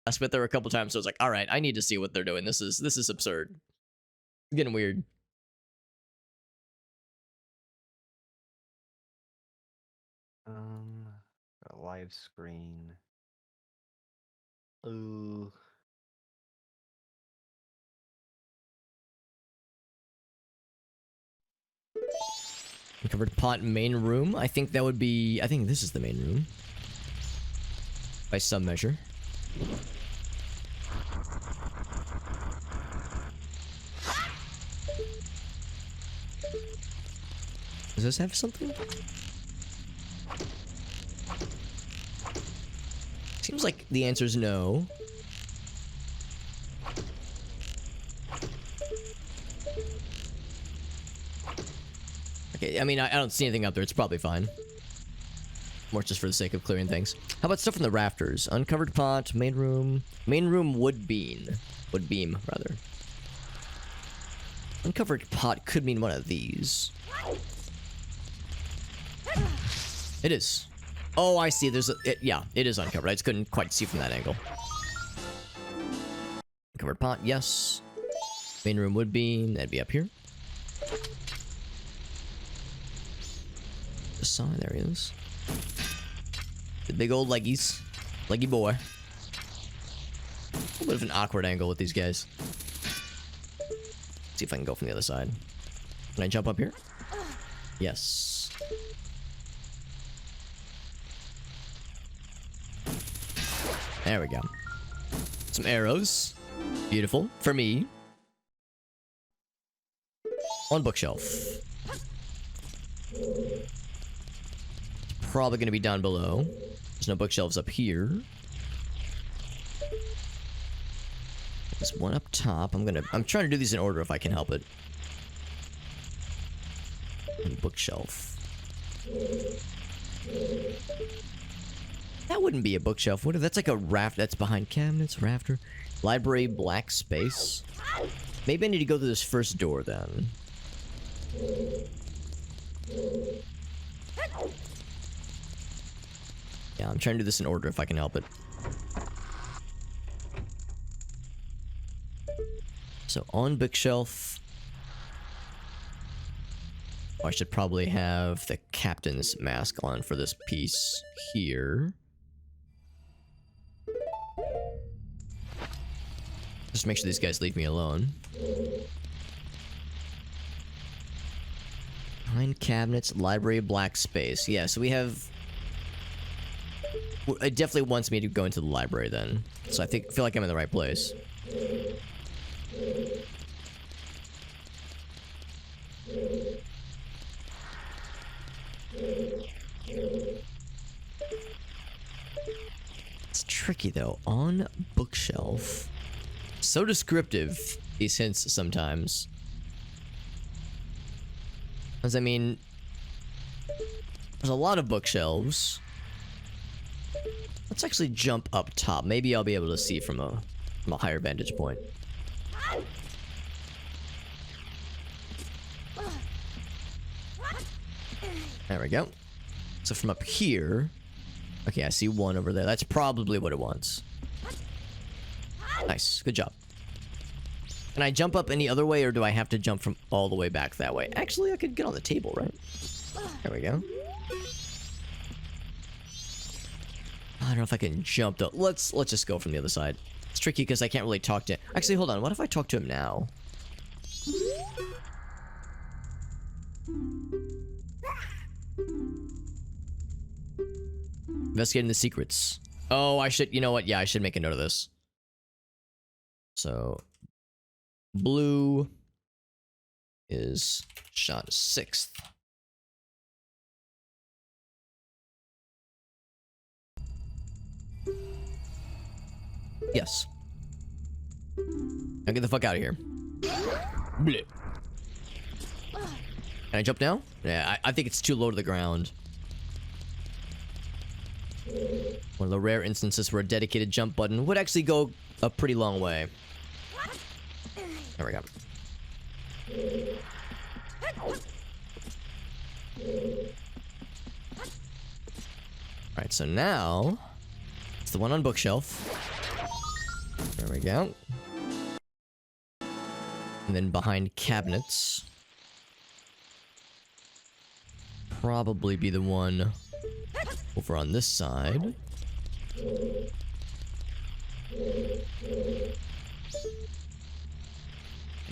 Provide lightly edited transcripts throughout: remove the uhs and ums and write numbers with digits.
I spent there a couple times, so I was like, all right, I need to see what they're doing. This is absurd. It's getting weird. A live screen. Ooh. Uncovered pot main room. I think that would be. I think this is the main room. By some measure. Does this have something? Seems like the answer is no. Okay, I mean, I don't see anything up there. It's probably fine. More just for the sake of clearing things. How about stuff from the rafters? Uncovered pot, main room. Main room wood beam. Wood beam, rather. Uncovered pot could mean one of these. It is. Oh, I see. There's a... yeah, it is uncovered. I just couldn't quite see from that angle. Uncovered pot, yes. Main room wood beam. That'd be up here. The sign, there he is. The big old leggies. Leggy boy. A little bit of an awkward angle with these guys. Let's see if I can go from the other side. Can I jump up here? Yes. There we go. Some arrows. Beautiful. For me. On bookshelf. Probably going to be down below. There's no bookshelves up here. There's one up top. I'm trying to do these in order if I can help it. And bookshelf. That wouldn't be a bookshelf, would it? That's like a raft. That's behind cabinets, rafter. Library, black space. Maybe I need to go through this first door then. Yeah, I'm trying to do this in order if I can help it. So on bookshelf. I should probably have the captain's mask on for this piece here. Just make sure these guys leave me alone. Behind cabinets, library, black space. Yeah, so we have... It definitely wants me to go into the library then. So I feel like I'm in the right place. It's tricky though. On bookshelf. So descriptive, these hints sometimes. Because I mean, there's a lot of bookshelves. Let's actually jump up top. Maybe I'll be able to see from a higher vantage point. There we go. So from up here... Okay, I see one over there. That's probably what it wants. Nice. Good job. Can I jump up any other way, or do I have to jump from all the way back that way? Actually, I could get on the table, right? There we go. I don't know if I can jump though. Let's just go from the other side. It's tricky because I can't really talk to... Actually, hold on. What if I talk to him now? Investigating the secrets. Oh, I should... You know what? Yeah, I should make a note of this. So... Blue... is shot 6th. Yes. Now get the fuck out of here. Blech. Can I jump now? Yeah, I think it's too low to the ground. One of the rare instances where a dedicated jump button would actually go a pretty long way. There we go. Alright, so now... it's the one on bookshelf. we go. And then behind cabinets. Probably be the one over on this side. I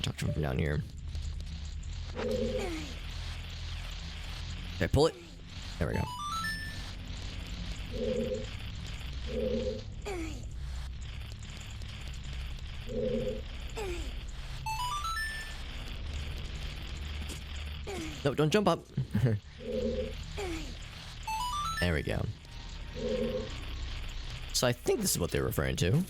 talk to him from down here. Okay, pull it. There we go. No, don't jump up. There we go. So I think this is what they're referring to.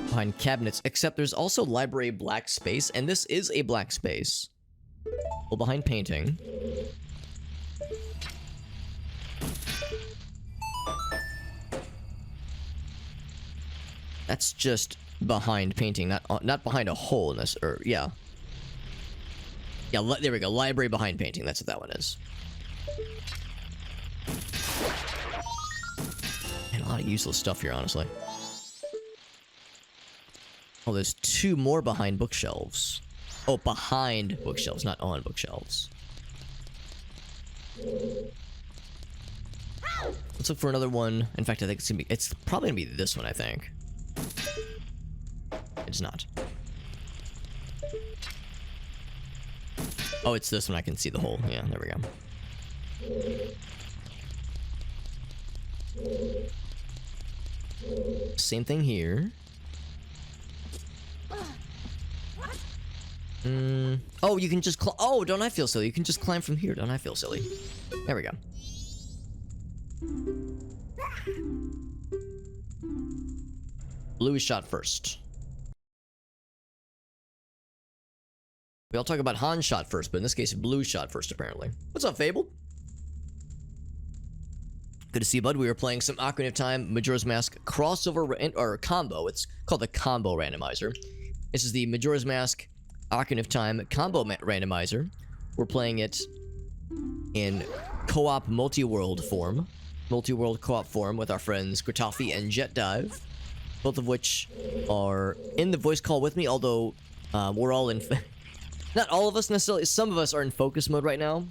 Behind cabinets, except there's also library black space, and this is a black space. Well, behind painting. That's just behind painting, not behind a hole in this, or yeah. Yeah, there we go. Library behind painting. That's what that one is. Man, a lot of useless stuff here, honestly. Oh, there's two more behind bookshelves. Oh, behind bookshelves, not on bookshelves. Let's look for another one. In fact, I think it's probably gonna be this one, I think. It's not. Oh, it's this one. I can see the hole. Yeah, there we go. Same thing here. Oh, you can just oh, don't I feel silly? You can just climb from here. Don't I feel silly? There we go. Blue is shot first. We all talk about Han shot first, but in this case, Blue shot first, apparently. What's up, Fable? Good to see you, bud. We were playing some Ocarina of Time Majora's Mask crossover or combo. It's called the Combo Randomizer. This is the Majora's Mask Ocarina of Time Combo Randomizer. We're playing it in co-op multi-world form. Multi-world co-op form with our friends Gratafi and Jet Dive. Both of which are in the voice call with me, although we're all in... Not all of us necessarily. Some of us are in focus mode right now.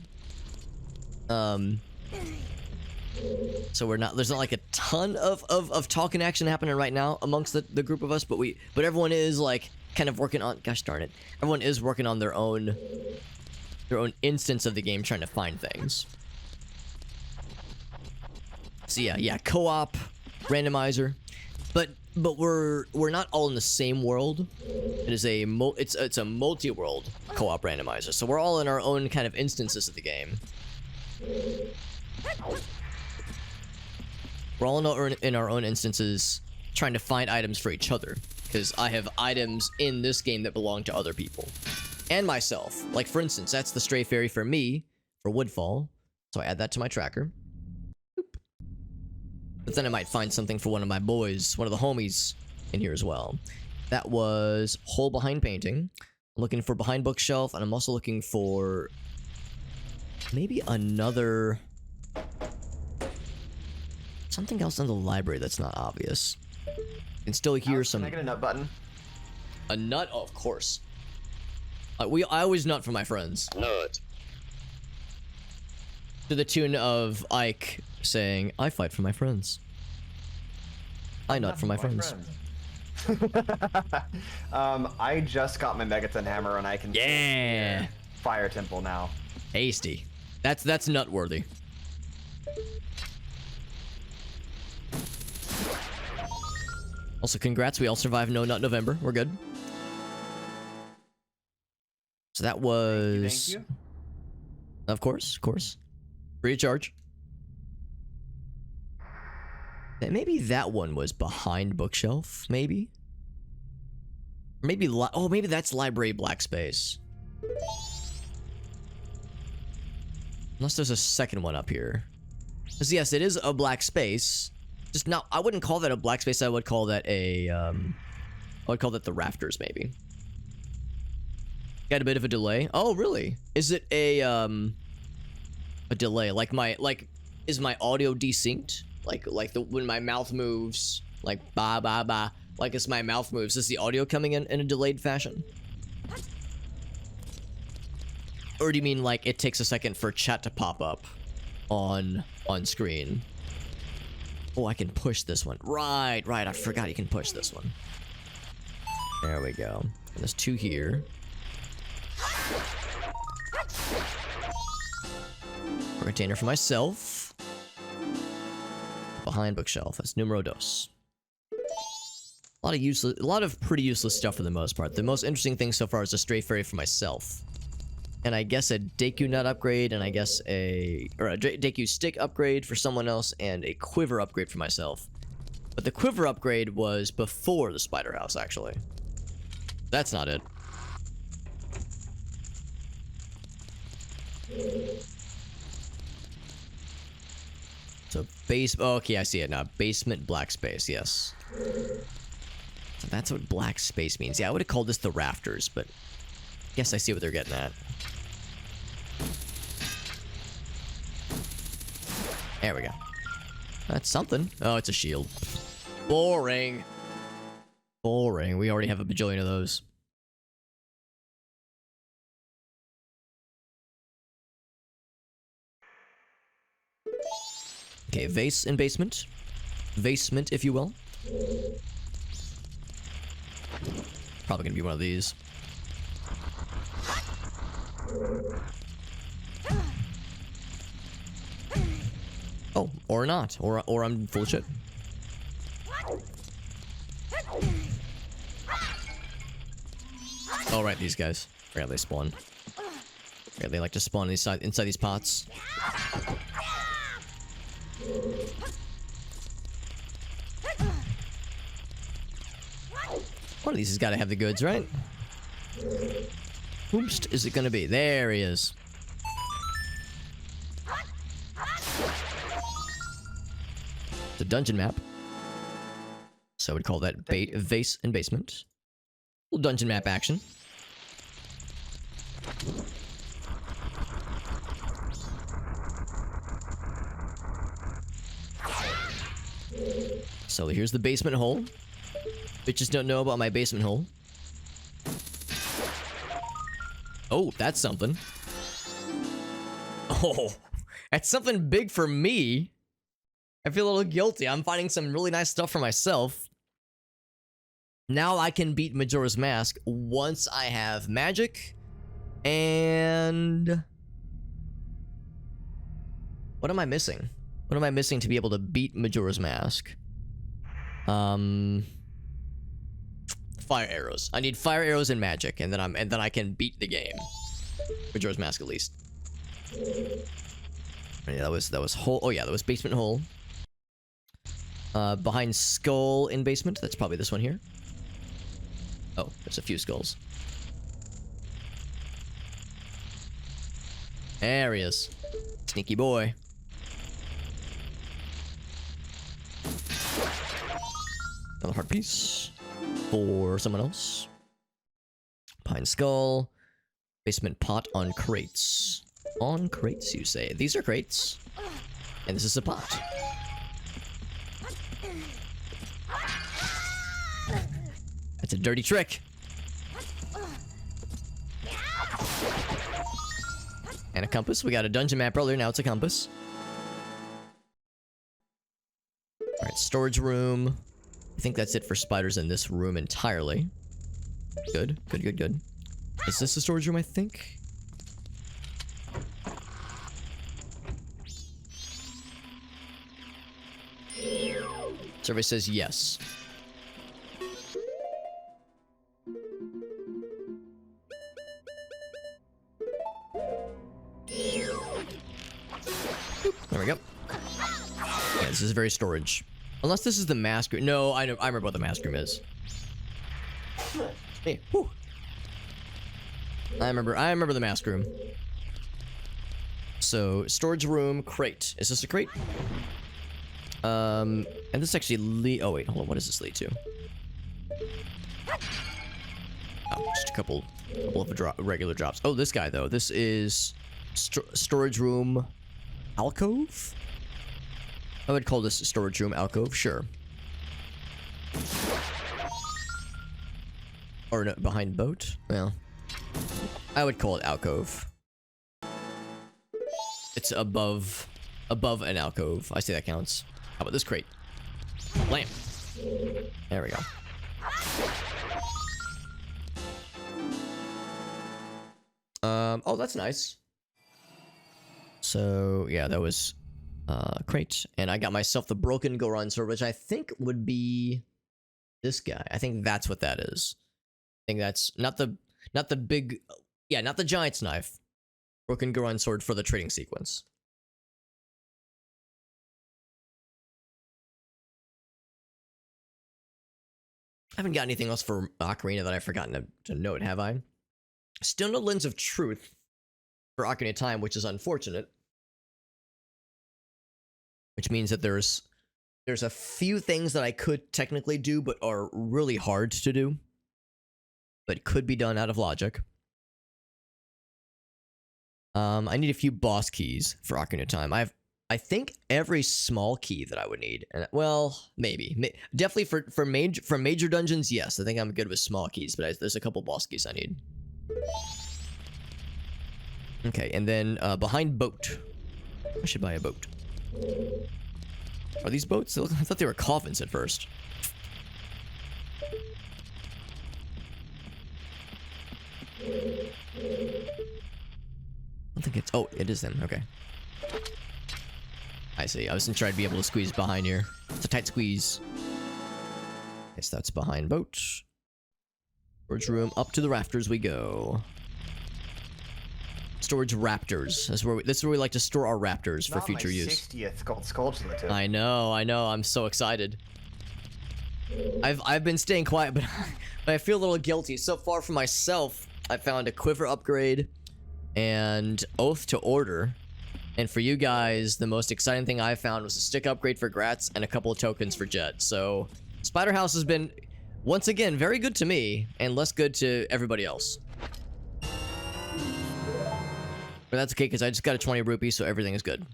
So we're not. There's not like a ton of talking action happening right now amongst the group of us. But everyone is like kind of working on. Gosh darn it! Everyone is working on their own instance of the game, trying to find things. So yeah, co-op randomizer, but we're not all in the same world. It is it's a multi-world co-op randomizer. So we're all in our own kind of instances of the game. We're all in our own instances trying to find items for each other, because I have items in this game that belong to other people and myself. Like for instance, that's the stray fairy for me for Woodfall, so I add that to my tracker. But then I might find something for one of my boys, one of the homies in here as well. That was hole behind painting. I'm looking for behind bookshelf, and I'm also looking for maybe another... something else in the library that's not obvious. You can still hear some... Can I get a nut button? A nut? Oh, of course. I always nut for my friends. Nut. To the tune of Ike saying, I fight for my friends. I nut for my friends. I just got my Megaton hammer and I can Yeah. Fire Temple now. Tasty. That's nut worthy. Also, congrats. We all survived No Nut November. We're good. So that was... Thank you. Of course. Free of charge. Maybe that one was behind bookshelf, maybe? Maybe maybe that's library black space. Unless there's a second one up here. Because yes, it is a black space. Just not, I wouldn't call that a black space, I would call that a, I would call that the rafters, maybe. Got a bit of a delay. Oh, really? Is it a delay? Is my audio desynced? Like when my mouth moves, like ba ba ba, like as my mouth moves, is the audio coming in a delayed fashion? Or do you mean like it takes a second for chat to pop up on screen? Oh, I can push this one. Right, I forgot you can push this one. There we go. And there's 2 here. A container for myself. Behind bookshelf. That's numero dos. A lot of pretty useless stuff for the most part. The most interesting thing so far is a stray fairy for myself. And I guess a Deku nut upgrade, and I guess a Deku stick upgrade for someone else, and a quiver upgrade for myself. But the quiver upgrade was before the spider house, actually. That's not it. So oh, okay, I see it now. Basement black space, yes. So that's what black space means. Yeah, I would have called this the rafters, but I guess I see what they're getting at. There we go. That's something. Oh, it's a shield. Boring. Boring. We already have a bajillion of those. Okay, vase in basement. Vasement, if you will. Probably gonna be one of these. Oh, or not. Or I'm full of shit. Oh, right, these guys. Forgot they spawn. Yeah, they like to spawn inside these pots. One of these has got to have the goods, right? Whomst is it gonna be? There he is. It's a dungeon map. So we'd call that vase and basement. Little dungeon map action. So here's the basement hole. Bitches don't know about my basement hole. Oh, that's something. Oh, that's something big for me. I feel a little guilty. I'm finding some really nice stuff for myself. Now I can beat Majora's Mask once I have magic. And... what am I missing? What am I missing to be able to beat Majora's Mask? Fire arrows. I need fire arrows and magic, and then I can beat the game. Majora's Mask, at least. Yeah, that was hole. Oh yeah, that was basement hole. Behind skull in basement. That's probably this one here. Oh, there's a few skulls. There he is. Sneaky boy. Another heart piece for someone else. Pine skull. Basement pot on crates. On crates, you say? These are crates. And this is a pot. That's a dirty trick. And a compass. We got a dungeon map earlier, now it's a compass. Alright, storage room. I think that's it for spiders in this room entirely. Good, good, good, good. Is this the storage room, I think? Survey says yes. There we go. Yeah, this is very storage. Unless this is the mask room. No, I remember what the mask room is. Hey, whew. I remember the mask room. So, storage room, crate. Is this a crate? And this actually oh wait, hold on, what does this lead to? Oh, just a couple of regular drops. Oh, this guy though. This is storage room alcove? I would call this storage room alcove, sure. Or no, behind boat? Well, I would call it alcove. It's above an alcove. I say that counts. How about this crate? Lamp. There we go. Oh, that's nice. So, yeah, that was crate. And I got myself the broken Goron sword, which I think would be this guy. I think that's what that is. I think that's not the big, yeah, not the giant's knife. Broken Goron sword for the trading sequence. I haven't got anything else for Ocarina that I've forgotten to note, have I? Still no Lens of Truth for Ocarina of Time, which is unfortunate. Which means that there's a few things that I could technically do, but are really hard to do. But could be done out of logic. I need a few boss keys for Ocarina of Time. I think every small key that I would need. And, well, maybe. Definitely for major dungeons, yes. I think I'm good with small keys, but there's a couple boss keys I need. Okay, and then behind boat. I should buy a boat. Are these boats? I thought they were coffins at first. I don't think it's... Oh, it is them. Okay. I see. I was gonna try to be able to squeeze behind here. It's a tight squeeze. Guess that's behind boat. Storage room. Up to the rafters we go. Storage raptors. That's where we like to store our raptors for future use. 60th gold skull gelatin. I know. I'm so excited. I've been staying quiet, but I feel a little guilty. So far for myself, I found a quiver upgrade and Oath to Order. And for you guys, the most exciting thing I found was a stick upgrade for Gratz and a couple of tokens for Jet. So Spider House has been, once again, very good to me and less good to everybody else. But that's okay, because I just got a 20 rupee, so everything is good.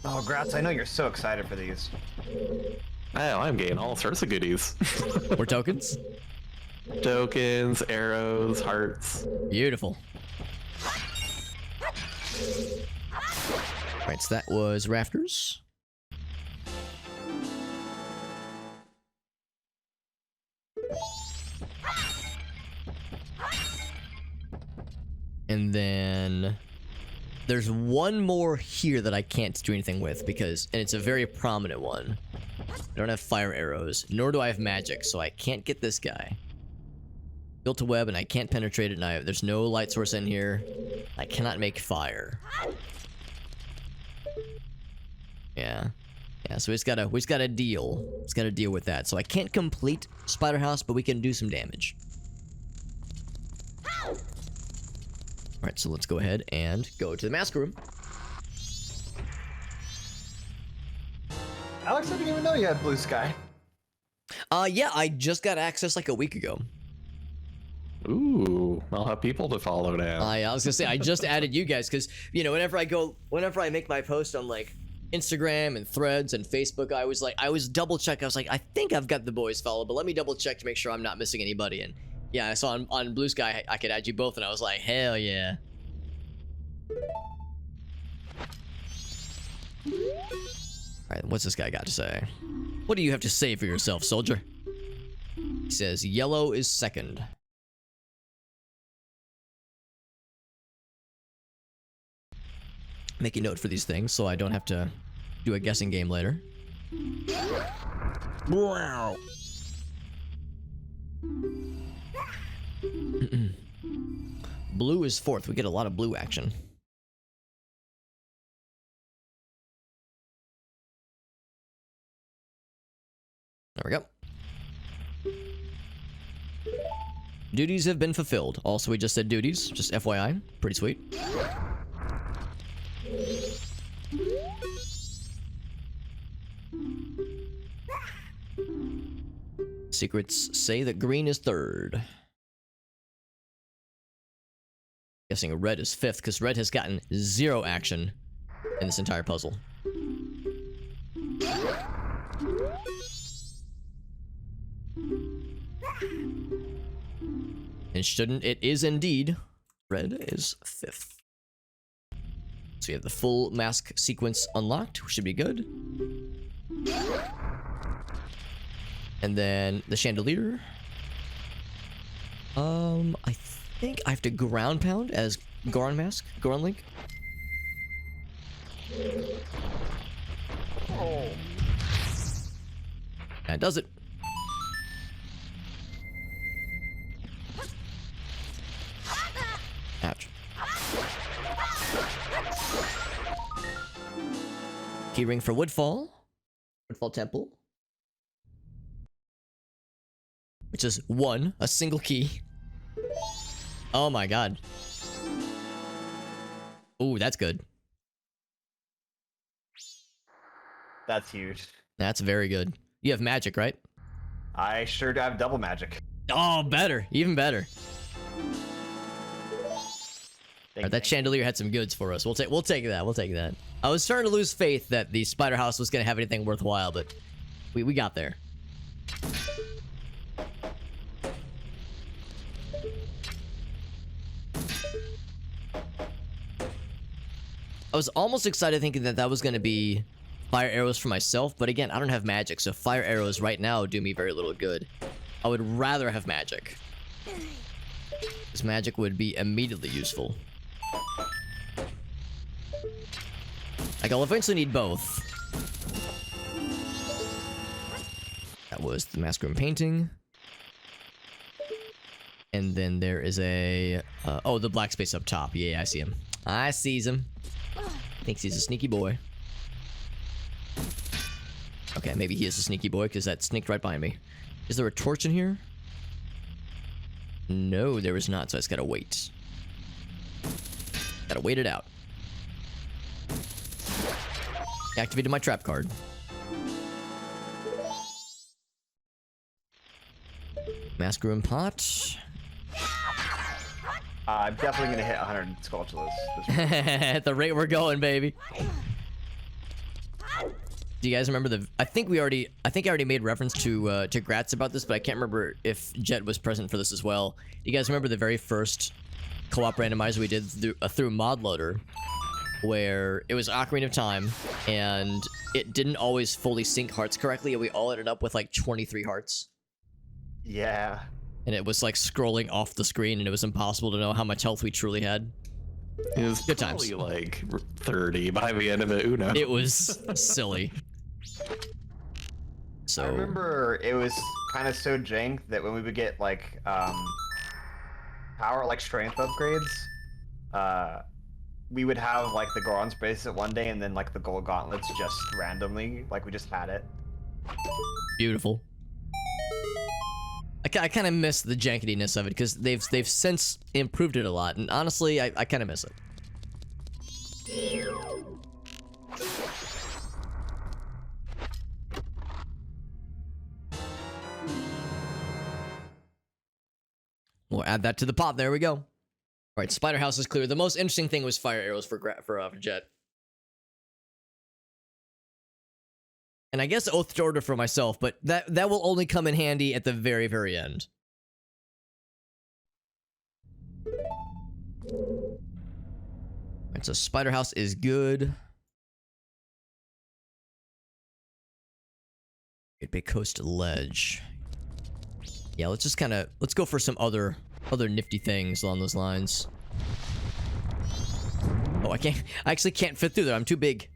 Oh, Gratz, I know you're so excited for these. Oh, I'm getting all sorts of goodies. More tokens? Tokens, arrows, hearts. Beautiful. Alright, so that was rafters. And then there's one more here that I can't do anything with because, and it's a very prominent one. I don't have fire arrows, nor do I have magic, so I can't get this guy. Built a web and I can't penetrate it, and there's no light source in here. I cannot make fire. Yeah. Yeah, so we just gotta deal. It's gotta deal with that. So I can't complete Spider House, but we can do some damage. Alright, so let's go ahead and go to the mask room. Alex, I didn't even know you had blue sky. Yeah, I just got access like a week ago. Ooh, I'll have people to follow now. I was gonna say, I just added you guys, because, you know, whenever I make my post on, like, Instagram and Threads and Facebook, I was double check. I was like, I think I've got the boys followed, but let me double check to make sure I'm not missing anybody. And yeah, I saw on Blue Sky I could add you both, and I was like, hell yeah. Alright, what's this guy got to say? What do you have to say for yourself, soldier? He says, yellow is second. Make a note for these things so I don't have to do a guessing game later. Wow. Blue is fourth. We get a lot of blue action. There we go. Duties have been fulfilled. Also, we just said duties. Just FYI. Pretty sweet. Secrets say that green is third. Guessing red is fifth, because red has gotten 0 action in this entire puzzle. And shouldn't it is indeed. Red is 5th. So we have the full mask sequence unlocked, which should be good. And then the chandelier. I think I have to ground pound as Goron Mask, Goron Link. Oh. That does it. Ouch. Keyring for Woodfall. Woodfall Temple. Which is 1, a single key. Oh my god. Ooh, that's good. That's huge. That's very good. You have magic, right? I sure do have double magic. Oh, better. Even better. Alright, that chandelier had some goods for us. We'll take that. We'll take that. I was starting to lose faith that the spider house was gonna have anything worthwhile, but we got there. I was almost excited thinking that that was gonna be fire arrows for myself, but again, I don't have magic, so fire arrows right now do me very little good. I would rather have magic. Because magic would be immediately useful. Like, I'll eventually need both. That was the mask room painting. And then there is a... oh, the black space up top. Yeah, I see him. I sees him. Thinks he's a sneaky boy. Okay, maybe he is a sneaky boy, because that sneaked right by me. Is there a torch in here? No, there is not, so I just gotta wait. Gotta wait it out. Activated my trap card. Mask room pot. I'm definitely gonna hit 100 Skulltulas. At the rate we're going, baby. Do you guys remember the... I think I already made reference to Gratz about this, but I can't remember if Jet was present for this as well. Do you guys remember the very first co-op randomizer we did through ModLoader, where it was Ocarina of Time, and it didn't always fully sync hearts correctly, and we all ended up with like 23 hearts? Yeah. And it was like scrolling off the screen, and it was impossible to know how much health we truly had. It was Good times. probably like 30 by the end of it. Who knows? It was silly. So I remember it was kind of so jank that when we would get like power, like strength upgrades, we would have like the Goron space at one day, and then like the gold gauntlets just randomly, like we just had it. beautiful. I kind of miss the jankiness of it, because they've since improved it a lot, and honestly, I kind of miss it. We'll add that to the pot. There we go. All right, Spider House is clear. The most interesting thing was fire arrows for Jet. And I guess Oath to Order for myself, but that will only come in handy at the very, very end. Alright, so Spider House is good. Great Big Coast Ledge. Yeah, let's go for some other nifty things along those lines. Oh, I actually can't fit through there. I'm too big.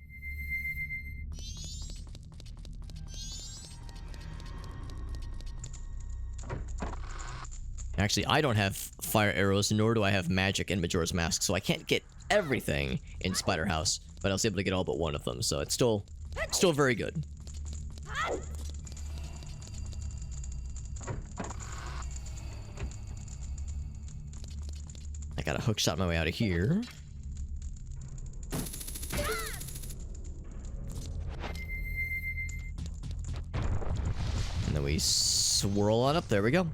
Actually, I don't have fire arrows, nor do I have magic in Majora's Mask, so I can't get everything in Spider House, but I was able to get all but one of them, so it's still very good. I got a hook shot my way out of here. And then we swirl on up. There we go.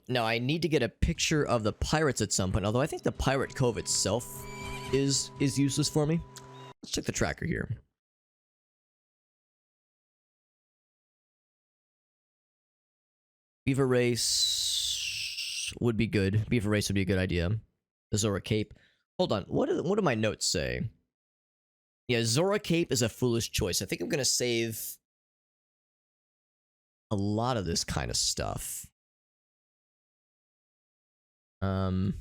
Now I need to get a picture of the pirates at some point, although I think the Pirate Cove itself is useless for me. Let's check the tracker here. Beaver Race would be good. Beaver Race would be a good idea. The Zora Cape. Hold on. What do my notes say? Yeah, Zora Cape is a foolish choice. I think I'm gonna save a lot of this kind of stuff. Spider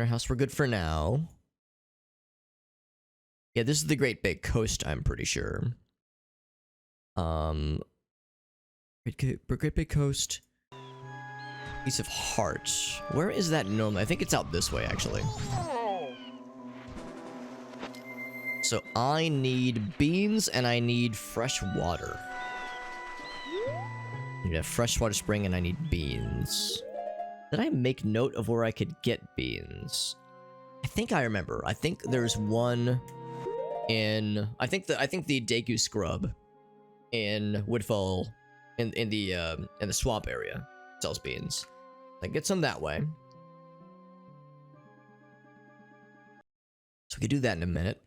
House, we're good for now. Yeah, this is the Great Big Coast, I'm pretty sure. Great Big Coast. Piece of Heart. Where is that normally? I think it's out this way, actually. So I need beans and I need fresh water. I need a freshwater spring and I need beans. Did I make note of where I could get beans? I think I remember. I think there's one in I think the Deku Scrub in Woodfall in the swamp area sells beans. I get some that way. So we could do that in a minute.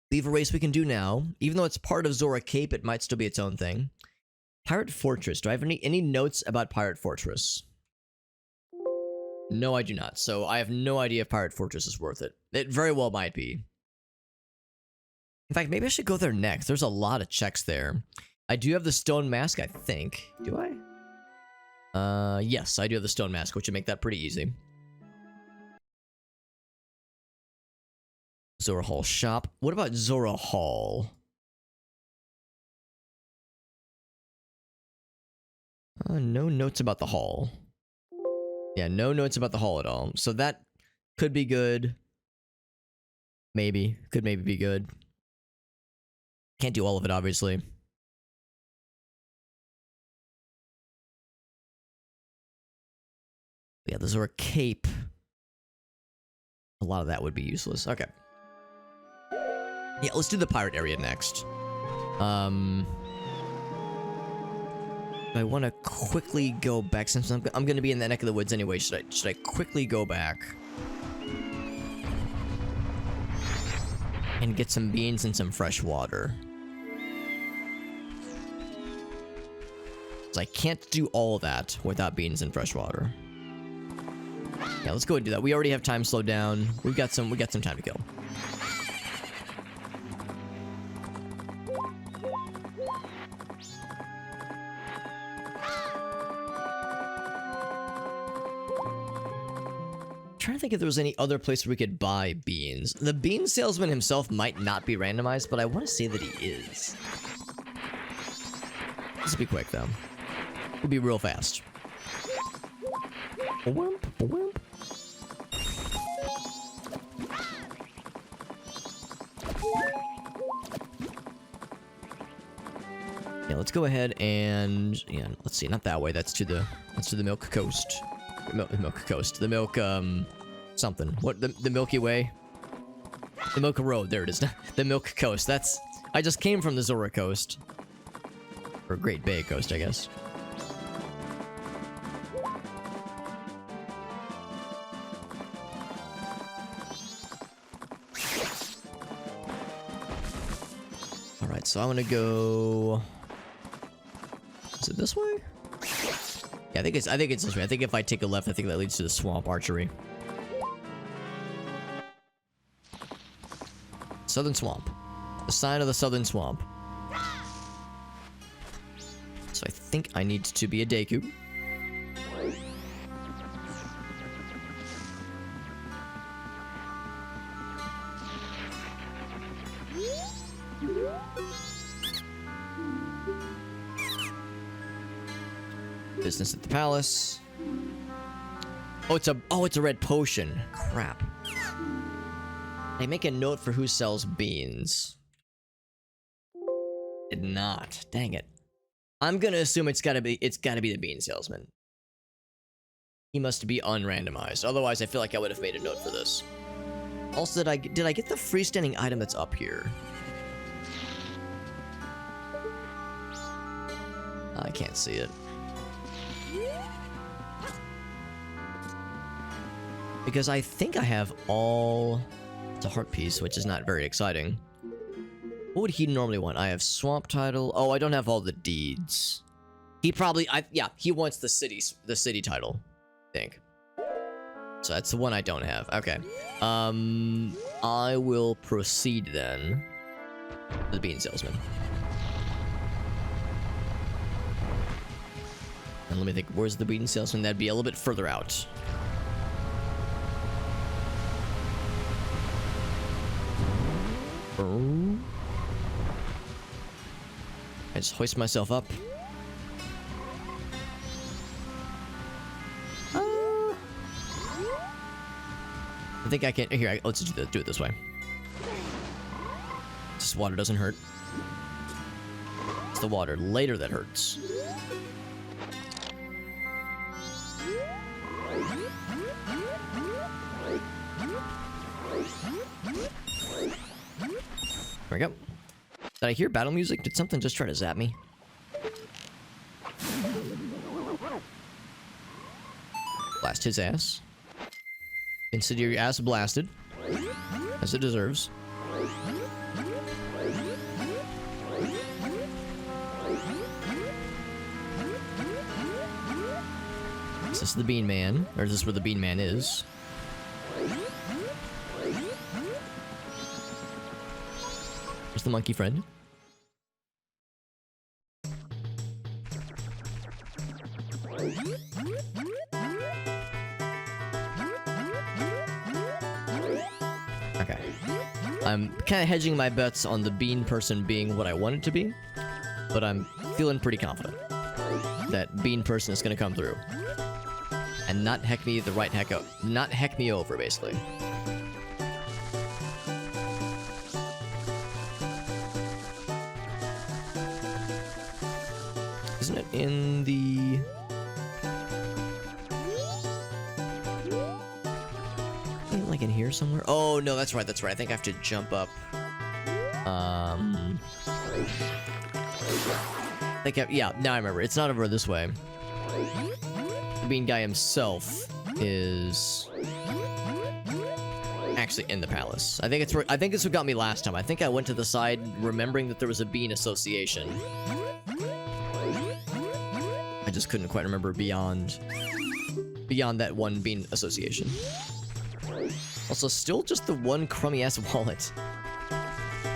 Beaver Race we can do now. Even though it's part of Zora Cape, it might still be its own thing. Pirate Fortress. Do I have any notes about Pirate Fortress? No, I do not. So I have no idea if Pirate Fortress is worth it. It very well might be. In fact, maybe I should go there next. There's a lot of checks there. I do have the stone mask, I think. Do I? Yes, I do have the stone mask, which would make that pretty easy. Zora Hall shop. What about Zora Hall? No notes about the hall. Yeah, no notes about the hall at all. So that could be good. Maybe. Could maybe be good. Can't do all of it, obviously. Yeah, the Zora Cape. A lot of that would be useless. Okay. Yeah, let's do the pirate area next. I want to quickly go back since I'm going to be in that neck of the woods anyway. Should I quickly go back and get some beans and some fresh water? So I can't do all of that without beans and fresh water. Yeah, let's go and do that. We already have time slowed down. We got some time to kill. Trying to think if there was any other place where we could buy beans. The bean salesman himself might not be randomized, but I want to say that he is. This will be quick though. We'll be real fast. Whoomp, whoomp. Yeah, let's go ahead and let's see, not that way. That's to the Milk Coast. Milk Coast. The Milk something. What the Milky Way? The Milk Road. There it is. The Milk Coast. That's I just came from the Zora Coast. Or Great Bay Coast, I guess. Alright, so I wanna go. Is it this way? Yeah, I think it's this way. I think if I take a left, I think that leads to the swamp archery. Southern Swamp. The sign of the Southern Swamp. So I think I need to be a Deku. Business at the palace. Oh, it's a red potion. Crap. I make a note for who sells beans. Did not. Dang it. I'm gonna assume it's gotta be the bean salesman. He must be unrandomized. Otherwise, I feel like I would have made a note for this. Also, did I get the freestanding item that's up here? I can't see it. Because I think I have all... It's a heart piece, which is not very exciting. What would he normally want? I have swamp title. Oh, I don't have all the deeds. He probably... yeah, he wants the city title, I think. So that's the one I don't have. Okay. I will proceed then. The bean salesman. And let me think, where's the bean salesman? That'd be a little bit further out. I just hoist myself up. I think I can. Here, let's do it this way. This water doesn't hurt. It's the water later that hurts. There we go. Did I hear battle music? Did something just try to zap me? Blast his ass. Consider your ass blasted. As it deserves. Is this the Bean Man? Or is this where the Bean Man is? Where's the monkey friend? Okay. I'm kind of hedging my bets on the bean person being what I want it to be, but I'm feeling pretty confident that bean person is going to come through and not heck me the right heck up, not heck me over, basically. Isn't it in the... like in here somewhere? Oh, no, that's right, that's right. I think I have to jump up. I think yeah, now I remember. It's not over this way. The bean guy himself is actually in the palace. I think it's where, I think it's what got me last time. I think I went to the side remembering that there was a bean association. I just couldn't quite remember beyond that one bean association. Also, still just the one crummy ass wallet.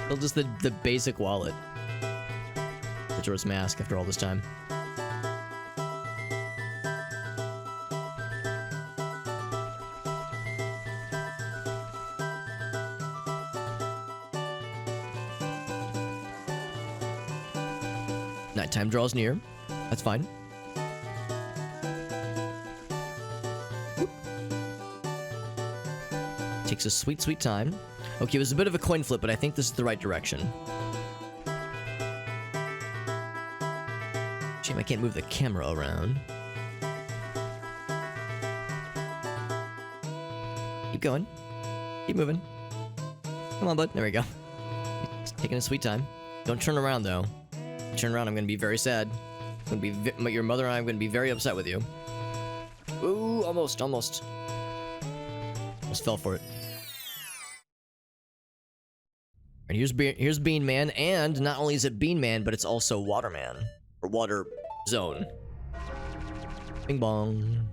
Still just the basic wallet. Majora's Mask after all this time. Nighttime draws near. That's fine. Takes a sweet, sweet time. Okay, it was a bit of a coin flip, but I think this is the right direction. Shame I can't move the camera around. Keep going. Keep moving. Come on, bud. There we go. It's taking a sweet time. Don't turn around, though. If you turn around, I'm gonna be very sad. I'm gonna be your mother and I are gonna be very upset with you. Ooh, almost. Almost fell for it. And here's Bean Man, and not only is it Bean Man, but it's also Water Man. Or Water Zone. Bing bong.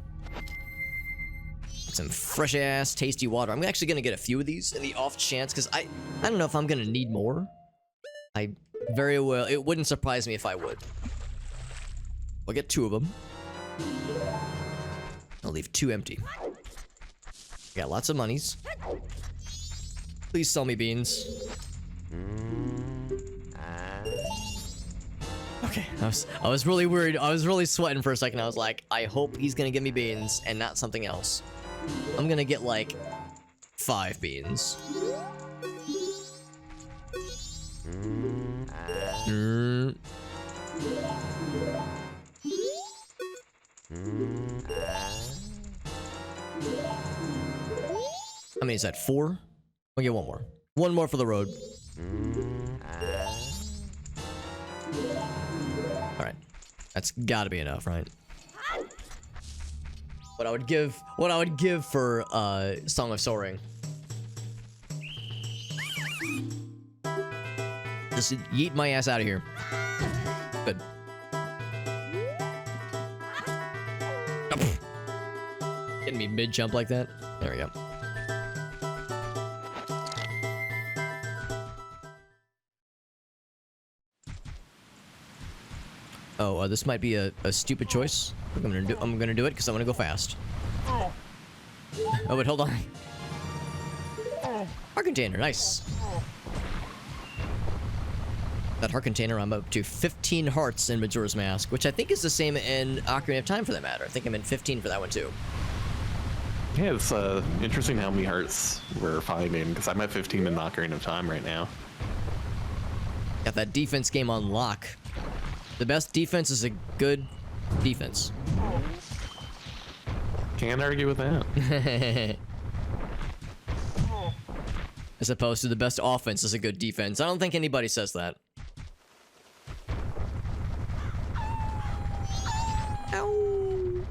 Some fresh ass, tasty water. I'm actually gonna get a few of these in the off chance, because I don't know if I'm gonna need more. I very well, it wouldn't surprise me if I would. I'll get 2 of them. I'll leave 2 empty. I got lots of monies. Please sell me beans. Okay, I was really worried. I was really sweating for a second. I was like, I hope he's gonna give me beans and not something else. I'm gonna get like 5 beans. How many is that? 4? I'll get 1 more. 1 more for the road. Alright. That's gotta be enough, right? What I would give for Song of Soaring. Just yeet my ass out of here. Good. Getting me mid jump like that. There we go. Oh, this might be a stupid choice. I'm gonna do it because I want to go fast. Oh, but hold on. Heart container, nice. That heart container, I'm up to 15 hearts in Majora's Mask, which I think is the same in Ocarina of Time for that matter. I think I'm in 15 for that one too. Yeah, it's interesting how many hearts we're finding, because I'm at 15 in Ocarina of Time right now. Got that defense game on lock. The best defense is a good defense. Can't argue with that. As opposed to the best offense is a good defense. I don't think anybody says that. Ow.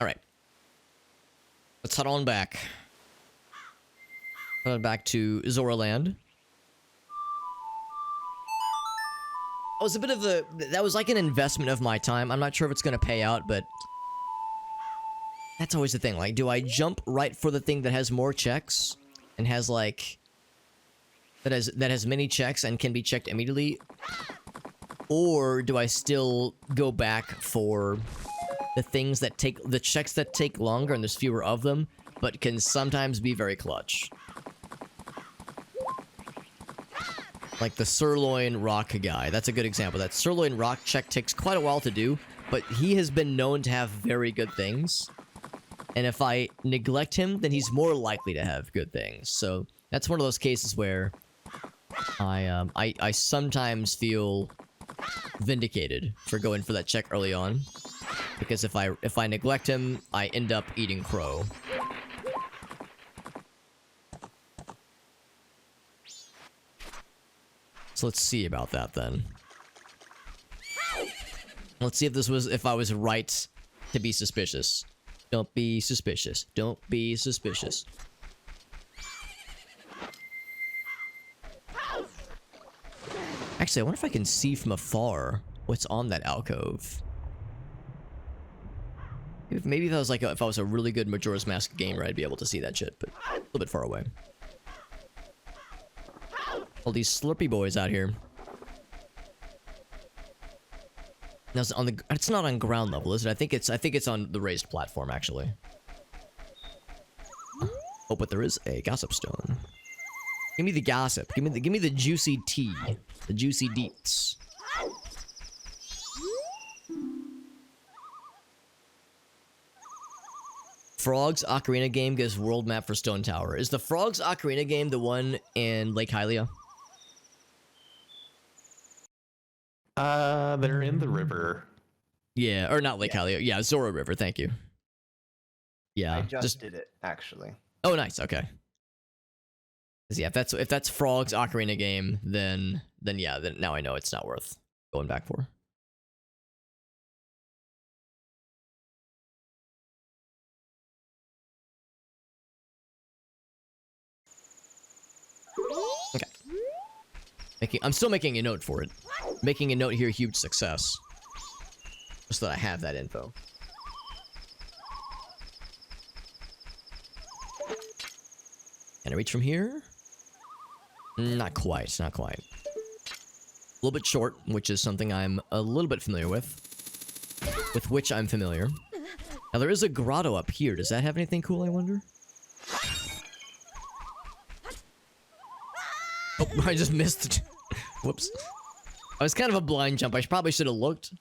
Alright. Let's head on back. Head back to Zora Land. It was a bit of a... That was like an investment of my time. I'm not sure if it's going to pay out, but... That's always the thing. Like, do I jump right for the thing that has more checks? And has, like... That has many checks and can be checked immediately? Or do I still go back for the things that take... The checks that take longer and there's fewer of them, but can sometimes be very clutch? Like the Sirloin Rock guy. That's a good example. That Sirloin Rock check takes quite a while to do, but he has been known to have very good things. And if I neglect him, then he's more likely to have good things. So that's one of those cases where I sometimes feel vindicated for going for that check early on. Because if I neglect him, I end up eating crow. So let's see about that then. Let's see if I was right to be suspicious. Don't be suspicious. Don't be suspicious. Actually, I wonder if I can see from afar what's on that alcove. Maybe if I was like if I was a really good Majora's Mask gamer, I'd be able to see that shit, but a little bit far away. All these Slurpee boys out here. Now it's not on ground level, is it? I think it's on the raised platform actually. Oh, but there is a gossip stone. Give me the gossip. Give me the juicy tea. The juicy deets. Frog's Ocarina game gives world map for Stone Tower. Is the Frog's Ocarina game the one in Lake Hylia? They're in the river. Yeah, or not Lake Hylia. Yeah, Zora River, thank you. Yeah. I just did it, actually. Oh, nice, okay. Yeah, if that's Frog's Ocarina game, then yeah, then now I know it's not worth going back for. Okay. I'm still making a note for it. Making a note here, huge success. Just that I have that info. Can I reach from here? Not quite, not quite. A little bit short, which is something I'm a little bit familiar with. With which I'm familiar. Now there is a grotto up here. Does that have anything cool, I wonder? Oh, I just missed. Whoops. I was kind of a blind jump. I probably should have looked.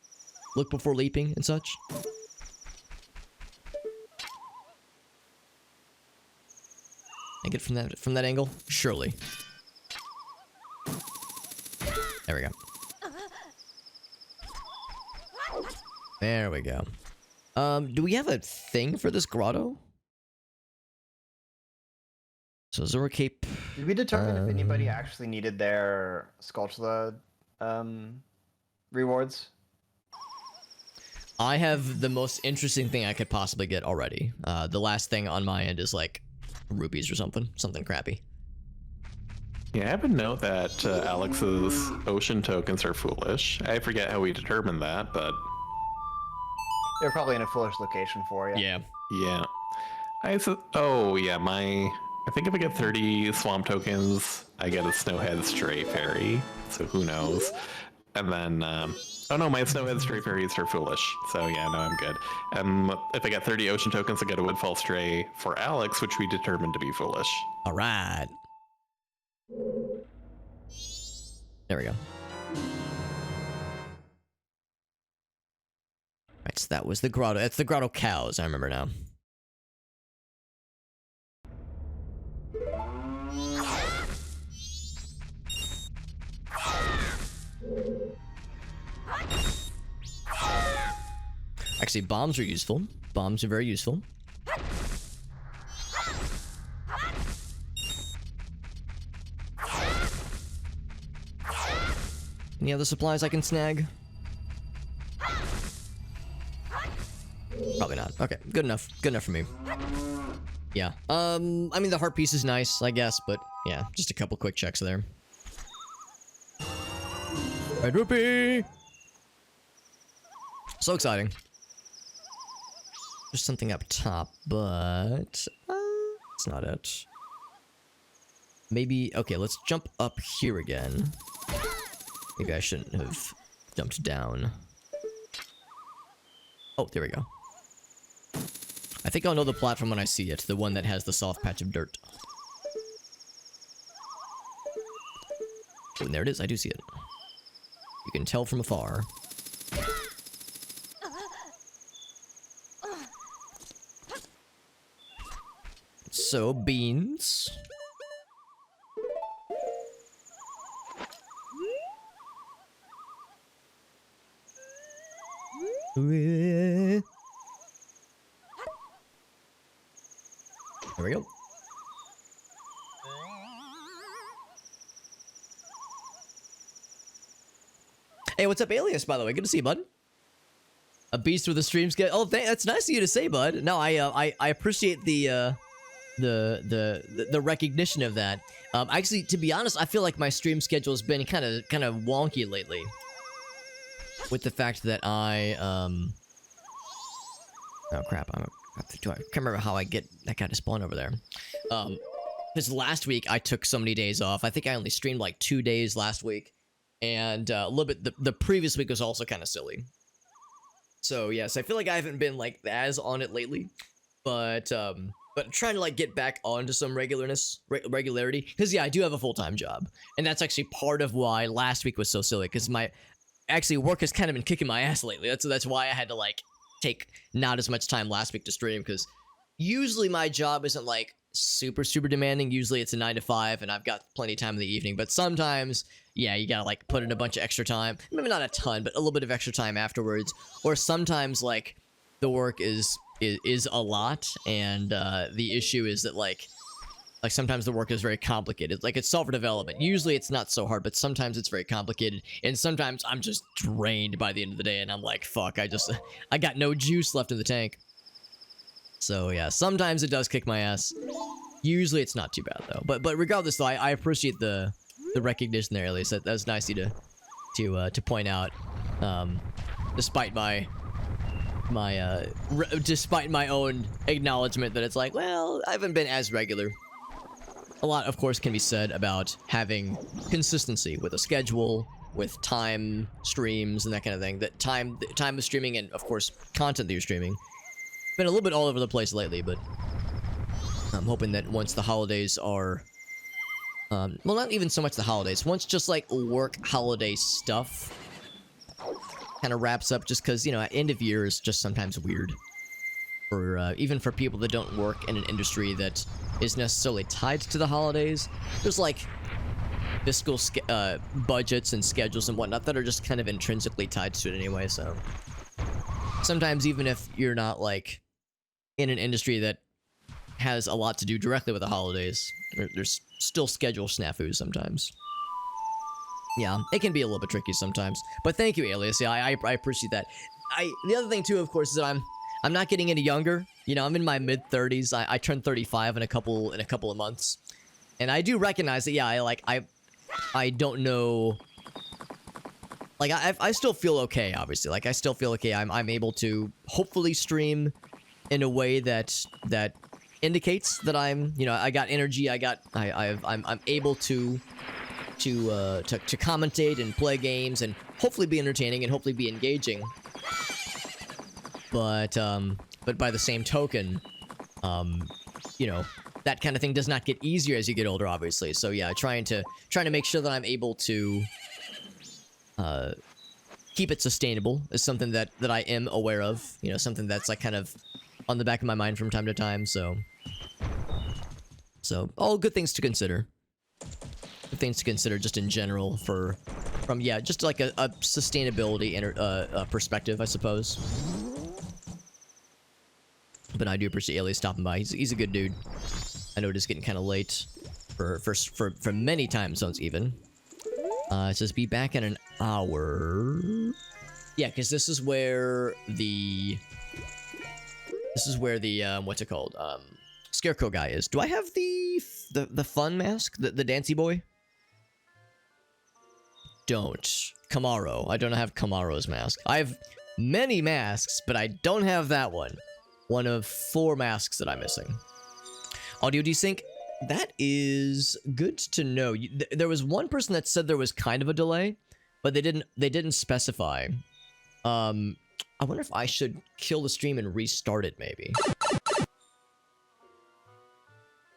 Looked before leaping and such. I get from that angle? Surely. There we go. There we go. Do we have a thing for this grotto? So Zora Cape. Did we determine if anybody actually needed their Skulltula rewards? I have the most interesting thing I could possibly get already. The last thing on my end is like rupees or something crappy. Yeah, I have a note that Alex's ocean tokens are foolish. I forget how we determined that, but They're probably in a foolish location for you. Yeah. yeah. Oh yeah, I think if I get 30 swamp tokens, I get a Snowhead Stray Fairy. So who knows? And then, oh no, my Snowhead Stray Fairies are foolish. So yeah, no, I'm good. If I get 30 ocean tokens, I get a Woodfall Stray for Alex, which we determined to be foolish. All right. There we go. Right, so that was the grotto. It's the grotto cows. I remember now. Actually, bombs are useful. Bombs are very useful. Any other supplies I can snag? Probably not. Okay, good enough. Good enough for me. Yeah. I mean, the heart piece is nice, I guess, but yeah, just a couple quick checks there. Red rupee! So exciting. There's something up top, but it's not it. Maybe, okay, let's jump up here again. Maybe I shouldn't have jumped down. Oh, there we go. I think I'll know the platform when I see it, the one that has the soft patch of dirt. Oh, and there it is, I do see it. You can tell from afar. So, beans. There we go. Hey, what's up, Alias, by the way? Good to see you, bud. A beast with a stream schedule. Oh, that's nice of you to say, bud. No, I appreciate the recognition of that. Actually, to be honest, I feel like my stream schedule has been kind of wonky lately. With the fact that I oh crap, I can't remember how I get that guy to spawn over there. Because last week I took so many days off. I think I only streamed like 2 days last week, and a little bit. The previous week was also kind of silly. So yes, I feel like I haven't been like as on it lately, but trying to like get back onto some regularity. Because yeah, I do have a full-time job, and that's actually part of why last week was so silly. Because actually work has kind of been kicking my ass lately. That's why I had to like take not as much time last week to stream, because usually my job isn't like super demanding. Usually it's a 9 to 5 and I've got plenty of time in the evening, but sometimes yeah, you gotta like put in a bunch of extra time, maybe not a ton, but a little bit of extra time afterwards. Or sometimes like the work is a lot, and the issue is that like sometimes the work is very complicated. Like, it's software development. Usually it's not so hard, but sometimes it's very complicated. And sometimes I'm just drained by the end of the day, and I'm like, fuck, I got no juice left in the tank. So yeah, sometimes it does kick my ass. Usually it's not too bad though. But regardless though, I appreciate the recognition there, at least. That was nice of you to point out. Despite despite my own acknowledgement that it's like, well, I haven't been as regular. A lot, of course, can be said about having consistency with a schedule, with time streams, and that kind of thing. That time of streaming, and of course, content that you're streaming. Been a little bit all over the place lately, but I'm hoping that once the holidays are, well, not even so much the holidays. Once just like work holiday stuff kind of wraps up, just because, you know, at end of year is just sometimes weird. For even for people that don't work in an industry that is necessarily tied to the holidays, there's like fiscal budgets and schedules and whatnot that are just kind of intrinsically tied to it anyway. So sometimes even if you're not like in an industry that has a lot to do directly with the holidays, there's still schedule snafus sometimes. Yeah, it can be a little bit tricky sometimes. But thank you, Alias. Yeah, I appreciate that. the other thing too, of course, is that I'm not getting any younger. You know, I'm in my mid-30s. I turned 35 in a couple of months, and I do recognize that. Yeah, I don't know. Like I still feel okay. Obviously, like I still feel okay. I'm able to hopefully stream in a way that indicates that I'm, you know, I got energy. I'm able to commentate and play games and hopefully be entertaining and hopefully be engaging. But by the same token, you know, that kind of thing does not get easier as you get older, obviously. So yeah, trying to make sure that I'm able to keep it sustainable is something that I am aware of. You know, something that's like kind of on the back of my mind from time to time. So all good things to consider. Good things to consider just in general from yeah, just like a sustainability perspective, I suppose. But I do appreciate Alias stopping by. He's a good dude. I know it is getting kind of late for many time zones even. It says be back in an hour. Yeah, because this is where the what's it called? Scarecrow guy is. Do I have the fun mask? The Dancy boy? Don't. Kamaro. I don't have Kamaro's mask. I have many masks, but I don't have that one. One of 4 masks that I'm missing. Audio desync. That is good to know. There was one person that said there was kind of a delay, but they didn't specify. I wonder if I should kill the stream and restart it, maybe.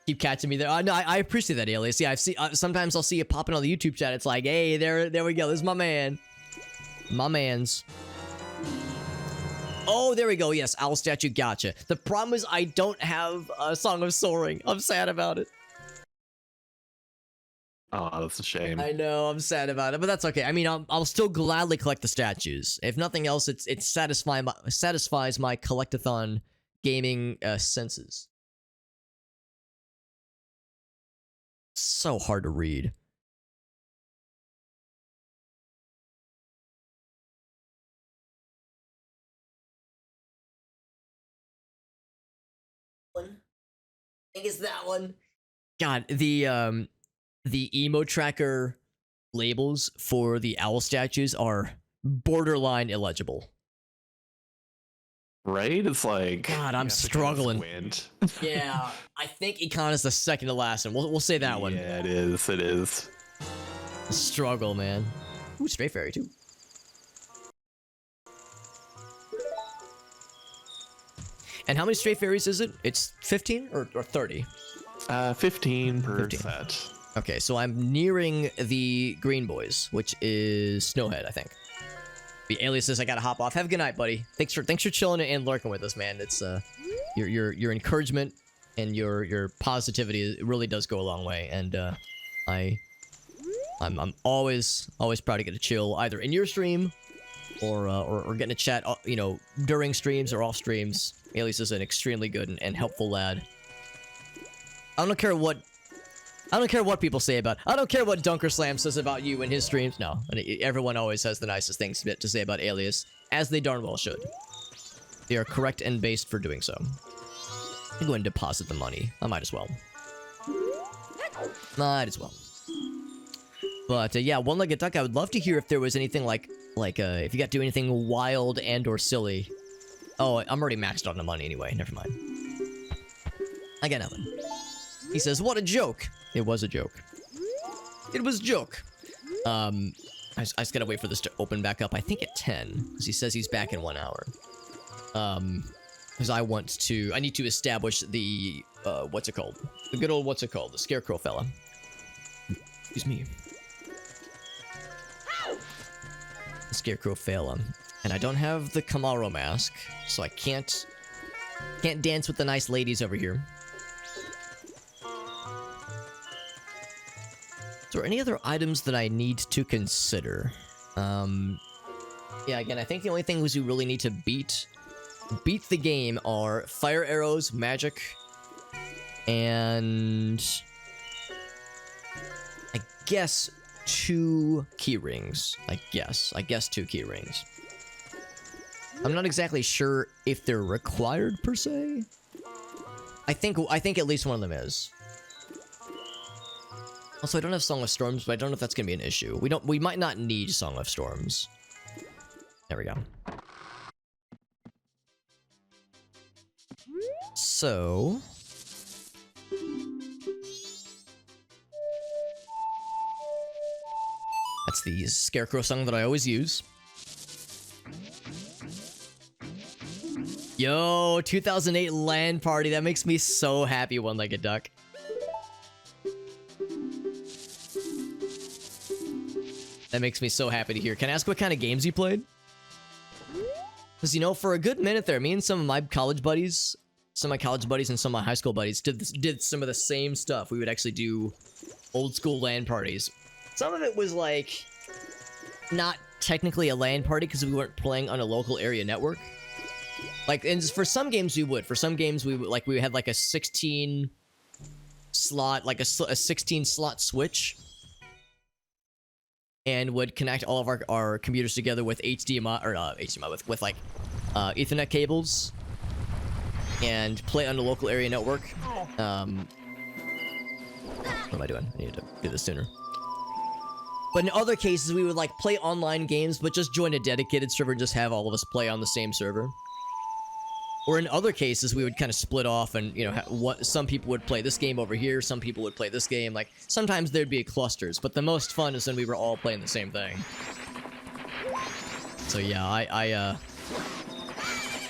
Keep catching me there. No, I appreciate that, Alias. Yeah, sometimes I'll see it popping on the YouTube chat. It's like, hey, there we go. This is my man. My man's. Oh, there we go. Yes, owl statue. Gotcha. The problem is I don't have a Song of Soaring. I'm sad about it. Oh, that's a shame. I know. I'm sad about it, but that's okay. I mean, I'll still gladly collect the statues. If nothing else, it satisfies my collectathon gaming senses. So hard to read. I think it's that one. God, the emo tracker labels for the owl statues are borderline illegible. Right? It's like God, I'm struggling. Yeah, I think Econ is the second to last one. We'll say that one. Yeah, it is. It is. Struggle, man. Ooh, Stray Fairy too. And how many Stray Fairies is it? It's 15 or 30? 15 per 15. set. Okay, so I'm nearing the Green Boys, which is Snowhead, I think. The Alias says I gotta hop off. Have a good night, buddy. Thanks for chilling and lurking with us, man. It's your encouragement and your positivity really does go a long way, and I'm always proud to get to chill either in your stream or getting to chat, you know, during streams or off streams. Alias is an extremely good and helpful lad. I don't care what people say about. I don't care what Dunker Slam says about you in his streams. No, everyone always has the nicest things to say about Alias, as they darn well should. They are correct and based for doing so. I'm going to deposit the money. I might as well. Might as well. But yeah, One-Legged Duck. I would love to hear if there was anything like if you got to do anything wild and or silly. Oh, I'm already maxed on the money anyway. Never mind. I got nothing. He says, "What a joke." It was a joke. It was a joke. I just gotta wait for this to open back up. I think at 10, because he says he's back in 1 hour. Because I need to establish the what's it called? The good old the Scarecrow fella. Excuse me. The Scarecrow fella. And I don't have the Kamaro mask, so I can't dance with the nice ladies over here. Is there any other items that I need to consider? Yeah, again, I think the only things we really need to beat the game are fire arrows, magic, and I guess 2 key rings. I guess 2 key rings. I'm not exactly sure if they're required per se. I think at least one of them is. Also, I don't have Song of Storms, but I don't know if that's gonna be an issue. We might not need Song of Storms. There we go. So that's the Scarecrow song that I always use. Yo, 2008 LAN party. That makes me so happy, One-Legged Duck. That makes me so happy to hear. Can I ask what kind of games you played? Because, you know, for a good minute there, me and some of my college buddies, and some of my high school buddies did some of the same stuff. We would actually do old school LAN parties. Some of it was, like, not technically a LAN party because we weren't playing on a local area network. Like, and for some games we would. For some games we would, like, we had like a 16 slot, like a 16 slot switch, and would connect all of our computers together with HDMI or HDMI with like Ethernet cables, and play on the local area network. What am I doing? I need to do this sooner. But in other cases, we would like play online games, but just join a dedicated server and just have all of us play on the same server. Or in other cases, we would kind of split off and, you know, some people would play this game over here, some people would play this game. Like, sometimes there'd be clusters, but the most fun is when we were all playing the same thing. So yeah,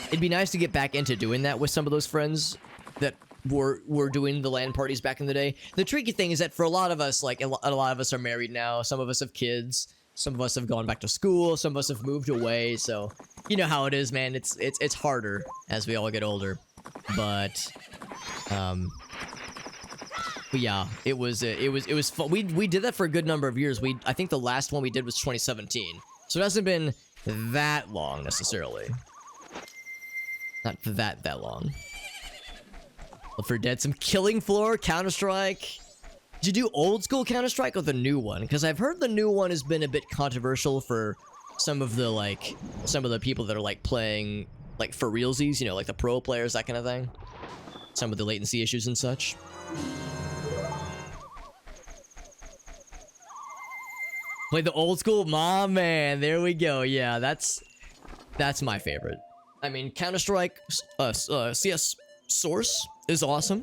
it'd be nice to get back into doing that with some of those friends that were doing the LAN parties back in the day. The tricky thing is that for a lot of us, like, a lot of us are married now, some of us have kids, some of us have gone back to school, some of us have moved away, so you know how it is, man. It's harder as we all get older. But yeah, it was fun. We did that for a good number of years. I think the last one we did was 2017. So it hasn't been that long necessarily. Not that long. Left 4 Dead, some Killing Floor, Counter-Strike. Did you do old school Counter-Strike or the new one? Because I've heard the new one has been a bit controversial for some of the people that are like playing like for realsies, you know, like the pro players, that kind of thing. Some of the latency issues and such. Play the old school, my man. There we go. Yeah, that's my favorite. I mean, Counter-Strike, CS Source is awesome.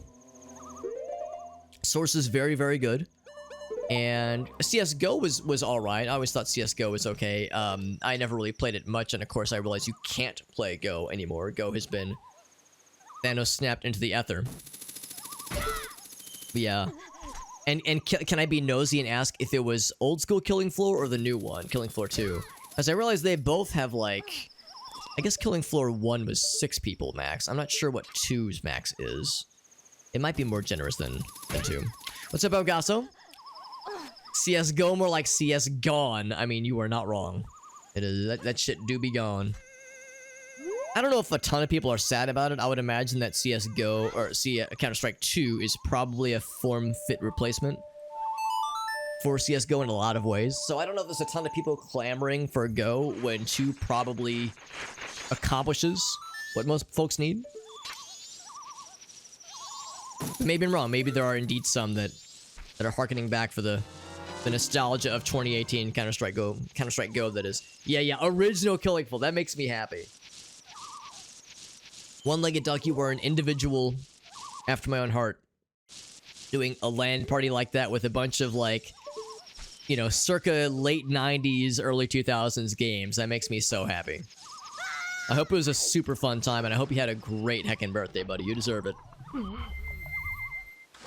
Source is very, very good. And CSGO was alright. I always thought CSGO was okay. I never really played it much, and of course I realized you can't play Go anymore. Go has been Thanos snapped into the ether. But yeah. And can I be nosy and ask if it was old school Killing Floor or the new one, Killing Floor 2? Because I realized they both have like... I guess Killing Floor 1 was 6 people max. I'm not sure what 2's max is. It might be more generous than 2. What's up, Elgaso? CSGO more like CS gone. I mean, you are not wrong. It is that shit do be gone. I don't know if a ton of people are sad about it. I would imagine that CSGO or Counter-Strike 2 is probably a form-fit replacement for CSGO in a lot of ways. So I don't know if there's a ton of people clamoring for Go when 2 probably accomplishes what most folks need. Maybe I'm wrong. Maybe there are indeed some that are harkening back for the nostalgia of 2018 Counter-Strike Go. Counter-Strike Go, that is. Yeah, original Killing Floor. That makes me happy. One-Legged Duck, you were an individual after my own heart. Doing a LAN party like that with a bunch of, like, you know, circa late 90s, early 2000s games. That makes me so happy. I hope it was a super fun time, and I hope you had a great heckin' birthday, buddy. You deserve it.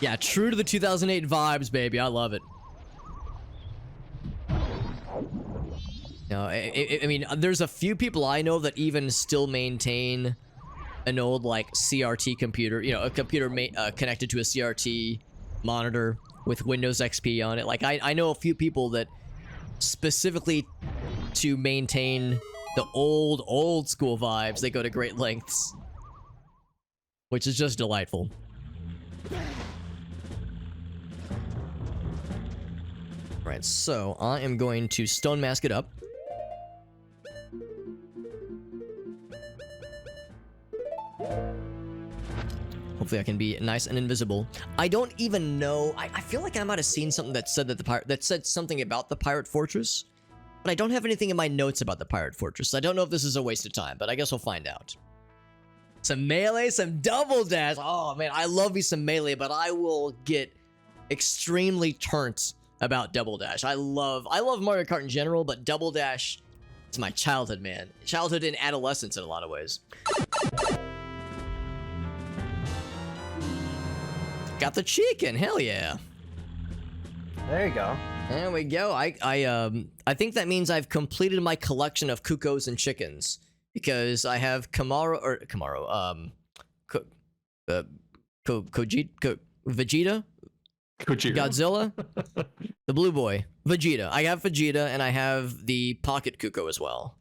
Yeah, true to the 2008 vibes, baby. I love it. No, I mean, there's a few people I know that even still maintain an old, like, CRT computer. You know, a computer connected to a CRT monitor with Windows XP on it. Like, I know a few people that specifically to maintain the old school vibes, they go to great lengths. Which is just delightful. Right, so I am going to stone mask it up. Hopefully I can be nice and invisible. I don't even know. I feel like I might have seen something that said that said something about the pirate fortress, but I don't have anything in my notes about the pirate fortress. I don't know if this is a waste of time, but I guess we'll find out. Some melee, some double dash. Oh man, I love me some melee, but I will get extremely turnt about double dash. I love Mario Kart in general, but double dash, it's my childhood, man. Childhood and adolescence in a lot of ways. Got the chicken, hell yeah. There you go. There we go. I think that means I've completed my collection of cuckoos and chickens because I have Vegeta, Godzilla, the blue boy, Vegeta. I have Vegeta and I have the pocket cuckoo as well.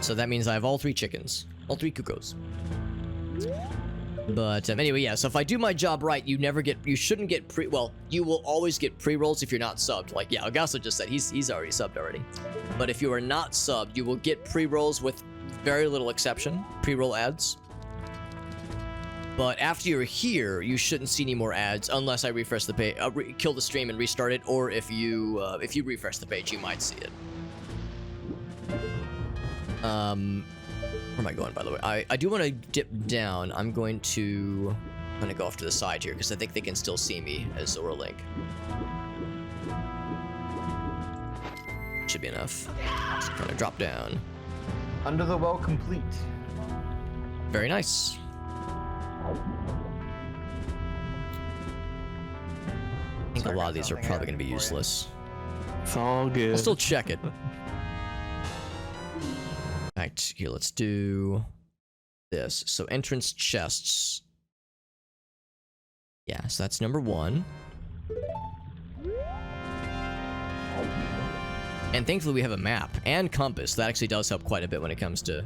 So that means I have all 3 chickens, all 3 cuckoos. But anyway, yeah, so if I do my job right, you shouldn't get you will always get pre-rolls if you're not subbed. Like, yeah, Augusto just said he's already subbed already. But if you are not subbed, you will get pre-rolls with very little exception, pre-roll ads. But after you're here, you shouldn't see any more ads unless I refresh the page, kill the stream and restart it, or if you refresh the page, you might see it. Where am I going, by the way? I do want to dip down. I'm going to go off to the side here because I think they can still see me as Zora Link. Should be enough. Just kind of drop down. Under the well complete. Very nice. I think a lot of these are probably going to be useless. It's all good. I'll still check it. Alright, here, let's do this. So entrance chests. Yeah, so that's number 1. And thankfully we have a map and compass. That actually does help quite a bit when it comes to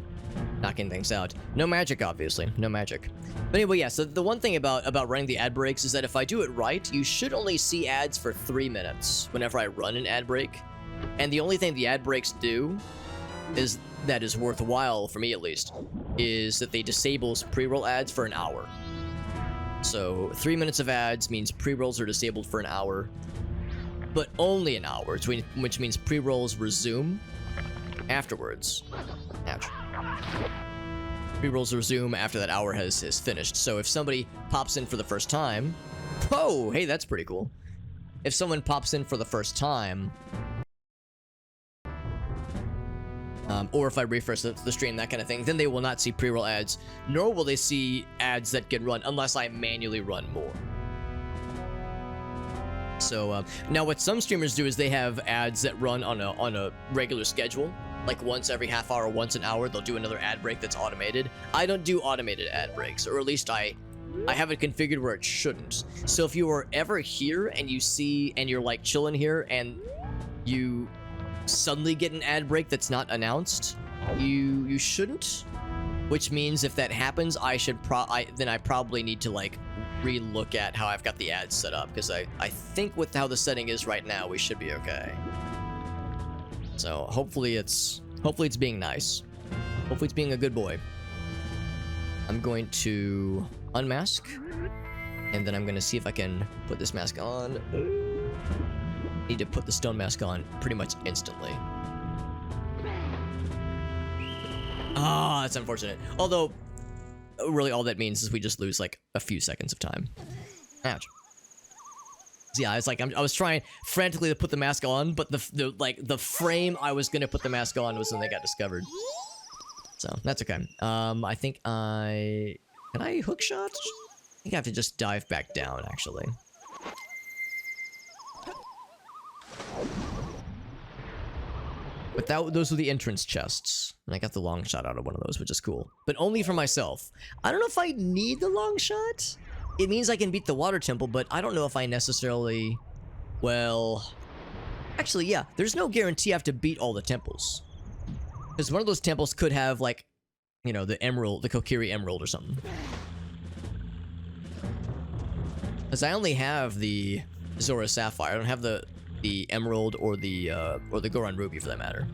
knocking things out. No magic, obviously. No magic. But anyway, yeah, so the one thing about running the ad breaks is that if I do it right, you should only see ads for 3 minutes whenever I run an ad break. And the only thing the ad breaks do that is worthwhile, for me at least, is that they disables pre-roll ads for an hour. So 3 minutes of ads means pre-rolls are disabled for an hour, but only an hour, which means pre-rolls resume afterwards. Ouch. Pre-rolls resume after that hour has finished. So if somebody pops in for the first time, oh, hey, that's pretty cool. If someone pops in for the first time, or if I refresh the stream, that kind of thing, then they will not see pre-roll ads, nor will they see ads that get run unless I manually run more. So now what some streamers do is they have ads that run on a regular schedule, like once every half hour, once an hour, they'll do another ad break that's automated. I don't do automated ad breaks, or at least I have it configured where it shouldn't. So if you are ever here and you see, and you're like chilling here and you suddenly get an ad break that's not announced, you shouldn't, which means if that happens, then I probably need to like re-look at how I've got the ads set up, because I think with how the setting is right now, we should be okay. So hopefully it's being nice. Hopefully it's being a good boy. I'm going to unmask, and then I'm going to see if I can put this mask on. Need to put the stone mask on pretty much instantly. Ah, that's unfortunate. Although, really all that means is we just lose like a few seconds of time. Ouch. So yeah, it's like I was trying frantically to put the mask on, but the frame I was gonna put the mask on was when they got discovered. So that's okay. I think can I hook shot? I think I have to just dive back down actually. But those were the entrance chests, and I got the long shot out of one of those, which is cool. But only for myself. I don't know if I need the long shot. It means I can beat the water temple, but I don't know if I necessarily... Well... Actually, yeah, there's no guarantee I have to beat all the temples. Because one of those temples could have, like, you know, the emerald, the Kokiri Emerald or something. Because I only have the Zora Sapphire. I don't have the Emerald or the Goron Ruby for that matter.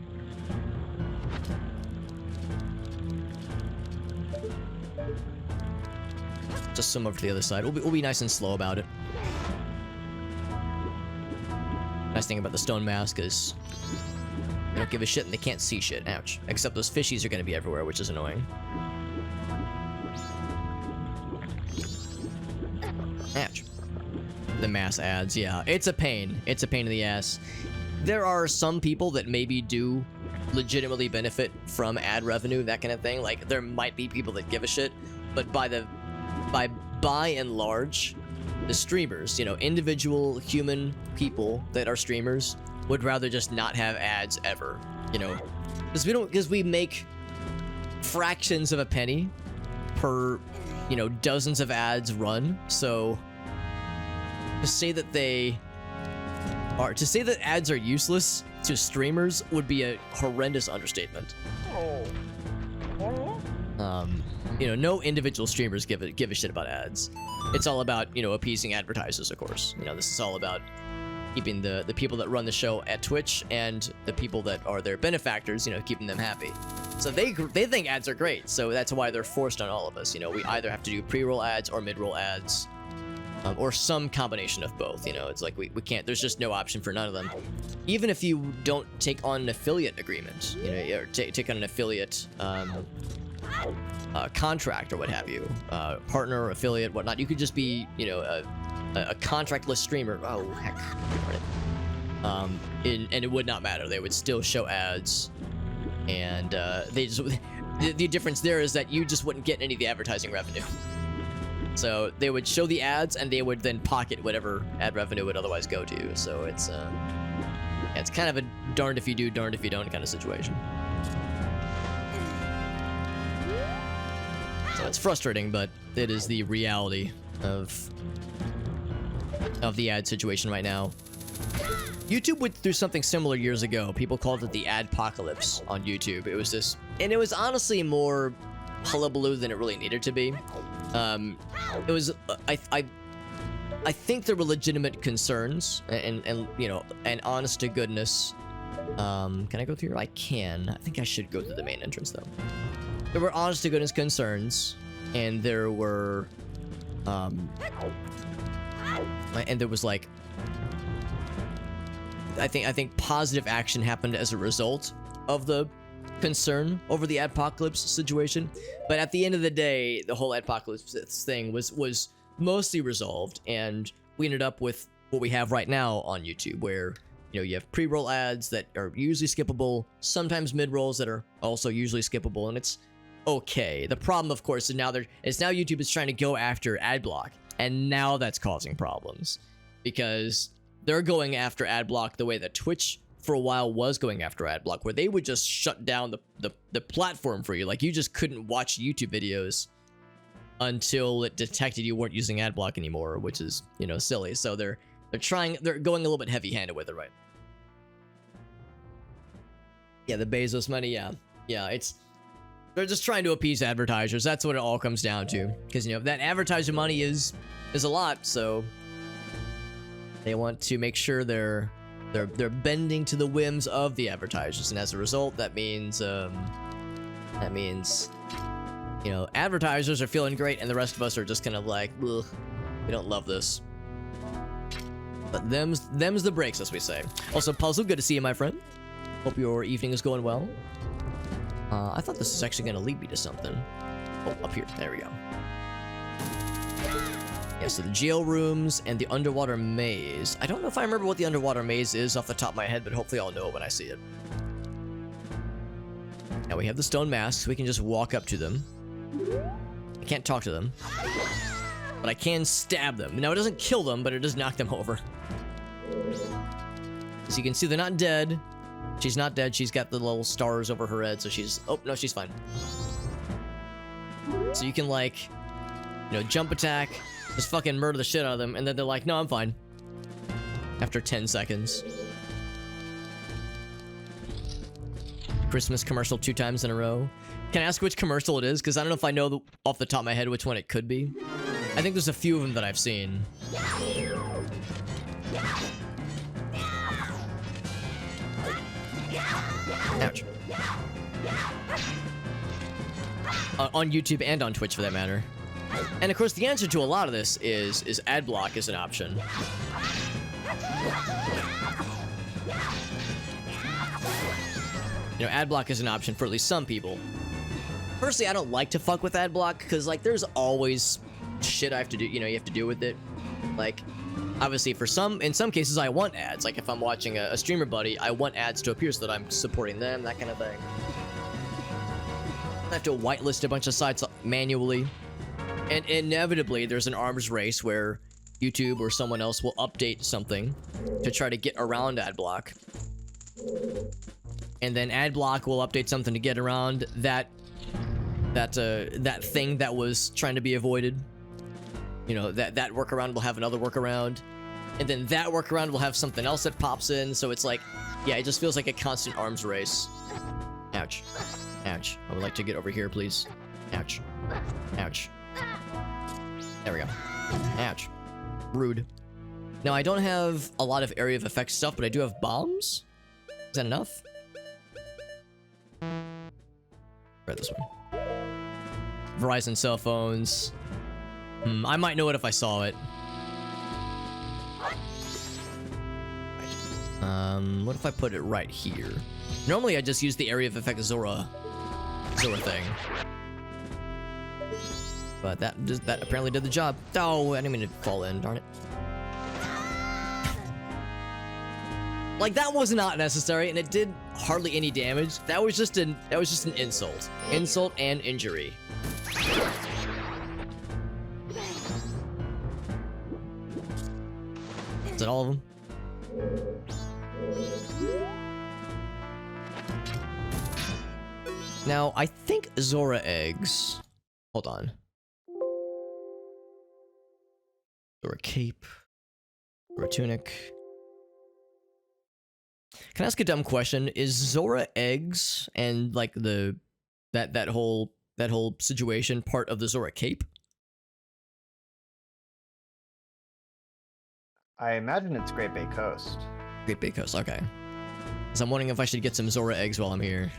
Just swim over to the other side. We'll be nice and slow about it. Nice thing about the stone mask is they don't give a shit and they can't see shit. Ouch. Except those fishies are going to be everywhere, which is annoying. Ouch. The mass ads, yeah. It's a pain. It's a pain in the ass. There are some people that maybe do legitimately benefit from ad revenue, that kind of thing. Like, there might be people that give a shit, but by and large, the streamers, you know, individual human people that are streamers would rather just not have ads ever, you know, because we make fractions of a penny per, you know, dozens of ads run. So to say that ads are useless to streamers would be a horrendous understatement. You know, no individual streamers give a shit about ads. It's all about, you know, appeasing advertisers, of course. You know, this is all about keeping the people that run the show at Twitch and the people that are their benefactors, you know, keeping them happy. So they think ads are great, so that's why they're forced on all of us. You know, we either have to do pre-roll ads or mid-roll ads, or some combination of both. You know, it's like we can't. There's just no option for none of them. Even if you don't take on an affiliate agreement, you know, or take on an affiliate contract or what have you, partner, affiliate, whatnot. You could just be, you know, a contractless streamer. Oh heck, and it would not matter. They would still show ads, and they just the difference there is that you just wouldn't get any of the advertising revenue. So they would show the ads, and they would then pocket whatever ad revenue would otherwise go to. So it's kind of a darned if you do, darned if you don't kind of situation. So it's frustrating, but it is the reality of the ad situation right now. YouTube went through something similar years ago. People called it the adpocalypse on YouTube. It was this, and it was honestly more hullabaloo than it really needed to be. It was, I think there were legitimate concerns and you know, and honest to goodness. Can I go through here? I can. I think I should go through the main entrance though. There were honest to goodness concerns, and there were, and there was like, I think positive action happened as a result of the concern over the adpocalypse situation. But at the end of the day, the whole adpocalypse thing was mostly resolved, and we ended up with what we have right now on YouTube, where, you know, you have pre-roll ads that are usually skippable, sometimes mid-rolls that are also usually skippable, and it's okay. The problem, of course, is now YouTube is trying to go after ad block, and now that's causing problems because they're going after ad block the way that Twitch for a while was going after ad block, where they would just shut down the platform for you. Like, you just couldn't watch YouTube videos until it detected you weren't using ad block anymore, which is, you know, silly. So they're going a little bit heavy-handed with it, right? Yeah, the Bezos money, yeah, they're just trying to appease advertisers. That's what it all comes down to, because, you know, that advertiser money is a lot, so they want to make sure they're bending to the whims of the advertisers, and as a result, that means you know, advertisers are feeling great, and the rest of us are just kind of like, ugh, we don't love this. But them's the breaks, as we say. Also, Puzzle, good to see you, my friend. Hope your evening is going well. I thought this was actually going to lead me to something. Oh, up here. There we go. Yeah, so the jail rooms and the underwater maze. I don't know if I remember what the underwater maze is off the top of my head, but hopefully I'll know it when I see it. Now we have the stone masks. We can just walk up to them. I can't talk to them, but I can stab them. Now, it doesn't kill them, but it does knock them over. As you can see, they're not dead. She's not dead. She's got the little stars over her head, so she's... Oh, no, she's fine. So you can, like, you know, jump attack, just fucking murder the shit out of them, and then they're like, no, I'm fine. After 10 seconds. Christmas commercial 2 times in a row. Can I ask which commercial it is? Because I don't know if I know off the top of my head which one it could be. I think there's a few of them that I've seen. Ouch. On YouTube and on Twitch, for that matter. And of course, the answer to a lot of this is ad block is an option. You know, ad block is an option for at least some people. Personally, I don't like to fuck with ad block because, like, there's always shit I have to do. You know, you have to deal with it. Like, obviously, in some cases, I want ads. Like, if I'm watching a streamer buddy, I want ads to appear so that I'm supporting them, that kind of thing. I have to whitelist a bunch of sites manually. And inevitably, there's an arms race where YouTube or someone else will update something to try to get around ad block. And then ad block will update something to get around that thing that was trying to be avoided. You know, that workaround will have another workaround. And then that workaround will have something else that pops in. So it's like, yeah, it just feels like a constant arms race. Ouch. Ouch. I would like to get over here, please. Ouch. Ouch. There we go. Ouch. Rude. Now, I don't have a lot of area of effect stuff, but I do have bombs. Is that enough? Try this one. Verizon cell phones. I might know it if I saw it. What if I put it right here? Normally I just use the area of effect Zora thing. But that apparently did the job. Oh, I didn't mean to fall in, darn it. Like, that was not necessary, and it did hardly any damage. That was just an insult. Insult and injury. Is that all of them? Now, I think Zora eggs. Hold on. Zora cape. Zora tunic. Can I ask a dumb question? Is Zora eggs and like that whole situation part of the Zora cape? I imagine it's Great Bay Coast. Great Bay Coast, okay. So I'm wondering if I should get some Zora eggs while I'm here.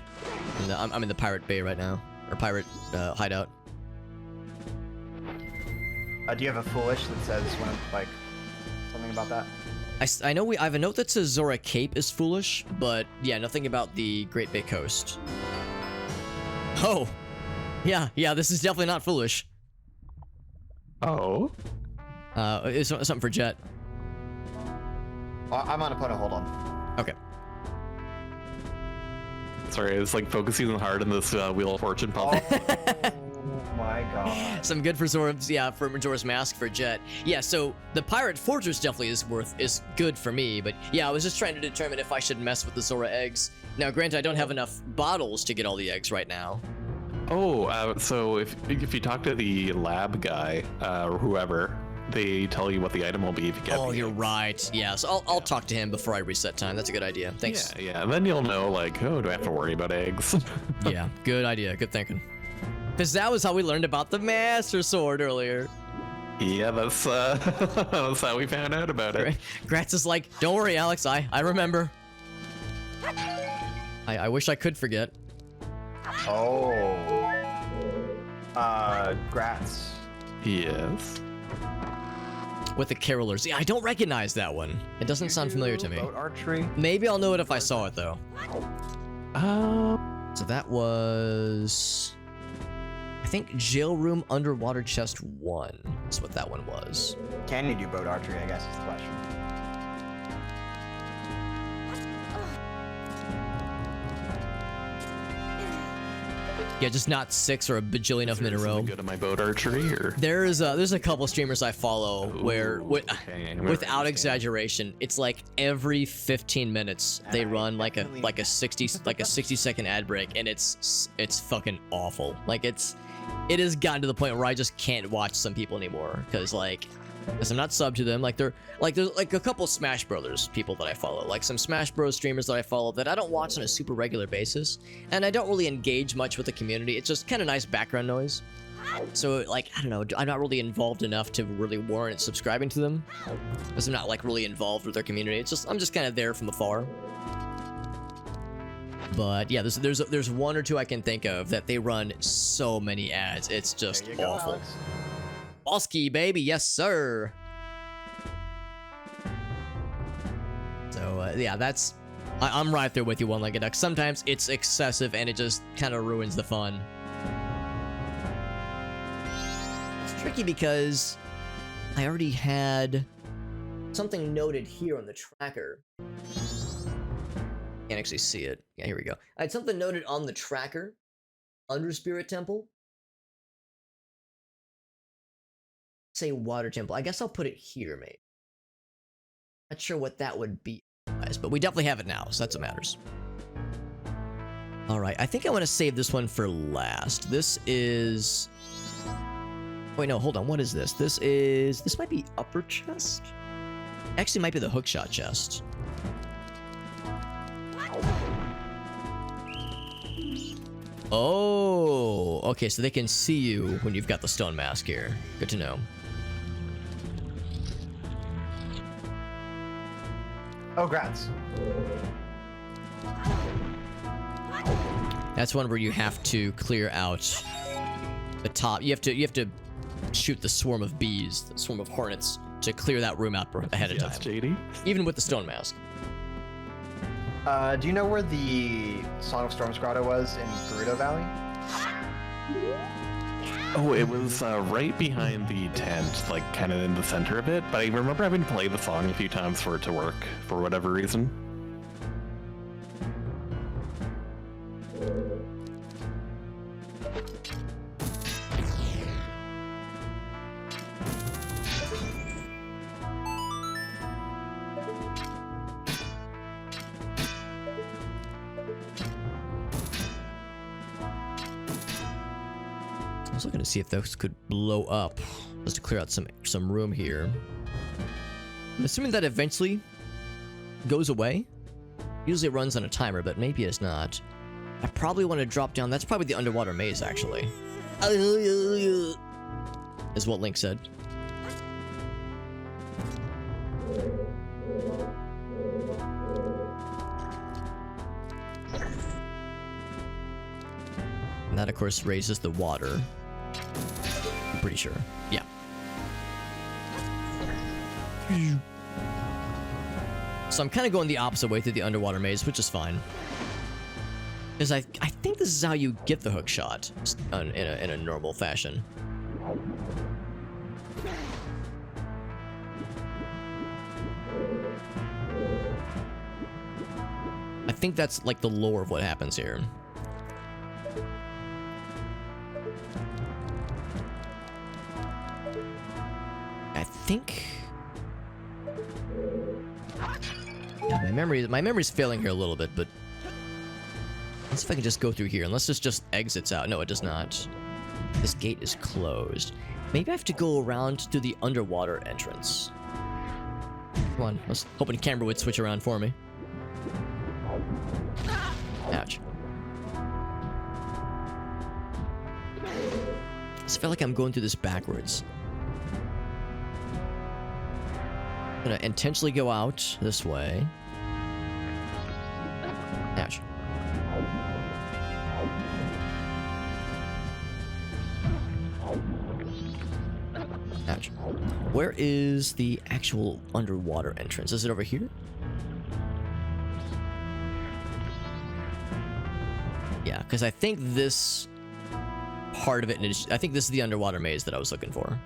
I'm in the Pirate Bay right now, or Pirate hideout. Do you have a foolish that says when like something about that? I know I have a note that says Zora cape is foolish, but yeah, nothing about the Great Bay Coast. Oh, yeah, this is definitely not foolish. Oh. It's something for Jet. I'm on a point. Hold on. Okay. Sorry, I was like focusing hard on this Wheel of Fortune puzzle. Oh my god. Some good for Zora's, yeah, for Majora's Mask for Jet. Yeah, so the Pirate Fortress definitely is good for me, but yeah, I was just trying to determine if I should mess with the Zora eggs. Now, granted, I don't have enough bottles to get all the eggs right now. Oh, so if you talk to the lab guy or whoever, they tell you what the item will be if you get. Oh, you're right. Yeah, so I'll talk to him before I reset time. That's a good idea. Thanks. Yeah, and then you'll know, like, oh, do I have to worry about eggs? Yeah, good idea. Good thinking. Because that was how we learned about the Master Sword earlier. Yeah, that's that's how we found out about it. Gratz is like, don't worry, Alex. I remember. I wish I could forget. Oh. Gratz. Yes. With the Carolers. Yeah, I don't recognize that one. It doesn't sound familiar to me. Boat archery. Maybe I'll know it if I saw it, though. So that was... I think Jail Room Underwater Chest 1 is what that one was. Can you do boat archery, I guess is the question. Yeah, just not 6 or a bajillion of them in a row. Good at my boat archery, or there's a couple streamers I follow where, without exaggeration, it's like every 15 minutes they run like a 60-second ad break, and it's fucking awful. Like it has gotten to the point where I just can't watch some people anymore because I'm not sub to them. There's a couple Smash Brothers people that I follow, like some Smash Bros streamers that I follow that I don't watch on a super regular basis, and I don't really engage much with the community. It's just kind of nice background noise. So I don't know, I'm not really involved enough to really warrant subscribing to them, because I'm not really involved with their community. I'm just kind of there from afar. But yeah, there's one or two I can think of that they run so many ads. It's just awful. Alex. Boss key, baby. Yes, sir. So, yeah, that's... I'm right there with you, One-Legged Duck. Sometimes it's excessive and it just kind of ruins the fun. It's tricky because I already had something noted here on the tracker. Can't actually see it. Yeah, here we go. I had something noted on the tracker under Spirit Temple. Say Water Temple. I guess I'll put it here, maybe. Not sure what that would be, but we definitely have it now, so that's what matters. Alright, I think I want to save this one for last. This is... Wait, no, hold on. What is this? This is... This might be upper chest? Actually, might be the hookshot chest. Oh, okay, so they can see you when you've got the stone mask here. Good to know. Oh, grats. That's one where you have to clear out the top. You have to shoot the swarm of bees, the swarm of hornets, to clear that room out ahead of time. JD. Even with the stone mask. Do you know where the Song of Storms grotto was in Gerudo Valley? Oh, it was right behind the tent, like kind of in the center of it. But I remember having to play the song a few times for it to work, for whatever reason. I was looking to see if those could blow up, just to clear out some room here. I'm assuming that eventually goes away. Usually it runs on a timer, but maybe it's not. I probably want to drop down. That's probably the underwater maze, actually. Is what Link said. And that, of course, raises the water. I'm pretty sure. Yeah. So I'm kind of going the opposite way through the underwater maze, which is fine. Because I think this is how you get the hook shot in a normal fashion. I think that's like the lore of what happens here. I think... Yeah, my memory's failing here a little bit, but... Let's see if I can just go through here, unless this just exits out. No, it does not. This gate is closed. Maybe I have to go around to the underwater entrance. Come on, I was hoping camera would switch around for me. Ouch. I just feel like I'm going through this backwards. I'm gonna intentionally go out this way. Ouch. Ouch. Where is the actual underwater entrance? Is it over here? Yeah, because I think this part of it is... I think this is the underwater maze that I was looking for.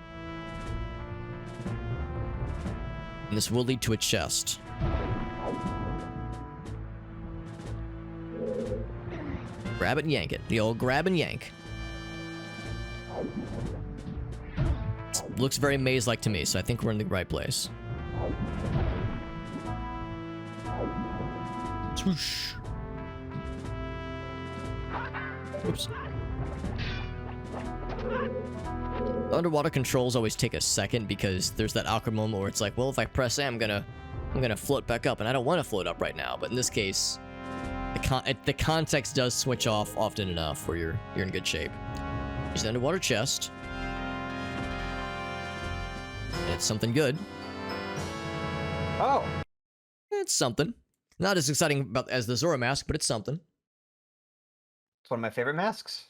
And this will lead to a chest. Grab it and yank it. The old grab and yank. Looks very maze-like to me, so I think we're in the right place. Swoosh. Oops. Underwater controls always take a second because there's that awkward moment where it's like, well, if I press A, I'm gonna float back up, and I don't want to float up right now. But in this case, the context does switch off often enough where you're in good shape. There's the underwater chest. And it's something good. Oh. It's something. Not as exciting as the Zora mask, but it's something. It's one of my favorite masks.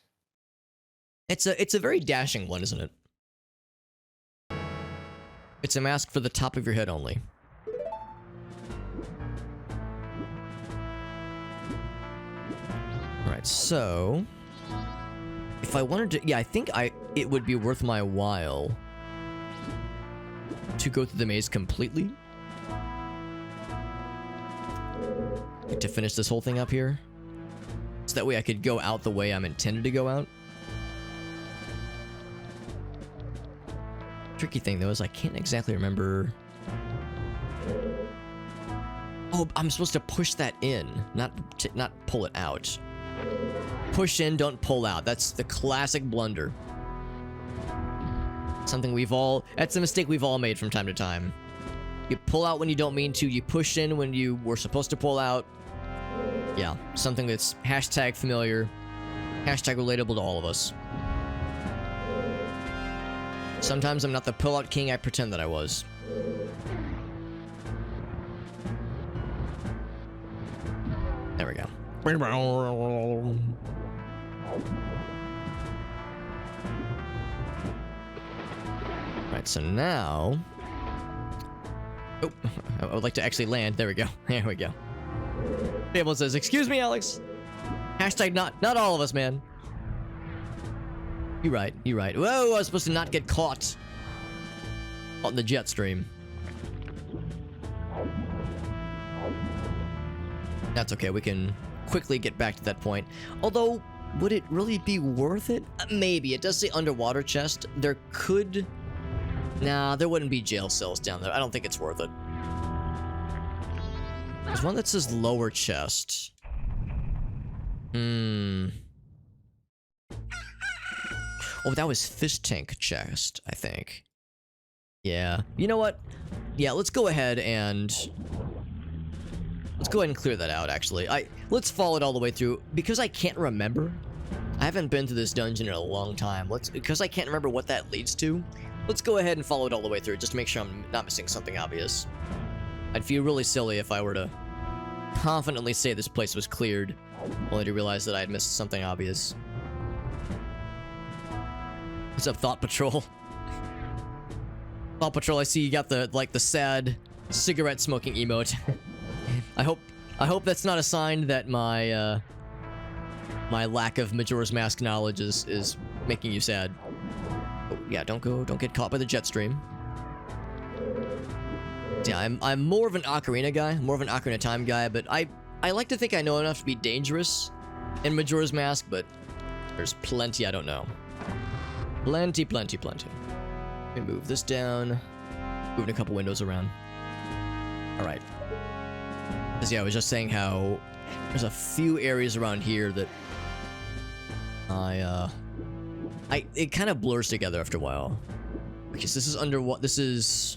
It's a very dashing one, isn't it? It's a mask for the top of your head only. Alright, so... if I wanted to... yeah, I think it would be worth my while to go through the maze completely. To finish this whole thing up here. So that way I could go out the way I'm intended to go out. Tricky thing though is I can't exactly remember... oh, I'm supposed to push that in, not pull it out. Push in, don't pull out. That's the classic blunder. Something that's a mistake we've all made from time to time. You pull out when you don't mean to, you push in when you were supposed to pull out. Yeah, something that's hashtag familiar, hashtag relatable to all of us. Sometimes I'm not the pull-out king I pretend that I was. There we go. Right, so now... oh, I would like to actually land. There we go. There we go. Table says, excuse me, Alex. Hashtag not all of us, man. You're right, you're right. Whoa, I was supposed to not get caught on the jet stream. That's okay, we can quickly get back to that point. Although, would it really be worth it? Maybe. It does say underwater chest. There could... nah, there wouldn't be jail cells down there. I don't think it's worth it. There's one that says lower chest. Oh, that was fish tank chest, I think. Yeah. You know what? Yeah, let's go ahead and clear that out, actually. Let's follow it all the way through. Because I can't remember. I haven't been to this dungeon in a long time. Because I can't remember what that leads to, let's go ahead and follow it all the way through, just to make sure I'm not missing something obvious. I'd feel really silly if I were to confidently say this place was cleared, only to realize that I had missed something obvious. What's up, Thought Patrol? Thought Patrol, I see you got the sad cigarette smoking emote. I hope that's not a sign that my my lack of Majora's Mask knowledge is making you sad. Oh, yeah, don't get caught by the jet stream. Yeah, I'm more of an Ocarina guy, more of an Ocarina of Time guy, but I like to think I know enough to be dangerous in Majora's Mask, but there's plenty I don't know. Plenty. Let me move this down. Moving a couple windows around. Alright. Yeah, I was just saying how there's a few areas around here that it kind of blurs together after a while. Because this is under what this is.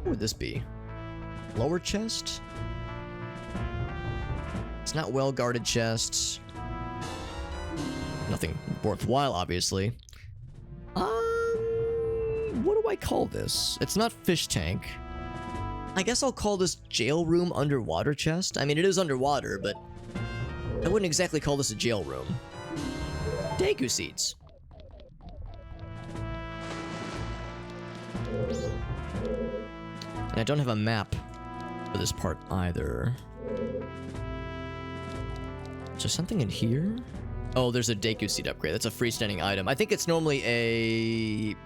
What would this be? Lower chest? It's not well guarded chests. Nothing worthwhile, obviously. What do I call this? It's not fish tank. I guess I'll call this jail room underwater chest. I mean, it is underwater, but I wouldn't exactly call this a jail room. Deku seeds. And I don't have a map for this part either. Is there something in here? Oh, there's a Deku seed upgrade. That's a freestanding item. I think it's normally a...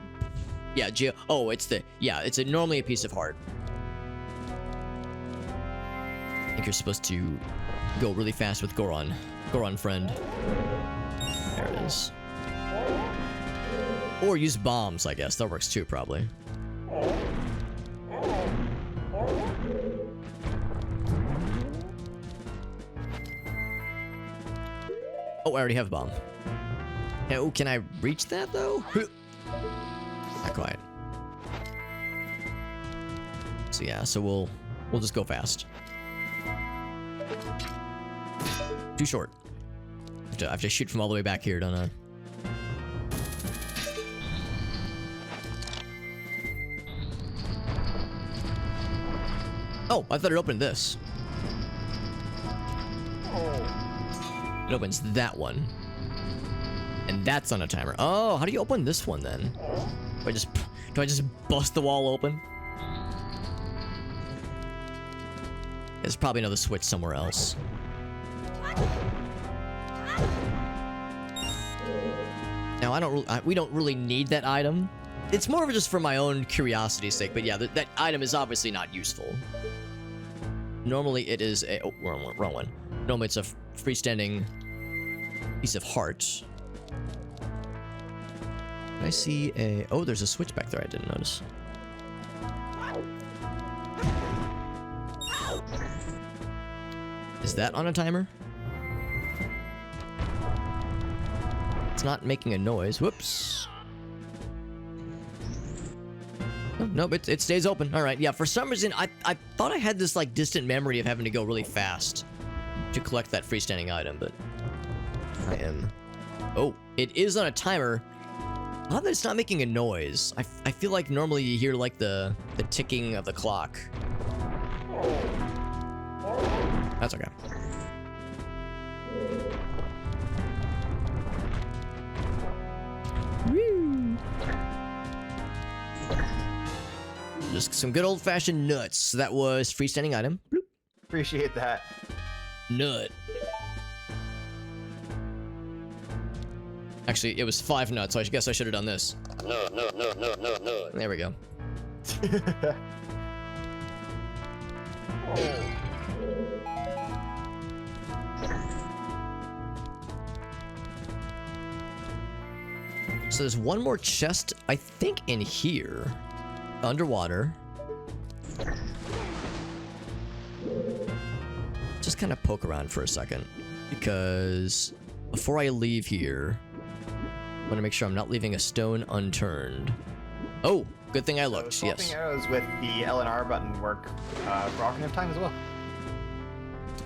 yeah, oh, it's normally a piece of heart. I think you're supposed to go really fast with Goron. Goron friend. There it is. Or use bombs, I guess. That works too, probably. Oh, I already have a bomb. Oh, can I reach that, though? Not quite. So yeah, so we'll just go fast. Too short. I have to shoot from all the way back here, don't I? Oh, I thought it opened this. It opens that one. And that's on a timer. Oh, how do you open this one then? I just Do I just bust the wall open? There's probably another switch somewhere else. Now, we don't really need that item. It's more of just for my own curiosity's sake, but yeah, that item is obviously not useful. Normally it is a... Oh, wrong one. Normally it's a freestanding piece of heart. Can I see a... Oh, there's a switch back there I didn't notice. Is that on a timer? It's not making a noise. Whoops. Oh, nope, it stays open. All right, yeah, for some reason, I thought I had this, like, distant memory of having to go really fast to collect that freestanding item, but I am... Oh, it is on a timer. Odd that it's not making a noise. I feel like normally you hear, like, the ticking of the clock. That's okay. Woo! Just some good old-fashioned nuts. That was freestanding item. Bloop. Appreciate that. Nut. Actually, it was 5 nuts, so I guess I should have done this. No. There we go. So there's one more chest, I think, in here. Underwater. Just kind of poke around for a second. Because before I leave here, I want to make sure I'm not leaving a stone unturned. Oh, good thing I looked, So yes. swapping arrows with the L and R button work for Ocarina of Time as well.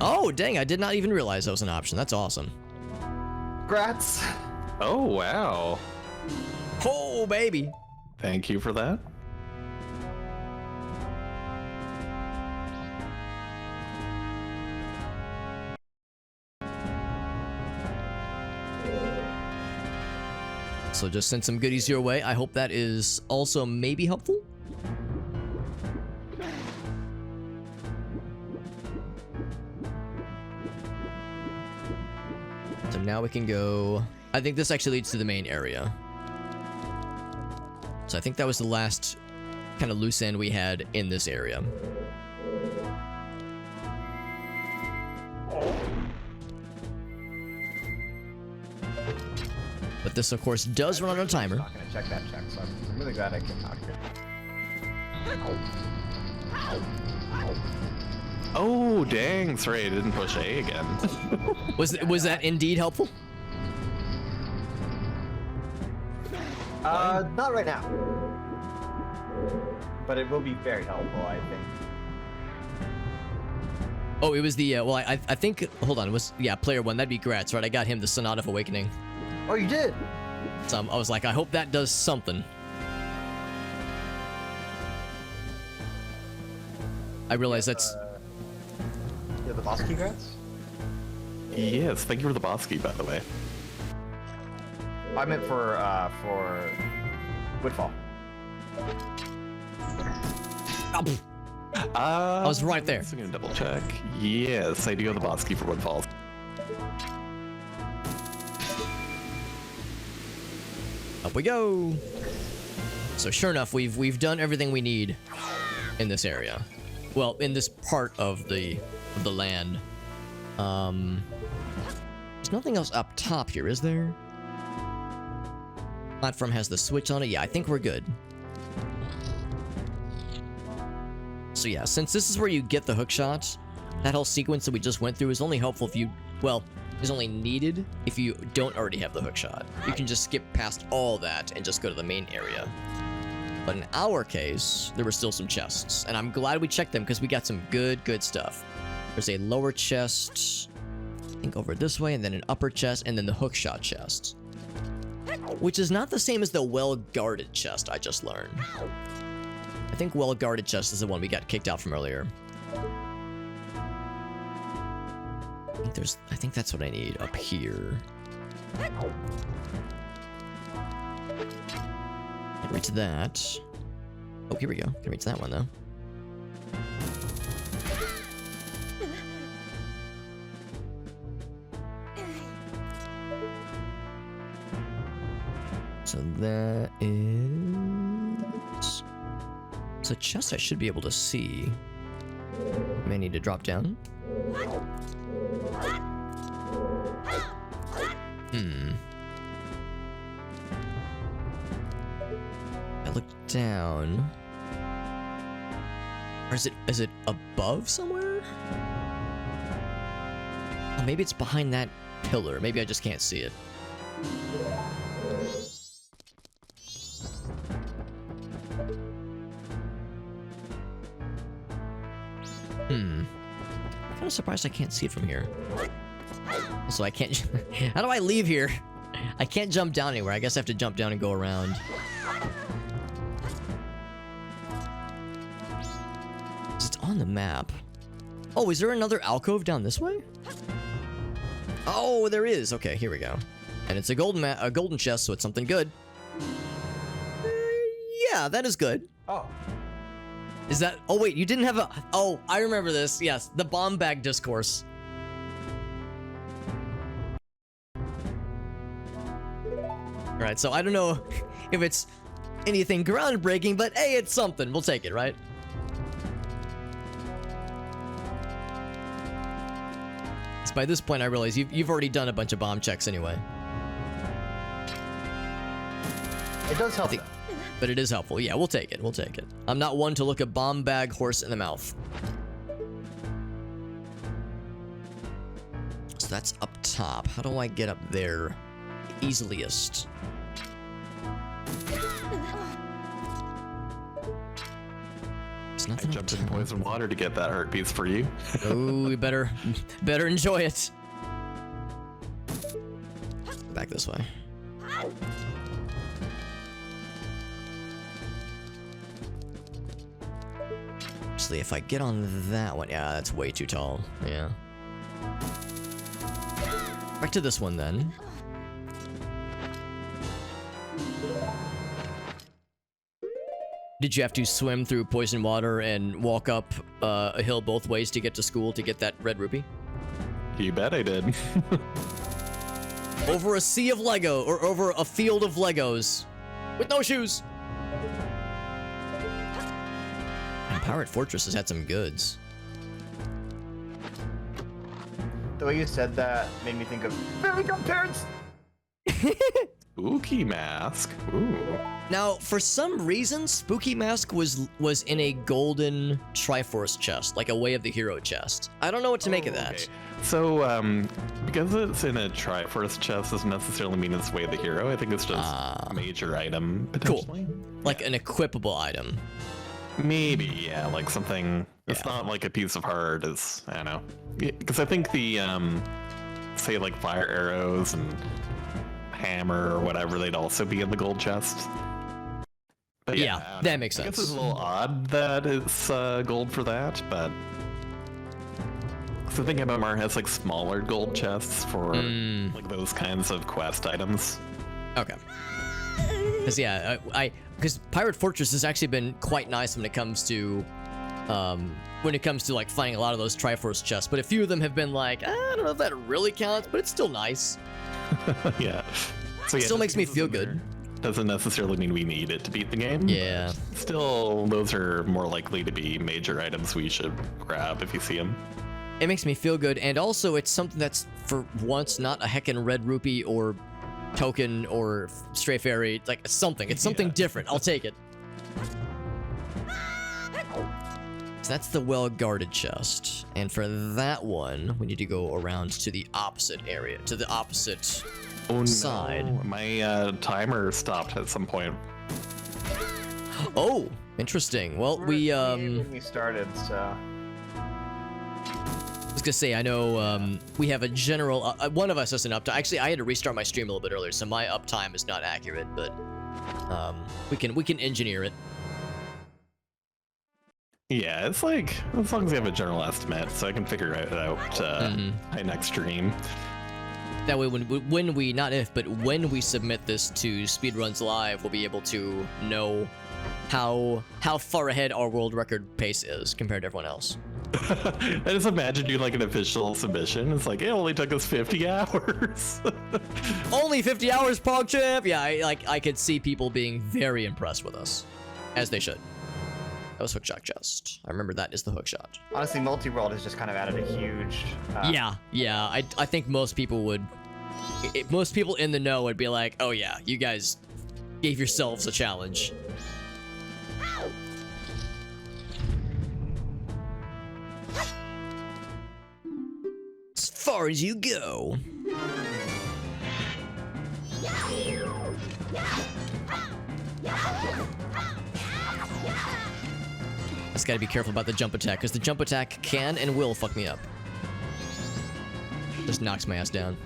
Oh, dang, I did not even realize that was an option. That's awesome. Grats! Oh, wow. Oh, baby. Thank you for that. So just send some goodies your way. I hope that is also maybe helpful. So now we can go... I think this actually leads to the main area. So I think that was the last kind of loose end we had in this area. But this, of course, does run on a timer. I'm not gonna check that check, so I'm really glad I came out here. Oh, dang. Sorry, I didn't push A again. Was that indeed helpful? Not right now. But it will be very helpful, I think. Oh, it was the, well, I think, hold on, it was, yeah, player 1, that'd be Gratz, right? I got him the Sonata of Awakening. Oh, you did? So I was like, I hope that does something. I realize that's... You have the boss key, Grats? Yes, thank you for the boss key, by the way. I meant for Woodfall. I was right there. I'm gonna double check. Yes, I do have the boss key for Woodfall. Up we go. So sure enough, we've done everything we need in this area. Well, in this part of the land. There's nothing else up top here, is there? Platform has the switch on it. Yeah, I think we're good. So yeah, since this is where you get the hook shot, that whole sequence that we just went through is only helpful if you, well, is only needed if you don't already have the hook shot. You can just skip past all that and just go to the main area. But in our case, there were still some chests, and I'm glad we checked them because we got some good stuff. There's a lower chest, I think over this way, and then an upper chest, and then the hook shot chest. Which is not the same as the well-guarded chest I just learned. I think well-guarded chest is the one we got kicked out from earlier. I think that's what I need up here. Get rid of that. Oh, here we go. Can reach that one though. So that is... It's a chest I should be able to see. May need to drop down. I look down. Or is it above somewhere? Oh, maybe it's behind that pillar. Maybe I just can't see it. I'm kind of surprised I can't see it from here. Also, I can't... How do I leave here? I can't jump down anywhere. I guess I have to jump down and go around. It's on the map. Oh, is there another alcove down this way? Oh, there is. Okay, here we go. And it's a golden chest, so it's something good. Yeah, that is good. Oh. Is that... Oh, wait, you didn't have a... Oh, I remember this. Yes, the bomb bag discourse. Alright, so I don't know if it's anything groundbreaking, but hey, it's something. We'll take it, right? So by this point, I realize you've already done a bunch of bomb checks anyway. It does help. But it is helpful. Yeah, we'll take it. We'll take it. I'm not one to look a bomb bag horse in the mouth. So that's up top. How do I get up there easiest? There's nothing. I jumped in poison water to get that heart piece for you. Oh, we better enjoy it. Back this way. Actually, if I get on that one, yeah, that's way too tall. Yeah. Back to this one then. Did you have to swim through poison water and walk up a hill both ways to get to school to get that red rupee? You bet I did. Over a sea of Lego, or over a field of Legos. With no shoes. And Pirate Fortress has had some goods. The way you said that made me think of Very Good Parents. Spooky Mask. Ooh. Now, for some reason, Spooky Mask was in a golden Triforce chest, like a Way of the Hero chest. I don't know what to make of that. Okay. So, because it's in a Triforce chest doesn't necessarily mean it's Way of the Hero. I think it's just a major item, potentially. Cool. Like an equipable item. Maybe, yeah, like something... It's not like a piece of heart, is, I don't know. Because I think the, say like fire arrows and hammer or whatever, they'd also be in the gold chest. But yeah, that makes sense. I guess it's a little odd that it's gold for that, but... So I think MMR has like smaller gold chests for like those kinds of quest items. Okay. Because yeah, because Pirate Fortress has actually been quite nice when it comes to like finding a lot of those Triforce chests. But a few of them have been like, I don't know if that really counts, but it's still nice. Yeah. So it yeah, still makes me feel good. Doesn't necessarily mean we need it to beat the game. Yeah. Still, those are more likely to be major items we should grab if you see them. It makes me feel good, and also it's something that's for once not a heckin' red rupee or token or stray fairy, like something. It's something different. I'll take it. So that's the well-guarded chest, and for that one, we need to go around to the opposite area, to the opposite side. No. My timer stopped at some point. Oh, interesting. Well, When we started, so... I was gonna say, I know we have a general, one of us has an uptime. Actually, I had to restart my stream a little bit earlier, so my uptime is not accurate, but we can engineer it. Yeah, it's like, as long as you have a general estimate, so I can figure it out by next stream. That way, when we, not if, but when we submit this to Speedruns Live, we'll be able to know how far ahead our world record pace is compared to everyone else. I just imagine you like an official submission. It's like, it only took us 50 hours. Only 50 hours, PogChamp! Yeah, I could see people being very impressed with us. As they should. That was Hookshot Chest. I remember that is the Hookshot. Honestly, Multiworld has just kind of added a huge... Yeah. I think most people would... most people in the know would be like, oh yeah, you guys gave yourselves a challenge. As far as you go. I just gotta be careful about the jump attack, because the jump attack can and will fuck me up. Just knocks my ass down.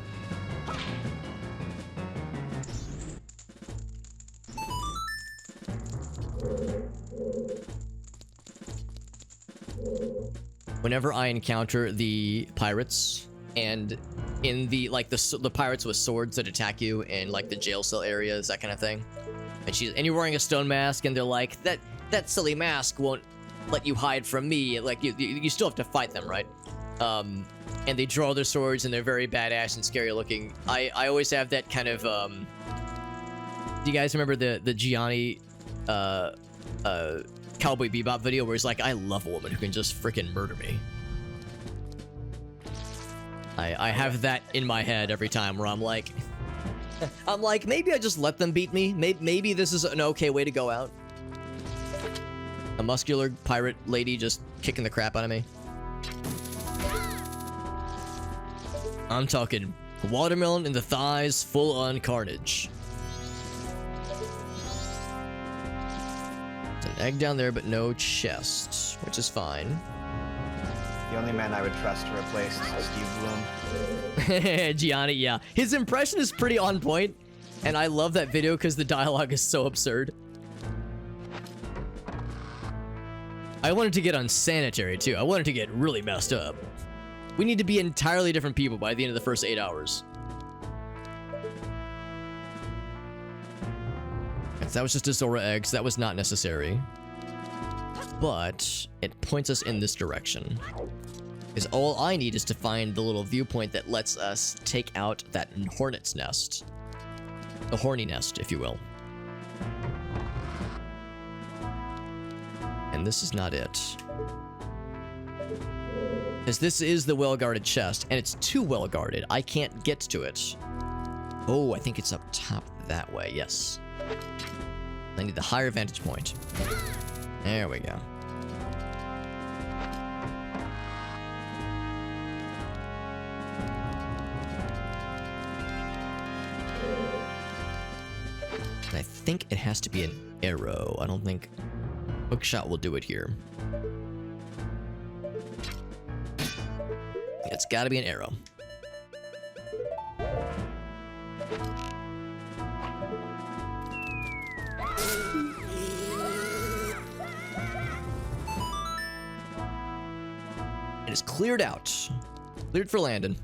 Whenever I encounter the pirates, and in the the pirates with swords that attack you in like the jail cell areas, that kind of thing, and you're wearing a stone mask, and they're like, that silly mask won't let you hide from me. Like you still have to fight them, right? And they draw their swords, and they're very badass and scary looking. I always have that kind of do you guys remember the Gianni Cowboy Bebop video where he's like, I love a woman who can just freaking murder me? I have that in my head every time where I'm like maybe I just let them beat me. Maybe this is an okay way to go out. A muscular pirate lady just kicking the crap out of me. I'm talking watermelon in the thighs, full on carnage. There's an egg down there, but no chest, which is fine. The only man I would trust to replace Steve Bloom. Gianni, yeah. His impression is pretty on point, and I love that video because the dialogue is so absurd. I wanted to get unsanitary, too. I wanted to get really messed up. We need to be entirely different people by the end of the first 8 hours. That was just a Zora egg, so that was not necessary. But it points us in this direction. Because all I need is to find the little viewpoint that lets us take out that hornet's nest. The horny nest, if you will. And this is not it. Because this is the well-guarded chest, and it's too well-guarded. I can't get to it. Oh, I think it's up top that way, yes. I need the higher vantage point. There we go. And I think it has to be an arrow. I don't think hookshot will do it here. It's gotta be an arrow. It is cleared out. Cleared for landing.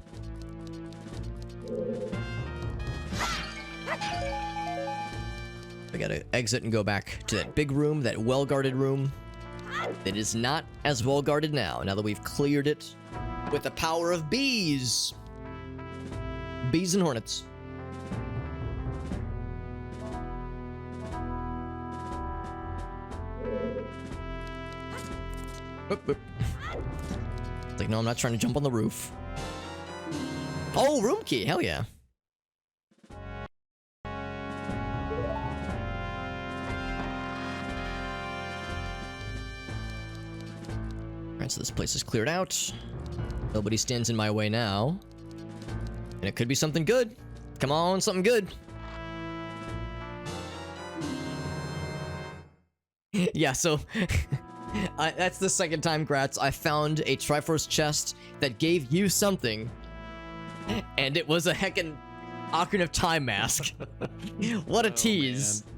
I gotta exit and go back to that big room, that well-guarded room. That is not as well-guarded now that we've cleared it with the power of bees. Bees and hornets. Whoop, whoop. It's like, no, I'm not trying to jump on the roof. Oh, room key. Hell yeah. Alright, so this place is cleared out. Nobody stands in my way now. And it could be something good. Come on, something good. Yeah, so... that's the second time, Gratz, I found a Triforce chest that gave you something. And it was a heckin' Ocarina of Time mask. What a tease. Man.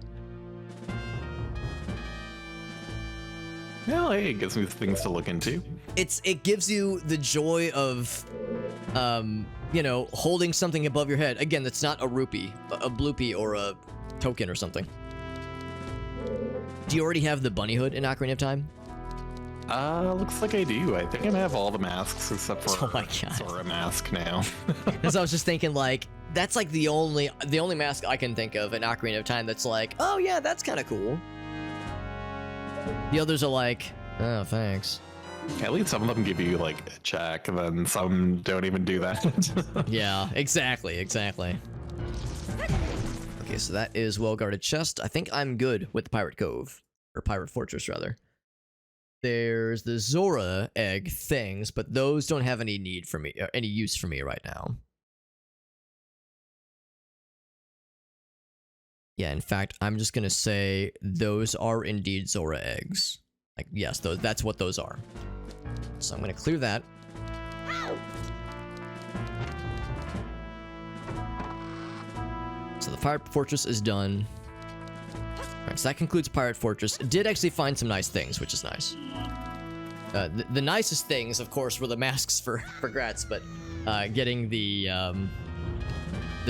Well, hey, it gives me things to look into. It gives you the joy of, you know, holding something above your head. Again, that's not a rupee, a bloopy, or a token or something. Do you already have the bunny hood in Ocarina of Time? Looks like I do. I think I have all the masks except for Oh my God. Sora mask now. Because I was just thinking, like, that's like the only mask I can think of in Ocarina of Time that's like, oh yeah, that's kind of cool. The others are like, oh, thanks. At least some of them give you like a check, and then some don't even do that. Yeah, exactly. Okay, so that is well-guarded chest. I think I'm good with the Pirate Cove. Or Pirate Fortress, rather. There's the Zora egg things, but those don't have any need for me, or any use for me right now. Yeah, in fact, I'm just gonna say those are indeed Zora eggs. Like, yes, that's what those are. So I'm gonna clear that. So the Pirate Fortress is done. Alright, so that concludes Pirate Fortress. Did actually find some nice things, which is nice. The nicest things, of course, were the masks for Gratz, but getting the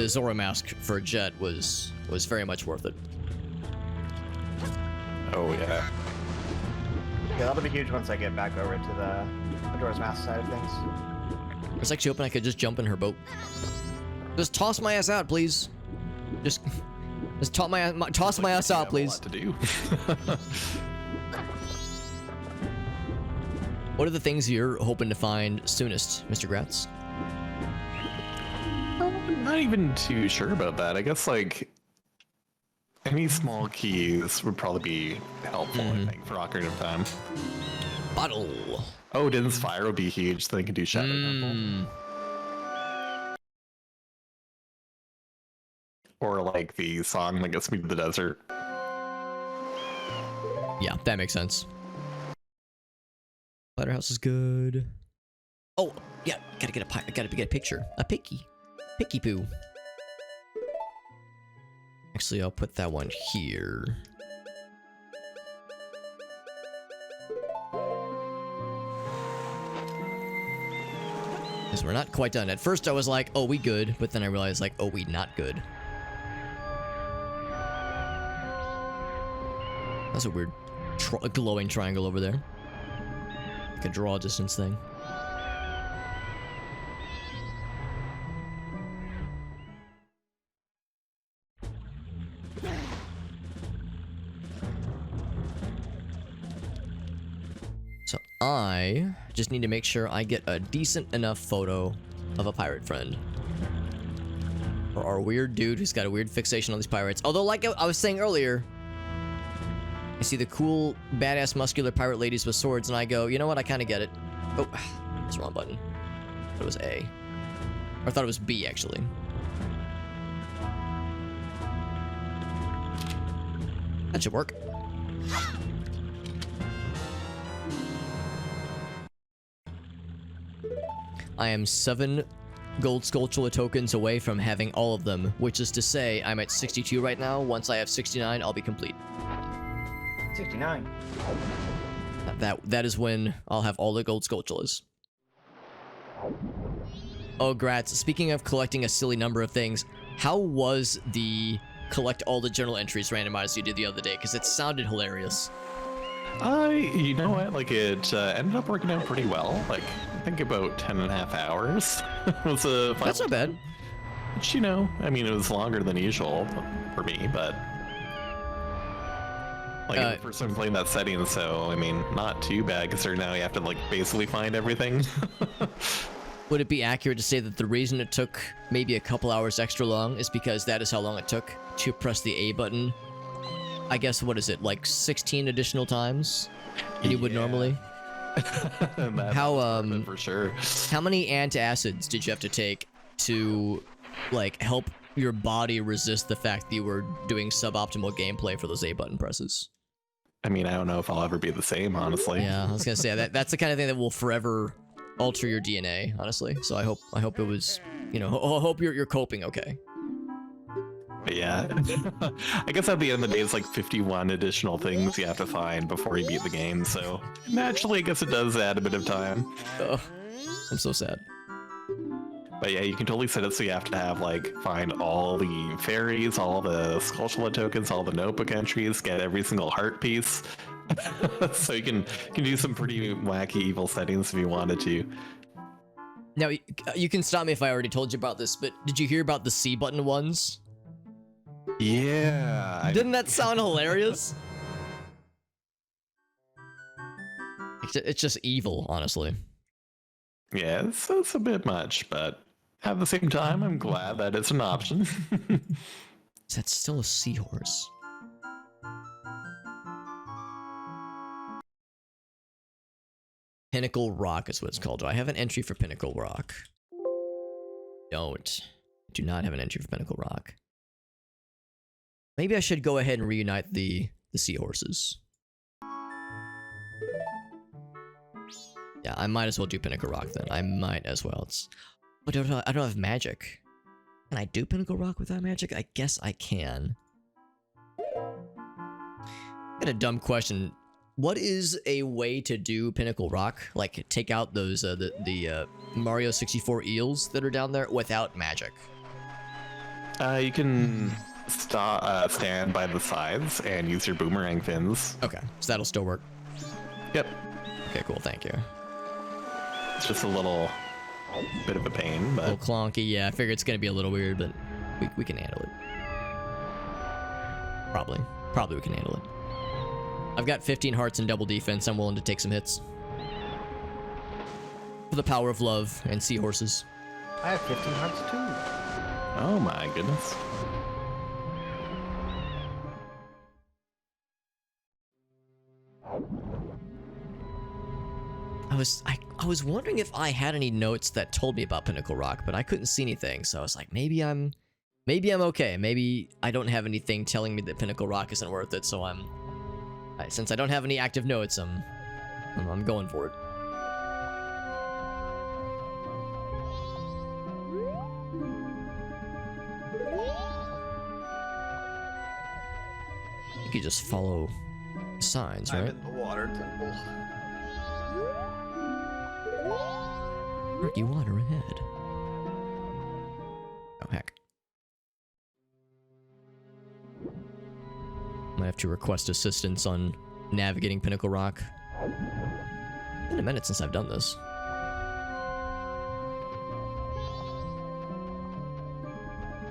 Zora mask for Jet was very much worth it. Oh yeah. Yeah, that'll be huge once I get back over to the Majora's Mask side of things. It's actually hoping I could just jump in her boat. Just toss my ass out, please. Just toss my ass out, please. What to do? What are the things you're hoping to find soonest, Mr. Gratz? I'm not even too sure about that. I guess like any small keys would probably be helpful, I think, for Ocarina of Time. Bottle. Oh, Din's Fire would be huge, so they can do Shadow Temple. Or like the song that gets me to the desert. Yeah, that makes sense. Splatterhouse is good. Oh, yeah, gotta get a picture. A picky poo. Actually, I'll put that one here. Because we're not quite done. At first I was like, oh, we good. But then I realized like, oh, we not good. That's a weird glowing triangle over there. Like a draw distance thing. So I just need to make sure I get a decent enough photo of a pirate friend. Or our weird dude who's got a weird fixation on these pirates. Although, like I was saying earlier, I see the cool, badass, muscular pirate ladies with swords, and I go, you know what, I kind of get it. Oh, that's the wrong button. It was A. Or I thought it was B, actually. That should work. I am 7 gold Skulltula tokens away from having all of them, which is to say, I'm at 62 right now. Once I have 69, I'll be complete. 69. That is when I'll have all the gold Skulltulas. Oh, Gratz, speaking of collecting a silly number of things, how was the collect all the journal entries randomizer you did the other day? Because it sounded hilarious. You know what? Like, it ended up working out pretty well. Like, I think about 10.5 hours was a final. That's not bad. Which, you know, I mean, it was longer than usual for me, but like for some playing that setting, so I mean, not too bad. Because now you have to like basically find everything. Would it be accurate to say that the reason it took maybe a couple hours extra long is because that is how long it took to press the A button? I guess, what is it, like 16 additional times than you would normally? How, for sure. How many antacids did you have to take to, like, help your body resist the fact that you were doing suboptimal gameplay for those A button presses? I mean, I don't know if I'll ever be the same, honestly. Yeah, I was gonna say, that's the kind of thing that will forever alter your DNA, honestly. So I hope it was, you know, I hope you're coping okay. But yeah, I guess at the end of the day, it's like 51 additional things you have to find before you beat the game, so naturally, I guess it does add a bit of time. Ugh, I'm so sad. But yeah, you can totally set it so you have to have like find all the fairies, all the Skulltula tokens, all the notebook entries, get every single heart piece. So you can do some pretty wacky evil settings if you wanted to. Now, you can stop me if I already told you about this, but did you hear about the C button ones? Yeah. Didn't that sound hilarious? It's just evil, honestly. Yeah, it's a bit much, but at the same time, I'm glad that it's an option. Is that still a seahorse? Pinnacle Rock is what it's called. Do I have an entry for Pinnacle Rock? Don't. Do not have an entry for Pinnacle Rock. Maybe I should go ahead and reunite the seahorses. Yeah, I might as well do Pinnacle Rock then. I might as well. But I don't have magic. Can I do Pinnacle Rock without magic? I guess I can. Got a dumb question. What is a way to do Pinnacle Rock? Like, take out those, the Mario 64 eels that are down there without magic? You can stand by the sides and use your boomerang fins. Okay, so that'll still work. Yep. Okay, cool, thank you. It's just a little bit of a pain, but... A little clunky, yeah, I figure it's gonna be a little weird, but we can handle it. Probably we can handle it. I've got 15 hearts and double defense. I'm willing to take some hits. For the power of love and seahorses. I have 15 hearts too. Oh my goodness. I was wondering if I had any notes that told me about Pinnacle Rock, but I couldn't see anything, so I was like, maybe I'm okay. Maybe I don't have anything telling me that Pinnacle Rock isn't worth it, so since I don't have any active notes, I'm going for it. You could just follow signs, right? I'm in the water temple. Murky water ahead. Oh, heck. Might have to request assistance on navigating Pinnacle Rock. It's been a minute since I've done this.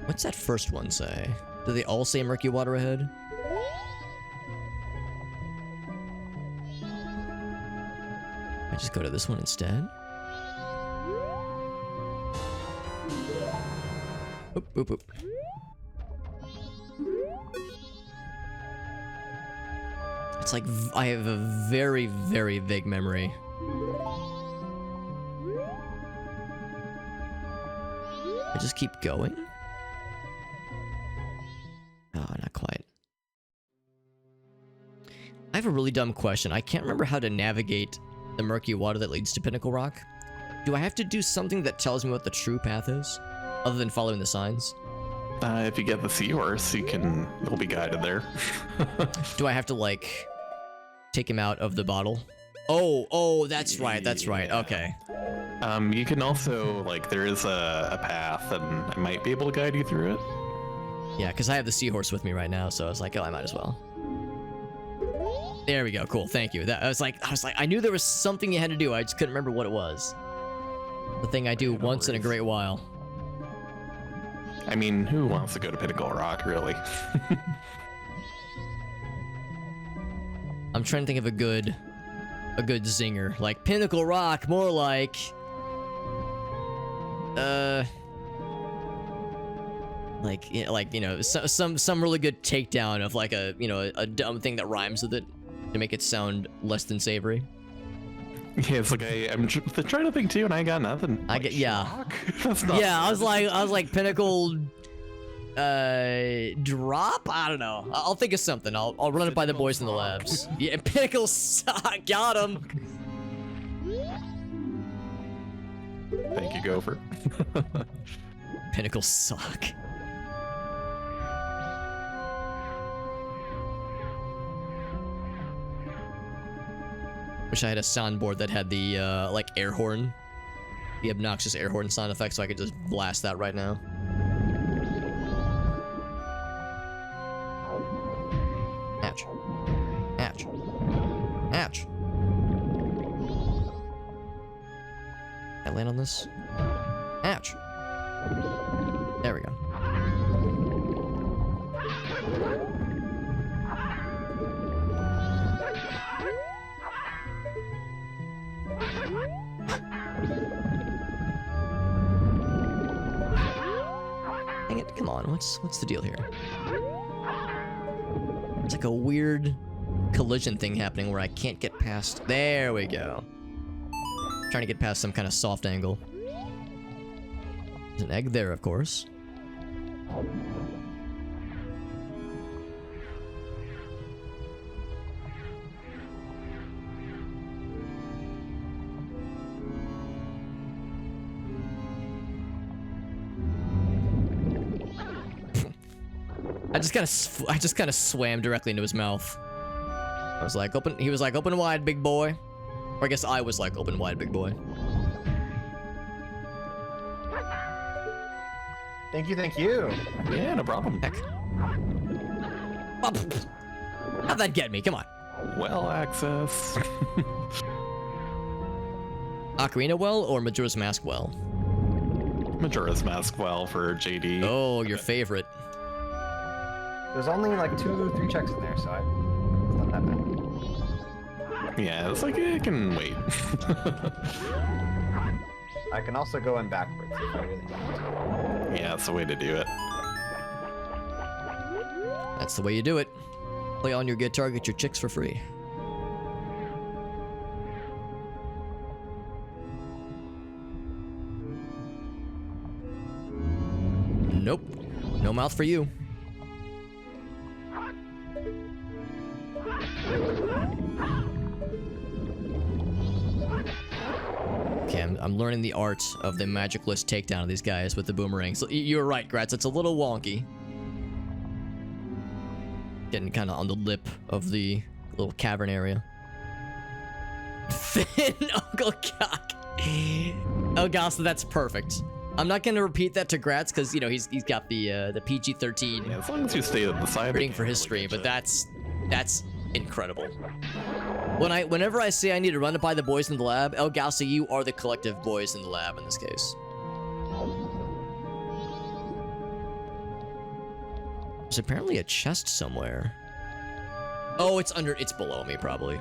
What's that first one say? Do they all say murky water ahead? I just go to this one instead? Oop, oop, oop. It's like I have a very, very vague memory. I just keep going? Oh, not quite. I have a really dumb question. I can't remember how to navigate the murky water that leads to Pinnacle Rock. Do I have to do something that tells me what the true path is? Other than following the signs? If you get the seahorse, you'll be guided there. Do I have to, like, take him out of the bottle? Oh, that's right, okay. You can also, like, there is a path, and I might be able to guide you through it. Yeah, because I have the seahorse with me right now, so I was like, oh, I might as well. There we go, cool, thank you. I was like, I knew there was something you had to do, I just couldn't remember what it was. The thing I do once in a great while. I mean, who wants to go to Pinnacle Rock, really? I'm trying to think of a good zinger. Like, Pinnacle Rock, more like... some really good takedown of, like, a dumb thing that rhymes with it to make it sound less than savory. Yeah, it's like I'm trying to think too, and I got nothing. Yeah. That's not Yeah, I was like Pinnacle drop? I don't know. I'll think of something. I'll run it by the boys in the labs. Yeah, Pinnacle sock. Got him. Thank you, Gopher. Pinnacle sock. Wish I had a soundboard that had the like air horn the obnoxious air horn sound effect, so I could just blast that right now. Ouch. Ouch. Ouch. Can I land on this? Ouch. There we go. Dang it, come on, what's the deal here? It's like a weird collision thing happening where I can't get past. There we go. Trying to get past some kind of soft angle. There's an egg there, of course. I just kind of swam directly into his mouth. I was like, open. He was like, open wide, big boy. Or I guess I was like, open wide, big boy. Thank you, thank you. Yeah, no problem. Heck. Oh, how'd that get me? Come on. Well, access. Ocarina well or Majora's Mask well? Majora's Mask well for JD. Oh, your favorite. There's only like 2-3 checks in there, so it's not that bad. Yeah, it's like it can wait. I can also go in backwards if I really need to. Yeah, that's the way to do it. That's the way you do it. Play on your guitar, get your chicks for free. Nope. No mouth for you. Okay, I'm learning the art of the magicless takedown of these guys with the boomerangs. So you were right, Gratz. It's a little wonky. Getting kind of on the lip of the little cavern area. Thin Uncle Cock. Oh gosh, so that's perfect. I'm not gonna repeat that to Gratz because you know he's got the PG-13 Yeah, as long as you stay at the side. rating for his stream, but that's incredible. Whenever I say I need to run it by the boys in the lab, El Galsa, you are the collective boys in the lab in this case. There's apparently a chest somewhere. Oh, it's below me probably.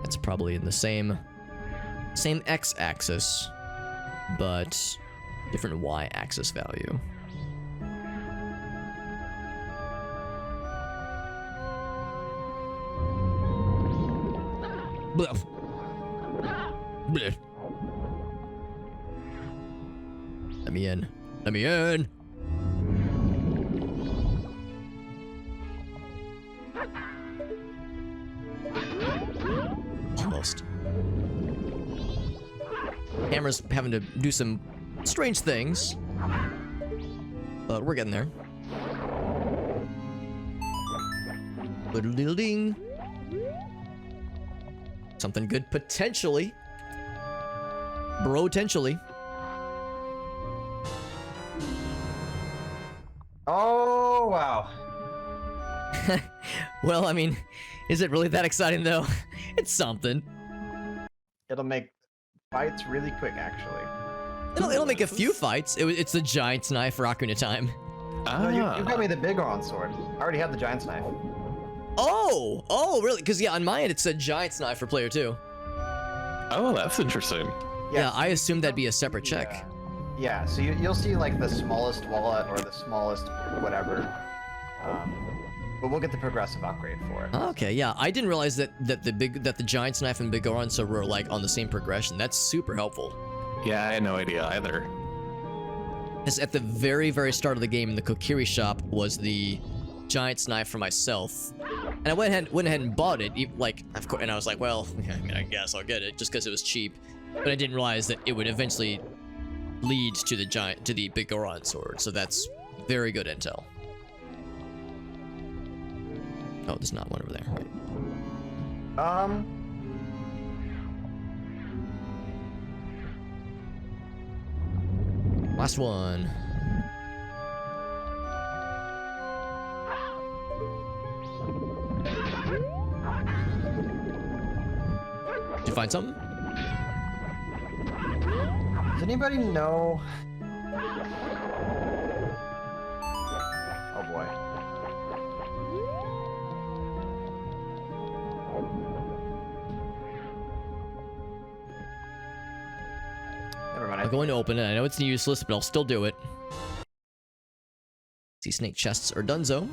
That's probably in the same x-axis, but different y-axis value. Bluff. Bluff. Let me in. Let me in. Almost. Hammer's having to do some strange things, but we're getting there. Ding. Something good potentially. Bro-tentially. Oh, wow. Well, I mean, is it really that exciting though? It's something. It'll make fights really quick, actually. It'll make a few fights. It's the Giant's Knife for Ocarina of Time. No, you got me the big on sword. I already have the Giant's Knife. Oh, really? Because yeah, on my end it said Giant's Knife for player 2. Oh, that's interesting. Yeah, I assumed that'd be a separate check. Yeah, so you'll see like the smallest wallet or the smallest whatever. But we'll get the progressive upgrade for it. Okay, yeah, I didn't realize that the Giant's Knife and Big Goron were like on the same progression. That's super helpful. Yeah, I had no idea either. Because at the very, very start of the game in the Kokiri shop was the Giant's Knife for myself, and I went ahead and bought it. Like, of course, and I was like, well, I mean, I guess I'll get it just because it was cheap. But I didn't realize that it would eventually lead to the Big Goron sword. So that's very good intel. Oh, there's not one over there. Right. Last one. Did you find something? Does anybody know? Oh boy. Never mind. I'm going to open it. I know it's useless, but I'll still do it. Sea snake chests are donezo.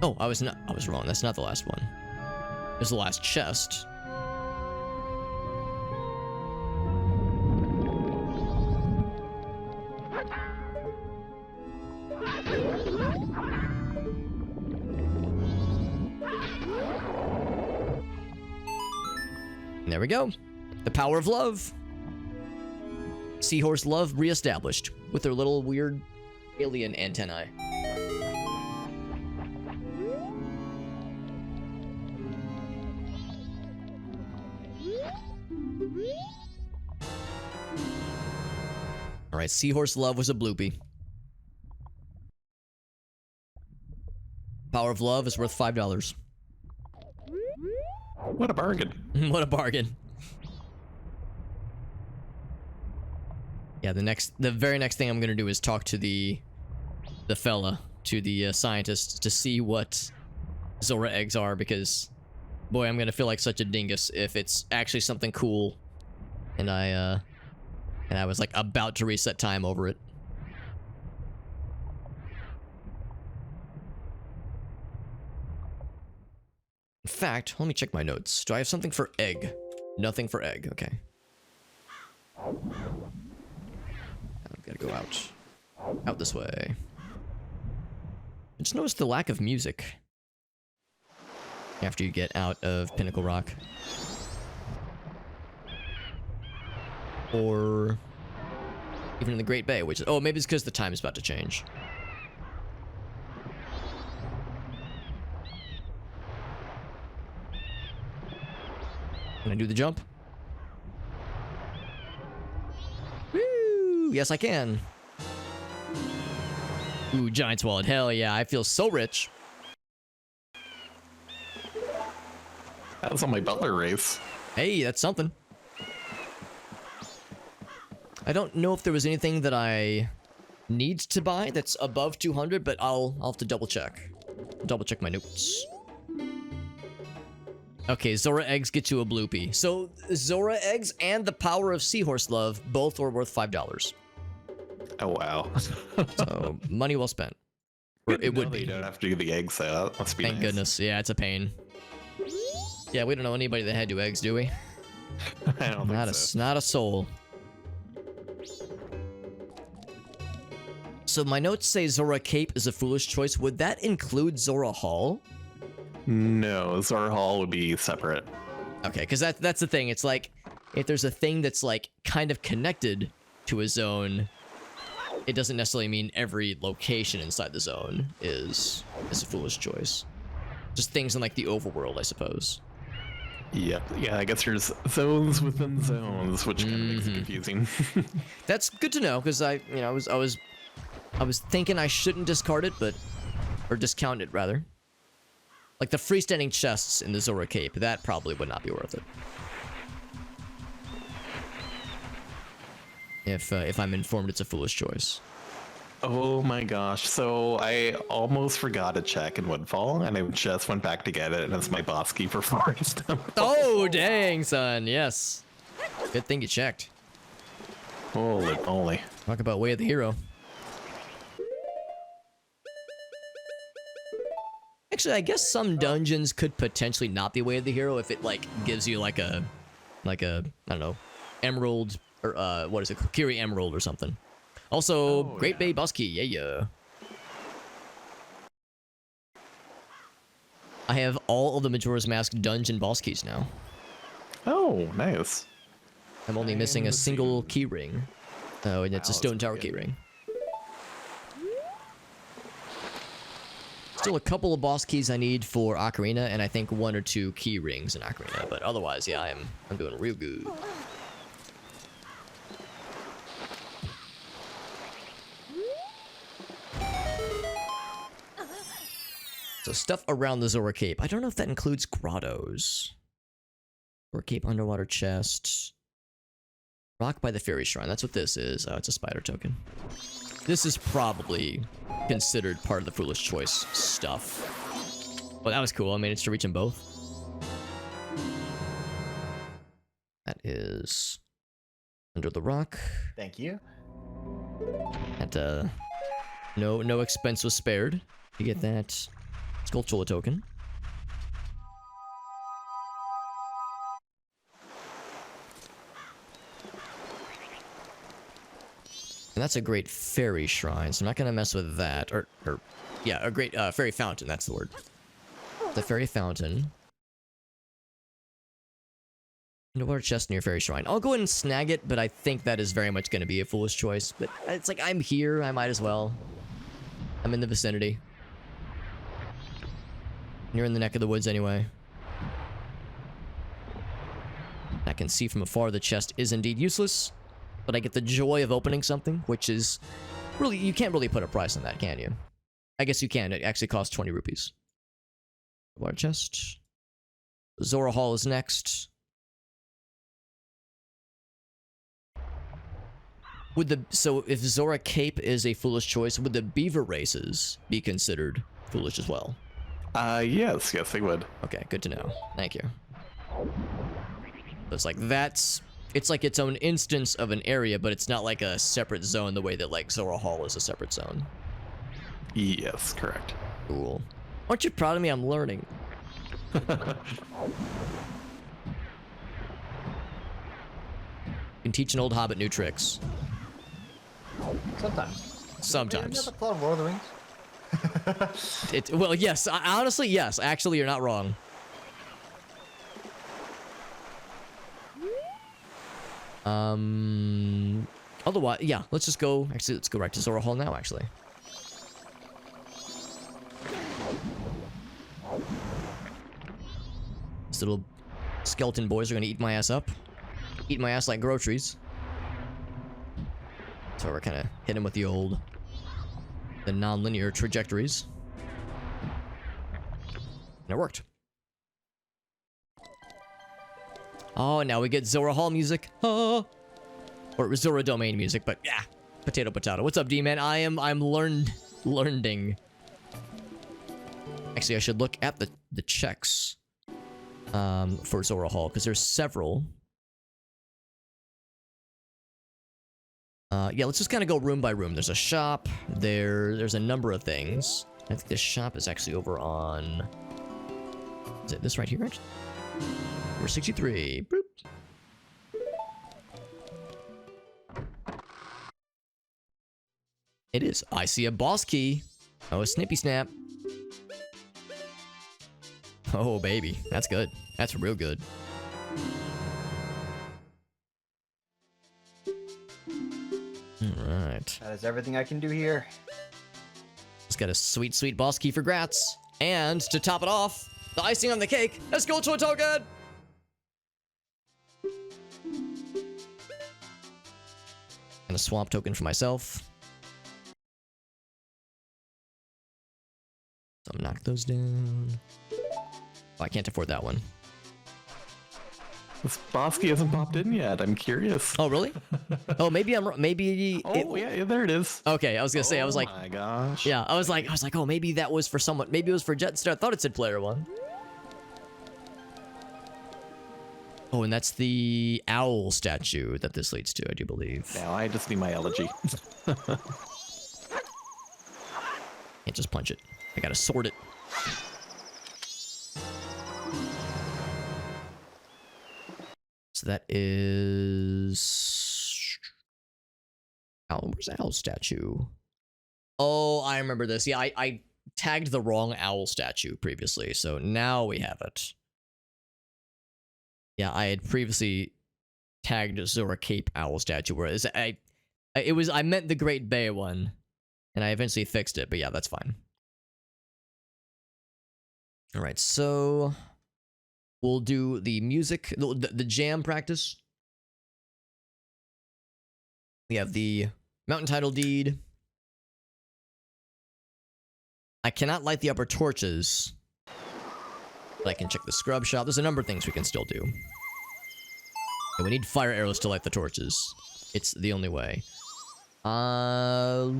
Oh, I was wrong. That's not the last one. It was the last chest. There we go. The power of love. Seahorse love reestablished with their little weird alien antennae. Alright, Seahorse Love was a bloopy. Power of Love is worth $5. What a bargain. What a bargain. Yeah, the very next thing I'm gonna do is talk to the fella, to the scientist, to see what Zora eggs are, because boy, I'm gonna feel like such a dingus if it's actually something cool and I was like about to reset time over it. In fact, let me check my notes. Do I have something for egg? Nothing for egg. Okay. I've got to go out. Out this way. I just noticed the lack of music after you get out of Pinnacle Rock. Or even in the Great Bay, which is... Oh, maybe it's because the time is about to change. Can I do the jump? Woo! Yes, I can. Ooh, Giant's Wallet. Hell yeah, I feel so rich. That was on my butler race. Hey, that's something. I don't know if there was anything that I need to buy that's above 200, but I'll have to double check. Double check my notes. Okay, Zora eggs get you a bloopy. So Zora eggs and the power of Seahorse Love both were worth $5. Oh wow. So money well spent. Or it would be. You don't have to do the egg setup. Must be Thank nice. goodness. Yeah, it's a pain. Yeah, we don't know anybody that had to do eggs, do we? I don't think so. Not a soul. So my notes say Zora Cape is a foolish choice. Would that include Zora Hall? No, Zora Hall would be separate. Okay, because that's the thing. It's like, if there's a thing that's like kind of connected to a zone, it doesn't necessarily mean every location inside the zone is a foolish choice. Just things in like the overworld, I suppose. Yep. Yeah, I guess there's zones within zones, which kind of makes it confusing. That's good to know, because I was thinking I shouldn't discard it, or discount it rather. Like the freestanding chests in the Zora Cape, that probably would not be worth it. If I'm informed it's a foolish choice. Oh my gosh, so I almost forgot to check in Woodfall, and I just went back to get it, and it's my boss key for Forest Temple. Oh, dang, son, yes. Good thing you checked. Holy moly. Talk about Way of the Hero. Actually, I guess some dungeons could potentially not be Way of the Hero if it, like, gives you, like a, I don't know, emerald, or, what is it, Kiri Emerald or something. Also, Great Bay Boss Key, yeah. I have all of the Majora's Mask dungeon boss keys now. Oh, nice. I'm only missing a single key ring. Oh, and it's a Stone Tower key ring. Still a couple of boss keys I need for Ocarina, and I think 1 or 2 key rings in Ocarina. But otherwise, yeah, I'm doing real good. So stuff around the Zora Cape. I don't know if that includes grottos. Zora Cape underwater chest. Rock by the Fairy Shrine. That's what this is. Oh, it's a spider token. This is probably considered part of the Foolish Choice stuff. Well, that was cool. I managed to reach them both. That is under the rock. Thank you. And no expense was spared to get that Skulltula token. And that's a great fairy shrine, so I'm not gonna mess with that. Or yeah, a great fairy fountain, that's the word. The fairy fountain. Underwater chest near fairy shrine. I'll go ahead and snag it, but I think that is very much gonna be a foolish choice. But it's like, I'm here, I might as well. I'm in the vicinity. You're in the neck of the woods anyway. I can see from afar the chest is indeed useless. But I get the joy of opening something, which is really, you can't really put a price on that, can you? I guess you can. It actually costs 20 rupees. Water chest. Zora Hall is next. So if Zora Cape is a foolish choice, would the beaver races be considered foolish as well? Yes, they would. Okay, good to know. Thank you. So it's like it's like its own instance of an area, but it's not like a separate zone the way that like Zora Hall is a separate zone. Yes, correct. Cool. Aren't you proud of me? I'm learning. You can teach an old hobbit new tricks. Sometimes. Sometimes. You never thought of Lord of the Rings? Well, yes. Honestly, yes. Actually, you're not wrong. Otherwise, yeah, let's just go. Actually, let's go right to Zora Hall now, actually. These little skeleton boys are gonna eat my ass up. Eat my ass like groceries. So we're kind of hitting with the non-linear trajectories. And it worked. Oh, now we get Zora Hall music. Oh. Or Zora Domain music, but yeah. Potato, potato. What's up, D-Man? I'm learning. Actually, I should look at the checks for Zora Hall, because there's several. Yeah, let's just kind of go room by room. There's a shop. There's a number of things. I think this shop is actually over on... Is it this right here? Number 63. Boop. It is. I see a boss key. Oh, a snippy snap. Oh, baby. That's good. That's real good. Alright. That is everything I can do here. Just got a sweet, sweet boss key for Gratz. And to top it off, the icing on the cake, let's go to a token! And a swamp token for myself. So knock those down. Oh, I can't afford that one. This boss key hasn't popped in yet. I'm curious. Oh, really? Oh, maybe I'm wrong. Maybe. Yeah, there it is. Okay, I was gonna say. I was like, oh my gosh. Yeah, I was like, oh, maybe that was for someone. Maybe it was for Jetstar. I thought it said player one. Oh, and that's the owl statue that this leads to, I do believe. Now I just need my elegy. Can't just punch it. I gotta sort it. So that is... Owl, where's the owl statue? Oh, I remember this. Yeah, I tagged the wrong owl statue previously, so now we have it. Yeah, I had previously tagged Zora Cape owl statue, whereas I meant the Great Bay one, and I eventually fixed it, but yeah, that's fine. All right, so we'll do the music, the jam practice. We have the mountain title deed. I cannot light the upper torches, but I can check the scrub shop. There's a number of things we can still do. And we need fire arrows to light the torches. It's the only way. I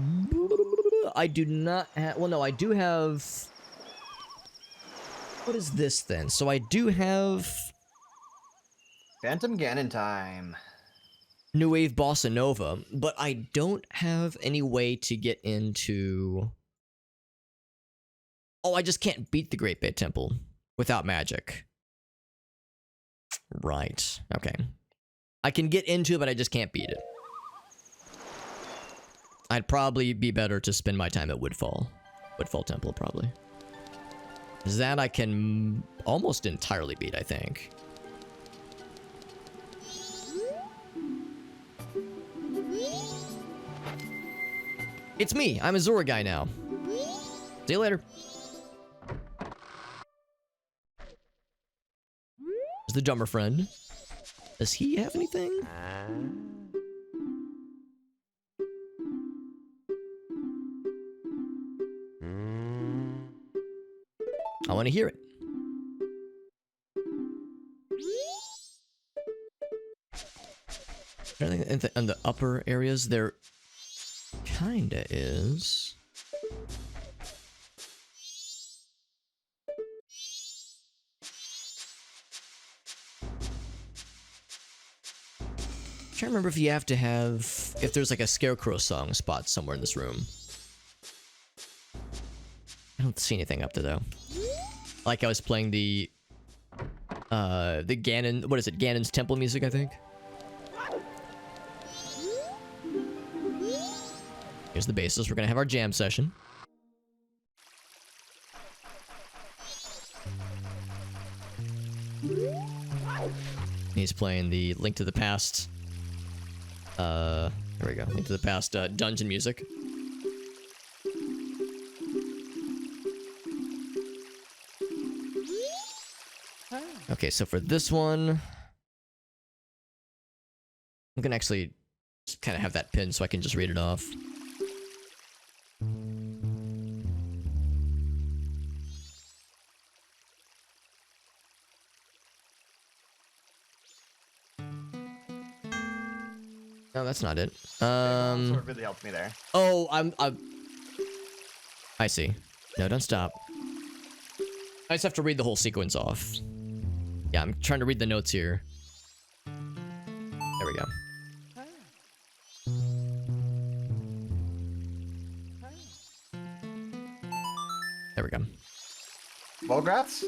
do not have... Well, no, I do have... What is this then? So I do have... Phantom Ganon time. New Wave Bossa Nova, but I don't have any way to get into... Oh, I just can't beat the Great Bay Temple without magic. Right. Okay. I can get into it, but I just can't beat it. I'd probably be better to spend my time at Woodfall. Woodfall Temple, probably. That I can almost entirely beat, I think. It's me. I'm a Zora guy now. See you later. There's the dumber friend. Does he have anything? I want to hear it. I think in the upper areas there kinda is. I'm trying to remember if you have to have, if there's like a Scarecrow song spot somewhere in this room. I don't see anything up there though. Like I was playing the Ganon, what is it? Ganon's Temple music, I think. Here's the basis. We're gonna have our jam session. He's playing the Link to the Past. Here we go. Link to the Past dungeon music. Okay, so for this one, I'm gonna actually just kind of have that pinned so I can just read it off. No, that's not it. Sword really helped me there. Oh, I see. No, don't stop. I just have to read the whole sequence off. Yeah, I'm trying to read the notes here. There we go. There we go. Volgrats?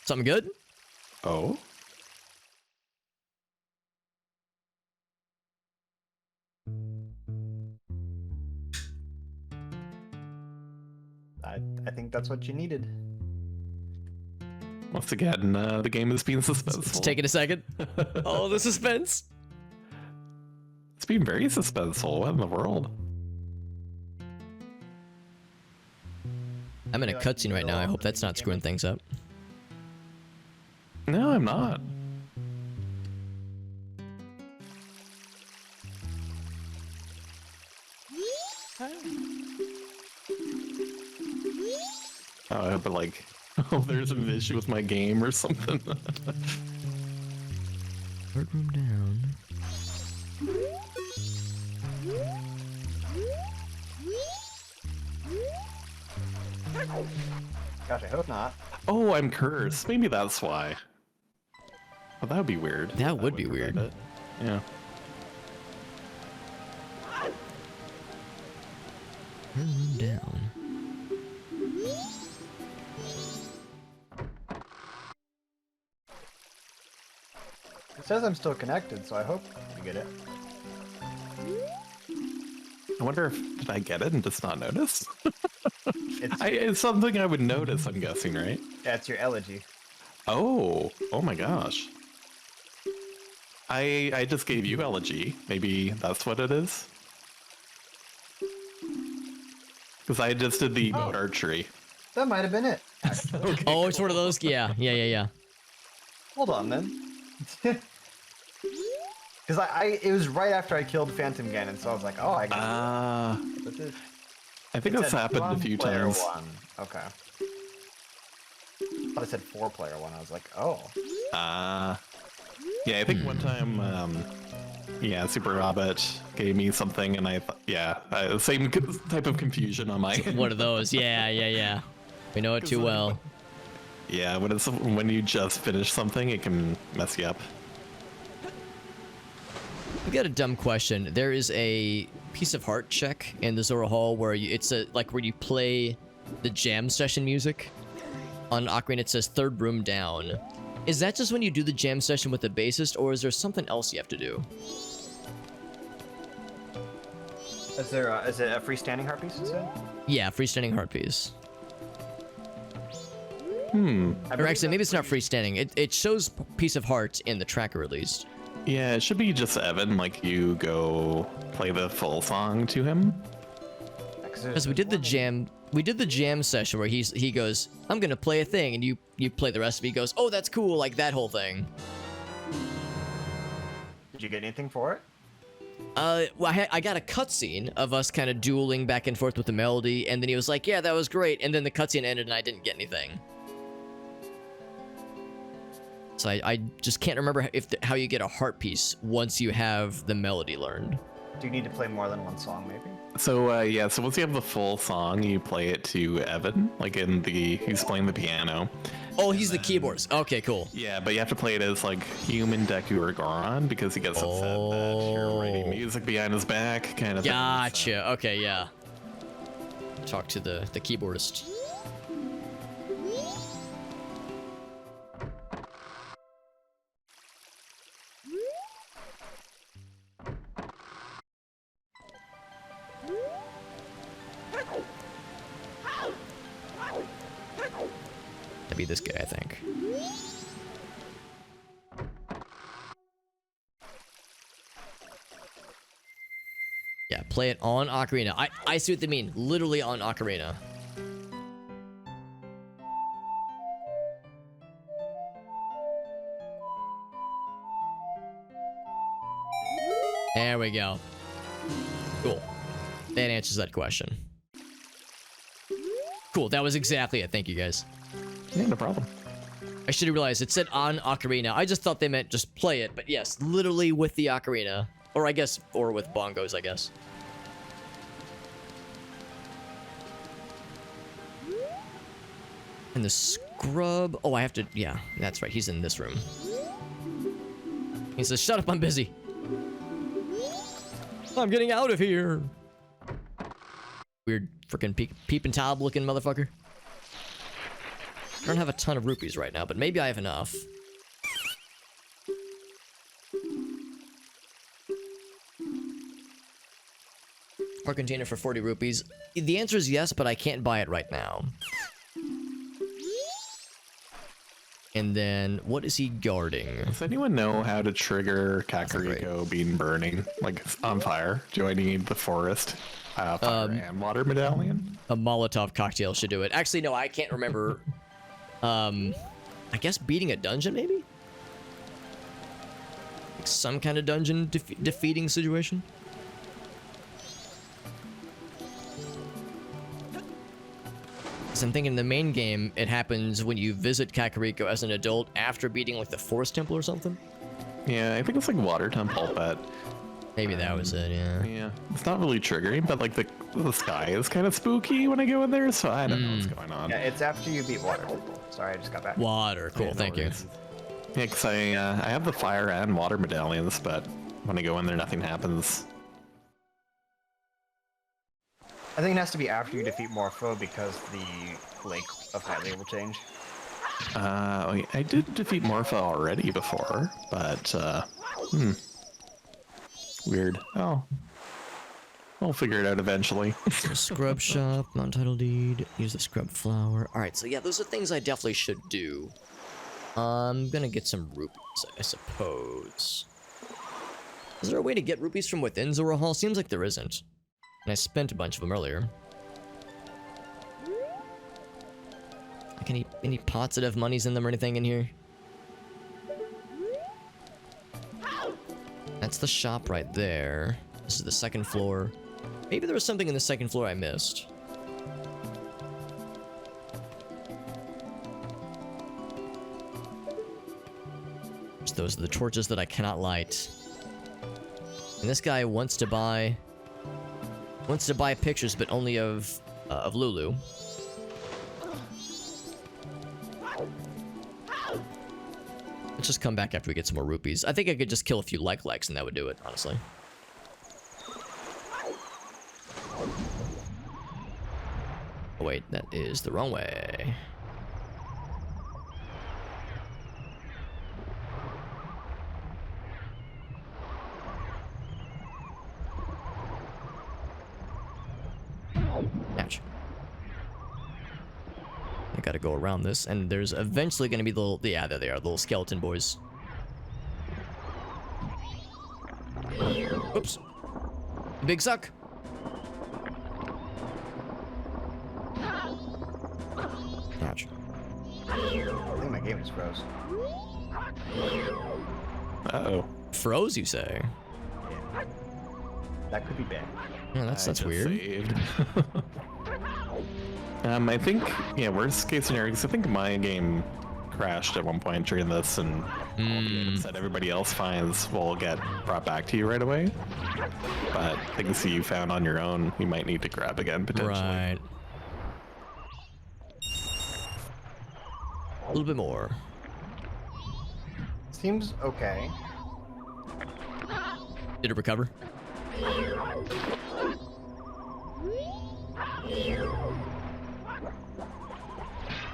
Something good? Oh? I think that's what you needed. Once again, the game is being suspenseful. It's taking a second. Oh, the suspense. It's being very suspenseful. What in the world? I'm in a cutscene right now. I hope that's not screwing things up. No, I'm not. Oh, but like, oh, there's an issue with my game or something. Third room down. Gosh, I hope not. Oh, I'm cursed. Maybe that's why. Oh, that would be weird. That would be prevent weird. it. Yeah. Third room down. It says I'm still connected, so I hope you get it. I wonder if did I get it and just not notice? It's, It's something I would notice, I'm guessing, right? yeah, it's your elegy. Oh my gosh. I just gave you elegy. Maybe that's what it is? Because I just did the boat archery. That might have been it. Okay, Oh, it's one of those. Yeah. Hold on then. Because it was right after I killed Phantom Ganon, so I was like, oh, I got it. I think that's happened a few times. One. Okay. I thought I said 4-player one. I was like, oh. Yeah, I think one time, yeah, Super Rabbit gave me something, and I thought, same type of confusion on my end. One of those. Yeah. We know it too well. Yeah, when you just finish something, it can mess you up. We got a dumb question. There is a piece of heart check in the Zora Hall where where you play the jam session music. On Ocarina, it says third room down. Is that just when you do the jam session with the bassist, or is there something else you have to do? Is it a freestanding heart piece instead? Yeah, freestanding heart piece. Or Or actually, maybe it's not freestanding. It shows piece of heart in the tracker at least. Yeah, it should be just Evan, like you go play the full song to him. Because we did the jam session where he goes, I'm gonna play a thing, and you play the rest of it. He goes, oh, that's cool, like that whole thing. Did you get anything for it? Well, I got a cutscene of us kind of dueling back and forth with the melody, and then he was like, yeah, that was great, and then the cutscene ended and I didn't get anything. So I just can't remember how you get a heart piece once you have the melody learned. Do you need to play more than one song, maybe? So yeah, so once you have the full song, you play it to Evan, like he's playing the piano. Oh, he's the keyboardist. Okay, cool. Yeah, but you have to play it as like human Deku or Goron because he gets upset that you're writing music behind his back, kind of. Gotcha. Thing, so. Okay, yeah. Talk to the keyboardist. That'd be this guy, I think. Yeah, play it on Ocarina. I see what they mean. Literally on Ocarina. There we go. Cool. That answers that question. Cool, that was exactly it. Thank you, guys. Yeah, no problem. I should have realized it said on Ocarina. I just thought they meant just play it, but yes, literally with the Ocarina. Or I guess, or with bongos, I guess. And the scrub. Oh, I have to. Yeah, that's right. He's in this room. He says, shut up, I'm busy. I'm getting out of here. Weird freaking peeping Tob looking motherfucker. I don't have a ton of rupees right now, but maybe I have enough. Or container for 40 rupees. The answer is yes, but I can't buy it right now. And then, what is he guarding? Does anyone know how to trigger Kakariko being burning, like on fire? Do I need the forest, fire and water medallion? A Molotov cocktail should do it. Actually, no, I can't remember. I guess beating a dungeon, maybe? Like some kind of dungeon defeating situation? Because I'm thinking the main game, it happens when you visit Kakariko as an adult after beating like the forest temple or something? Yeah, I think it's like water temple, but... Maybe that was it, yeah. Yeah, it's not really triggering, but like the sky is kind of spooky when I go in there, so I don't know what's going on. Yeah, it's after you beat water temple. Sorry, I just got back. Water, cool, Yeah, no thank you. worries. Yeah, because I have the fire and water medallions, but when I go in there, nothing happens. I think it has to be after you defeat Morpho because the Lake of Hylia will change. I did defeat Morpha already before, but weird. Oh, we'll figure it out eventually. Scrub shop, non-title deed, use the scrub flower. Alright, so yeah, those are things I definitely should do. I'm gonna get some rupees, I suppose. Is there a way to get rupees from within Zora Hall? Seems like there isn't. And I spent a bunch of them earlier. any pots that have monies in them or anything in here? That's the shop right there. This is the second floor. Maybe there was something in the second floor I missed. Those are the torches that I cannot light. And this guy wants to buy pictures, but only of Lulu. Let's just come back after we get some more rupees. I think I could just kill a few likes and that would do it, honestly. Oh wait, that is the wrong way. Ouch. I gotta go around this, and there's eventually gonna be the little, yeah, there they are, the little skeleton boys. Oops. Big suck. Ouch. I think my game is froze. Uh-oh. Froze, you say? Yeah. That could be bad. Yeah, that's I just weird. saved. I think, yeah, worst case scenario, because I think my game crashed at one point during this, and all the items that everybody else finds will get brought back to you right away. But things that you found on your own, you might need to grab again, potentially. Right. A little bit more. Seems okay. Did it recover?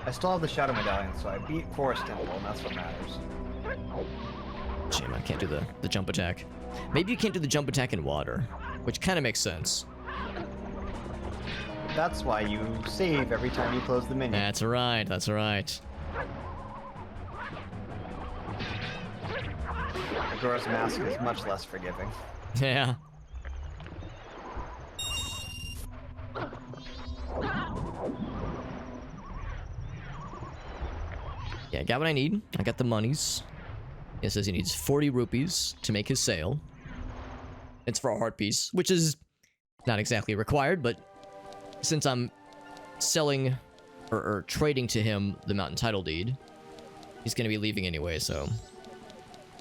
I still have the Shadow Medallion, so I beat Forest Temple, and that's what matters. Shame I can't do the jump attack. Maybe you can't do the jump attack in water, which kind of makes sense. That's why you save every time you close the menu. That's right, that's right. Majora's Mask is much less forgiving. Yeah. Yeah, I got what I need. I got the monies. It says he needs 40 rupees to make his sale. It's for a heart piece, which is not exactly required, but since I'm selling or trading to him the mountain title deed, he's going to be leaving anyway, so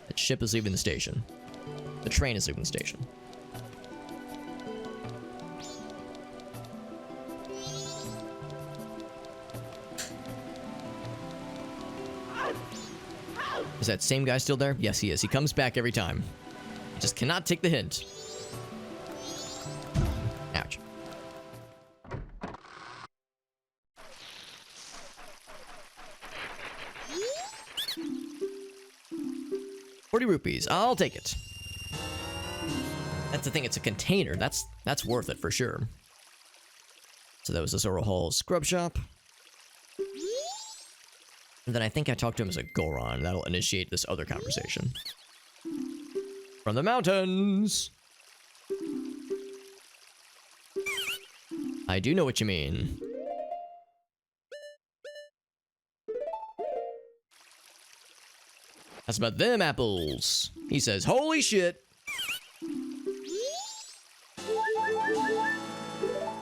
that ship is leaving the station. The train is leaving the station. Is that same guy still there? Yes, he is. He comes back every time. Just cannot take the hint. Ouch. ₹40. I'll take it. That's the thing. It's a container. That's worth it for sure. So that was the Zoro Hall scrub shop. And then I think I talked to him as a Goron. That'll initiate this other conversation. From the mountains! I do know what you mean. That's about them apples. He says, holy shit!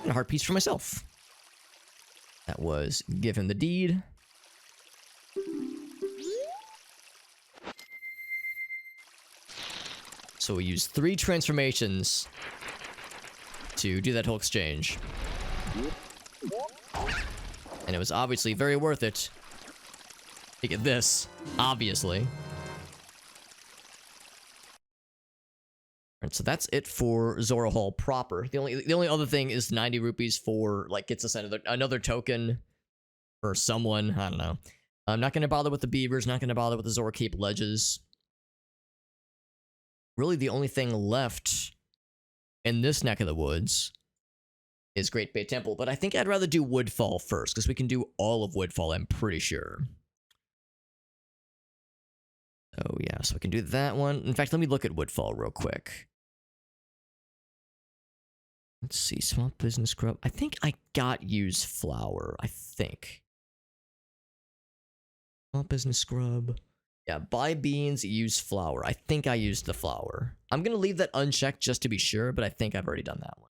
And a heart piece for myself. That was give him the deed. So we used 3 transformations to do that whole exchange. And it was obviously very worth it to get this, obviously. Alright, so that's it for Zoro Hall proper. The only other thing is 90 rupees for, like, gets us another token for someone. I don't know. I'm not going to bother with the beavers, not going to bother with the Zoro Cape ledges. Really, the only thing left in this neck of the woods is Great Bay Temple, but I think I'd rather do Woodfall first, because we can do all of Woodfall, I'm pretty sure. Oh yeah, so we can do that one. In fact, let me look at Woodfall real quick. Let's see, Small Business Grub. I think I got Use Flower, I think. Small business scrub. Yeah, buy beans, use flour. I think I used the flour. I'm gonna leave that unchecked just to be sure, but I think I've already done that one.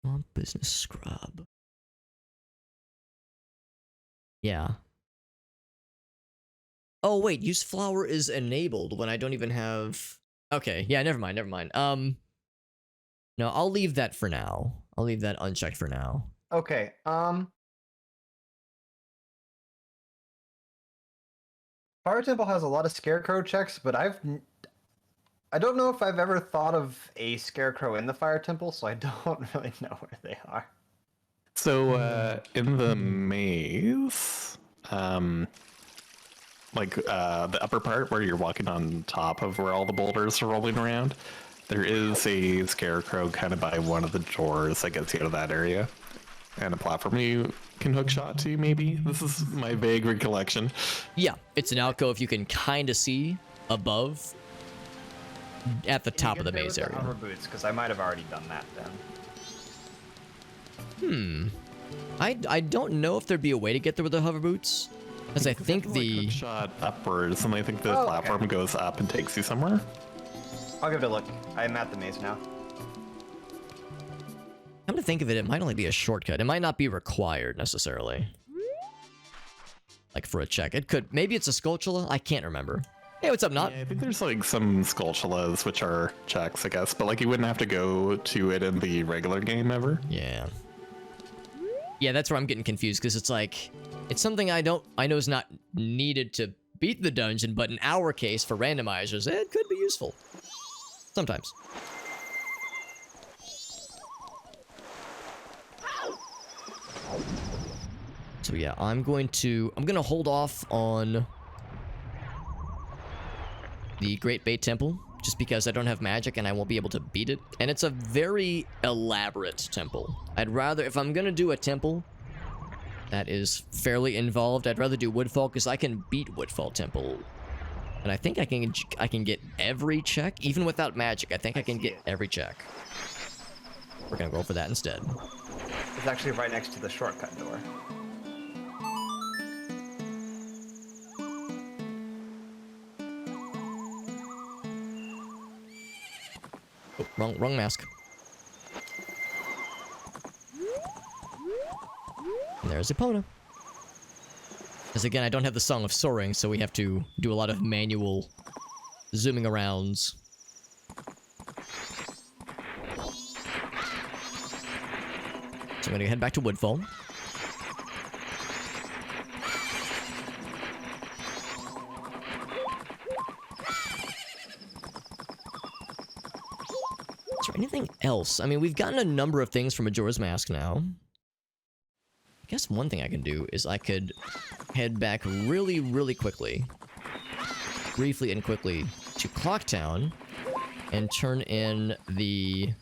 Small business scrub. Yeah. Oh wait, use flour is enabled when I don't even have. Okay, yeah, never mind, never mind. No, I'll leave that for now. I'll leave that unchecked for now. Okay. Fire Temple has a lot of scarecrow checks, but I don't know if I've ever thought of a scarecrow in the Fire Temple, so I don't really know where they are. So in the maze, the upper part where you're walking on top of where all the boulders are rolling around, there is a scarecrow kind of by one of the doors that gets you out of that area, and a platform you can hook shot to. Maybe this is my vague recollection. Yeah, it's an alcove you can kind of see above, at the top of the maze area. Hover boots, because I might have already done that then. I don't know if there'd be a way to get there with the hover boots, because I think the Hook shot upwards, and I think the platform goes up and takes you somewhere. I'll give it a look. I'm at the maze now. come to think of it, it might only be a shortcut. It might not be required necessarily. Like for a check, it could. Maybe it's a Skulltula. I can't remember. Hey, what's up, Not? Yeah, I think there's like some Skulltulas which are checks, I guess, but like you wouldn't have to go to it in the regular game ever. Yeah. Yeah, that's where I'm getting confused, because it's like, it's something I know is not needed to beat the dungeon, but in our case, for randomizers, it could be useful. Sometimes. So yeah, I'm gonna hold off on the Great Bay Temple, just because I don't have magic and I won't be able to beat it. And it's a very elaborate temple. I'd rather, if I'm gonna do a temple that is fairly involved, I'd rather do Woodfall, because I can beat Woodfall Temple. And I think I can get every check, even without magic. I think I can get every check. We're gonna go for that instead. It's actually right next to the shortcut door. Oh, wrong mask. And there's Epona. Because again, I don't have the Song of Soaring, so we have to do a lot of manual zooming arounds. So I'm gonna head back to Woodfall. Is there anything else? I mean, we've gotten a number of things from Majora's Mask now. I guess one thing I can do is I could head back really quickly, briefly and quickly, to Clocktown and turn in the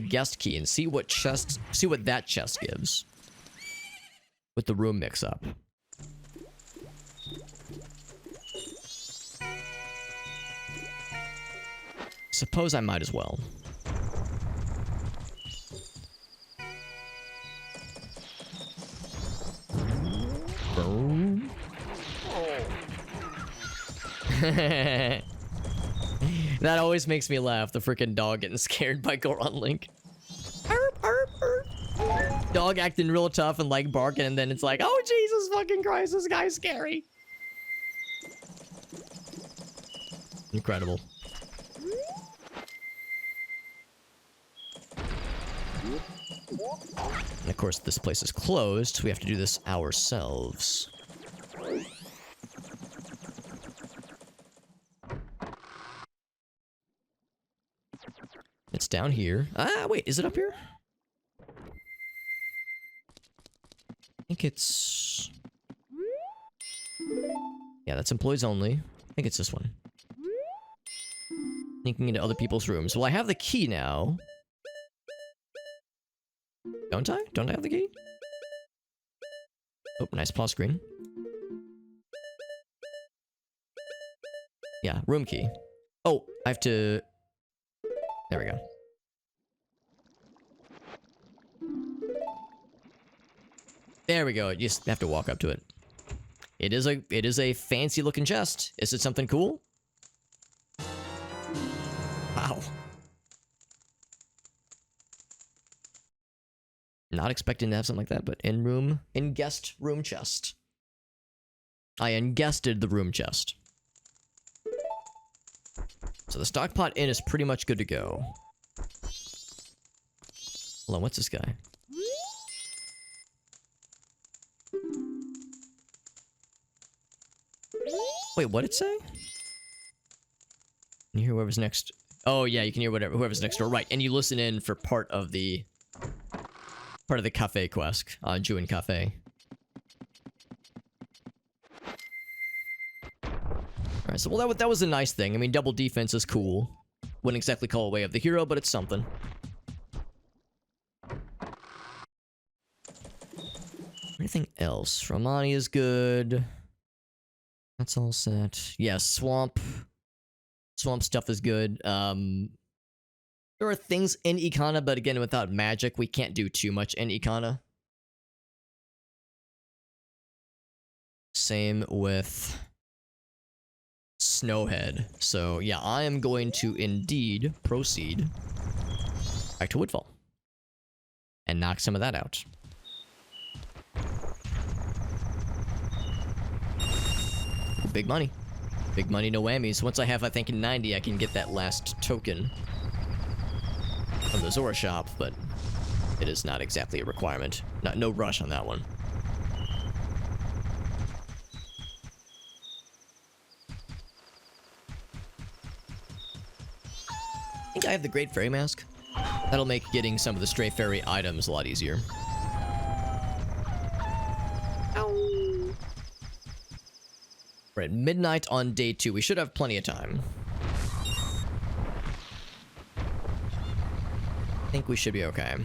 guest key and see what that chest gives with the room mix-up. Suppose I might as well. Boom. That always makes me laugh, the freaking dog getting scared by Goron Link. Arp, arp, arp. Dog acting real tough and like barking, and then it's like, oh Jesus fucking Christ, this guy's scary. Incredible. And of course, this place is closed, so we have to do this ourselves. It's down here. Ah, wait, is it up here? I think it's... Yeah, that's employees only. I think it's this one. Sneaking into other people's rooms. Well, I have the key now. Don't I? Don't I have the key? Oh, nice pause screen. Yeah, room key. Oh, I have to There we go. There we go. You just have to walk up to it. It is a fancy looking chest. Is it something cool? Wow. Not expecting to have something like that, but in guest room chest. I unguested the room chest. So the stock pot in is pretty much good to go. Hold on, what's this guy? Wait, what'd it say? Can you hear whoever's next? Oh yeah, you can hear whoever's next door. Right, and you listen in for part of the cafe quest, Juin Cafe. Alright, so well that was a nice thing. I mean, double defense is cool. Wouldn't exactly call it way of the hero, but it's something. Anything else? Romani is good. That's all set. Yeah, swamp stuff is good. There are things in Ikana, but again, without magic, we can't do too much in Ikana. Same with Snowhead. So yeah, I am going to indeed proceed back to Woodfall and knock some of that out. Big money. Big money, no whammies. Once I have, I think, 90, I can get that last token from the Zora shop, but it is not exactly a requirement. No rush on that one. I think I have the Great Fairy Mask. That'll make getting some of the Stray Fairy items a lot easier. We're at midnight on day 2. We should have plenty of time. I think we should be okay. A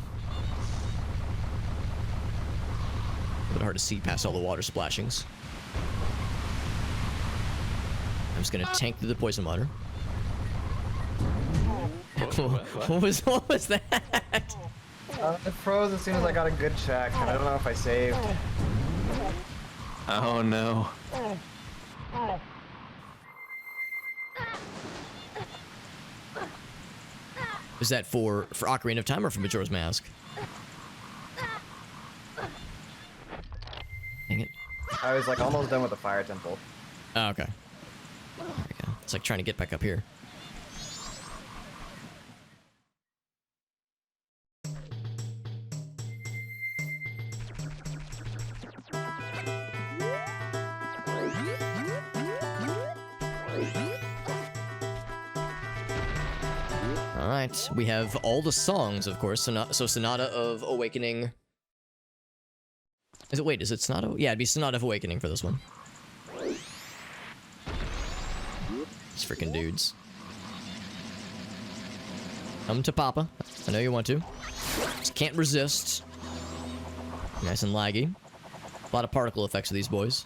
bit hard to see past all the water splashings. I'm just gonna tank through the poison water. What was that? It froze as soon as I got a good check, and I don't know if I saved. Oh no. Is that for Ocarina of Time or for Majora's Mask? Dang it. I was like almost done with the fire temple. Oh, okay. There we go. It's like trying to get back up here. Alright, we have all the songs, of course. So Sonata of Awakening. Is it Sonata? Yeah, it'd be Sonata of Awakening for this one. These freaking dudes. Come to Papa. I know you want to. Just can't resist. Nice and laggy. A lot of particle effects of these boys.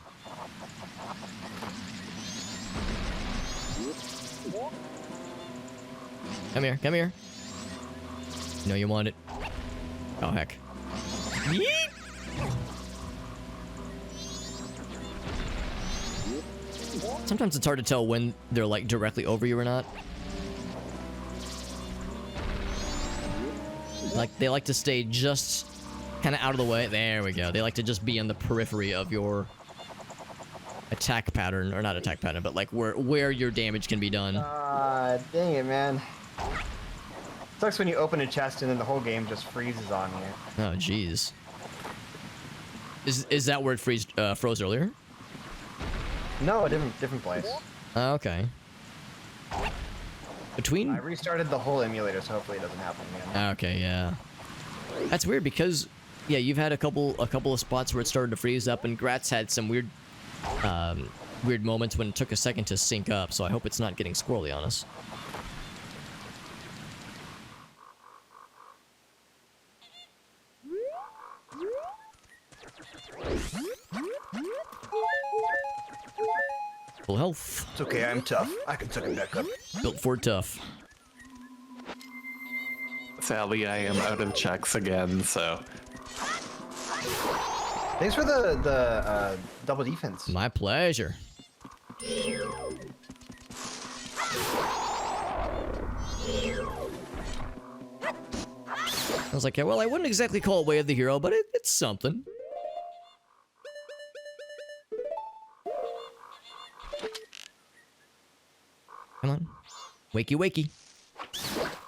Come here, come here. You know you want it. Oh, heck. Yeet! Sometimes it's hard to tell when they're, like, directly over you or not. Like, they like to stay just kind of out of the way. There we go. They like to just be on the periphery of your attack pattern. Or not attack pattern, but, like, where your damage can be done. Dang it, man. Sucks when you open a chest and then the whole game just freezes on you. Oh, jeez. Is that where it froze earlier? No, a different place. Oh, okay. I restarted the whole emulator, so hopefully it doesn't happen again. Okay, yeah. That's weird because, yeah, you've had a couple of spots where it started to freeze up, and Gratz had some weird moments when it took a second to sync up. So I hope it's not getting squirrely on us. Full health. It's okay, I'm tough. I can suck it back up. Built for tough. Sadly, I am out of checks again, so... Thanks for the double defense. My pleasure. I was like, yeah, well, I wouldn't exactly call it Way of the Hero, but it's something. Come on. Wakey, wakey.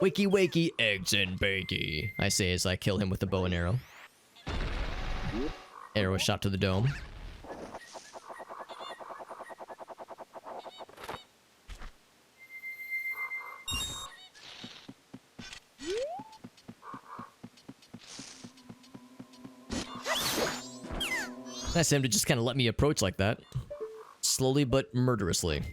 Wakey, wakey, eggs and bakey. I say as I kill him with the bow and arrow. Arrow shot to the dome. Nice of him to just kind of let me approach like that. Slowly but murderously.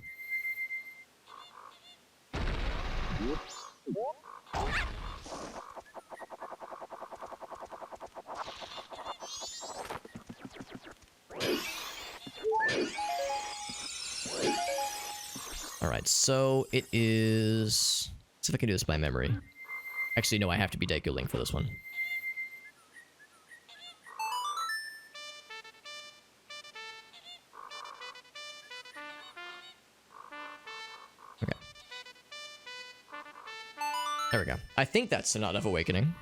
Alright, so it is... Let's see if I can do this by memory. Actually, no, I have to be Deku for this one. Okay. There we go. I think that's Sonata of Awakening.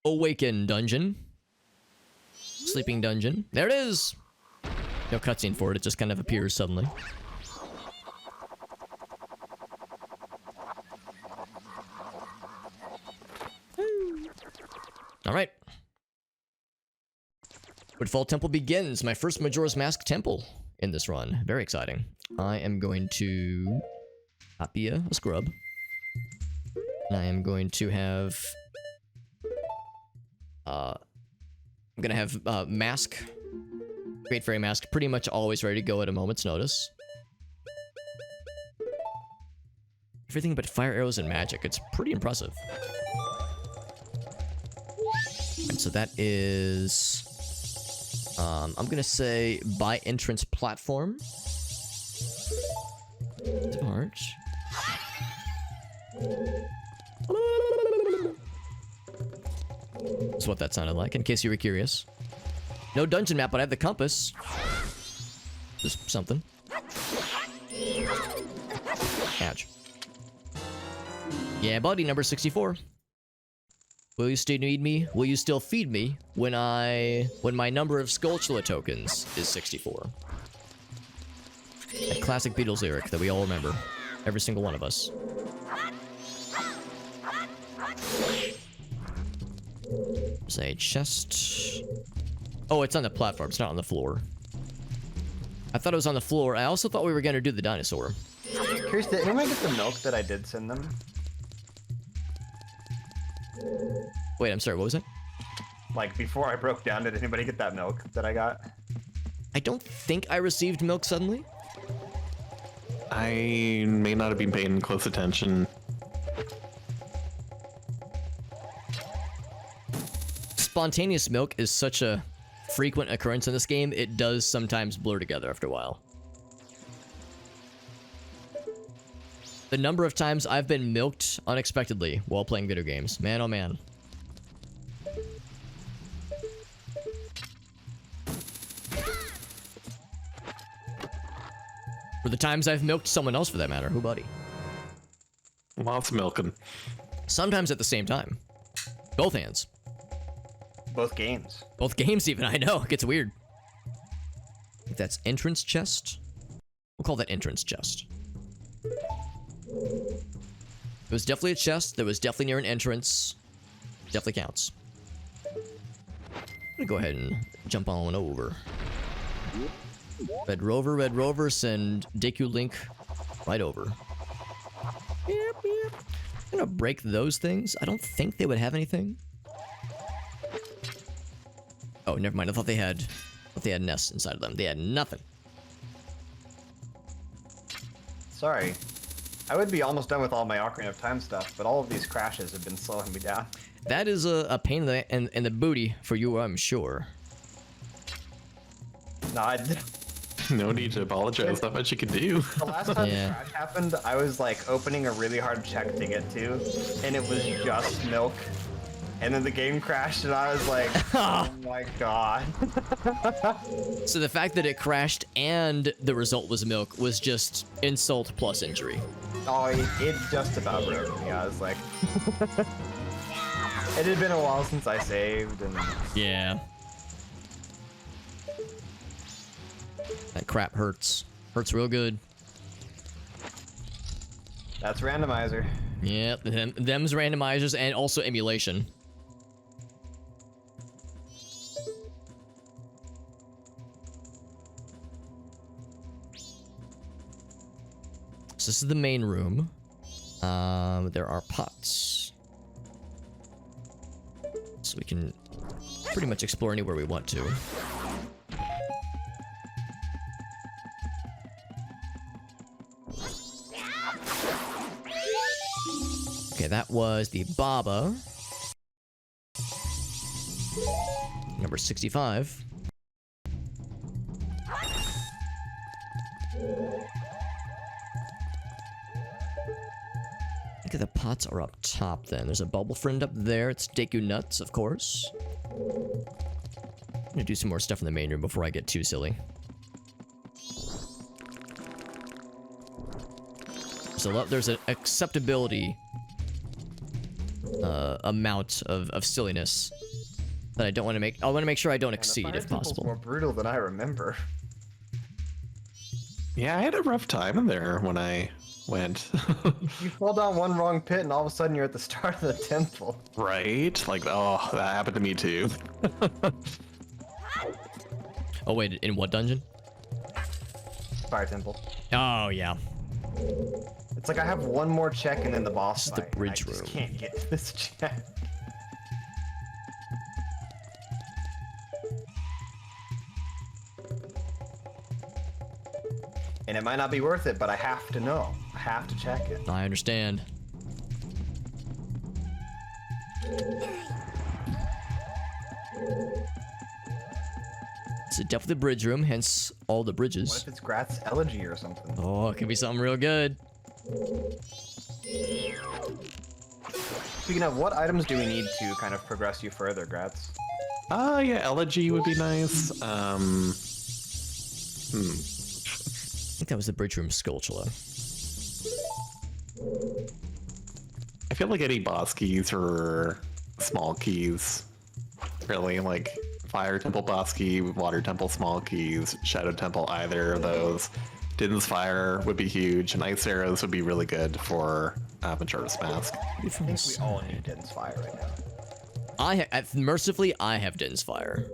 Awaken Dungeon. Sleeping Dungeon. There it is! No cutscene for it, it just kind of appears suddenly. Alright. Woodfall Temple begins. My first Majora's Mask temple in this run. Very exciting. I am going to copy a scrub. And I am going to have... I'm gonna have Mask, Great Fairy Mask, pretty much always ready to go at a moment's notice. Everything but fire arrows and magic. It's pretty impressive. And so that is... I'm gonna say by entrance platform. Arch. That's what that sounded like, in case you were curious. No dungeon map, but I have the compass. Just something. Ouch. Yeah, buddy, number 64. Will you still need me? Will you still feed me when my number of Skulltula tokens is 64? A classic Beatles lyric that we all remember. Every single one of us. There's a chest. Oh, it's on the platform. It's not on the floor. I thought it was on the floor. I also thought we were going to do the dinosaur. Curious, did anyone get the milk that I did send them? Wait, I'm sorry. What was it? Like, before I broke down, did anybody get that milk that I got? I don't think I received milk suddenly. I may not have been paying close attention. Spontaneous milk is such a frequent occurrence in this game, it does sometimes blur together after a while. The number of times I've been milked unexpectedly while playing video games. Man, oh man. For the times I've milked someone else for that matter. Who, buddy? Lots of milking. Sometimes at the same time. Both hands. Both games. Both games even, I know. It gets weird. I think that's entrance chest. We'll call that entrance chest. It was definitely a chest. That was definitely near an entrance. Definitely counts. I'm gonna go ahead and jump on over. Red Rover, send Deku Link right over. Yep, yep. I'm gonna break those things. I don't think they would have anything. Oh, never mind. I thought they had nests inside of them. They had nothing. Sorry. I would be almost done with all my Ocarina of Time stuff, but all of these crashes have been slowing me down. That is a pain in the booty for you, I'm sure. No, No need to apologize. Not much you can do. The last time Yeah. the crash happened, I was like opening a really hard check to get to, and it was just milk. And then the game crashed, and I was like, oh my god. So the fact that it crashed and the result was milk was just insult plus injury. Oh, it just about broke me. I was like, it had been a while since I saved, and Yeah. That crap hurts. Hurts real good. that's randomizer. Yep, them's randomizers and also emulation. So this is the main room. There are pots. So we can pretty much explore anywhere we want to. Okay, that was the Baba. Number 65. I think the pots are up top then. There's a bubble friend up there. It's Deku Nuts, of course. I'm gonna do some more stuff in the main room before I get too silly. So there's an acceptability amount of silliness that I don't want to make. I want to make sure I don't exceed if possible. More brutal than I remember. Yeah, I had a rough time in there when I went. You fall down one wrong pit, and all of a sudden you're at the start of the temple. Right? Like, oh, that happened to me too. Oh wait, in what dungeon? Fire temple. Oh yeah. It's like I have one more check and then the boss This is the fight, and bridge I just room. can't get to this check. And it might not be worth it, but I have to know. I have to check it. I understand. It's definitely the bridge room, hence all the What bridges. if it's Grat's elegy or something? Oh, it could be something real good. Speaking of, what items do we need to kind of progress you further, Grats? Yeah, elegy would be nice. I think that was the bridge room Skulltula. I feel like any boss keys or small keys, really, like Fire Temple boss key, Water Temple small keys, Shadow Temple either of those. Din's Fire would be huge, and Ice Arrows would be really good for Majora's Mask. I think we all need Din's Fire right now. Mercifully, I have Din's Fire.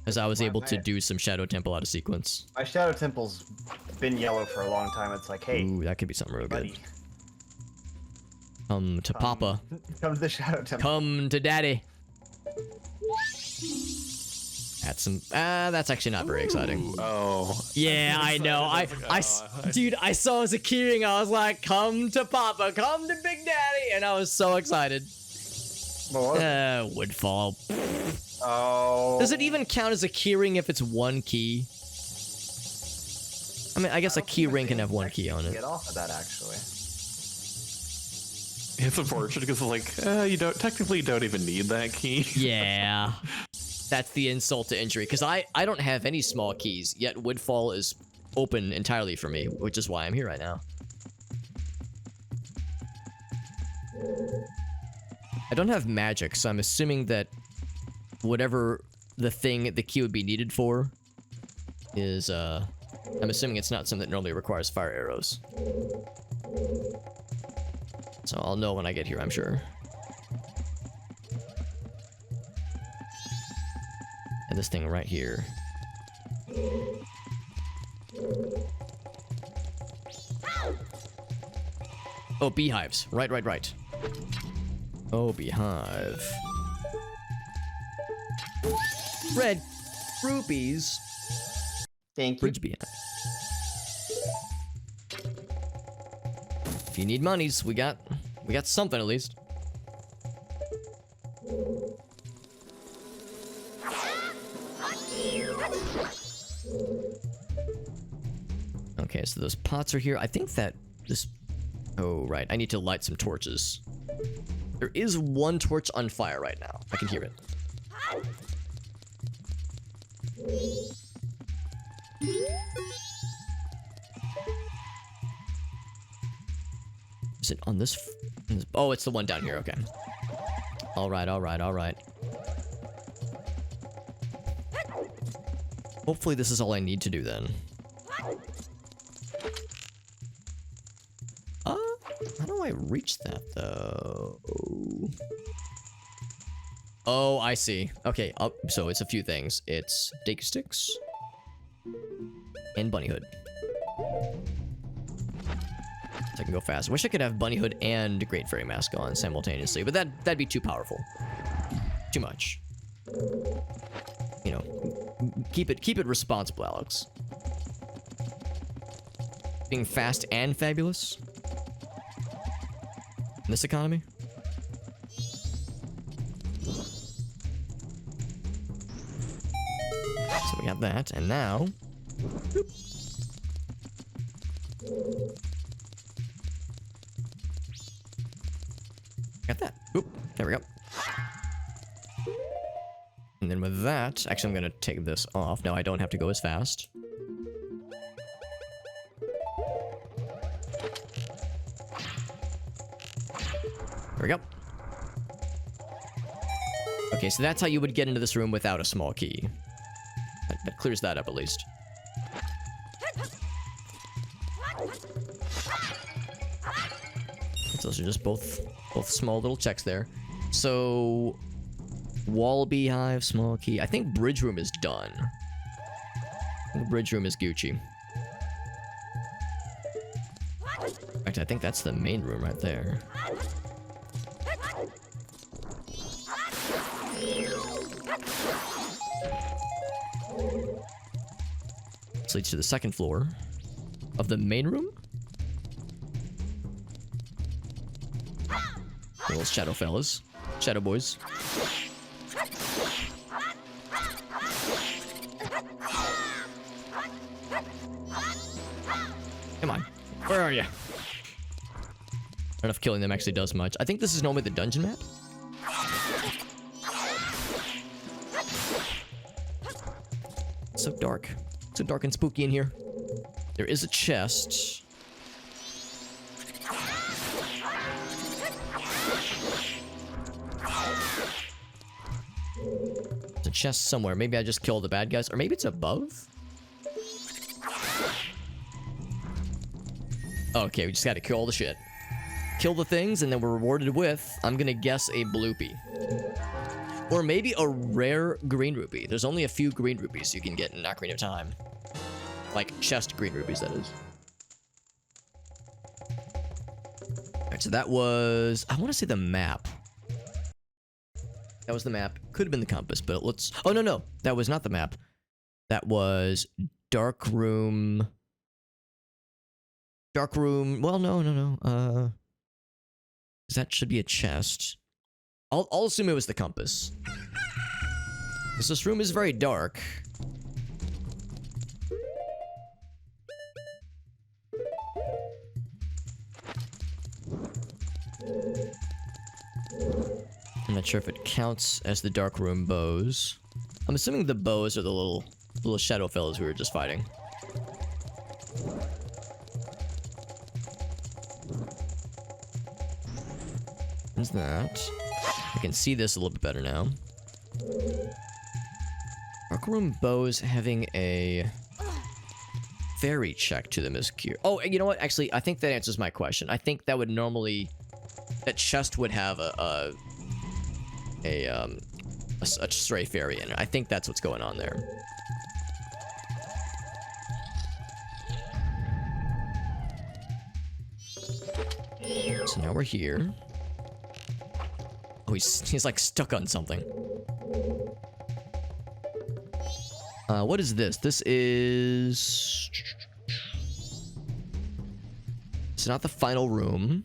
As I was able to my- do some Shadow Temple out of sequence. My Shadow Temple's been yellow for a long time. It's like, hey, Ooh, that could be something real buddy, good. Come to Papa. come to the Shadow Temple. Come to Daddy. That's some. That's actually not very exciting. Oh, Yeah, I know. Dude, I saw as a keyring. I was like, "Come to Papa, come to Big Daddy," and I was so excited. What? Woodfall. Oh. Does it even count as a keyring if it's one key? I mean, I guess a key ring can have one key on it. Get off of that, actually. it's unfortunate because like you don't even need that key. Yeah. That's the insult to injury. Because I don't have any small keys, yet Woodfall is open entirely for me, which is why I'm here right now. I don't have magic, so I'm assuming that whatever the key would be needed for is, I'm assuming it's not something that normally requires fire arrows. So I'll know when I get here, I'm sure. And this thing right here. Oh, beehives. Right. Oh, beehive. Red rupees. Thank you. Bridge beehive. If you need monies, we got something at least. Okay, so those pots are here. I think that this... Oh, right. I need to light some torches. There is one torch on fire right now. I can hear it. Is it on this? Oh, it's the one down here. Okay. All right, all right, all right. Hopefully this is all I need to do then. How do I reach that though? Oh, I see. Okay, so it's a few things. It's Dake Sticks and Bunny Hood. So I can go fast. Wish I could have Bunny Hood and Great Fairy Mask on simultaneously, but that'd be too powerful. Too much. You know, keep it responsible, Alex. Being fast and fabulous in this economy. So we got that, and now... Boop. Got that. Oop. There we go. And then with that... Actually, I'm going to take this off. Now I don't have to go as fast. There we go. Okay, so that's how you would get into this room without a small key. That clears that up at least. So those are just both small little checks there. So wall beehive, small key. I think bridge room is done. I think bridge room is Gucci. In fact, I think that's the main room right there. This leads to the second floor of the main room. Little shadow fellas. Shadow boys. Come on. Where are you? I don't know if killing them actually does much. I think this is normally the dungeon map. It's so dark. So dark and spooky in here. There is a chest. There's a chest somewhere. Maybe I just kill the bad guys. Or maybe it's above? Okay, we just gotta kill all the shit. Kill the things, and then we're rewarded with, I'm gonna guess, a bloopy. Or maybe a rare green rupee. There's only a few green rupees you can get in Ocarina of Time. Like, chest green rupees, that is. Alright, so that was... I want to say the map. That was the map. Could have been the compass, but let's... Oh, no, no. That was not the map. That was... Dark room... Dark room... Well, no, no, no. That should be a chest. I'll assume it was the compass. Because this room is very dark. I'm not sure if it counts as the dark room bows. I'm assuming the bows are the little shadow fellows we were just fighting. There's that. I can see this a little bit better now. Dark room bows having a fairy check to them is cute. Oh, you know what? Actually, I think that answers my question. I think that would normally... That chest would have a stray fairy in it. I think that's what's going on there. So now we're here. Oh, he's like stuck on something. What is this? This is... It's not the final room.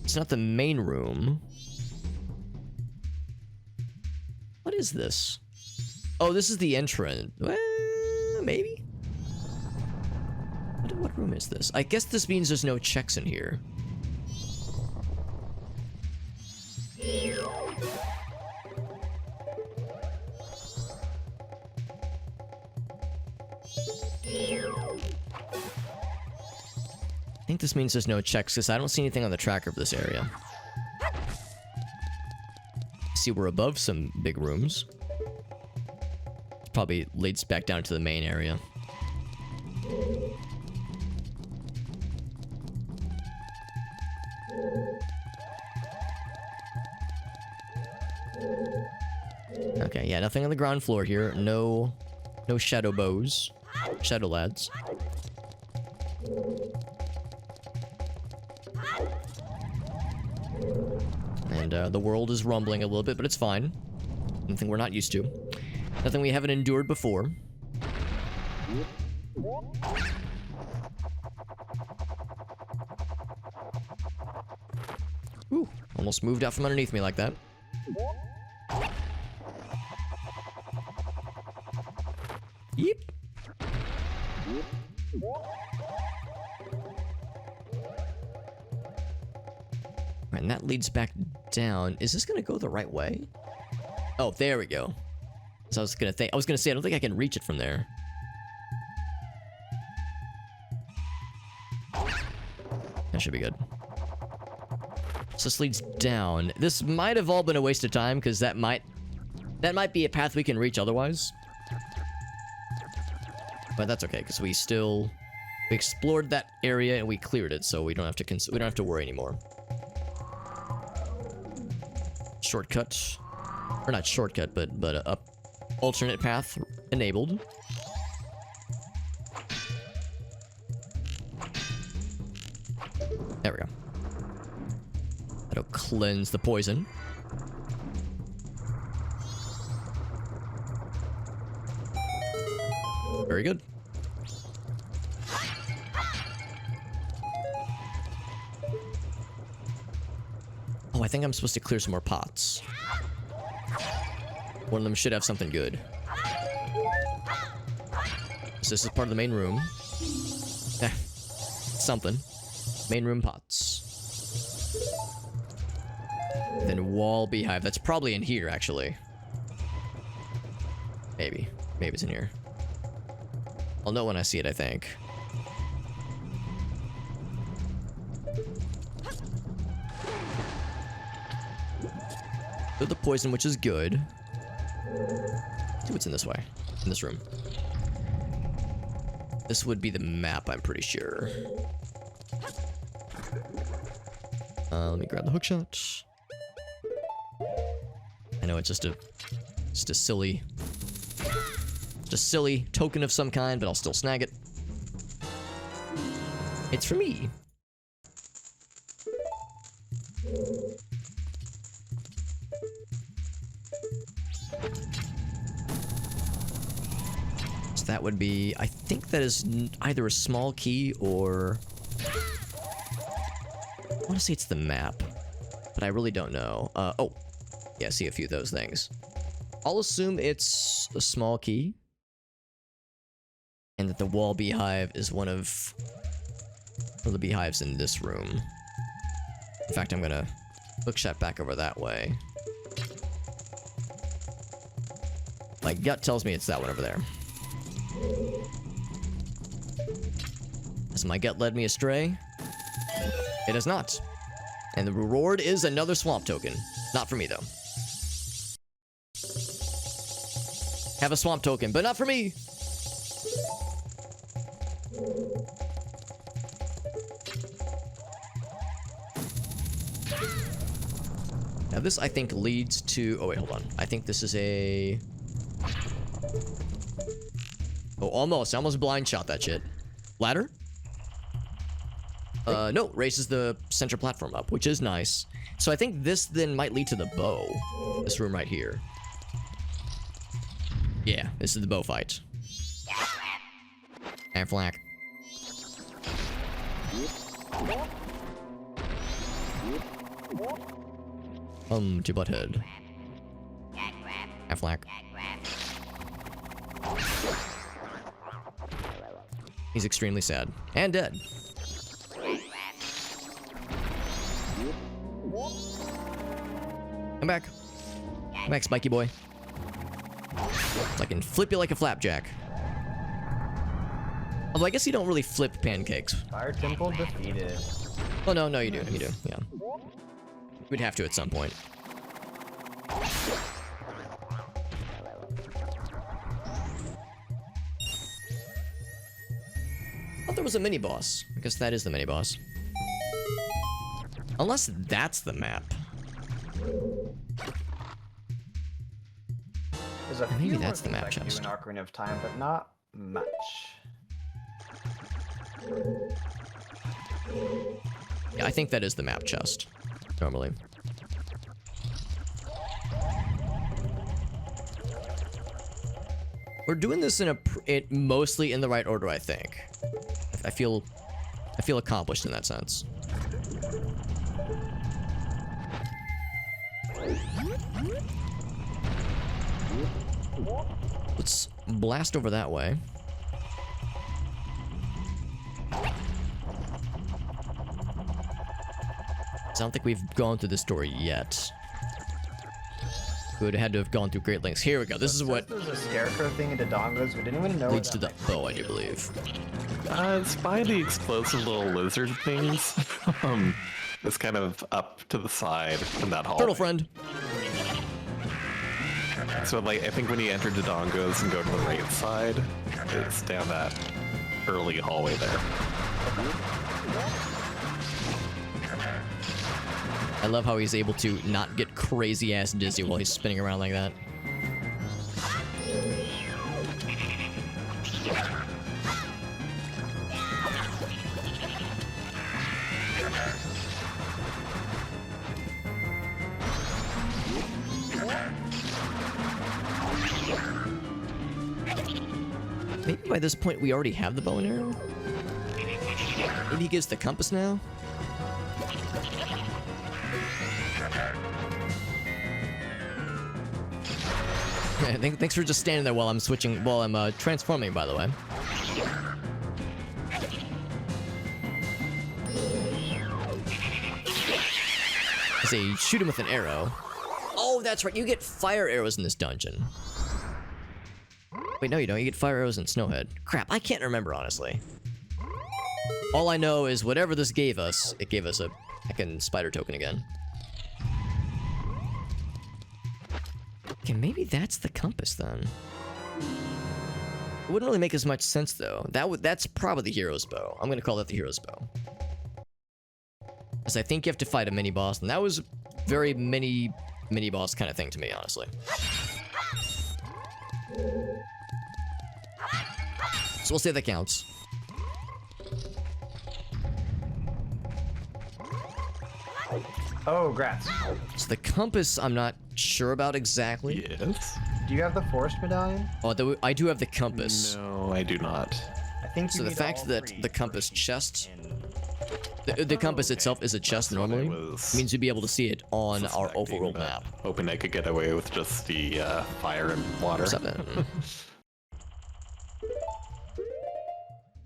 It's not the main room. What is this? Oh, this is the entrance. Well, maybe? What room is this? I guess this means there's no checks in here. I think this means there's no checks because I don't see anything on the tracker of this area. See, we're above some big rooms. Probably leads back down to the main area. Okay, yeah, nothing on the ground floor here. No shadow bows. Shadow lads. And the world is rumbling a little bit, but it's fine. Nothing we're not used to. Nothing we haven't endured before. Ooh, almost moved out from underneath me like that. Yep. And that leads back down. Is this gonna go the right way? Oh, there we go. So I was gonna say I don't think I can reach it from there. That should be good. So this leads down. This might have all been a waste of time because that might be a path we can reach otherwise. But that's okay because we explored that area and we cleared it, so we don't have to worry anymore. Shortcut, or not shortcut, but a alternate path enabled. There we go. That'll cleanse the poison. Very good. Oh, I think I'm supposed to clear some more pots. One of them should have something good. So this is part of the main room. Something. Main room pots. Then wall beehive. That's probably in here, actually. Maybe. Maybe it's in here. I'll know when I see it, I think. With the poison, which is good. See what's in this way. In this room. This would be the map, I'm pretty sure. Let me grab the hookshot. I know it's just a silly token of some kind, but I'll still snag it. It's for me. So that would be, I think that is either a small key or... I want to say it's the map, but I really don't know. Oh, yeah, I see a few of those things. I'll assume it's a small key. And that the wall beehive is one of the beehives in this room. In fact, I'm gonna hookshot back over that way. My gut tells me it's that one over there. Has my gut led me astray? It has not. And the reward is another swamp token. Not for me, though. Have a swamp token, but not for me! Now this, I think, leads to... Oh, wait, hold on. I think this is a... Oh, almost. I almost blind shot that shit. Ladder? No. Raises the center platform up, which is nice. So I think this then might lead to the bow. This room right here. Yeah, this is the bow fight. And flack. To butthead. Affleck. He's extremely sad. And dead. Come back. Come back, spiky boy. I can flip you like a flapjack. Although I guess you don't really flip pancakes. Fire Temple defeated. Oh, no, no, you do. You do, yeah. We'd have to at some point. Oh, there was a mini-boss. I guess that is the mini-boss. Unless that's the map. There's a Maybe few that's the more map things I chest. can do in Ocarina of Time, but not much. Yeah, I think that is the map chest. Normally. We're doing this in mostly in the right order, I think. I feel accomplished in that sense. Let's blast over that way. I don't think we've gone through this door yet. We would have had to have gone through great lengths. Here we go. This is what There's a scarecrow thing into Dongos. Would anyone know? leads to the bow, I do believe. It's by the explosive little lizard things. It's kind of up to the side in that hallway. Turtle friend. So, like, I think when you enter Dodongos and go to the right side, it's down that early hallway there. I love how he's able to not get crazy ass dizzy while he's spinning around like that. Maybe by this point we already have the bow and arrow? Maybe he gives the compass now? Thanks for just standing there while I'm switching, while I'm transforming, by the way. I say, shoot him with an arrow. Oh, that's right, you get fire arrows in this dungeon. Wait, no you don't, you get fire arrows in Snowhead. Crap, I can't remember, honestly. All I know is whatever this gave us, it gave us a heckin' spider token again. Okay, maybe that's the compass then. It wouldn't really make as much sense though. That's probably the hero's bow. I'm gonna call that the hero's bow. Because I think you have to fight a mini boss, and that was very mini boss kind of thing to me, honestly. So we'll say that counts. Oh, grats. So the compass, I'm not sure about exactly. Yes? Do you have the forest medallion? Oh, I do have the compass. No, I do not. I think you So the need fact all that three the compass chest, in- the compass itself is a chest That's what I normally, was means you'd be able to see it on our suspecting, overworld but map. Hoping I could get away with just the fire and water. 7.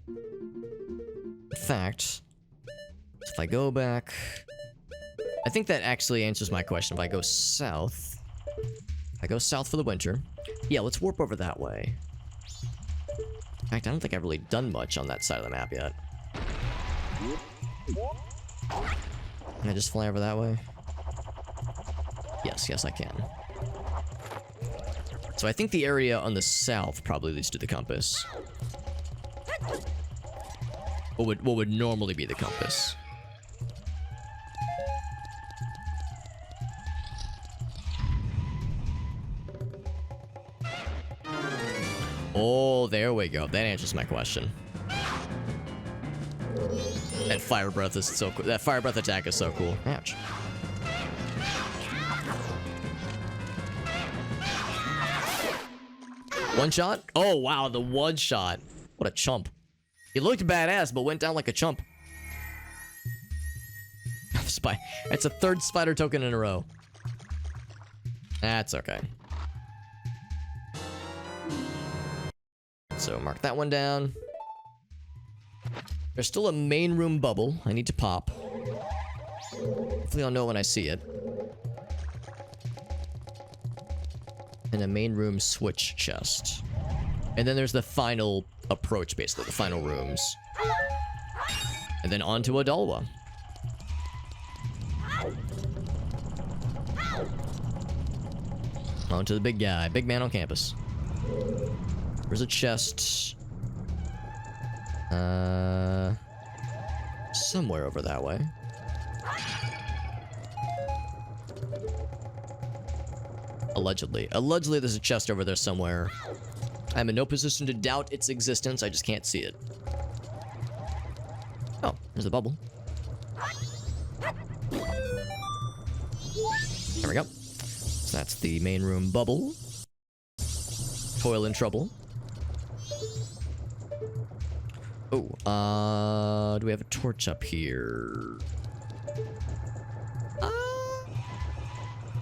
In fact, if I go back, I think that actually answers my question. If I go south, for the winter, yeah, let's warp over that way. In fact, I don't think I've really done much on that side of the map yet. Can I just fly over that way? Yes, I can. So I think the area on the south probably leads to the compass. What would normally be the compass? Oh, there we go. That answers my question. That fire breath is so cool. That fire breath attack is so cool. Ouch. One shot? Oh, wow, the one shot. What a chump. He looked badass, but went down like a chump. It's a third spider token in a row. That's okay. So mark that one down. There's still a main room bubble I need to pop. Hopefully I'll know when I see it. And a main room switch chest. And then there's the final approach, basically, the final rooms. And then on to Adalwa. On to the big guy, big man on campus. There's a chest. Somewhere over that way. Allegedly. Allegedly there's a chest over there somewhere. I'm in no position to doubt its existence, I just can't see it. Oh, there's a bubble. There we go. So that's the main room bubble. Toil and trouble. Oh, do we have a torch up here?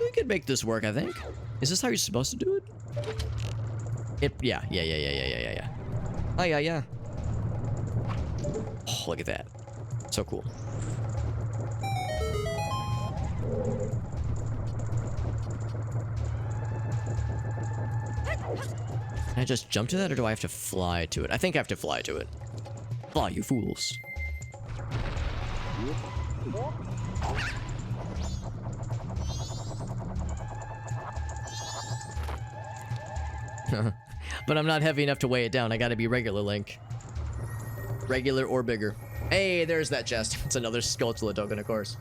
We could make this work, I think. Is this how you're supposed to do it? Yeah. Oh, yeah. Oh, look at that. So cool. Can I just jump to that, or do I have to fly to it? I think I have to fly to it. Fly, you fools. But I'm not heavy enough to weigh it down. I gotta be regular Link. Regular or bigger. Hey, there's that chest. It's another Skulltula token, of course.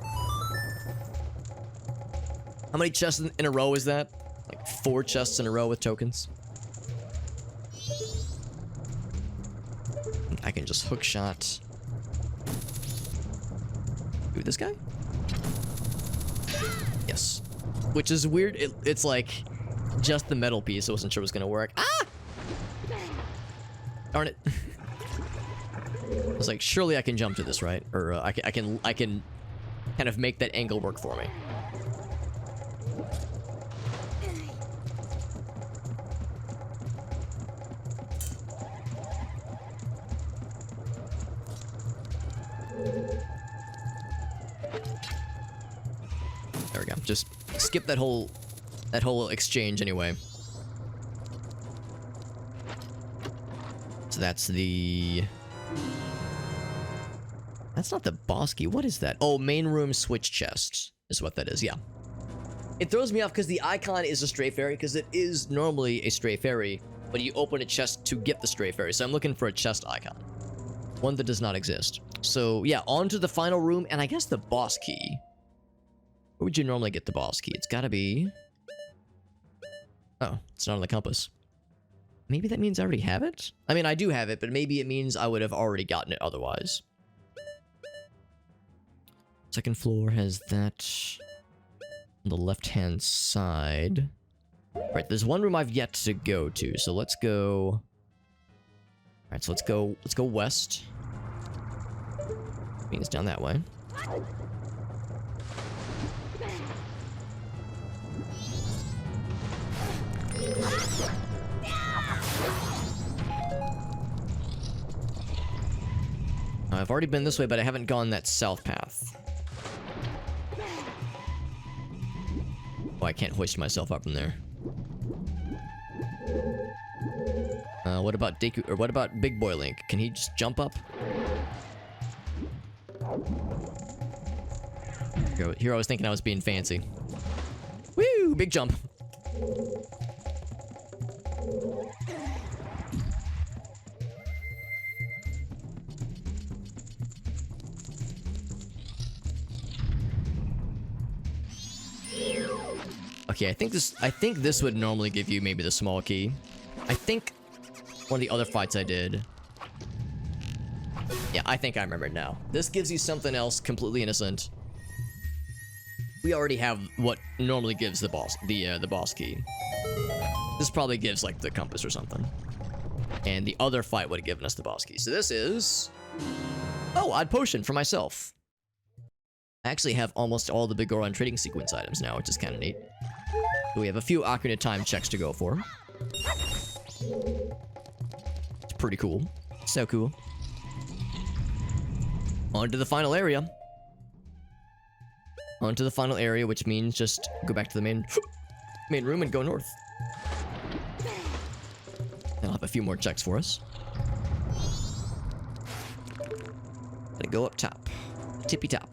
How many chests in a row is that? Like 4 chests in a row with tokens. I can just hookshot. Ooh, this guy? Yes. Which is weird. It's like just the metal piece. I wasn't sure it was gonna work. Ah! Darn it. I was like, surely I can jump to this, right? Or I can kind of make that angle work for me. There we go. Just skip that whole exchange anyway. So that's the... That's not the boss key. What is that? Oh, main room switch chest is what that is. Yeah. It throws me off because the icon is a stray fairy, because it is normally a stray fairy, but you open a chest to get the stray fairy. So I'm looking for a chest icon. One that does not exist. So yeah, on to the final room, and I guess the boss key. Where would you normally get the boss key? It's gotta be... Oh, it's not on the compass. Maybe that means I already have it? I mean, I do have it, but maybe it means I would have already gotten it otherwise. Second floor has that on the left-hand side. Right, there's one room I've yet to go to, so let's go... Alright, so let's go west. Means down that way. I've already been this way, but I haven't gone that south path. Oh, I can't hoist myself up from there. What about Deku, or what about Big Boy Link? Can he just jump up? Here I was thinking I was being fancy. Woo! Big jump. Okay, I think this would normally give you maybe the small key. I think one of the other fights I did. Yeah, I think I remember it now. This gives you something else completely innocent. We already have what normally gives the boss key. This probably gives like the compass or something. And the other fight would have given us the boss key. So this is... Oh, odd potion for myself. I actually have almost all the Big Goron trading sequence items now, which is kind of neat. So we have a few Ocarina of Time checks to go for. It's pretty cool. So cool. On to the final area. On to the final area, which means just go back to the main room and go north. I'll have a few more checks for us. Gonna go up top. Tippy top.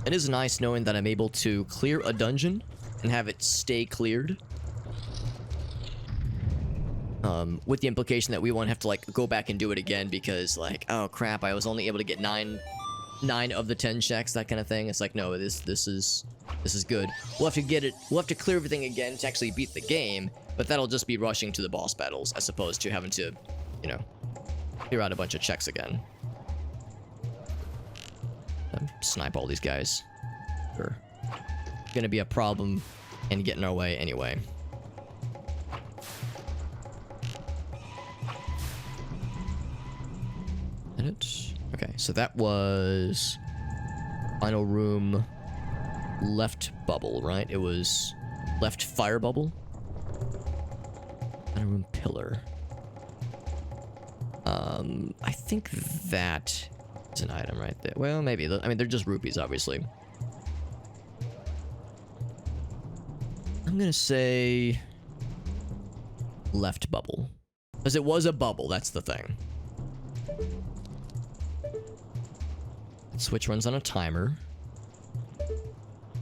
It is nice knowing that I'm able to clear a dungeon and have it stay cleared. With the implication that we won't have to like go back and do it again because like, oh crap, I was only able to get 9 of the 10 checks, that kind of thing. It's like, no, this is good. We'll have to get it. We'll have to clear everything again to actually beat the game, but that'll just be rushing to the boss battles as opposed to having to, you know, clear out a bunch of checks again. Snipe all these guys. They're gonna be a problem and get in our way anyway. Okay, so that was final room left bubble, right? It was left fire bubble. Final room pillar. I think that is an item right there. Well, maybe. I mean, they're just rupees, obviously. I'm gonna say left bubble. Because it was a bubble, that's the thing. Switch runs on a timer.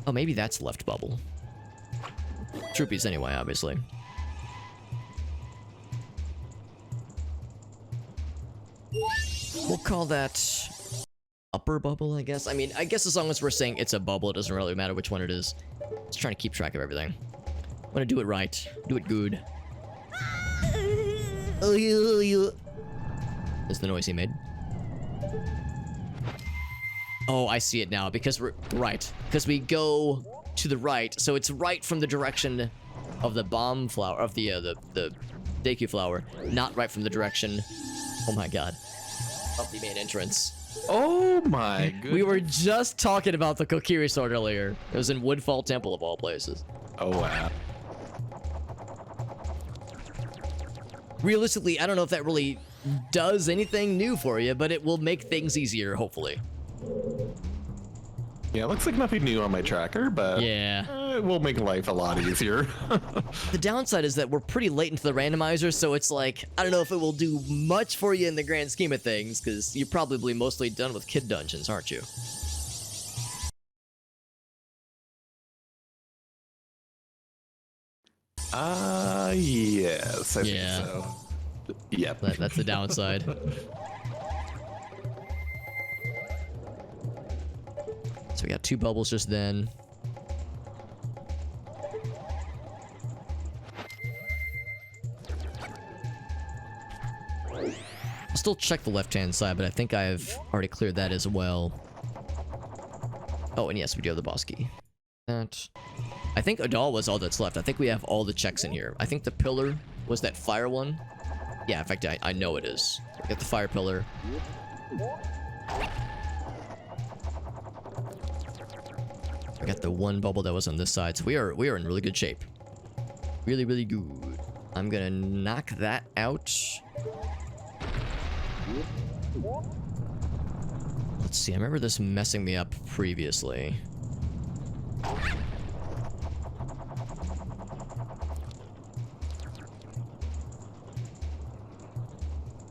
Oh, maybe that's left bubble. Rupees anyway, obviously. We'll call that upper bubble, I guess. I mean, I guess as long as we're saying it's a bubble, it doesn't really matter which one it is. Just trying to keep track of everything. I want to do it right. Do it good. Is the noise he made. Oh, I see it now, because we're right. Because we go to the right, so it's right from the direction of the bomb flower, of the Deku flower, not right from the direction, oh my god, of the main entrance. Oh my goodness. We were just talking about the Kokiri sword earlier. It was in Woodfall Temple of all places. Oh wow. Realistically, I don't know if that really does anything new for you, but it will make things easier, hopefully. Yeah, it looks like nothing new on my tracker, but yeah, it will make life a lot easier. The downside is that we're pretty late into the randomizer, so it's like, I don't know if it will do much for you in the grand scheme of things, because you're probably mostly done with kid dungeons, aren't you? Yes, I think so. Yep. That's the downside. So we got 2 bubbles just then. I'll still check the left-hand side, but I think I've already cleared that as well. Oh, and yes, we do have the boss key. That. I think Adal was all that's left. I think we have all the checks in here. I think the pillar was that fire one. Yeah, in fact, I know it is. We got the fire pillar. I got the 1 bubble that was on this side, so we are in really good shape. Really, really good. I'm gonna knock that out. Let's see, I remember this messing me up previously.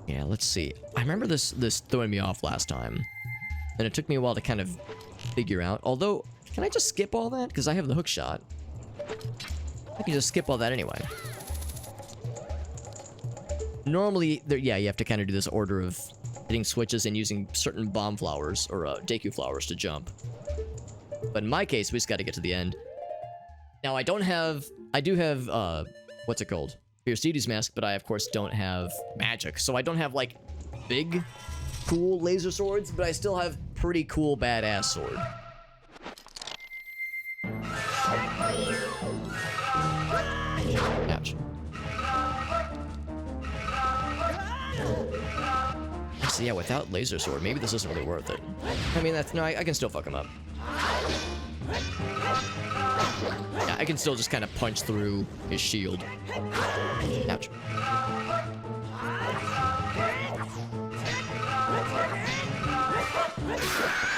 Yeah, let's see. I remember this throwing me off last time. And it took me a while to kind of figure out. Although, can I just skip all that? Because I have the hook shot. I can just skip all that anyway. Normally, yeah, you have to kind of do this order of hitting switches and using certain bomb flowers, or Deku flowers to jump. But in my case, we just got to get to the end. Now, I do have, what's it called? Fierce Deity's Mask, but I, of course, don't have magic. So I don't have, like, big, cool laser swords, but I still have pretty cool, badass sword. Ouch. So yeah, without laser sword, maybe this isn't really worth it. I mean, no, I can still fuck him up. Yeah, I can still just kind of punch through his shield. Ouch.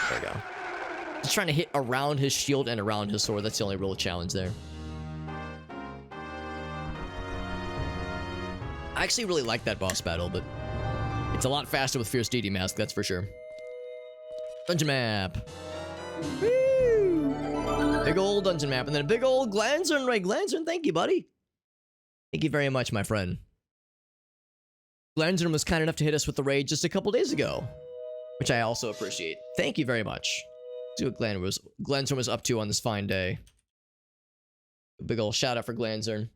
There we go. Just trying to hit around his shield and around his sword. That's the only real challenge there. I actually really like that boss battle, but it's a lot faster with Fierce Deity Mask, that's for sure. Dungeon map. Woo! Big old dungeon map, and then a big old Glanzern, right? Glanzern, thank you, buddy. Thank you very much, my friend. Glanzern was kind enough to hit us with the raid just a couple days ago, which I also appreciate. Thank you very much. See what Glanzern was up to on this fine day. A big old shout out for Glanzern.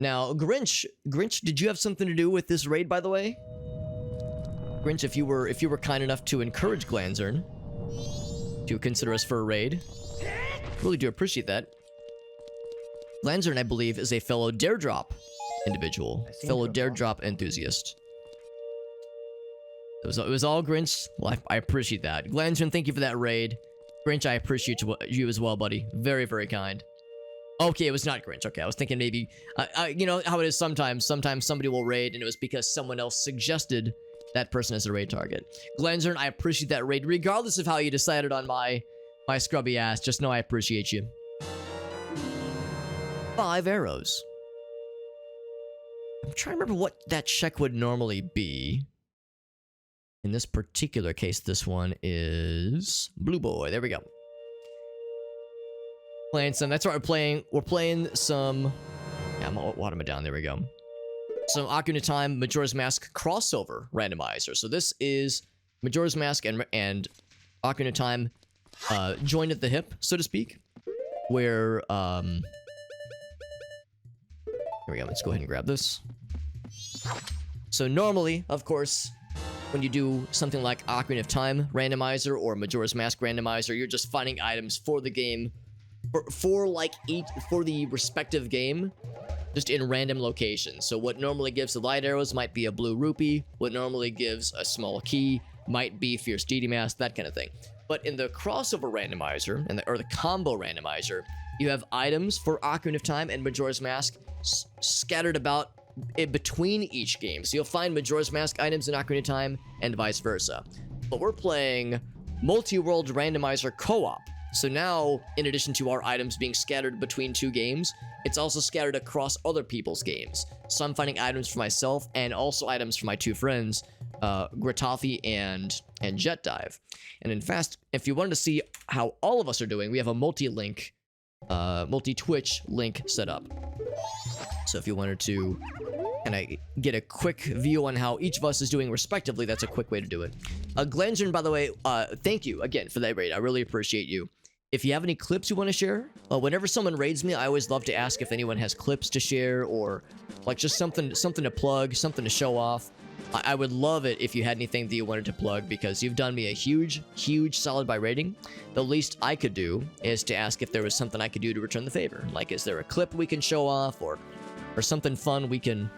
Now, Grinch, did you have something to do with this raid, by the way? Grinch, if you were kind enough to encourage Glanzern to consider us for a raid, really do appreciate that. Glanzern, I believe, is a fellow Daredrop individual, fellow Daredrop enthusiast. It was all Grinch. Well, I appreciate that. Glanzern, thank you for that raid. Grinch, I appreciate you as well, buddy. Very, very kind. Okay, it was not Grinch. Okay, I was thinking maybe, you know how it is sometimes. Sometimes somebody will raid, and it was because someone else suggested that person as a raid target. Glanzern, I appreciate that raid, regardless of how you decided on my scrubby ass. Just know I appreciate you. 5 arrows. I'm trying to remember what that check would normally be. In this particular case, this one is Blue Boy. There we go. Playing some. That's what we're playing. We're playing some. Yeah, I'm water down. There we go. Some Ocarina of Time Majora's Mask crossover randomizer. So this is Majora's Mask and Ocarina of Time joined at the hip, so to speak. Where here we go. Let's go ahead and grab this. So normally, of course, when you do something like Ocarina of Time randomizer or Majora's Mask randomizer, you're just finding items for the game. For the respective game, just in random locations. So what normally gives the light arrows might be a blue rupee. What normally gives a small key might be Fierce Deity Mask, that kind of thing. But in the crossover randomizer or the combo randomizer, you have items for Ocarina of Time and Majora's Mask scattered about in between each game. So you'll find Majora's Mask items in Ocarina of Time and vice versa. But we're playing Multiworld Randomizer co-op. So now, in addition to our items being scattered between 2 games, it's also scattered across other people's games. So I'm finding items for myself and also items for my 2 friends, Gratafi and Jet Dive. And in fact, if you wanted to see how all of us are doing, we have a multi-Twitch link set up. So if you wanted to kind of get a quick view on how each of us is doing respectively, that's a quick way to do it. Glanzern, by the way, thank you again for that raid. I really appreciate you. If you have any clips you want to share, whenever someone raids me, I always love to ask if anyone has clips to share or like just something to plug, something to show off. I would love it if you had anything that you wanted to plug because you've done me a huge solid by raiding. The least I could do is to ask if there was something I could do to return the favor. Like, is there a clip we can show off or something fun we can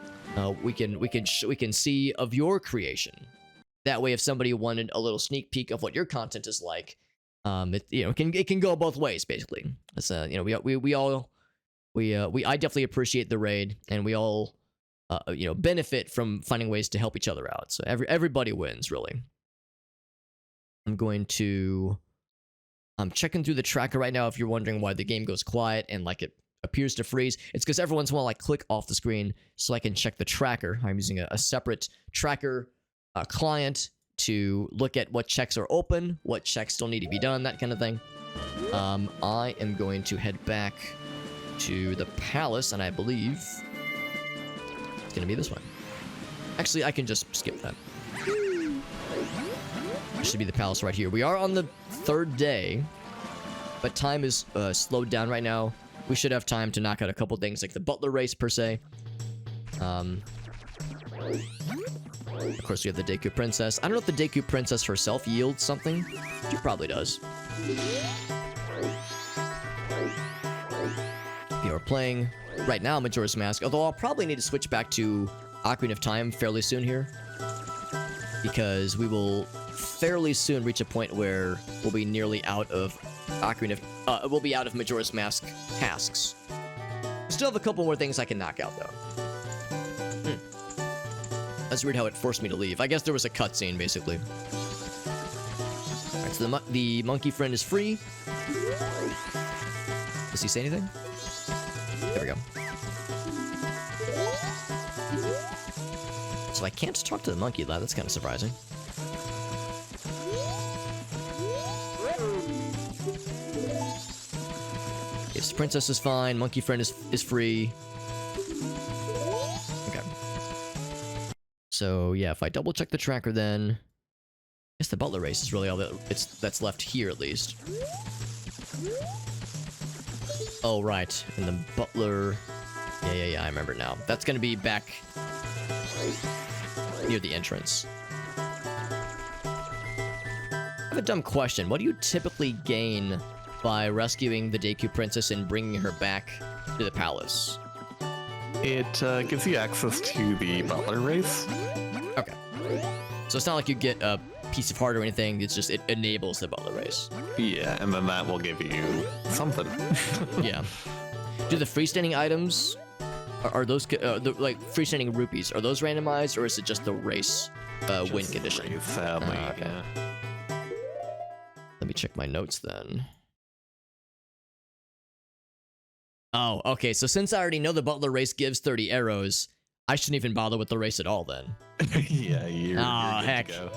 see of your creation? That way, if somebody wanted a little sneak peek of what your content is like, it can go both ways basically. It's I definitely appreciate the raid, and we all benefit from finding ways to help each other out. So everybody wins really. I'm checking through the tracker right now. If you're wondering why the game goes quiet and like it appears to freeze, it's because every once in a while I click off the screen so I can check the tracker. I'm using a separate tracker client to look at what checks are open, what checks still need to be done, that kind of thing. I am going to head back to the palace, and I believe it's going to be this one. Actually, I can just skip that. It should be the palace right here. We are on the 3rd day, but time is slowed down right now. We should have time to knock out a couple things like the butler race per se. Of course, we have the Deku Princess. I don't know if the Deku Princess herself yields something. She probably does. We're playing right now Majora's Mask, although I'll probably need to switch back to Ocarina of Time fairly soon here, because we will fairly soon reach a point where we'll be nearly out of Ocarina of... we'll be out of Majora's Mask tasks. Still have a couple more things I can knock out, though. That's weird how it forced me to leave. I guess there was a cutscene, basically. Alright, so the monkey friend is free. Does he say anything? There we go. So I can't talk to the monkey lad. That's kind of surprising. Yes, princess is fine. Monkey friend is free. Okay. So yeah, if I double check the tracker, then I guess the butler race is really all that's left here at least. Oh right, and the butler. Yeah. I remember now. That's gonna be back near the entrance. I have a dumb question. What do you typically gain by rescuing the Deku Princess and bringing her back to the palace? It gives you access to the butler race. Okay. So it's not like you get a piece of heart or anything. It's just it enables the butler race. Yeah, and then that will give you something. Yeah. Do the freestanding items... Are those, like, freestanding rupees, are those randomized, or is it just the race win condition? Race, sadly, okay. Yeah. Let me check my notes, then. Oh, okay, so since I already know the butler race gives 30 arrows, I shouldn't even bother with the race at all, then. Yeah, you're good heck. to go.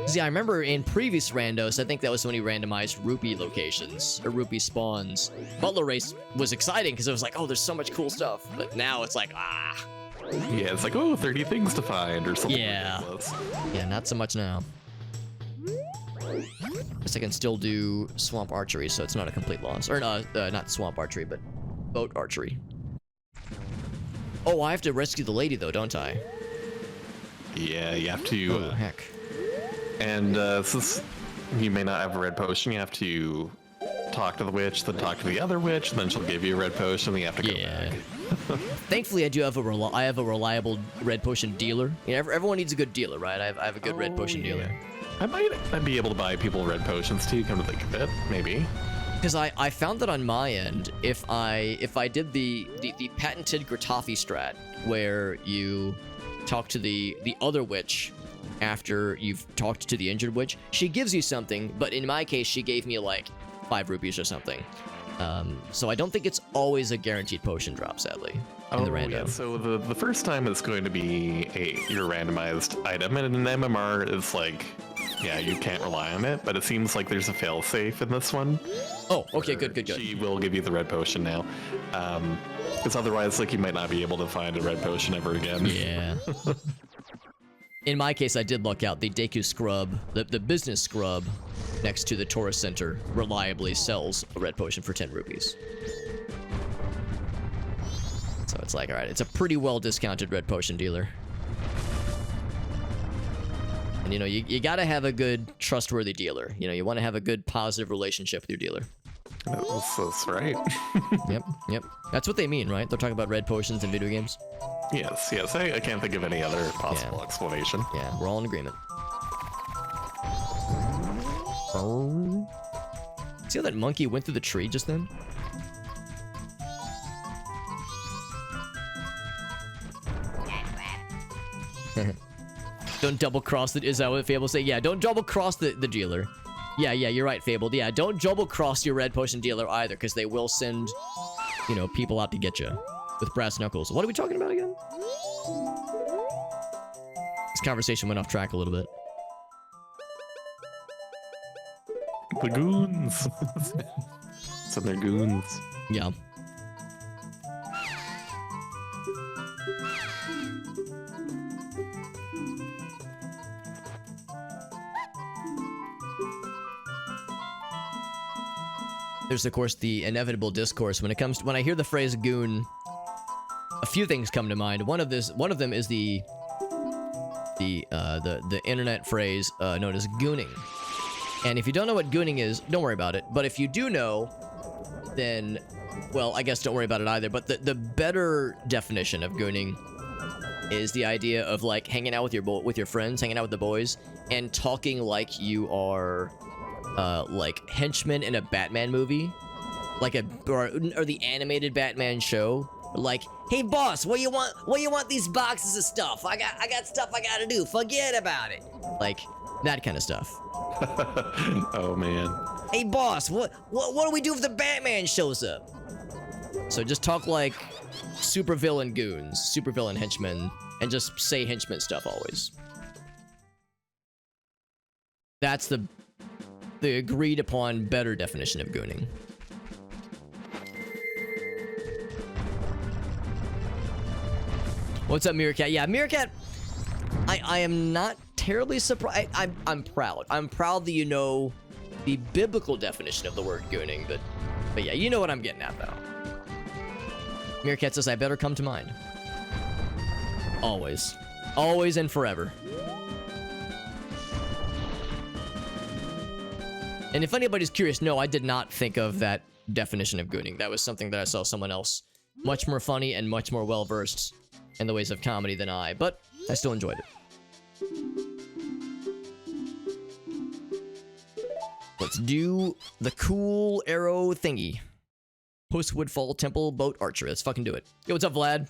See, I remember in previous randos, I think that was when he randomized rupee locations, or rupee spawns. Butler race was exciting, because it was like, oh, there's so much cool stuff. But now it's like, ah. Yeah, it's like, oh, 30 things to find, or something ridiculous. Yeah, not so much now. Guess I can still do swamp archery, so it's not a complete loss. Or, not swamp archery, but boat archery. Oh, I have to rescue the lady, though, don't I? Yeah, you have to... Oh, heck. And since you may not have a red potion, you have to talk to the witch, then talk to the other witch, and then she'll give you a red potion, and you have to go back. Thankfully, I do have a reliable red potion dealer. You know, everyone needs a good dealer, right? I have a good red potion dealer. I'd be able to buy people red potions too. Come to think of it, maybe. Because I found that on my end, if I did the patented Gratafi strat, where you talk to the other witch after you've talked to the injured witch, she gives you something, but in my case, she gave me like 5 rupees or something. So I don't think it's always a guaranteed potion drop, sadly, in the random. Yeah, so the first time it's going to be your randomized item, and an MMR is like, yeah, you can't rely on it, but it seems like there's a failsafe in this one. Oh, okay, good. She will give you the red potion now. Because otherwise, like, you might not be able to find a red potion ever again. Yeah. In my case, I did luck out. The Deku Scrub, the business scrub next to the tourist center, reliably sells a red potion for 10 rupees. So it's like, alright, it's a pretty well discounted red potion dealer. And you know, you gotta have a good, trustworthy dealer. You know, you want to have a good, positive relationship with your dealer. That's right. Yep. That's what they mean, right? They're talking about red potions in video games. Yes. I can't think of any other possible explanation. Yeah, we're all in agreement. Oh. See how that monkey went through the tree just then? Don't double cross the... Is that what Fable say? Yeah, don't double cross the dealer. Yeah, you're right, Fabled. Yeah, don't double cross your red potion dealer either, because they will send, you know, people out to get you with brass knuckles. What are we talking about again? This conversation went off track a little bit. The goons. So they're goons. Yeah. There's of course the inevitable discourse when I hear the phrase goon. A few things come to mind. One of them is the internet phrase known as gooning. And if you don't know what gooning is, don't worry about it. But if you do know, then, well, I guess don't worry about it either. But the better definition of gooning is the idea of like hanging out with your friends, hanging out with the boys, and talking like you are like henchmen in a Batman movie, like or the animated Batman show. Like, hey boss, what you want these boxes of stuff? I got stuff I gotta do. Forget about it. Like that kind of stuff. Oh man. Hey boss, what do we do if the Batman shows up? So just talk like supervillain goons, supervillain henchmen, and just say henchman stuff always. That's the agreed upon better definition of gooning. What's up, Meerkat? Yeah, Meerkat, I am not terribly surprised. I'm proud. I'm proud that you know the biblical definition of the word gooning, but yeah, you know what I'm getting at, though. Meerkat says, I better come to mind. Always. Always and forever. And if anybody's curious, no, I did not think of that definition of gooning. That was something that I saw someone else much more funny and much more well-versed in the ways of comedy than I, but I still enjoyed it. Let's do the cool arrow thingy. Post-Woodfall Temple Boat Archery. Let's fucking do it. Yo, what's up, Vlad?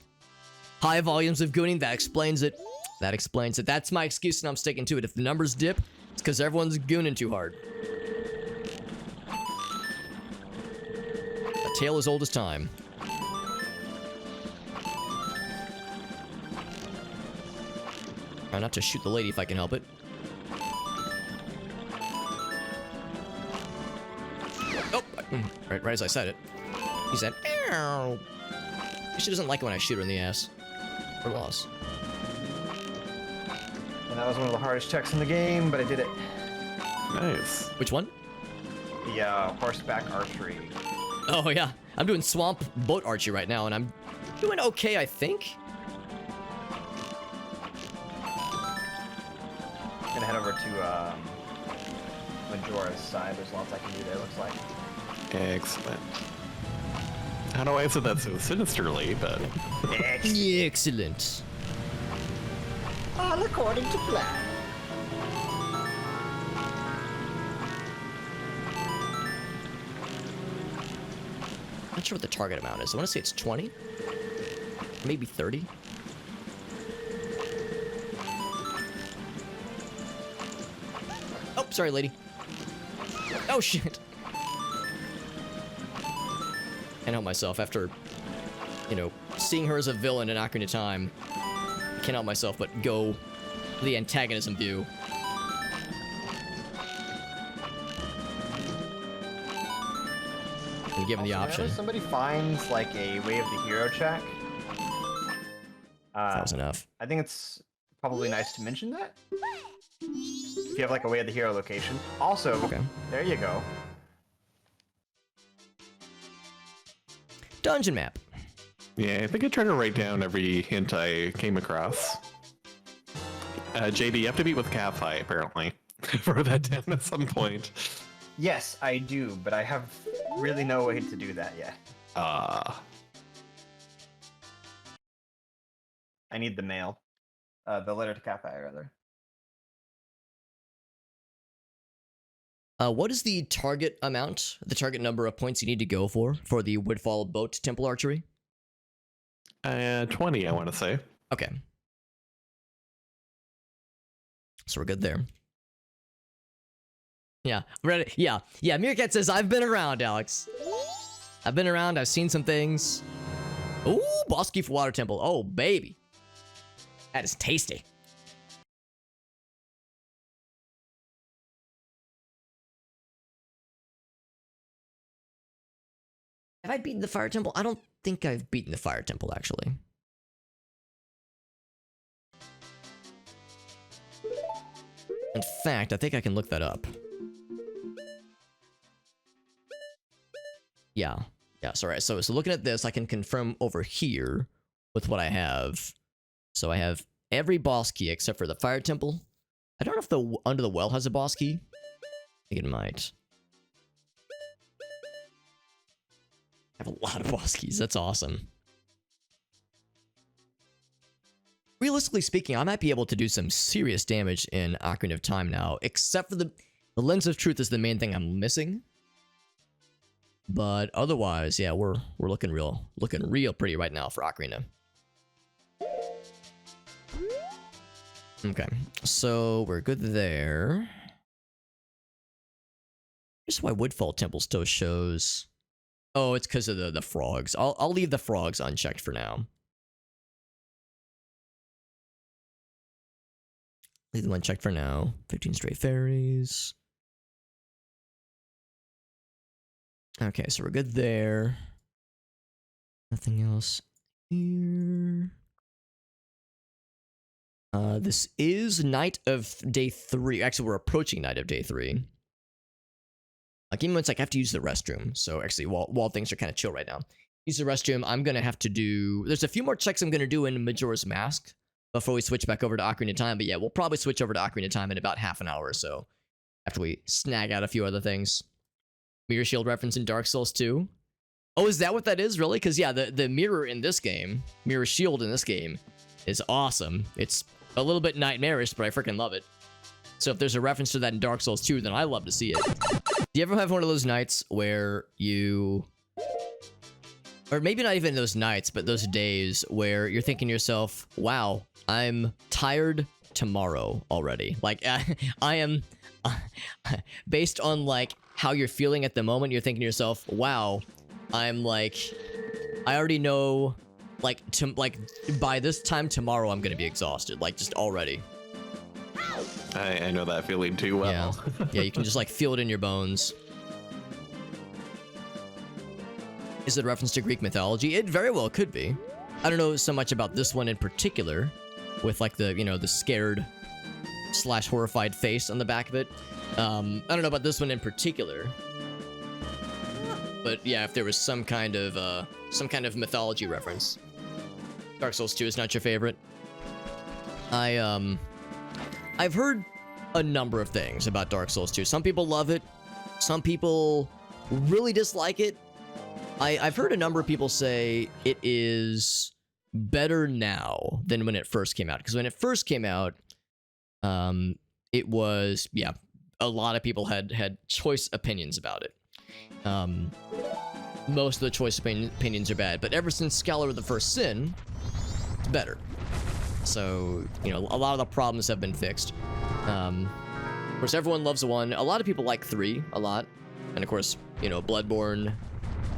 High volumes of gooning. That explains it. That explains it. That's my excuse and I'm sticking to it. If the numbers dip, it's because everyone's gooning too hard. A tale as old as time. Try not to shoot the lady if I can help it. Oh, right as I said it. He said, ow. She doesn't like it when I shoot her in the ass. Or loss. And that was one of the hardest checks in the game, but I did it. Nice. Which one? The horseback archery. Oh, yeah. I'm doing swamp boat archery right now, and I'm doing okay, I think. I'm gonna head over to Majora's side. There's lots I can do there, looks like. Excellent. I don't know why I said that so sinisterly, but... Excellent. All according to plan. Not sure what the target amount is. I want to say it's 20. Maybe 30. Oh, sorry, lady. Oh, shit. I know myself after, you know, seeing her as a villain in Ocarina of Time. I can't help myself but go the antagonism view. And given the option. Whenever somebody finds like a way of the hero check, That was enough. I think it's probably nice to mention that. If you have like a way of the hero location. Also, Okay. there you go. Dungeon map. Yeah, I think I tried to write down every hint I came across. JD, you have to beat with Cathy, apparently. Wrote that down at some point. Yes, I do, but I have really no way to do that yet. I need the mail. The letter to Cathy, rather. What is the target amount, the target number of points you need to go for the Woodfall Boat Temple Archery? 20, I want to say. Okay. So we're good there. Yeah, ready. Yeah, Meerkat says, I've been around, Alex. I've been around, I've seen some things. Ooh, boss key for Water Temple. Oh, baby. That is tasty. Have I beaten the Fire Temple? I don't think I've beaten the Fire Temple, actually. In fact, I think I can look that up. Yeah, sorry. So looking at this, I can confirm over here with what I have. So I have every boss key except for the Fire Temple. I don't know if the Under the Well has a boss key. I think it might. I have a lot of boss keys. That's awesome. realistically speaking, I might be able to do some serious damage in Ocarina of Time now, except for the Lens of Truth is the main thing I'm missing. But otherwise, yeah, we're looking real pretty right now for Ocarina. Okay, so we're good there. Here's why Woodfall Temple still shows. Oh, it's because of the frogs. I'll leave the frogs unchecked for now. Leave them unchecked for now. 15 stray fairies. Okay, so we're good there. Nothing else here. This is night of day 3. Actually, we're approaching night of day 3. Give me one sec, I have to use the restroom. So actually, while things are kind of chill right now, use the restroom. I'm gonna have to do. There's a few more checks I'm gonna do in Majora's Mask before we switch back over to Ocarina of Time. But yeah, we'll probably switch over to Ocarina of Time in about half an hour or so after we snag out a few other things. Mirror Shield reference in Dark Souls 2. Oh, is that what that is, really? Because yeah, the mirror in this game, Mirror Shield in this game, is awesome. It's a little bit nightmarish, but I freaking love it. So if there's a reference to that in Dark Souls 2, then I love to see it. Do you ever have one of those nights where you... Or maybe not even those nights, but those days where you're thinking to yourself, wow, I'm tired tomorrow already. Like, I am... based on, like, how you're feeling at the moment, you're thinking to yourself, wow, I'm, like... I already know, like, by this time tomorrow, I'm gonna be exhausted. Like, just already. I know that feeling too well. Yeah. Yeah, you can just like feel it in your bones. Is it a reference to Greek mythology? It very well could be. I don't know so much about this one in particular, with like the, you know, the scared / horrified face on the back of it. I don't know about this one in particular. But yeah, if there was some kind of mythology reference. Dark Souls 2 is not your favorite. I've heard a number of things about Dark Souls 2. Some people love it. Some people really dislike it. I've heard a number of people say it is better now than when it first came out. Because when it first came out, it was, yeah, a lot of people had choice opinions about it. Most of the choice opinions are bad. But ever since Scholar of the First Sin, it's better. So, you know, a lot of the problems have been fixed. Of course, everyone loves 1. A lot of people like 3 a lot. And of course, you know, Bloodborne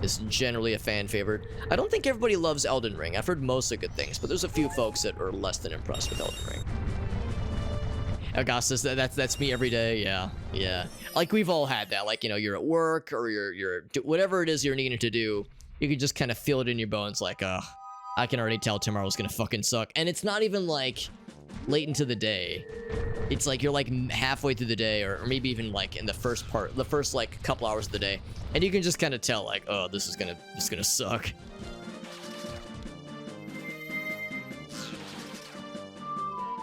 is generally a fan favorite. I don't think everybody loves Elden Ring. I've heard mostly good things, but there's a few folks that are less than impressed with Elden Ring. Augustus, that's me every day. Yeah. Like, we've all had that. Like, you know, you're at work or you're whatever it is you're needing to do, you can just kind of feel it in your bones like, I can already tell tomorrow's gonna fucking suck. And it's not even like late into the day. It's like you're like halfway through the day, or maybe even like in the first like couple hours of the day, and you can just kind of tell like, oh, this is gonna suck.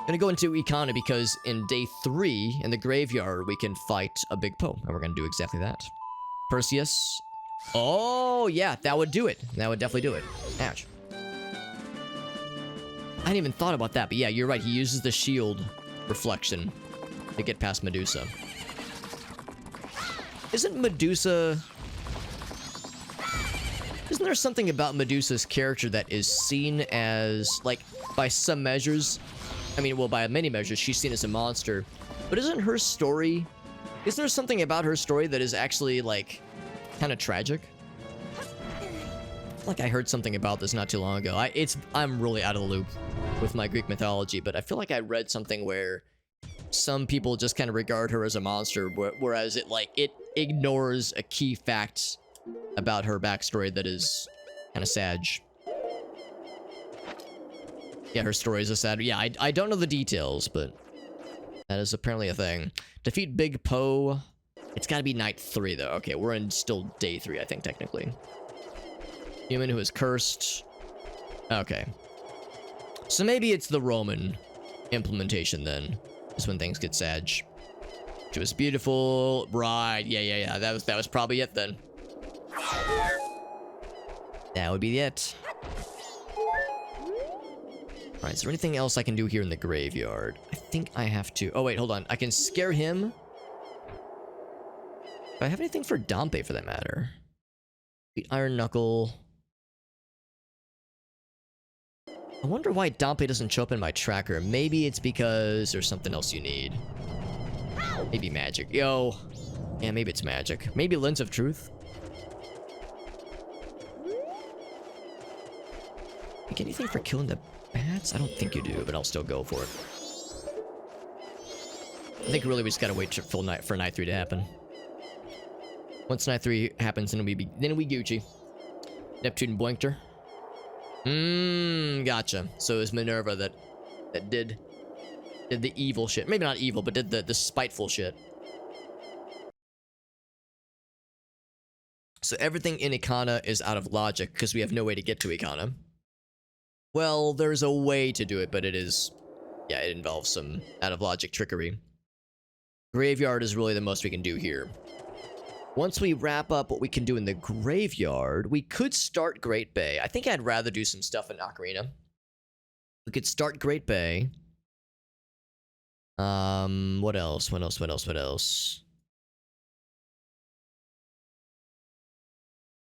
Gonna go into Ikana because in day 3 in the graveyard we can fight a big Poe, and we're gonna do exactly that. Perseus. Oh yeah, that would do it. That would definitely do it. Ouch. I hadn't even thought about that, but yeah, you're right. He uses the shield reflection to get past Medusa. Isn't there something about Medusa's character that is seen as, like, by some measures, I mean, well, by many measures, she's seen as a monster, but isn't there something about her story that is actually, like, kind of tragic? Like I heard something about this not too long ago. I'm really out of the loop with my Greek mythology, but I feel like I read something where some people just kind of regard her as a monster, whereas it ignores a key fact about her backstory that is kind of sad. Yeah, her story is a sad. Yeah, I don't know the details, but that is apparently a thing. Defeat Big Poe. It's got to be night 3 though. Okay, we're in still day 3, I think technically. Human who is cursed. Okay. So maybe it's the Roman implementation then. Is when things get sad. Which was beautiful. Right. Yeah. That was probably it then. That would be it. Alright, is there anything else I can do here in the graveyard? I think I have to... Oh, wait, hold on. I can scare him. Do I have anything for Dompe, for that matter? The Iron Knuckle. I wonder why Dompe doesn't show up in my tracker. Maybe it's because there's something else you need. Maybe magic. Yo. Yeah, maybe it's magic. Maybe Lens of Truth. You get anything for killing the bats? I don't think you do, but I'll still go for it. I think really we just gotta wait for night 3 to happen. Once night 3 happens, then we Gucci. Neptune blinked her. Gotcha. So it was Minerva that did the evil shit. Maybe not evil, but did the spiteful shit. So everything in Ikana is out of logic because we have no way to get to Ikana. Well, there's a way to do it, but it is... Yeah, it involves some out-of-logic trickery. Graveyard is really the most we can do here. Once we wrap up what we can do in the graveyard, we could start Great Bay. I think I'd rather do some stuff in Ocarina. We could start Great Bay. What else? What else?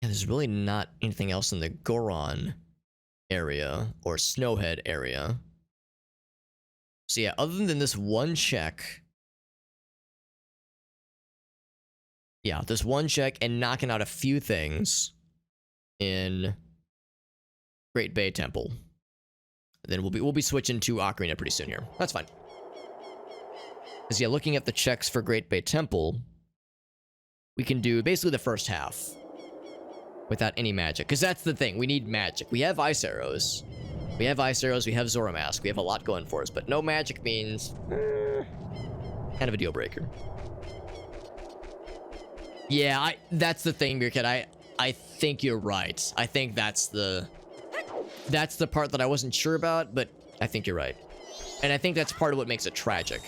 Yeah, there's really not anything else in the Goron area or Snowhead area. So yeah, other than this one check, yeah, this one check and knocking out a few things in Great Bay Temple, then we'll be switching to Ocarina pretty soon here. That's fine. Because yeah, looking at the checks for Great Bay Temple, we can do basically the first half without any magic. Because that's the thing, we need magic. We have ice arrows. We have Zora Mask. We have a lot going for us, but no magic means kind of a deal breaker. Yeah, that's the thing, Meerkat. I think you're right. I think that's the part that I wasn't sure about, but I think you're right. And I think that's part of what makes it tragic.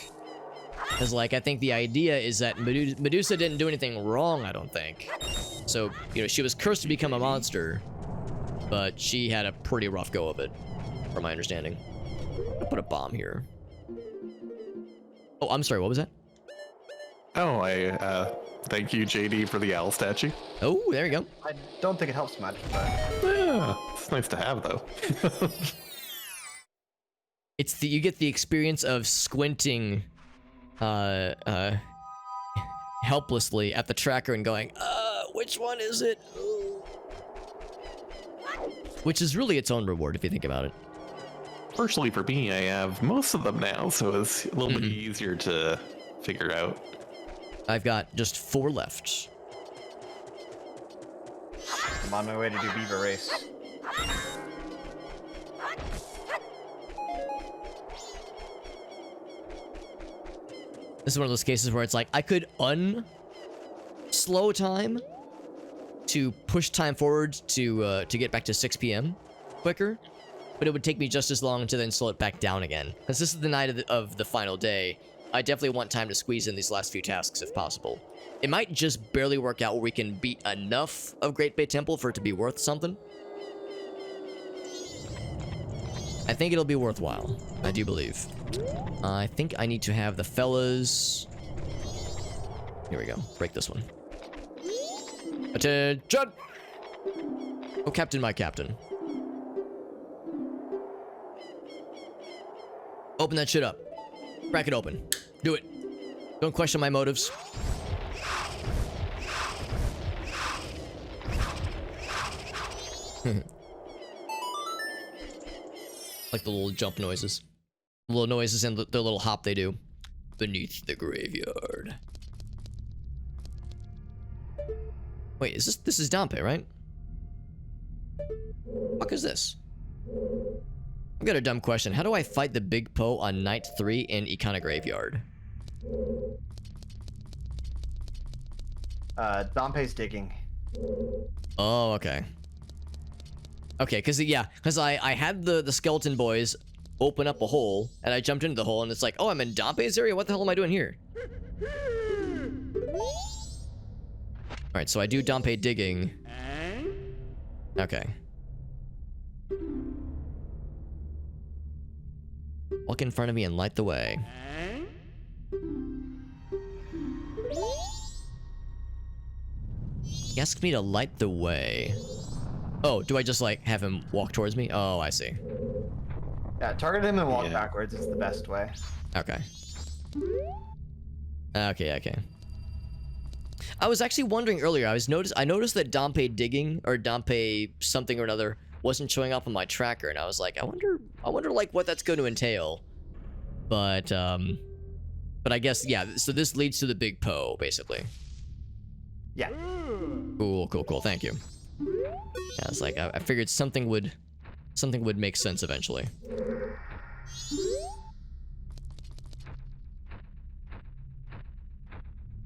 Because, like, I think the idea is that Medusa didn't do anything wrong, I don't think. So, you know, she was cursed to become a monster, but she had a pretty rough go of it, from my understanding. I'll put a bomb here. Oh, I'm sorry, what was that? Oh, thank you, JD, for the owl statue. Oh, there you go. I don't think it helps much, but... Yeah, it's nice to have, though. It's you get the experience of squinting helplessly at the tracker and going, which one is it? Which is really its own reward if you think about it. Fortunately for me, I have most of them now, so it's a little bit easier to figure out. I've got just 4 left. I'm on my way to do Beaver Race. This is one of those cases where it's like, I could slow time to push time forward to get back to 6 p.m. quicker, but it would take me just as long to then slow it back down again. Because this is the night of the final day, I definitely want time to squeeze in these last few tasks if possible. It might just barely work out where we can beat enough of Great Bay Temple for it to be worth something. I think it'll be worthwhile. I do believe. I think I need to have the fellas... Here we go. Break this one. Attention! Oh, Captain, my Captain. Open that shit up. Crack it open. Do it. Don't question my motives. Like the little jump noises. The little noises and the little hop they do. Beneath the graveyard. Wait, this is Dompe, right? Fuck is this? I've got a dumb question. How do I fight the Big Poe on night 3 in Ikana Graveyard? Dompe's digging. Oh, okay. Okay, because I had the skeleton boys open up a hole, and I jumped into the hole, and it's like, oh, I'm in Dompe's area? What the hell am I doing here? Alright, so I do Dompe digging. Okay. Walk in front of me and light the way. He asked me to light the way. Oh, do I just like have him walk towards me? Oh, I see. Yeah, target him and walk backwards is the best way. Okay. Okay. I was actually wondering earlier. I noticed that Dompe digging or Dompe something or another wasn't showing up on my tracker, and I was like, I wonder like what that's going to entail. But I guess yeah. So this leads to the big Poe, basically. Yeah. Cool. Thank you. Yeah, I was like, I figured something would make sense eventually.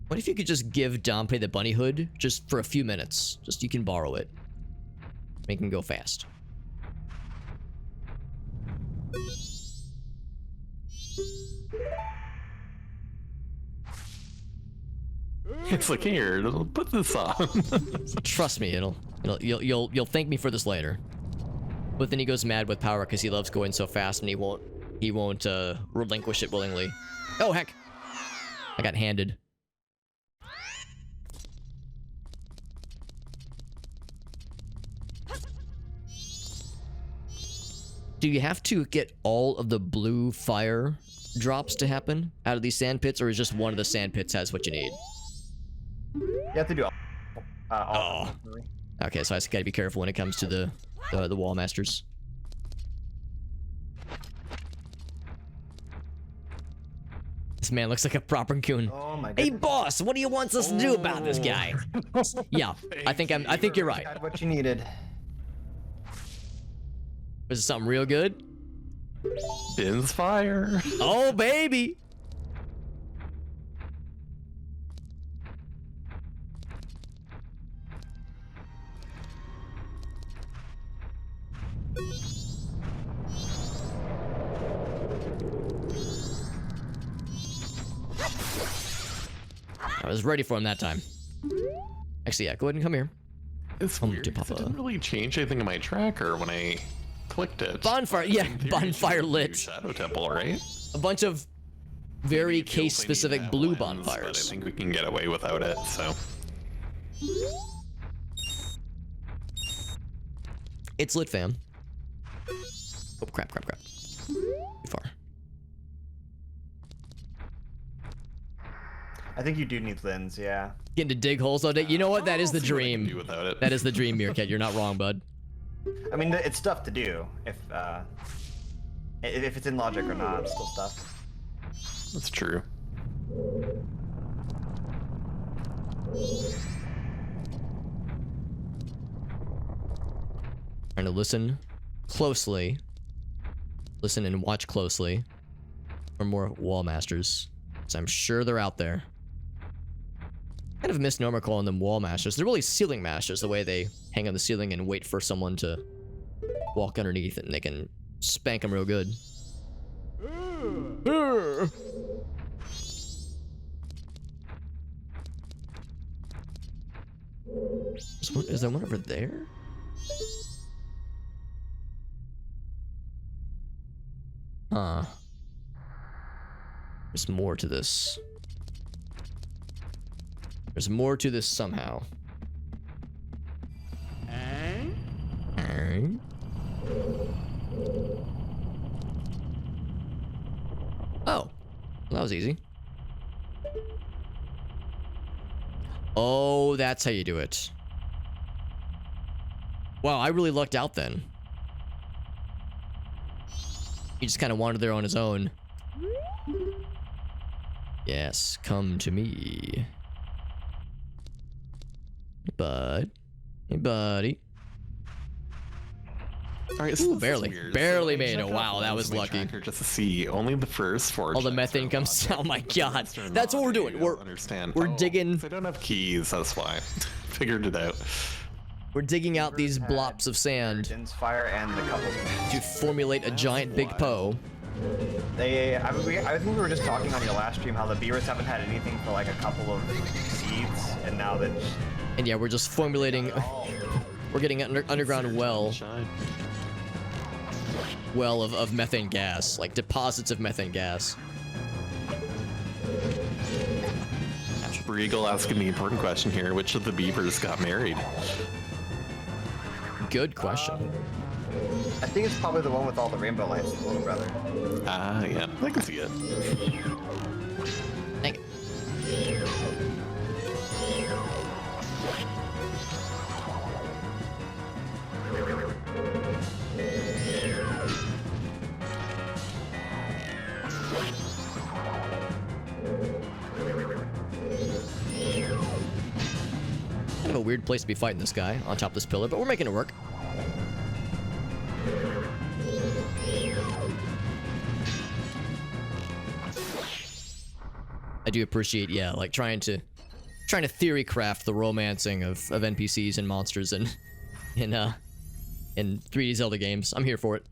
What if you could just give Dompe the bunny hood just for a few minutes? Just you can borrow it. Make him go fast. It's like, here, put this on. Trust me, you'll thank me for this later. But then he goes mad with power because he loves going so fast and he won't relinquish it willingly. Oh heck! I got handed. Do you have to get all of the blue fire drops to happen out of these sand pits, or is just one of the sand pits has what you need? You have to do all. Okay, so I just gotta be careful when it comes to the wall masters. This man looks like a proper goon. Oh my goodness. Hey boss, what do you want us to do about this guy? Yeah, I think you're right. Got what you needed. Was it something real good? Spins fire. Oh baby. I was ready for him that time. Actually, yeah, go ahead and come here. It's weird, it didn't really change anything in my tracker when I clicked it. Bonfire, yeah, bonfire lit. Shadow Temple, right? A bunch of very case-specific blue bonfires. But I think we can get away without it, so. It's lit, fam. Oh, crap. Too far. I think you do need lens, yeah. Getting to dig holes all day. You know what? That is the dream. Do without it. That is the dream, Meerkat. You're not wrong, bud. I mean, it's stuff to do. If it's in logic or not, it's still stuff. That's true. Trying to listen closely. Listen and watch closely for more wall masters. So I'm sure they're out there. Kind of a misnomer calling them wall masters. They're really ceiling masters, the way they hang on the ceiling and wait for someone to walk underneath it and they can spank them real good. Is there one over there? Huh. There's more to this. There's more to this somehow. Oh. Well, that was easy. Oh, that's how you do it. Wow, I really lucked out then. He just kind of wandered there on his own. Yes, come to me. Hey, bud. Hey, buddy. Alright, so barely made it. Wow, that was lucky. Just to see only the first 4. All the methane comes. Oh my god, that's what we're doing. We're digging. I don't have keys. That's why. Figured it out. We're digging out these blobs of sand Fire and the couple to formulate a giant big Poe. I think we were just talking on your last stream how the beavers haven't had anything for like a couple of seeds, and now that. And yeah, we're just formulating. We're getting an underground well. well of methane gas, like deposits of methane gas. Regal asking the important question here: which of the beavers got married? Good question. I think it's probably the one with all the rainbow lights, the little brother. Ah, yeah, I can see it. Dang it. Kind of a weird place to be fighting this guy on top of this pillar, but we're making it work. I do appreciate, yeah, like trying to theory craft the romancing of NPCs and monsters in 3D Zelda games. I'm here for it.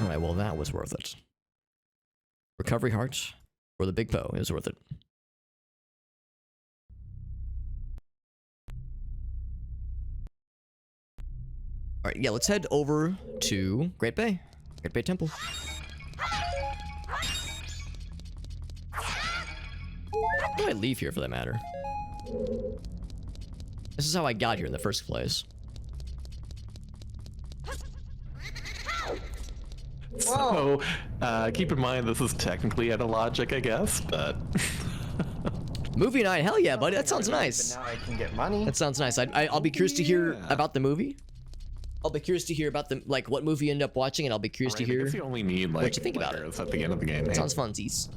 Alright, well that was worth it. Recovery heart or the big Poe is worth it. Alright, yeah, let's head over to Great Bay. Great Bay Temple. How do I leave here for that matter? This is how I got here in the first place. So, keep in mind this is technically out of logic, I guess, but... Movie night, hell yeah, buddy, that sounds nice. But now I can get money. That sounds nice. I'll be curious to hear about the movie. I'll be curious to hear about the, like, what movie you end up watching, and I'll be curious to I hear guess you only need, like, what you think about it. at the end of the game. That sounds funsies.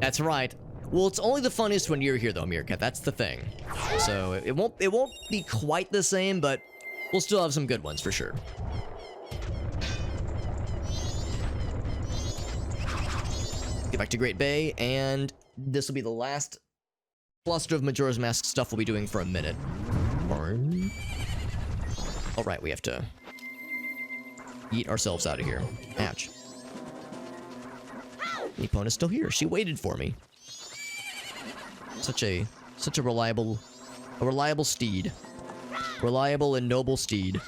That's right. Well, it's only the funniest when you're here, though, Meerkat. That's the thing. So it won't be quite the same, but we'll still have some good ones for sure. Get back to Great Bay, and this will be the last cluster of Majora's Mask stuff we'll be doing for a minute. Alright, we have to eat ourselves out of here. Ouch. Epona's still here. She waited for me. Such a reliable steed. Reliable and noble steed.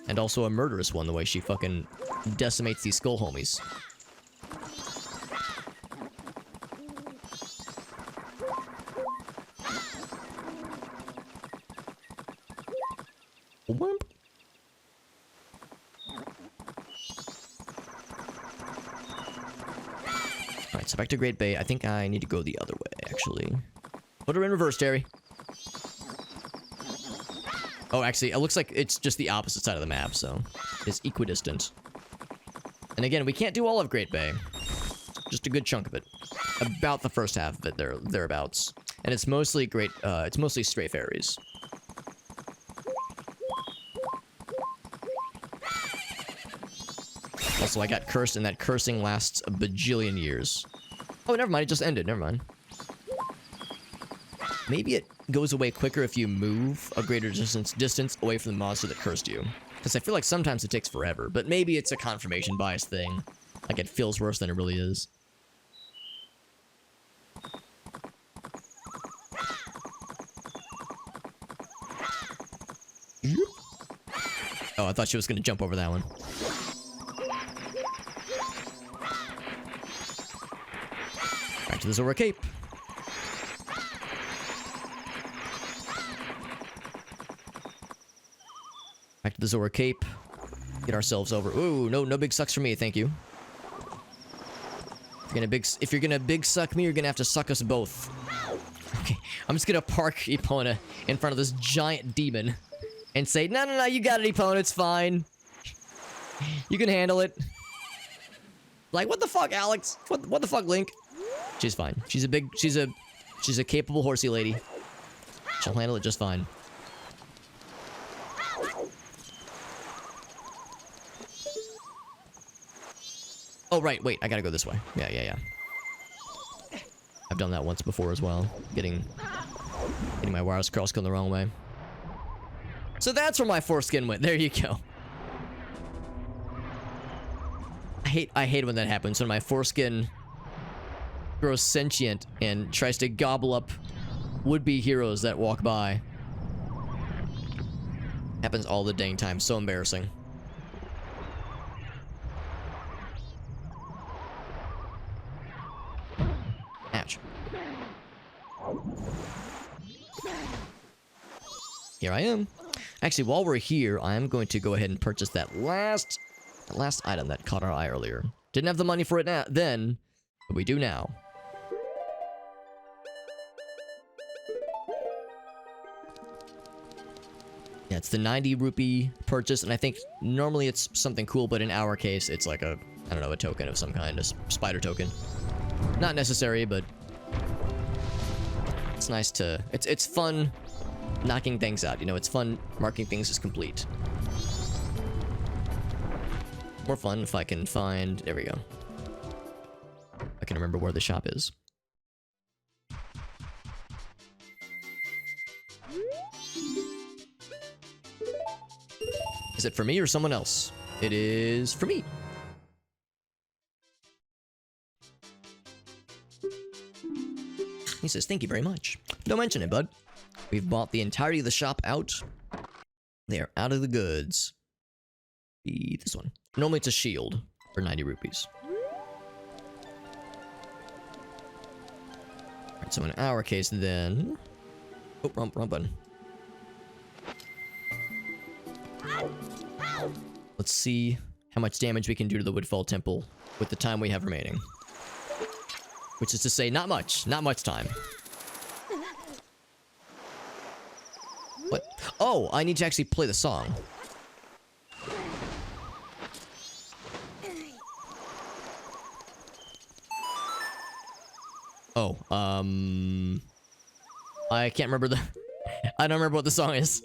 And also a murderous one, the way she fucking decimates these skull homies. Whoop. Alright, so back to Great Bay. I think I need to go the other way, actually. Put her in reverse, Terry. Oh, actually, it looks like it's just the opposite side of the map, so it's equidistant. And again, we can't do all of Great Bay. Just a good chunk of it. About the first half of it, thereabouts. And it's mostly it's mostly stray fairies. Also, I got cursed, and that cursing lasts a bajillion years. Oh, never mind, it just ended, never mind. Maybe it goes away quicker if you move a greater distance away from the monster that cursed you. Because I feel like sometimes it takes forever, but maybe it's a confirmation bias thing. Like it feels worse than it really is. Oh, I thought she was going to jump over that one. Back to the Zora Cape. Back to the Zora Cape. Get ourselves over. Ooh, no big sucks for me, thank you. If you're gonna big suck me, you're gonna have to suck us both. Okay, I'm just gonna park Epona in front of this giant demon and say, no, you got it, Epona, it's fine. You can handle it. Like, what the fuck, Alex? What the fuck, Link? She's fine. She's a capable horsey lady. She'll handle it just fine. Oh, right, wait, I gotta go this way. Yeah. I've done that once before as well. Getting my wireless cross going the wrong way. So that's where my foreskin went. There you go. I hate when that happens, when my foreskin grows sentient and tries to gobble up would-be heroes that walk by. Happens all the dang time. So embarrassing. Ouch. Here I am. Actually, while we're here, I am going to go ahead and purchase that last item that caught our eye earlier. Didn't have the money for it then, but we do now. Yeah, it's the 90 rupee purchase, and I think normally it's something cool, but in our case, it's like a, I don't know, a token of some kind, a spider token. Not necessary, but it's nice to, it's fun knocking things out, you know, it's fun marking things as complete. More fun if I can find, there we go. I can remember where the shop is. Is it for me or someone else? It is for me. He says, thank you very much. Don't mention it, bud. We've bought the entirety of the shop out. They are out of the goods. This one. Normally it's a shield for 90 rupees. Alright, so in our case then... Oh, wrong button. Let's see how much damage we can do to the Woodfall Temple with the time we have remaining. Which is to say, not much time. What? Oh, I need to actually play the song. Oh, I can't remember the... I don't remember what the song is.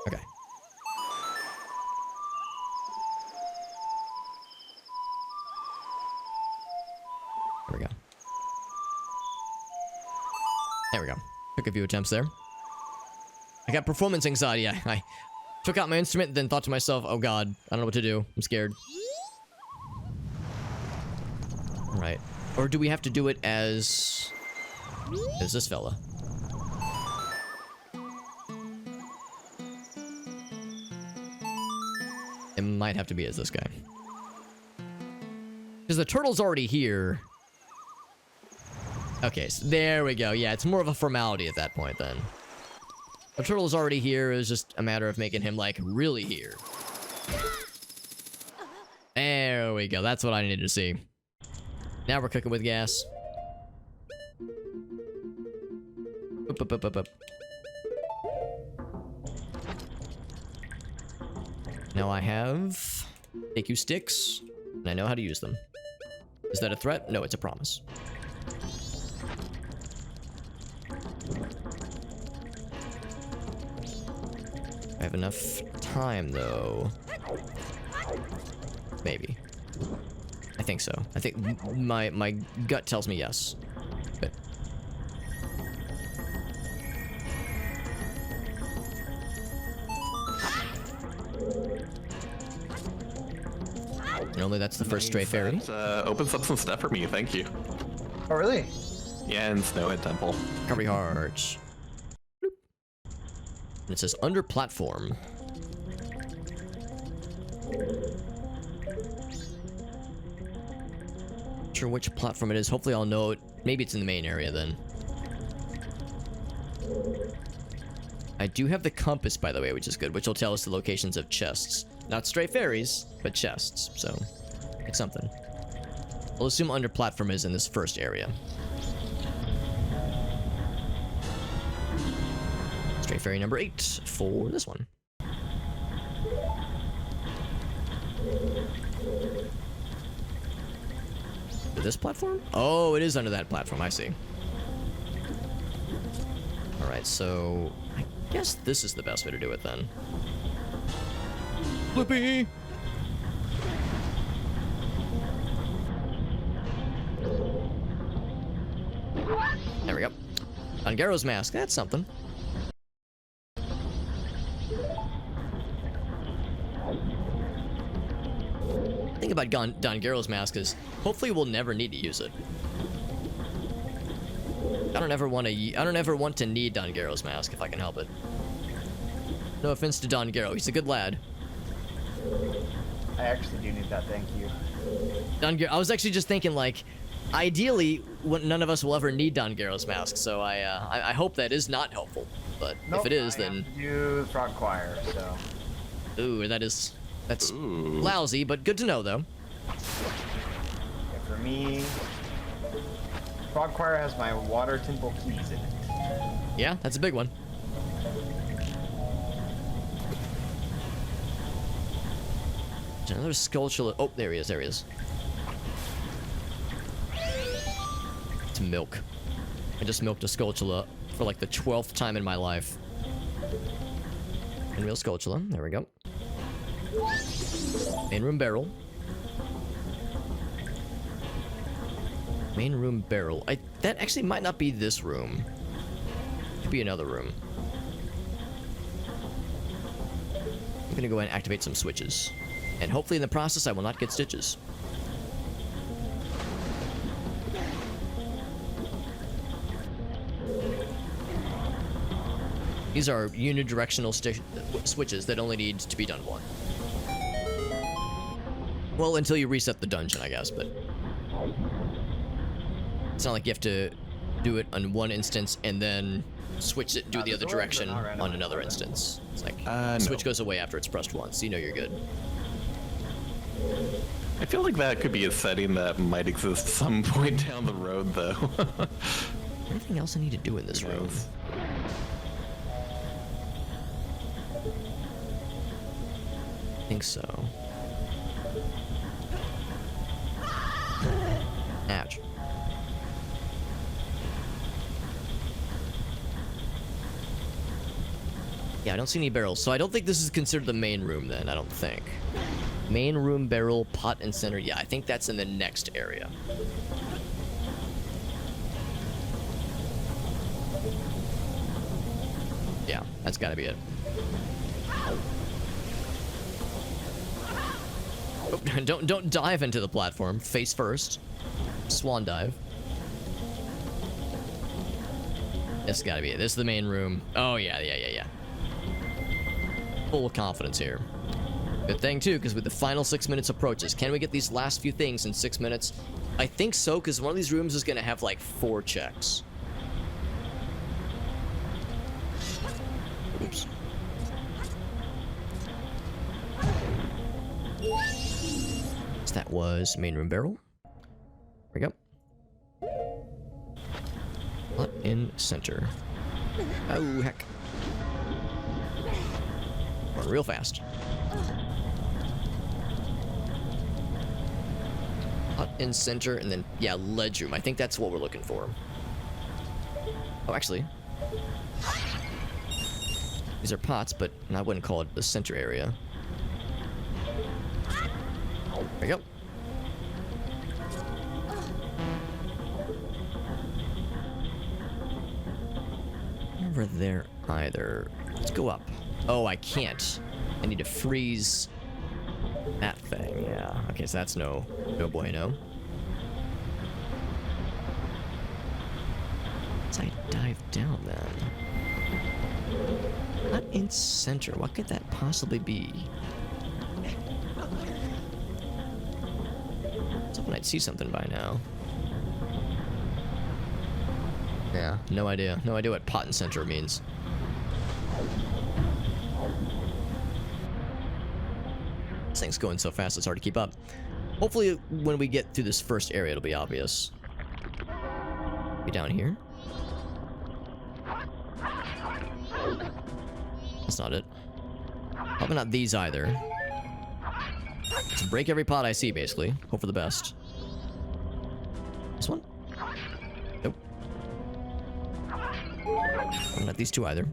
Okay. There we go. There we go. Took a few attempts there. I got performance anxiety. I took out my instrument and then thought to myself, oh god, I don't know what to do. I'm scared. Alright. Or do we have to do it as this fella? It might have to be as this guy. Because the turtle's already here. Okay, so there we go. Yeah, it's more of a formality at that point then. The turtle's already here. It's just a matter of making him, like, really here. There we go. That's what I needed to see. Now we're cooking with gas. Up. Now I have AQ sticks, and I know how to use them. Is that a threat? No, it's a promise. I have enough time, though. Maybe. I think so. I think my gut tells me yes. But normally that's the first stray fairy. Opens up some stuff for me, thank you. Oh, really? Yeah, and Snowhead Temple. Recovery hearts. Bloop. And it says under platform. Not sure which platform it is. Hopefully I'll know it. Maybe it's in the main area then. I do have the compass, by the way, which is good, which will tell us the locations of chests. Not stray fairies, but chests, so like something. I'll assume under platform is in this first area. Stray fairy number 8 for this one. This platform? Oh, it is under that platform, I see. Alright, so I guess this is the best way to do it then. Flippy! There we go. Angero's mask, that's something. The thing about Don Garrow's mask is, hopefully we'll never need to use it. I don't ever want to need Don Garrow's mask if I can help it. No offense to Don Garrow, he's a good lad. I actually do need that, thank you. I was actually just thinking, like, ideally, none of us will ever need Don Garrow's mask, so I hope that is not helpful. But Nope, if it is, I then... have to do Frog Choir, so... Ooh, that's Ooh. lousy, but good to know, though. Yeah, for me... Frog Choir has my water temple keys in it. Yeah, that's a big one. There's another Skulltula. Oh, there he is, there he is. It's milk. I just milked a Skulltula for like the 12th time in my life. And real Skulltula, there we go. Main room barrel. Main room barrel. That actually might not be this room. Could be another room. I'm gonna go ahead and activate some switches. And hopefully in the process I will not get stitches. These are unidirectional switches that only need to be done one. Well, until you reset the dungeon, I guess, but... It's not like you have to do it on one instance and then switch it, do the other direction on another instance. It's like, switch goes away after it's pressed once, so you know you're good. I feel like that could be a setting that might exist some point down the road, though. Anything else I need to do in this room? I think so. Ouch. Yeah, I don't see any barrels, so I don't think this is considered the main room then, I don't think. Main room, barrel, pot, and center. Yeah, I think that's in the next area. Yeah, that's gotta be it. Oh, don't dive into the platform. Face first. Swan dive. This gotta be it. This is the main room. Oh, yeah. Full confidence here. Good thing, too, because with the final 6 minutes approaches, can we get these last few things in 6 minutes? I think so, because one of these rooms is going to have, like, 4 checks. Oops. So that was main room barrel. There we go. Pot in center. Oh, heck. Run real fast. Pot in center, and then, yeah, ledge room. I think that's what we're looking for. Oh, actually. These are pots, but I wouldn't call it the center area. There you go. Never there either. Let's go up. Oh, I can't. I need to freeze that thing. Yeah. Okay, so that's no bueno. Let's dive down then. Not in center. What could that possibly be? I was hoping I'd see something by now. Yeah, no idea. No idea what pot and center means. This thing's going so fast it's hard to keep up. Hopefully when we get through this first area it'll be obvious. Be down here. That's not it. Probably not these either. Just break every pot I see, basically. Hope for the best. This one? Nope. Not these two either.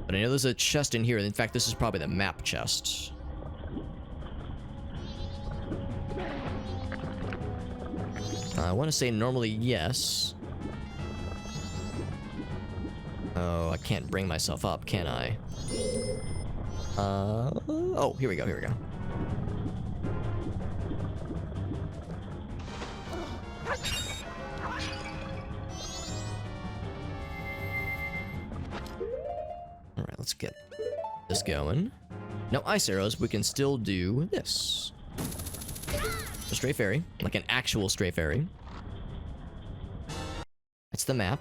But I know there's a chest in here. In fact, this is probably the map chest. I want to say normally yes. Oh, I can't bring myself up, can I? Oh, here we go, here we go. Alright, let's get this going. No ice arrows, we can still do this. A stray fairy, like an actual stray fairy. That's the map.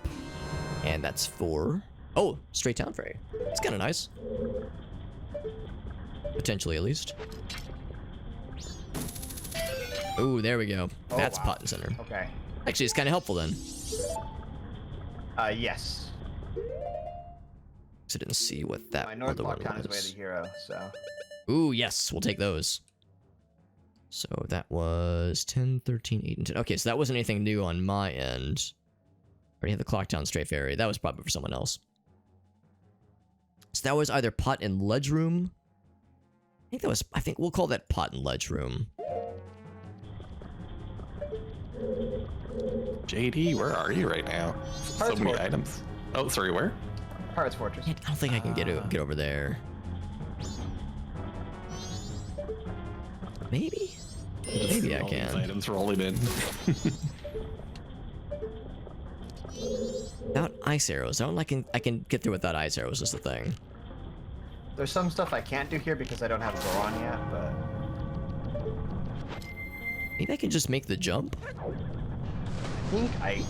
And that's for... Oh, stray town fairy. It's kind of nice. Potentially, at least. Ooh, there we go. Oh, That's wow. Pot and Center. Okay. Actually, it's kind of helpful then. Yes. So I didn't see what that My North other one Block count is way was. the hero, so. Ooh, yes, we'll take those. So that was 10, 13, 8, and 10. Okay, so that wasn't anything new on my end. Already have the Clock Town Stray Fairy. That was probably for someone else. So that was either Pot and Ledge Room. I think we'll call that Pot and Ledge Room. JD, where are you right now? So Pirate's many Fortress. items. Oh, sorry, where? Pirate's Fortress. I don't think I can get over there. Maybe? Maybe I All these can. items rolling in. Without ice arrows. I can get through without ice arrows is the thing. There's some stuff I can't do here because I don't have Goron yet, but Maybe I can just make the jump? I think I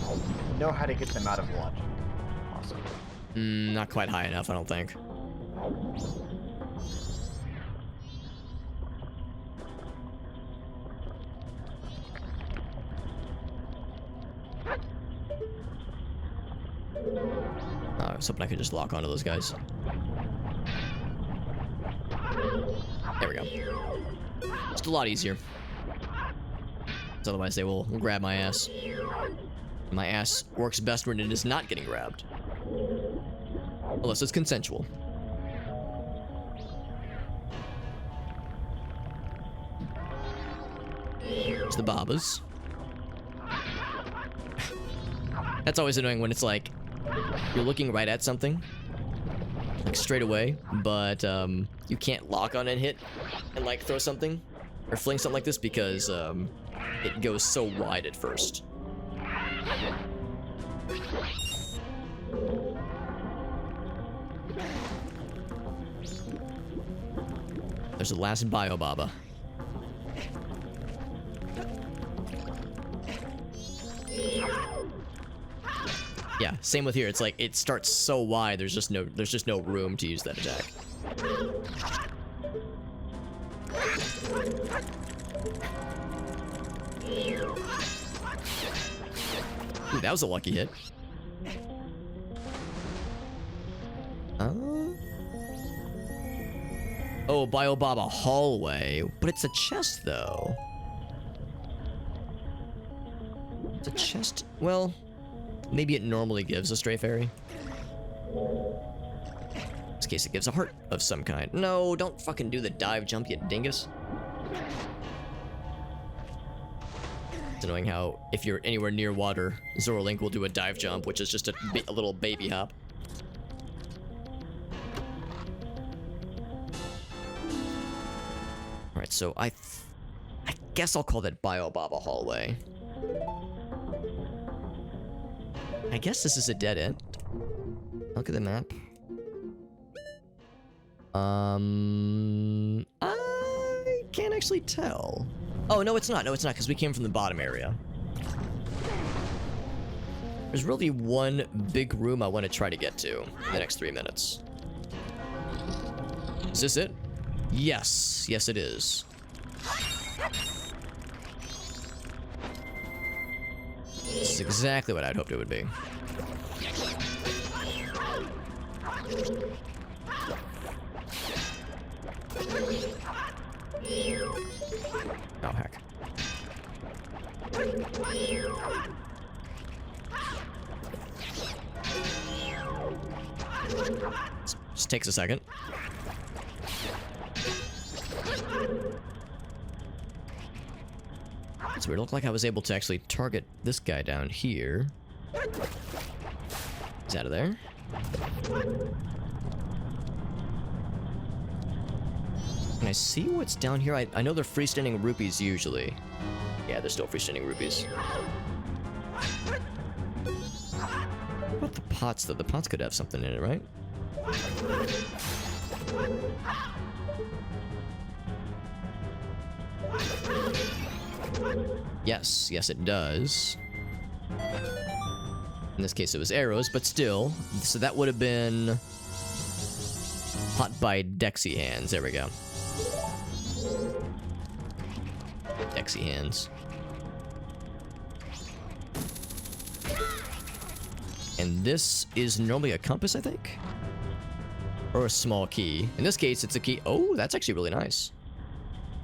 know how to get them out of lodge. Awesome. Not quite high enough, I don't think. I was hoping I could just lock onto those guys. There we go. Just a lot easier. 'Cause otherwise they will grab my ass. My ass works best when it is not getting grabbed. Unless it's consensual. It's the Babas. That's always annoying when it's like, you're looking right at something, like straight away, but you can't lock on and hit and like throw something or fling something like this because it goes so wide at first. There's the last Bio Baba. Yeah, same with here. It's like it starts so wide. There's just no room to use that attack. Ooh, that was a lucky hit. Oh, Bio Baba hallway, but it's a chest though. It's a chest. Well, maybe it normally gives a stray fairy. In this case, it gives a heart of some kind. No, don't fucking do the dive jump, you dingus. It's annoying how, if you're anywhere near water, Zora Link will do a dive jump, which is just a little baby hop. Alright, so I guess I'll call that Bio Baba hallway. I guess this is a dead end. Look at the map. I can't actually tell. Oh, no, it's not. No, it's not, because we came from the bottom area. There's really one big room I want to try to get to in the next 3 minutes. Is this it? Yes. Yes, it is. This is exactly what I'd hoped it would be. Oh, heck. Just takes a second. It's weird. It looked like I was able to actually target this guy down here. He's out of there. Can I see what's down here? I know they're freestanding rupees usually. Yeah, they're still freestanding rupees. about the pots, though? The pots could have something in it, right? Yes, yes it does. In this case it was arrows, but still. So that would have been... Hot by Dexy hands. There we go. Dexy hands. And this is normally a compass, I think? Or a small key. In this case, it's a key. Oh, that's actually really nice.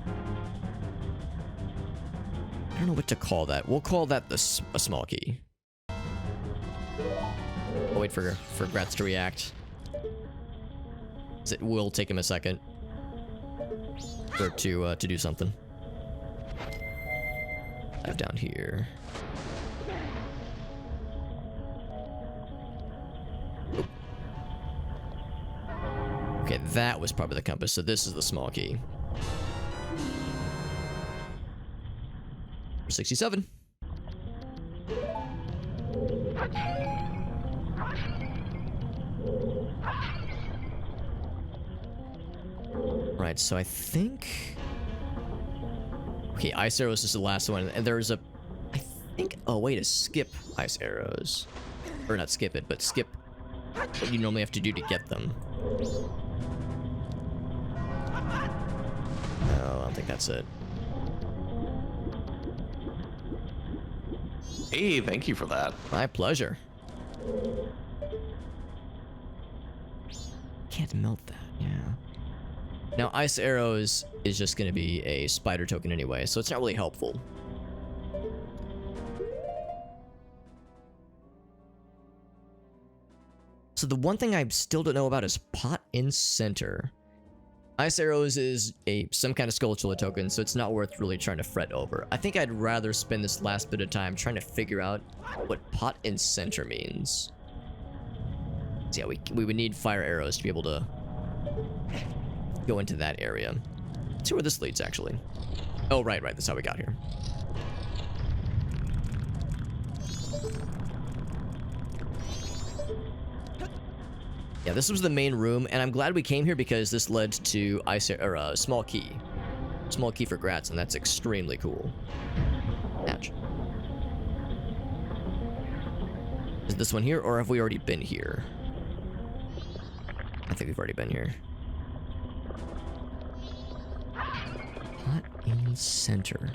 I don't know what to call that. We'll call that a small key. I'll wait for Gratz to react. It will take him a second for to do something. Dive down here. Oop. Okay, that was probably the compass, so this is the small key. 67. Right, so I think... Okay, ice arrows is the last one, and there's a... I think... Oh, wait, to skip ice arrows. Or not skip it, but skip what you normally have to do to get them. No, I don't think that's it. Hey, thank you for that. My pleasure. Can't melt that, yeah. Now, ice arrows is just going to be a spider token anyway, so it's not really helpful. So the one thing I still don't know about is pot in center. Ice arrows is some kind of Skulltula token, so it's not worth really trying to fret over. I think I'd rather spend this last bit of time trying to figure out what pot in center means. So yeah, we would need fire arrows to be able to go into that area. Let's see where this leads, actually. Oh, right, that's how we got here. Yeah, this was the main room, and I'm glad we came here because this led to small key. Small key for Gratz, and that's extremely cool. Ouch. Is this one here, or have we already been here? I think we've already been here. Pot in center.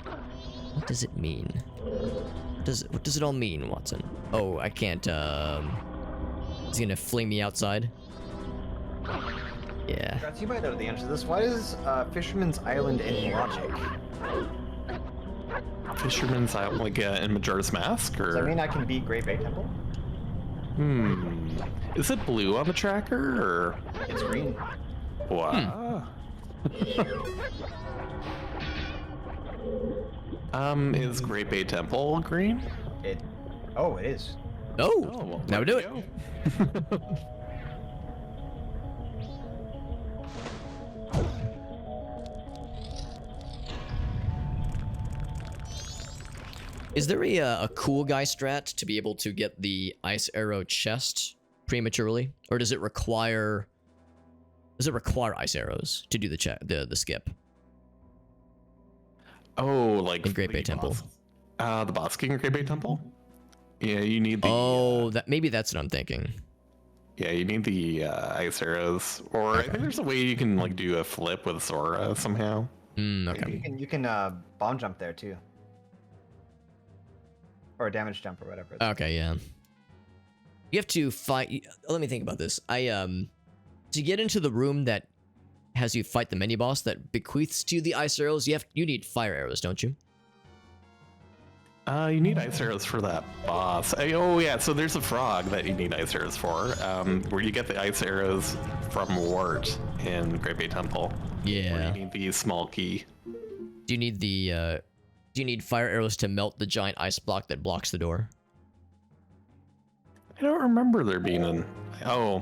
What does it mean? What does it all mean, Watson? Oh, I can't, is he gonna fling me outside? Yeah. Gratz, you might know the answer to this. Why is Fisherman's Island in Logic? Fisherman's Island, like in Majora's Mask, or? Does that mean I can beat Great Bay Temple? Is it blue on the tracker, or? It's green. Wow. Is Great Bay Temple green? Oh, it is. Oh, well, now we do it. Is there a cool guy strat to be able to get the ice arrow chest prematurely, or does it require ice arrows to do the skip? Oh, like in Great Bay Temple. The boss king in Great Bay Temple. Yeah, you need the. Oh, maybe that's what I'm thinking. Yeah, you need the ice arrows, or I think there's a way you can like do a flip with Sora somehow. Okay. You can bomb jump there too, or a damage jump or whatever. Okay, yeah. You have to fight. Let me think about this. To get into the room that has you fight the mini boss that bequeaths to you the ice arrows, you need fire arrows, don't you? You need ice arrows for that boss. Oh yeah, so there's a frog that you need ice arrows for, where you get the ice arrows from Wart in Great Bay Temple. Yeah. Where you need the small key. Do you need fire arrows to melt the giant ice block that blocks the door? I don't remember there being an. Oh,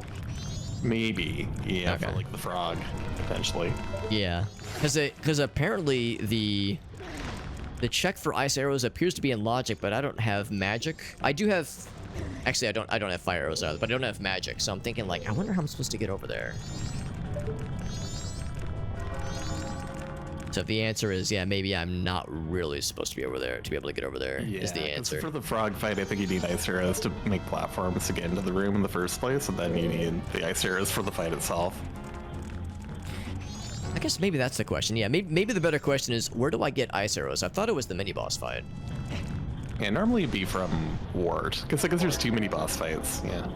maybe. Yeah, Okay. for like the frog, potentially. Yeah, because apparently the check for ice arrows appears to be in logic, but I don't have magic. I do have Actually, I don't have fire arrows either, but I don't have magic, so I'm thinking like, I wonder how I'm supposed to get over there. So if the answer is yeah, maybe I'm not really supposed to be over there to be able to get over there. Yeah, Is the 'cause answer. for the frog fight, I think you need ice arrows to make platforms to get into the room in the first place, and then you need the ice arrows for the fight itself. I guess maybe that's the question. Yeah, maybe the better question is, where do I get ice arrows? I thought it was the mini boss fight. Yeah, normally it'd be from Wart, because I guess there's 2 mini boss fights. Yeah.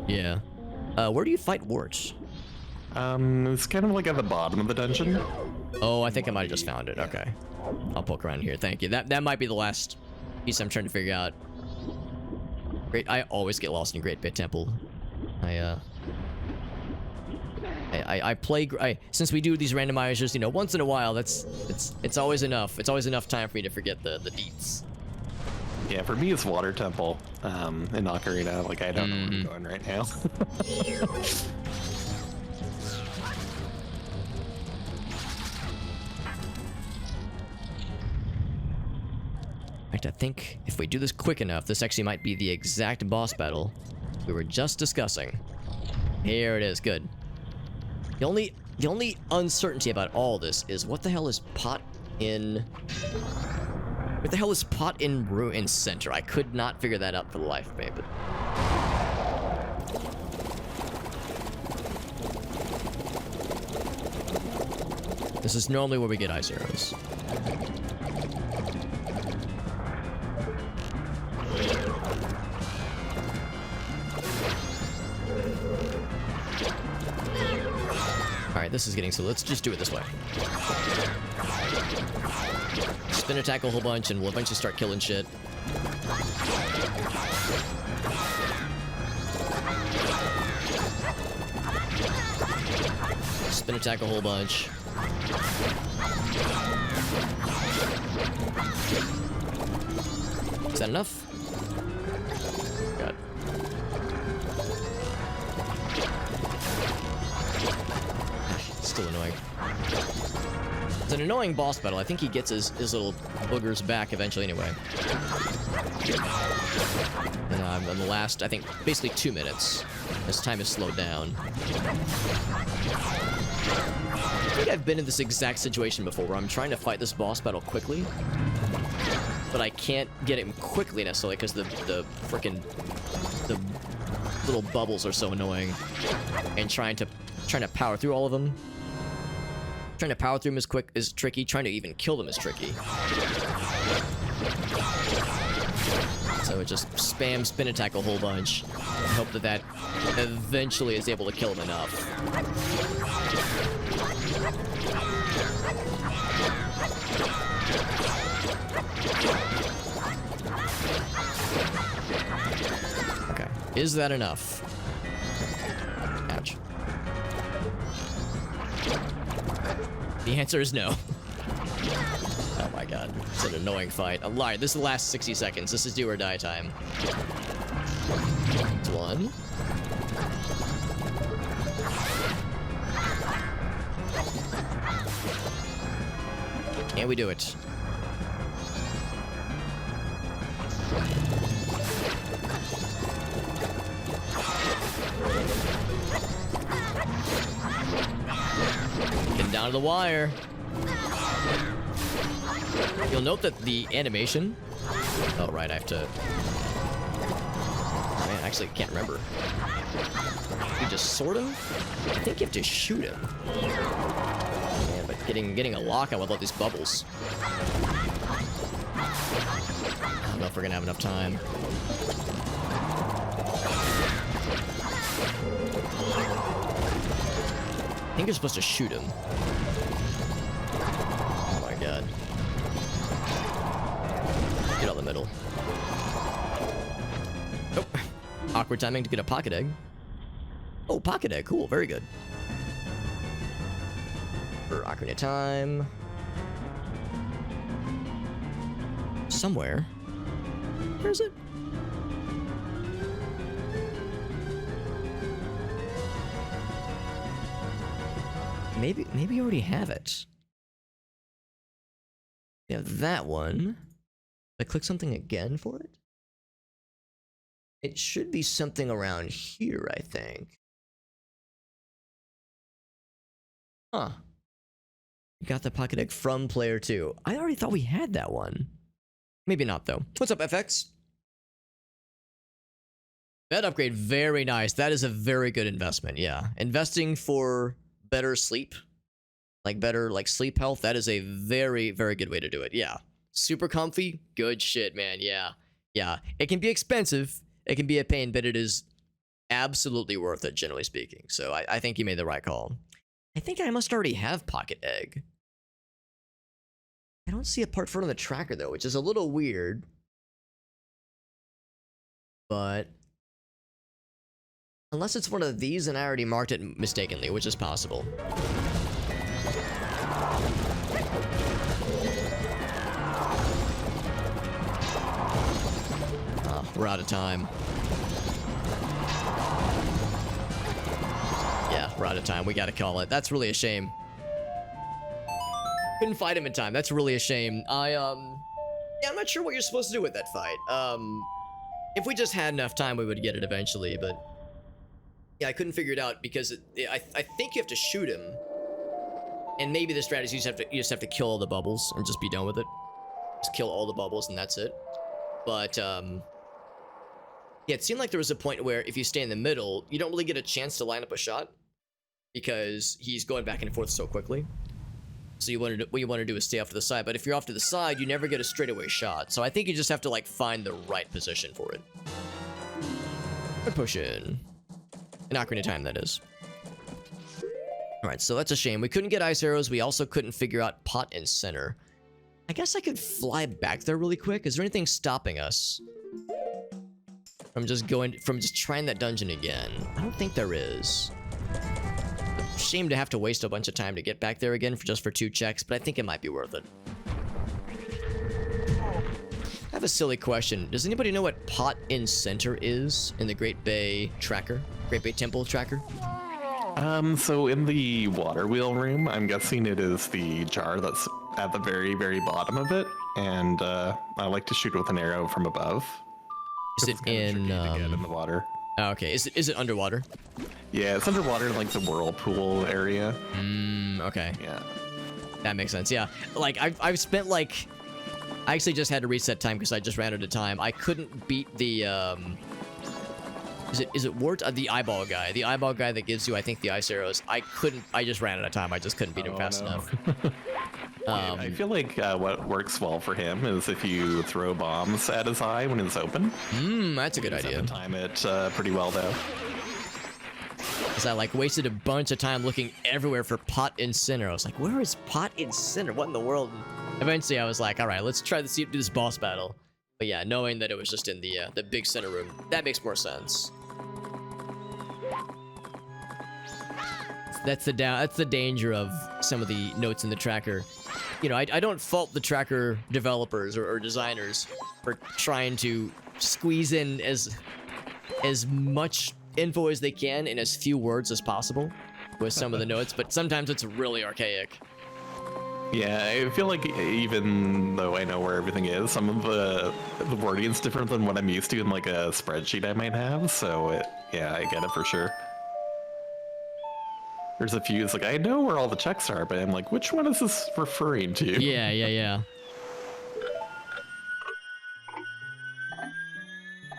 Yeah. Where do you fight warts? It's kind of like at the bottom of the dungeon. Oh, I think I might have just found it. Okay. I'll poke around here. Thank you. That might be the last piece I'm trying to figure out. Great. I always get lost in Great Pit Temple. I play. Since we do these randomizers, you know, once in a while, it's always enough. It's always enough time for me to forget the deets. Yeah, for me it's Water Temple in Ocarina. Like, I don't know where I'm going right now. In fact, I think if we do this quick enough, this actually might be the exact boss battle we were just discussing. Here it is. Good. The only uncertainty about all this is what the hell is pot in... What the hell is pot in ruin center? I could not figure that out for the life of me, but... This is normally where we get ice arrows. Alright, this is getting so let's just do it this way. Spin attack a whole bunch and we'll eventually start killing shit. Spin attack a whole bunch. Is that enough? God. Still annoying. It's an annoying boss battle. I think he gets his little boogers back eventually anyway. And I'm in the last, I think, basically 2 minutes. As time is slowed down. I think I've been in this exact situation before where I'm trying to fight this boss battle quickly. But I can't get him quickly necessarily because the little bubbles are so annoying. And trying to power through all of them. Trying to power through them is tricky. Trying to even kill them is tricky. So it just spam spin attack a whole bunch. And hope that eventually is able to kill him enough. Okay. Is that enough? Ouch. The answer is no. Oh my god. It's an annoying fight. I'm lying. This is the last 60 seconds. This is do or die time. It's one. Can we do it? Getting down to the wire. You'll note that the animation... Oh, right, I have to... Man, actually, I can't remember. You just sort of... I think you have to shoot him. Man, but getting a lock on with all these bubbles. I don't know if we're gonna have enough time. I think you're supposed to shoot him. Oh my god. Get out the middle. Nope. Awkward timing to get a pocket egg. Oh, pocket egg. Cool. Very good. For Ocarina of Time. Somewhere. Where is it? Maybe you already have it. Yeah, that one. I click something again for it? It should be something around here, I think. Huh. Got the pocket egg from player 2. I already thought we had that one. Maybe not, though. What's up, FX? Bed upgrade, very nice. That is a very good investment, yeah. Investing for better sleep, like better sleep health, that is a very, very good way to do it, yeah. Super comfy, good shit, man, yeah. Yeah, it can be expensive, it can be a pain, but it is absolutely worth it, generally speaking. So I think you made the right call. I think I must already have pocket egg. I don't see a part for it on the tracker, though, which is a little weird. But unless it's one of these and I already marked it mistakenly, which is possible. Oh, we're out of time. Yeah, we're out of time. We gotta call it. That's really a shame. Couldn't fight him in time. That's really a shame. Yeah, I'm not sure what you're supposed to do with that fight. If we just had enough time, we would get it eventually, but yeah, I couldn't figure it out because I think you have to shoot him, and maybe the strategy is you just have to kill all the bubbles and just be done with it. Just kill all the bubbles and that's it. But yeah, it seemed like there was a point where if you stay in the middle, you don't really get a chance to line up a shot because he's going back and forth so quickly. So what you want to do is stay off to the side, but if you're off to the side, you never get a straightaway shot. So I think you just have to find the right position for it. Good push in. An Ocarina of Time, that is. Alright, so that's a shame. We couldn't get ice arrows. We also couldn't figure out pot and center. I guess I could fly back there really quick. Is there anything stopping us from just trying that dungeon again? I don't think there is. Shame to have to waste a bunch of time to get back there again just for 2 checks, but I think it might be worth it. I have a silly question. Does anybody know what pot in center is in the Great Bay tracker? Great Bay Temple tracker? So in the water wheel room, I'm guessing it is the jar that's at the very, very bottom of it, and I like to shoot with an arrow from above. Is it in the water? Oh, okay, is it underwater? Yeah, it's underwater in the whirlpool area. Okay. Yeah. That makes sense. Yeah, I've spent I actually just had to reset time because I just ran out of time. I couldn't beat the is it Wart? The eyeball guy. The eyeball guy that gives you, I think, the ice arrows. I just ran out of time. I just couldn't beat him fast enough. I feel like what works well for him is if you throw bombs at his eye when it's open. That's a good idea. Time it pretty well, though. Because I wasted a bunch of time looking everywhere for pot in center. I was like, where is pot in center? What in the world? And eventually I was like, all right, let's try to do this boss battle. But yeah, knowing that it was just in the big center room, that makes more sense. That's the danger of some of the notes in the tracker. You know, I don't fault the tracker developers or designers for trying to squeeze in as much info as they can in as few words as possible with some of the notes, but sometimes it's really archaic. Yeah, I feel like even though I know where everything is, some of the wording's different than what I'm used to in a spreadsheet I might have, so yeah, I get it for sure. There's a few, it's I know where all the checks are, but I'm which one is this referring to? Yeah.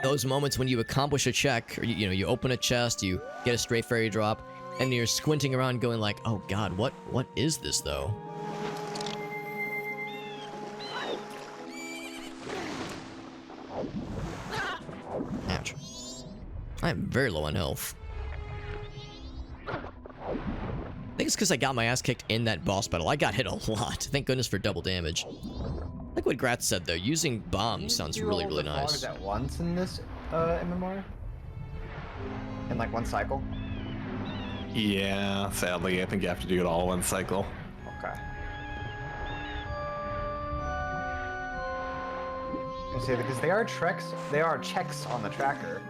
Those moments when you accomplish a check, or you open a chest, you get a stray fairy drop, and you're squinting around going oh god, what is this though? Ouch. I am very low on health. I think it's because I got my ass kicked in that boss battle. I got hit a lot. Thank goodness for double damage. Like what Gratz said though, using bombs sounds really, really nice. At once in this MMR? In one cycle? Yeah, sadly, I think you have to do it all in one cycle. Okay. I say because they are checks on the tracker.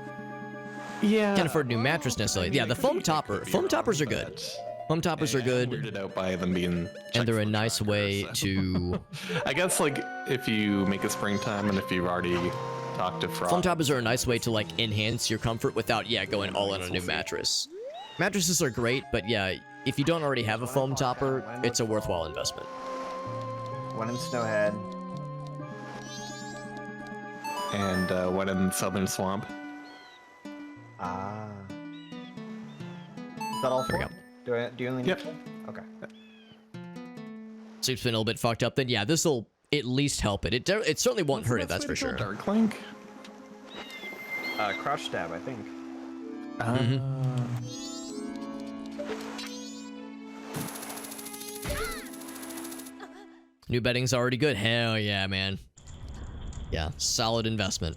Yeah. Can't afford a new mattress necessarily. Yeah, the foam toppers are good. Foam toppers are good. I'm weirded out by them being and they're a nice way to. I guess if you make a springtime and if you've already Talk to Frog. Foam toppers are a nice way to like enhance your comfort without going all in on a new mattress. Mattresses are great, but yeah, if you don't already have a foam topper, it's a worthwhile investment. One in Snowhead. And one in Southern Swamp. Ah. Is that all There we four? go. Do you only need Yep. four? Okay. Sleep's been a little bit fucked up, then yeah, this'll at least help it. It certainly won't hurt it, that's for sure. Dark Link. Crouch stab, I think. New betting's already good. Hell yeah, man. Yeah, solid investment.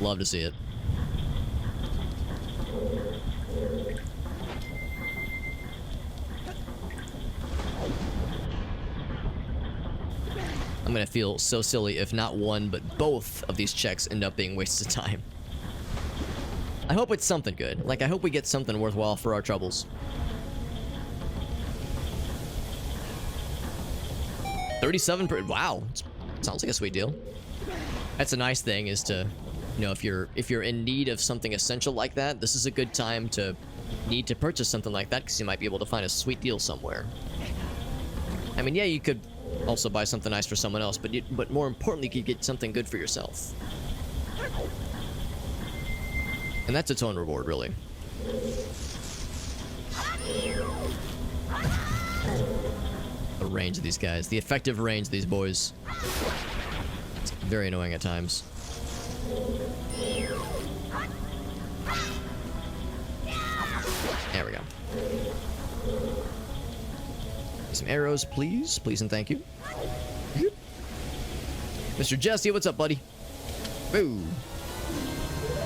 Love to see it. I'm gonna feel so silly if not one, but both of these checks end up being wastes of time. I hope it's something good. Like, I hope we get something worthwhile for our troubles. 37 per, wow. Sounds like a sweet deal. That's a nice thing, is to, you know, if you're in need of something essential like that, this is a good time to need to purchase something like that, because you might be able to find a sweet deal somewhere. I mean, yeah, you could also buy something nice for someone else, but more importantly, you could get something good for yourself. And that's its own reward, really. The range of these guys, the effective range of these boys. It's very annoying at times. There we go. Some arrows, please. Please and thank you. Mr. Jesse, what's up, buddy? Boo.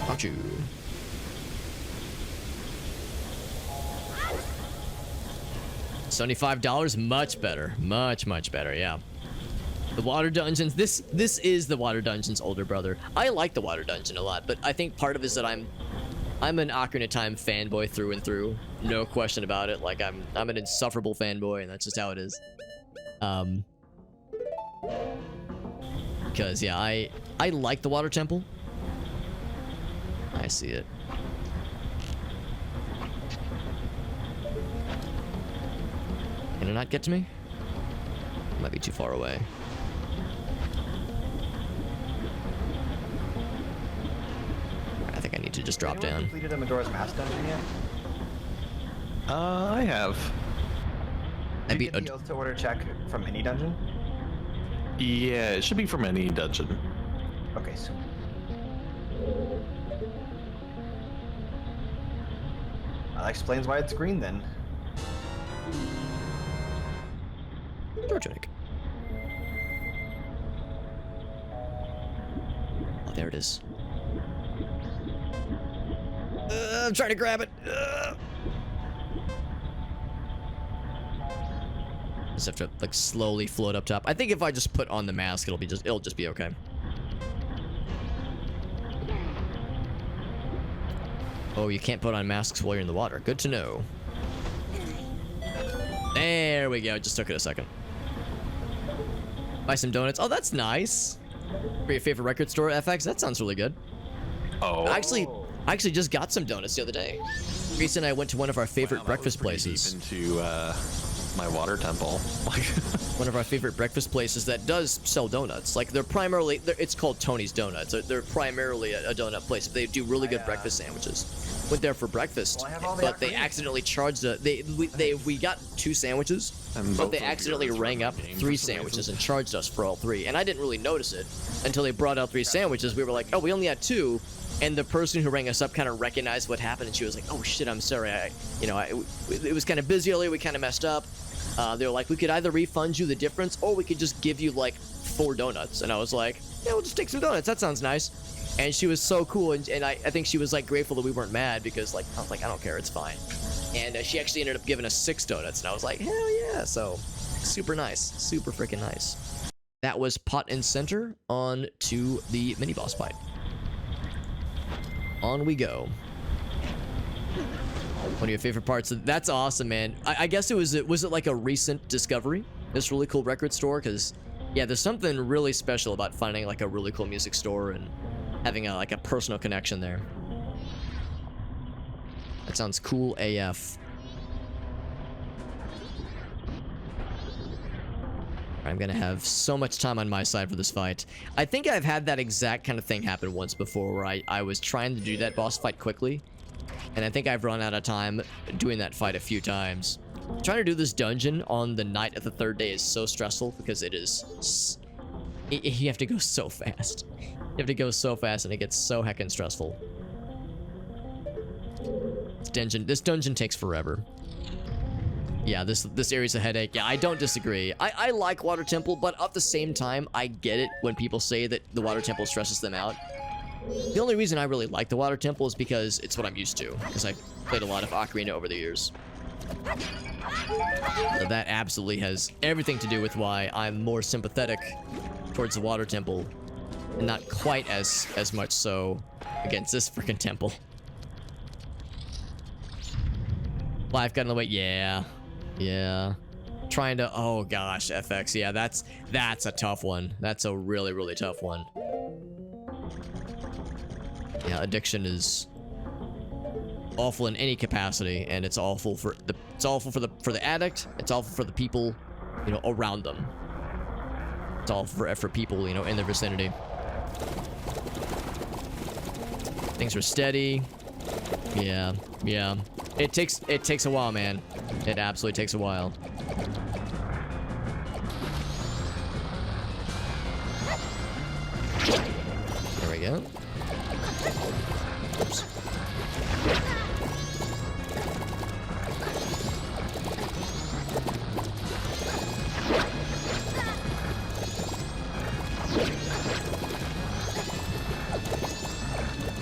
Got you. $75, much better. Much better, yeah. The water dungeons, this is the water dungeon's older brother. I like the water dungeon a lot, but I think part of it is that I'm an Ocarina of Time fanboy through and through. No question about it. Like, I'm an insufferable fanboy, and that's just how it is. Because, yeah, I like the water temple. I see it. Can it not get to me? Might be too far away. I think I need to just drop down. Completed a Majora's Mask dungeon yet? I have. I Did you beat get the oath to order check from any dungeon? Yeah, it should be from any dungeon. Okay, so that explains why it's green then. Georgic. Oh, there it is. I'm trying to grab it. Just have to like slowly float up top. I think if I just put on the mask, it'll just be okay. Oh, you can't put on masks while you're in the water. Good to know. There we go. Just took it a second. Buy some donuts. Oh, that's nice. For your favorite record store, FX. That sounds really good. Oh. I actually just got some donuts the other day. Reese and I went to one of our favorite breakfast places. Into my water temple. One of our favorite breakfast places that does sell donuts. Like, it's called Tony's Donuts. They're primarily a donut place, but they do really good breakfast sandwiches. Went there for breakfast, Well, I have all the but they acronyms. accidentally charged we got 2 sandwiches, but they accidentally rang up 3 sandwiches and charged us for all 3. And I didn't really notice it until they brought out 3 sandwiches. We were like, oh, we only had 2. And the person who rang us up kind of recognized what happened, and she was like, "Oh shit, I'm sorry. It was kind of busy earlier. We kind of messed up." They were like, "We could either refund you the difference, or we could just give you like 4 donuts." And I was like, "Yeah, we'll just take some donuts. That sounds nice." And she was so cool, and I think she was like grateful that we weren't mad, because like I was like, "I don't care, it's fine." And she actually ended up giving us 6 donuts, and I was like, "Hell yeah!" So super nice, super freaking nice. That was Pot and Center. On to the mini boss fight. On we go. One of your favorite parts of that's awesome, man. I guess was it like a recent discovery, this really cool record store? Because yeah, there's something really special about finding like a really cool music store and having a personal connection there. That sounds cool AF. I'm gonna have so much time on my side for this fight. I think I've had that exact kind of thing happen once before, where I was trying to do that boss fight quickly, and I think I've run out of time doing that fight a few times. Trying to do this dungeon on the night of the third day is so stressful because it is... you have to go so fast. You have to go so fast, and it gets so heckin' stressful. This dungeon takes forever. Yeah, this area's a headache. Yeah, I don't disagree. I like Water Temple, but at the same time, I get it when people say that the Water Temple stresses them out. The only reason I really like the Water Temple is because it's what I'm used to, because I've played a lot of Ocarina over the years. So that absolutely has everything to do with why I'm more sympathetic towards the Water Temple, and not quite as much so against this freaking temple. Life got in the way. Yeah. Trying to... oh gosh, FX. Yeah, that's a tough one. That's a really, really tough one. Yeah, addiction is awful in any capacity, and it's awful for the addict. It's awful for the people, you know, around them. It's awful for people, you know, in their vicinity. Things are steady. Yeah. It takes a while, man. It absolutely takes a while. There we go. Oops.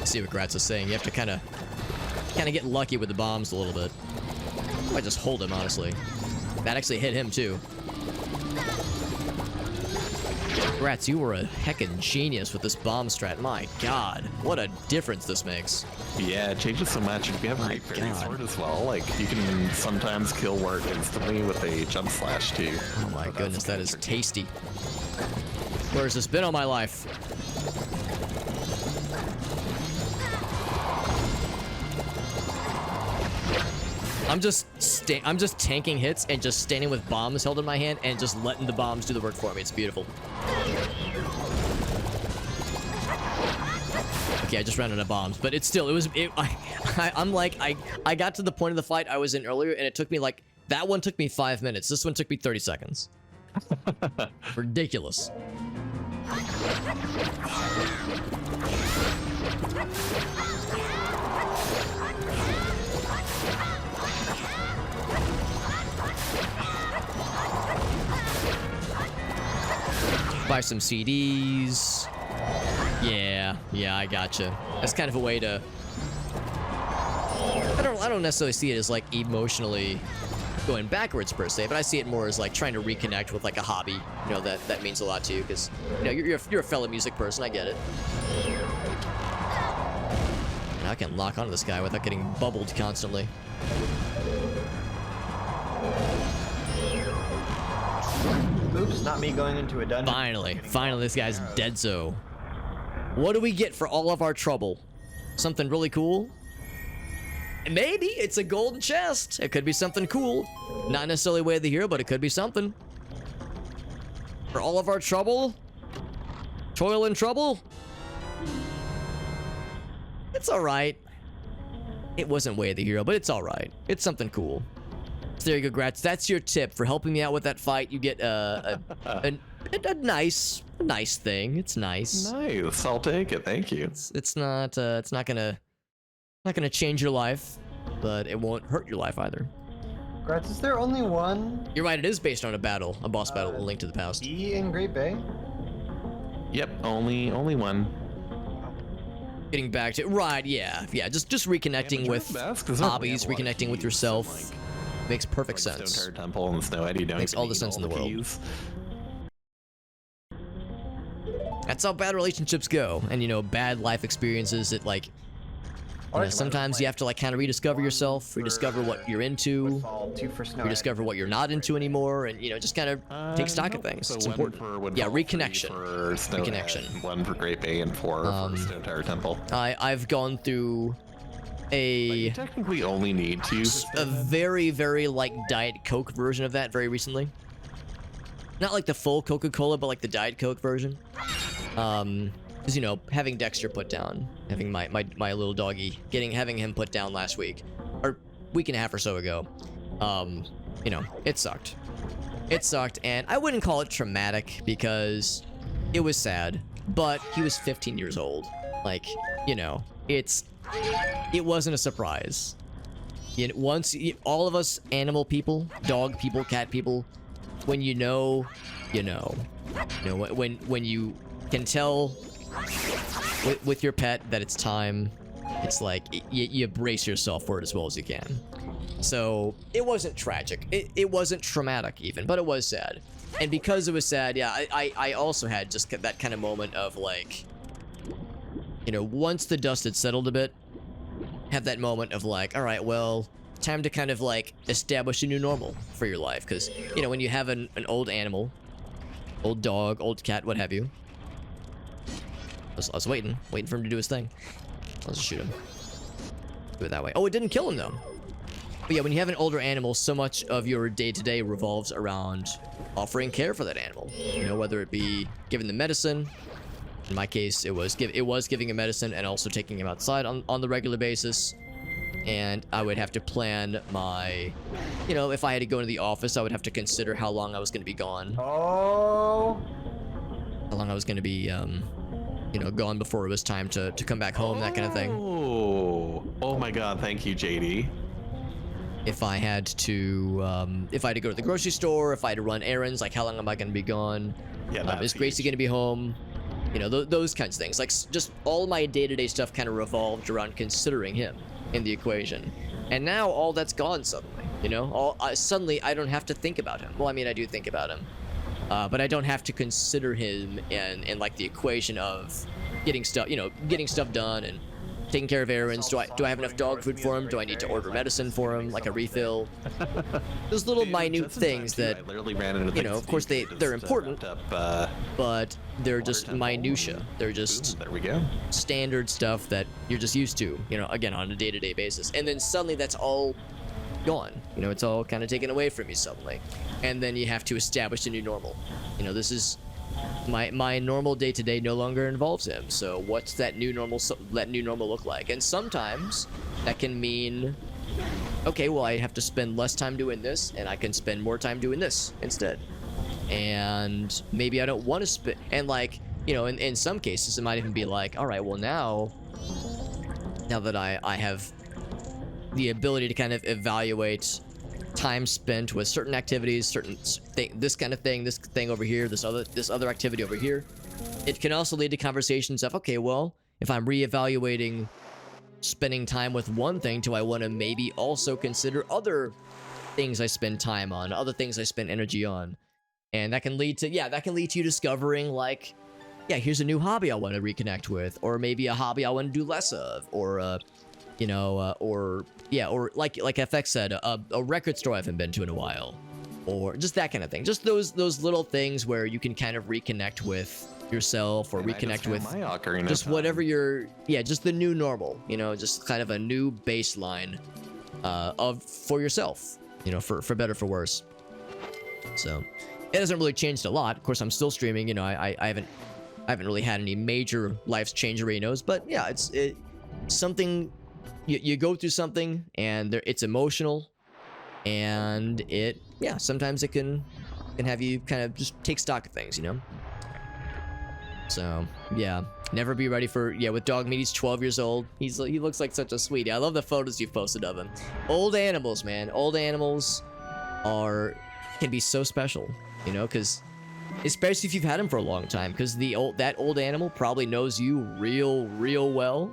See what Gratz is saying. You have to kind of get lucky with the bombs a little bit. I just hold him, honestly. That actually hit him too. Gratz, you were a heckin' genius with this bomb strat. My god, what a difference this makes. Yeah, it changes so much. If you have a great fairy sword as well, like you can sometimes kill Wart instantly with a jump slash too. Oh my goodness, that is tasty. Where has this been all my life? I'm just tanking hits and just standing with bombs held in my hand and just letting the bombs do the work for me. It's beautiful. Okay, I just ran out of bombs, but it's still, I'm like, I got to the point of the fight I was in earlier, and it took me like, that one took me 5 minutes. This one took me 30 seconds. Ridiculous. Buy some CDs. Yeah, I gotcha. That's kind of a way to... I don't necessarily see it as like emotionally going backwards per se, but I see it more as like trying to reconnect with like a hobby. You know, that means a lot to you because, you know, you're a fellow music person. I get it. And I can lock onto this guy without getting bubbled constantly. Oops, not me going into a dungeon. Finally, this guy's dead. So, what do we get for all of our trouble? Something really cool? Maybe it's a golden chest. It could be something cool. Not necessarily Way of the Hero, but it could be something. For all of our trouble? Toil and trouble? It's alright. It wasn't Way of the Hero, but it's alright. It's something cool. So there you go, Gratz. That's your tip for helping me out with that fight. You get a nice thing. It's nice. Nice. I'll take it. Thank you. It's not gonna change your life, but it won't hurt your life either. Gratz, is there only one? You're right. It is based on a boss battle, A Link to the Past. E in Great Bay? Yep. Only one. Getting back to right, yeah. Just reconnecting with hobbies, reconnecting with yourself. Makes perfect sense. Stone Temple and the Snowhead, you don't Makes all the sense in the world. That's how bad relationships go, and you know, bad life experiences. It like You know, sometimes you have to like kind of rediscover yourself, rediscover what you're into, Woodfall, 2 for Snowhead. rediscover what you're not into anymore, and you know, just kind of take stock of things. So It's one important. for Woodfall, Yeah, 3 reconnection. for Snowhead, Reconnection. 1 for Great Bay, and 4 for Stone Tower Temple. I've gone through You a technically only need to use a very, very like Diet Coke version of that very recently. Not like the full Coca-Cola, but like the Diet Coke version. Because, you know, having Dexter put down, having my little doggy, having him put down last week, or week and a half or so ago, you know, it sucked. It sucked, and I wouldn't call it traumatic because it was sad, but he was 15 years old. Like, you know, it wasn't a surprise. You know, all of us animal people, dog people, cat people, when you know, you know. You know, when you can tell with your pet that it's time, it's like you brace yourself for it as well as you can. So it wasn't tragic, it wasn't traumatic even, but it was sad. And because it was sad, yeah, I also had just that kind of moment of like, you know, once the dust had settled a bit, have that moment of like, all right, well, time to kind of like establish a new normal for your life. Because, you know, when you have an old animal, old dog, old cat, what have you, I was waiting for him to do his thing. I'll just shoot him. Do it that way. Oh, it didn't kill him though. But yeah, when you have an older animal, so much of your day-to-day revolves around offering care for that animal. You know, whether it be giving them medicine. In my case, it was giving him medicine and also taking him outside on the regular basis. And I would have to plan my, you know, if I had to go into the office, I would have to consider how long I was going to be gone. Oh. How long I was going to be, you know, gone before it was time to come back home, that kind of thing. Oh my God! Thank you, JD. If I had to go to the grocery store, if I had to run errands, like how long am I going to be gone? Yeah, Is Gracie going to be home? You know, those kinds of things. Like just all my day-to-day stuff kind of revolved around considering him in the equation. And now all that's gone suddenly. You know, suddenly I don't have to think about him. Well, I mean, I do think about him, but I don't have to consider him in like the equation of getting stuff done and taking care of errands. Do I have enough dog food for him? Do I need to order medicine for him, like a refill? Those little minute things that, I literally ran into you know, of course they're important, but they're just minutia. They're just there we go. standard stuff that you're just used to, you know, again, on a day-to-day basis. And then suddenly that's all gone. You know, it's all kind of taken away from you suddenly. And then you have to establish a new normal. You know, this is my normal day-to-day no longer involves him. So what's that new normal look like? And sometimes that can mean, okay, well, I have to spend less time doing this and I can spend more time doing this instead. And maybe I don't want to spend, and like, you know, in some cases it might even be like, all right, well, now that I have the ability to kind of evaluate time spent with certain activities, this kind of thing, this thing over here, this other activity over here, it can also lead to conversations of, okay, well, if I'm reevaluating spending time with one thing, do I want to maybe also consider other things I spend time on, other things I spend energy on? And that can lead to, you discovering, like, yeah, here's a new hobby I want to reconnect with, or maybe a hobby I want to do less of, or you know, or like FX said, a record store I haven't been to in a while, or just that kind of thing. Just those little things where you can kind of reconnect with yourself, or reconnect with just whatever just the new normal. You know, just kind of a new baseline for yourself. You know, for better for worse. So it hasn't really changed a lot. Of course, I'm still streaming. You know, I haven't really had any major life change-arinos, but yeah, it's something. You go through something and it's emotional, and sometimes it can have you kind of just take stock of things, you know. So yeah, never be ready for with Dog Meat. He's 12 years old. He looks like such a sweetie. I love the photos you've posted of him. Old animals, man. Old animals can be so special, you know, because especially if you've had him for a long time, because that old animal probably knows you real well.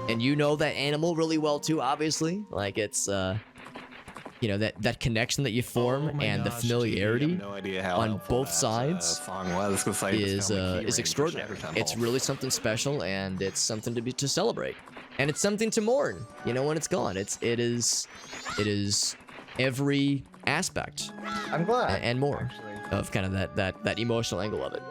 And you know that animal really well too, obviously. Like it's, you know, that connection that you form and the familiarity on both sides is extraordinary. It's really something special, and it's something to celebrate. And it's something to mourn, you know, when it's gone. It is every aspect I'm glad. and more actually. of kind of that emotional angle of it.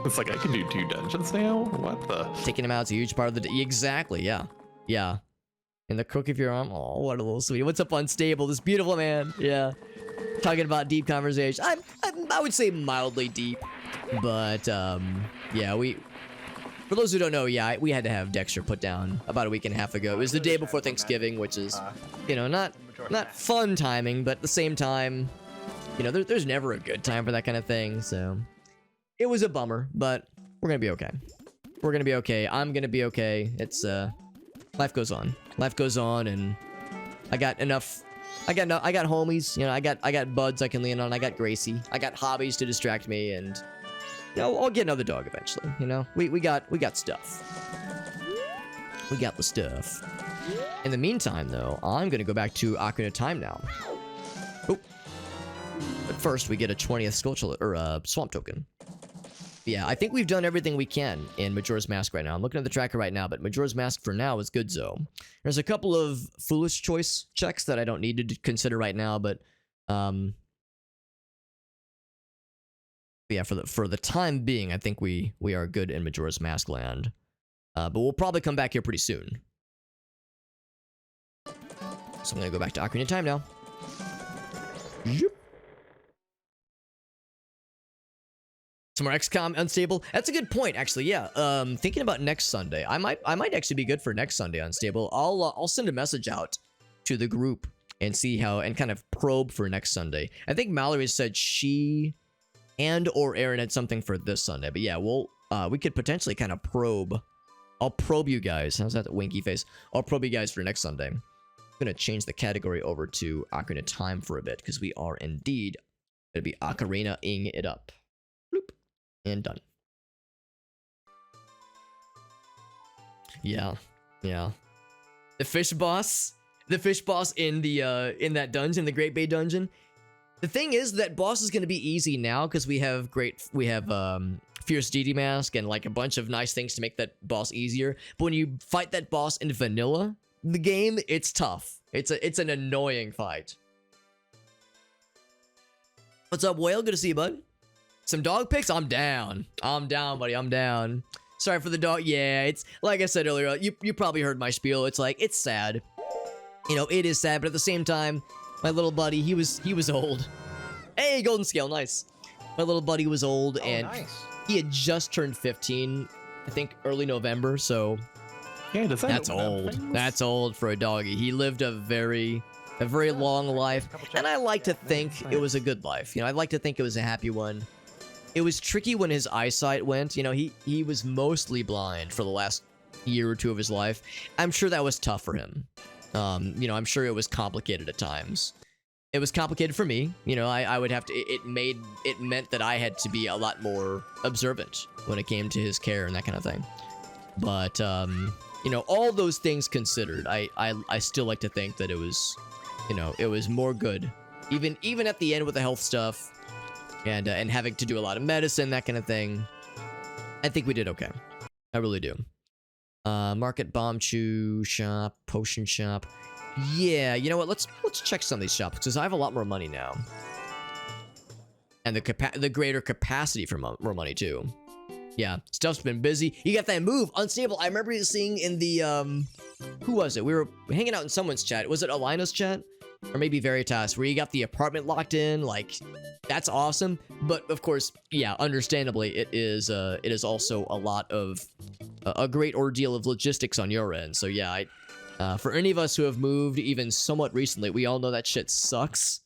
It's like I can do 2 dungeons now. What the? Taking him out is a huge part of the exactly, yeah. Yeah. In the crook of your arm. Oh, what a little sweetie. What's up, Unstable? This beautiful man. Yeah. Talking about deep conversation. I would say mildly deep. But yeah, for those who don't know, yeah, we had to have Dexter put down about a week and a half ago. It was the day before Thanksgiving, which is, you know, not fun timing, but at the same time, you know, there's never a good time for that kind of thing. So it was a bummer, but we're gonna be okay. We're gonna be okay. I'm gonna be okay. It's life goes on. Life goes on, and I got enough. I got homies. You know, I got buds I can lean on. I got Gracie. I got hobbies to distract me, and you know, I'll get another dog eventually. You know, we got stuff. We got the stuff. In the meantime, though, I'm gonna go back to Ocarina of Time now. Oh, but first we get a 20th Sculpture or Swamp Token. Yeah, I think we've done everything we can in Majora's Mask right now. I'm looking at the tracker right now, but Majora's Mask for now is good, so. There's a couple of foolish choice checks that I don't need to consider right now, but yeah, for the time being, I think we are good in Majora's Mask land. But we'll probably come back here pretty soon. So I'm gonna go back to Ocarina of Time now. Yep. Some more XCOM Unstable. That's a good point, actually. Yeah. Thinking about next Sunday, I might actually be good for next Sunday Unstable. I'll send a message out to the group and see how, and kind of probe for next Sunday. I think Mallory said she or Aaron had something for this Sunday. But yeah, we could potentially kind of probe. I'll probe you guys. How's that winky face? I'll probe you guys for next Sunday. I'm gonna change the category over to Ocarina of Time for a bit because we are indeed gonna be Ocarina-ing it up. Bloop. And done. Yeah. The fish boss in the in that dungeon, the Great Bay dungeon. The thing is, that boss is gonna be easy now because we have Fierce Deity Mask and like a bunch of nice things to make that boss easier. But when you fight that boss in vanilla, the game, it's tough. It's an annoying fight. What's up, Whale? Good to see you, bud. Some dog pics? I'm down. I'm down, buddy. I'm down. Sorry for the dog. Yeah, it's like I said earlier. You probably heard my spiel. It's like, it's sad. You know, it is sad, but at the same time, my little buddy, he was old. Hey, golden scale, nice. My little buddy was old, and nice. he had just turned 15, I think early November, so Yeah, that's old. That's old for a doggy. He lived a very long life, and I like to think it was a good life. You know, I like to think it was a happy one. It was tricky when his eyesight went. You know, he was mostly blind for the last year or two of his life. I'm sure that was tough for him. You know, I'm sure it was complicated at times. It was complicated for me. You know, I would have to, it meant that I had to be a lot more observant when it came to his care and that kind of thing. But, you know, all those things considered, I still like to think that it was, you know, it was more good. Even at the end with the health stuff, and having to do a lot of medicine, that kind of thing, I think we did okay. I really do. Market, Bomb Chew shop, potion shop. Yeah, you know what? Let's check some of these shops because I have a lot more money now, and the greater capacity for more money too. Yeah, stuff's been busy. You got that move, Unstable. I remember seeing in the who was it? We were hanging out in someone's chat. Was it Alina's chat? Or maybe Veritas, where you got the apartment locked in. Like, that's awesome. But of course, yeah, understandably, it is also a lot of a great ordeal of logistics on your end. So yeah, for any of us who have moved even somewhat recently, we all know that shit sucks,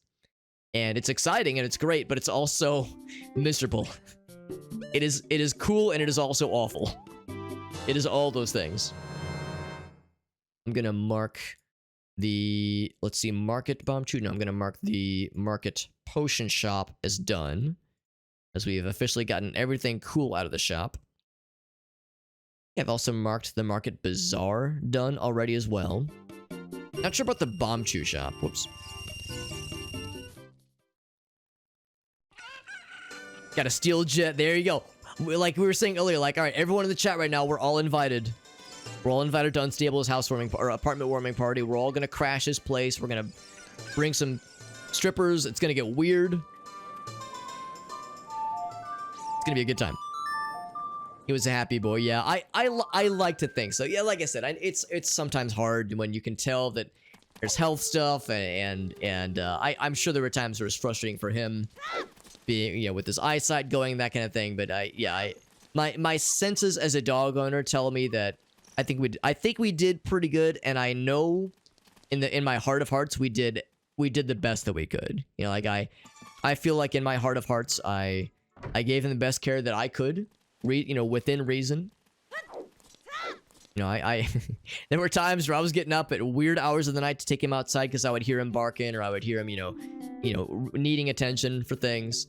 and it's exciting and it's great, but it's also miserable. It is cool and it is also awful. It is all those things. I'm gonna mark the, let's see, Market Bomb Chew. No, I'm going to mark the Market Potion Shop as done, as we have officially gotten everything cool out of the shop. I've also marked the Market Bazaar done already as well. Not sure about the Bomb Chew Shop. Whoops. Got a steel jet. There you go. Like we were saying earlier, like, all right, everyone in the chat right now, we're all invited. We're all invited to Unstable's housewarming or apartment warming party. We're all gonna crash his place. We're gonna bring some strippers. It's gonna get weird. It's gonna be a good time. He was a happy boy. Yeah, I like to think so. Yeah, like I said, it's sometimes hard when you can tell that there's health stuff, and I'm sure there were times where it was frustrating for him, being with his eyesight going, that kind of thing. But my senses as a dog owner tell me that I think we did pretty good, and I know in my heart of hearts we did the best that we could. Like I feel like in my heart of hearts I gave him the best care that I could, within reason. I there were times where I was getting up at weird hours of the night to take him outside because I would hear him barking, or I would hear him, needing attention for things.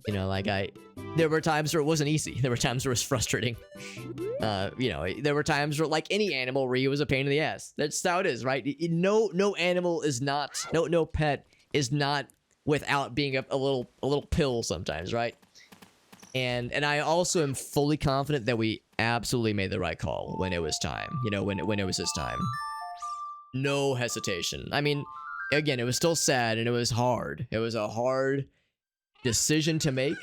There were times where it wasn't easy. There were times where it was frustrating. There were times where, like any animal, where he was a pain in the ass. That's how it is, right? No animal is not, no pet is not without being a little pill sometimes, right? And I also am fully confident that we absolutely made the right call when it was time. When it was his time. No hesitation. I mean, again, it was still sad and it was hard. It was a hard decision to make,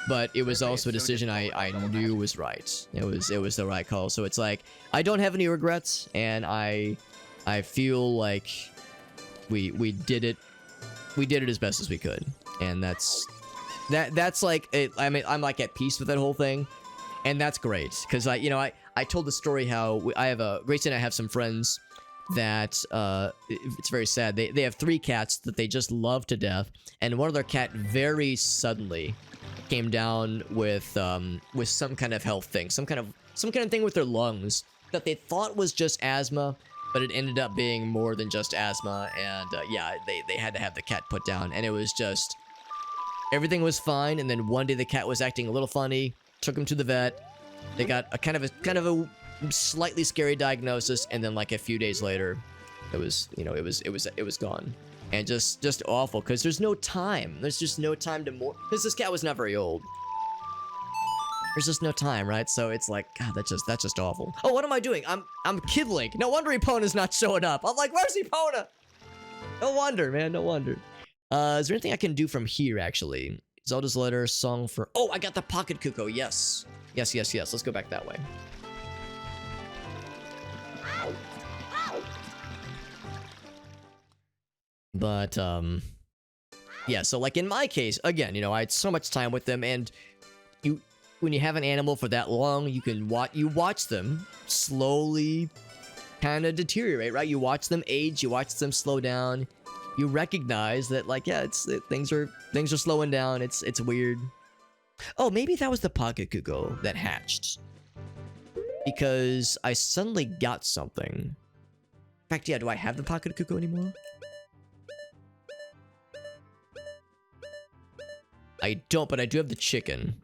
but it was also a decision I knew was right. It was the right call. So it's like I don't have any regrets, and I feel like we did it. We did it as best as we could, and that's like it. I mean, I'm like at peace with that whole thing, and that's great because I told the story how Gracie and I have some friends that it's very sad. They have 3 cats that they just love to death, and one of their cat very suddenly came down with some kind of health thing, some kind of thing with their lungs that they thought was just asthma, but it ended up being more than just asthma. And they had to have the cat put down, and it was just everything was fine. And then one day the cat was acting a little funny. Took him to the vet. They got a kind of a slightly scary diagnosis, and then like a few days later it was gone. And just awful, because there's no time. There's just no time to more, because this cat was not very old. There's just no time, right? So it's like, God, that's just awful. Oh, what am I doing? I'm Kid Link. No wonder Epona's not showing up. I'm like, where's Epona? No wonder, man, no wonder. Is there anything I can do from here, actually? Zelda's Letter, Song for... Oh, I got the Pocket Cuckoo, yes. Yes. Let's go back that way. But, yeah, so, like, in my case, again, I had so much time with them, and when you have an animal for that long, you watch them slowly kind of deteriorate, right? You watch them age, you watch them slow down, you recognize that, like, yeah, things are slowing down, it's weird. Oh, maybe that was the Pocket Cuckoo that hatched, because I suddenly got something. In fact, yeah, do I have the Pocket Cuckoo anymore? I don't, but I do have the chicken.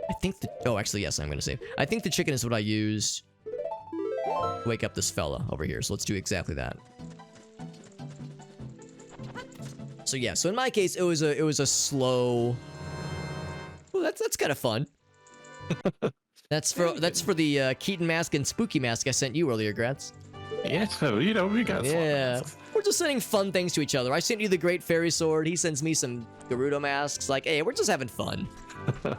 I think oh, actually, yes, I'm gonna save. I think the chicken is what I use to wake up this fella over here, so let's do exactly that. So yeah, so in my case, it was a slow... Well, that's kind of fun. That's for the Keaton mask and Spooky mask I sent you earlier, Gratz. Yeah, so, we got some. We're just sending fun things to each other. I sent you the Great Fairy Sword. He sends me some Gerudo masks. Like, hey, we're just having fun. The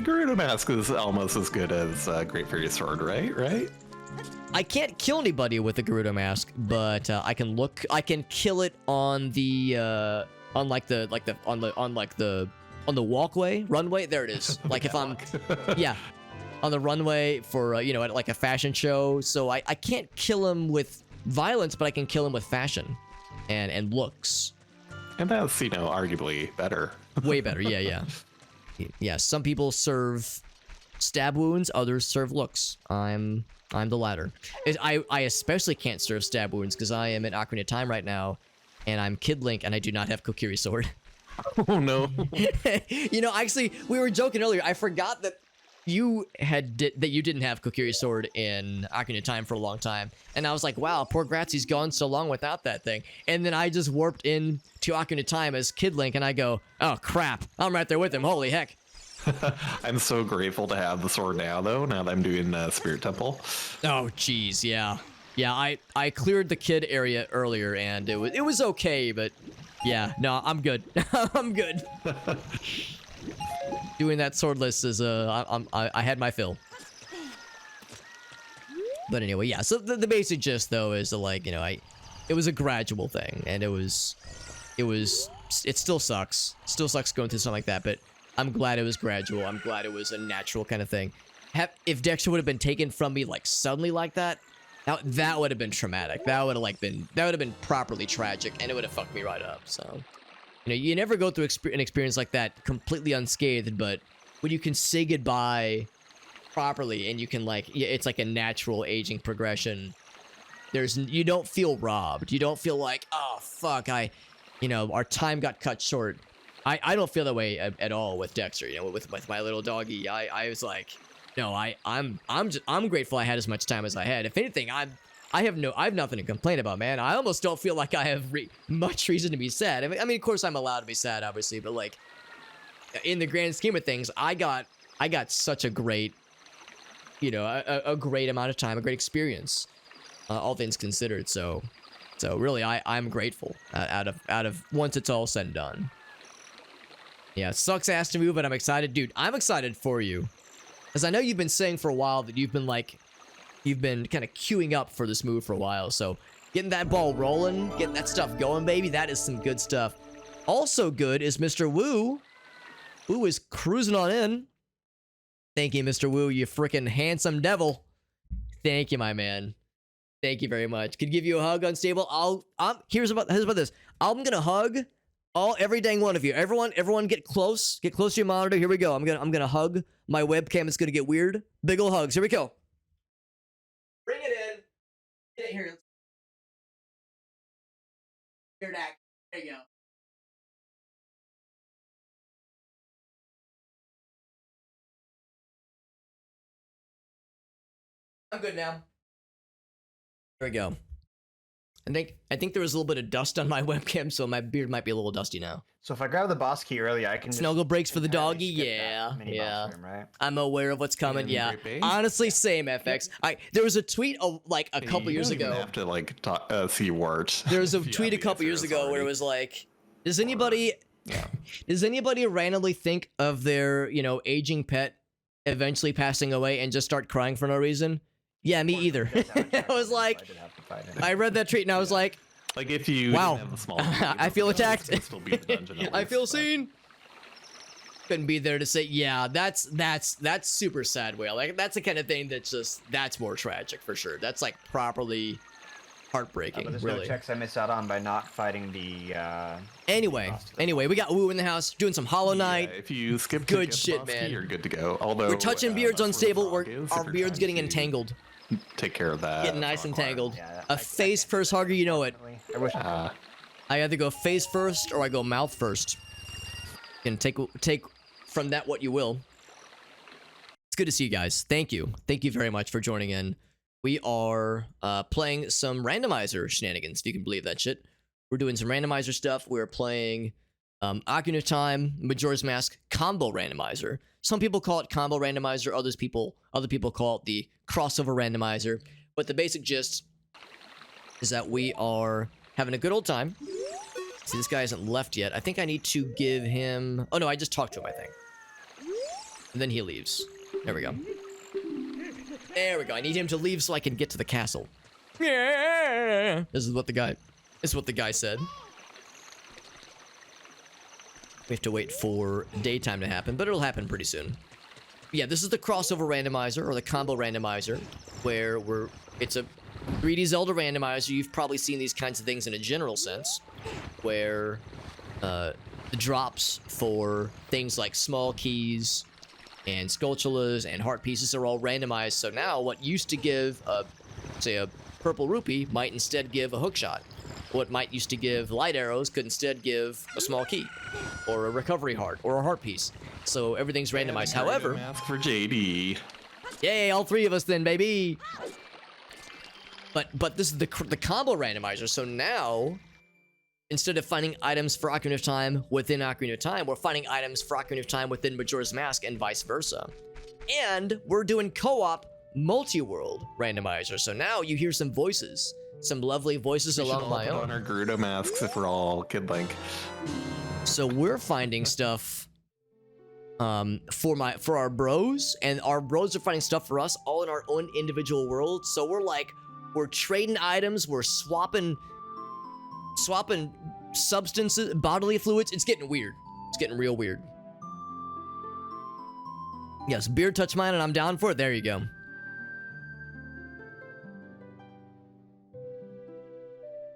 Gerudo mask is almost as good as Great Fairy Sword, right? I can't kill anybody with the Gerudo mask, but I can kill it on the on the runway. There it is. Like if I'm, yeah, on the runway for at like a fashion show. So I can't kill him with violence, but I can kill him with fashion and looks. And that's arguably better. Way better. Yeah. Some people serve stab wounds, others serve looks. I'm the latter. I especially can't serve stab wounds because I am in Ocarina of Time right now, and I'm Kid Link, and I do not have Kokiri Sword. Oh no. Actually, we were joking earlier. I forgot that you didn't have Kokiri Sword in Ocarina of Time for a long time, and I was like, wow, poor Gratzy's gone so long without that thing. And then I just warped in to Ocarina of Time as Kid Link, and I go, oh crap, I'm right there with him. Holy heck. I'm so grateful to have the sword now, though. Now that I'm doing Spirit Temple. Oh, jeez, yeah. Yeah, I cleared the kid area earlier, and it was okay, but yeah, no, I'm good. I'm good. Doing that swordless is I had my fill. But anyway, yeah. So the basic gist though is that, like, you know, it was a gradual thing, and it still sucks. Still sucks going through something like that, but I'm glad it was gradual. I'm glad it was a natural kind of thing. If Dexter would have been taken from me like suddenly like that, that would have been traumatic. That would have been properly tragic, and it would have fucked me right up. So, you know, you never go through an experience like that completely unscathed, but when you can say goodbye properly and you can, like, it's like a natural aging progression. You don't feel robbed. You don't feel like, oh fuck, you know, our time got cut short. I don't feel that way at all with Dexter. You know, with my little doggy, I was like, no, I'm grateful I had as much time as I had. If anything, I have nothing to complain about, man. I almost don't feel like I have much reason to be sad. I mean, of course I'm allowed to be sad, obviously, but like, in the grand scheme of things, I got such a great, you know, a great amount of time, a great experience, all things considered. So really, I'm grateful out of once it's all said and done. Yeah, sucks ass to move, but I'm excited, dude. I'm excited for you, because I know you've been saying for a while that you've been kind of queuing up for this move for a while. So getting that ball rolling, getting that stuff going, baby, that is some good stuff. Also good is Mr. Wu. Wu is cruising on in. Thank you, Mr. Wu, you freaking handsome devil. Thank you, my man. Thank you very much. Could give you a hug, Unstable. Here's about this. I'm gonna hug every dang one of you. Everyone get close. Get close to your monitor. Here we go. I'm gonna hug my webcam. It's gonna get weird. Big ol' hugs. Here we go. Bring it in. Get it here. Here, Dak. There you go. I'm good now. There we go. I think there was a little bit of dust on my webcam, so my beard might be a little dusty now. So if I grab the boss key early, I can snuggle breaks for the doggy. Yeah. Room, right? I'm aware of what's coming. Yeah. Honestly, same FX. There was a tweet like a couple years ago. You don't have to like see words. There was a tweet a couple years ago where it was like, does anybody randomly think of their, you know, aging pet eventually passing away and just start crying for no reason? Yeah, me either. I was like, I read that tweet and I was like if you wow, have the small I feel attacked. I feel so. seen. Couldn't be there to say, yeah, that's super sad, Whale. Like, that's the kind of thing that's more tragic for sure. That's like properly heartbreaking. But there's really. no checks I missed out on by not fighting the. Anyway, we got Woo in the house doing some Hollow Knight. Yeah, if you skip good shit, man. You're good to go. Although we're touching beards unstable. Our beards getting to entangled. Take care of that. Getting nice and tangled. Yeah, a face first hugger, you know it. I wish. I either go face first or I go mouth first. And take from that what you will. It's good to see you guys. Thank you very much for joining in. We are playing some randomizer shenanigans, if you can believe that shit. We're doing some randomizer stuff. We're playing Ocarina of Time, Majora's Mask combo randomizer. Some people call it combo randomizer. Other people call it the crossover randomizer. But the basic gist is that we are having a good old time. See, this guy hasn't left yet. I think I need to give him... Oh, no, I just talked to him, I think. And then he leaves. There we go. There we go. I need him to leave so I can get to the castle. Yeah. This is what the guy said. We have to wait for daytime to happen, but it'll happen pretty soon. Yeah, this is the crossover randomizer, or the combo randomizer, where it's a 3D Zelda randomizer. You've probably seen these kinds of things in a general sense, where the drops for things like small keys and skulltulas and heart pieces are all randomized. So now what used to give say a purple rupee might instead give a hookshot. What might used to give light arrows could instead give a small key, or a recovery heart, or a heart piece. So everything's randomized. However, ask for JD. Yay, all three of us then, baby. But this is the combo randomizer. So now instead of finding items for Ocarina of Time within Ocarina of Time, we're finding items for Ocarina of Time within Majora's Mask and vice versa. And we're doing co-op multi-world randomizer. So now you hear some voices, some lovely voices along my own. On our Gerudo masks if we're all Kid Link. So we're finding stuff for our bros, and our bros are finding stuff for us, all in our own individual worlds. So we're trading items, we're swapping substances, bodily fluids. It's getting weird. It's getting real weird. Yes, beard touch mine and I'm down for it. There you go.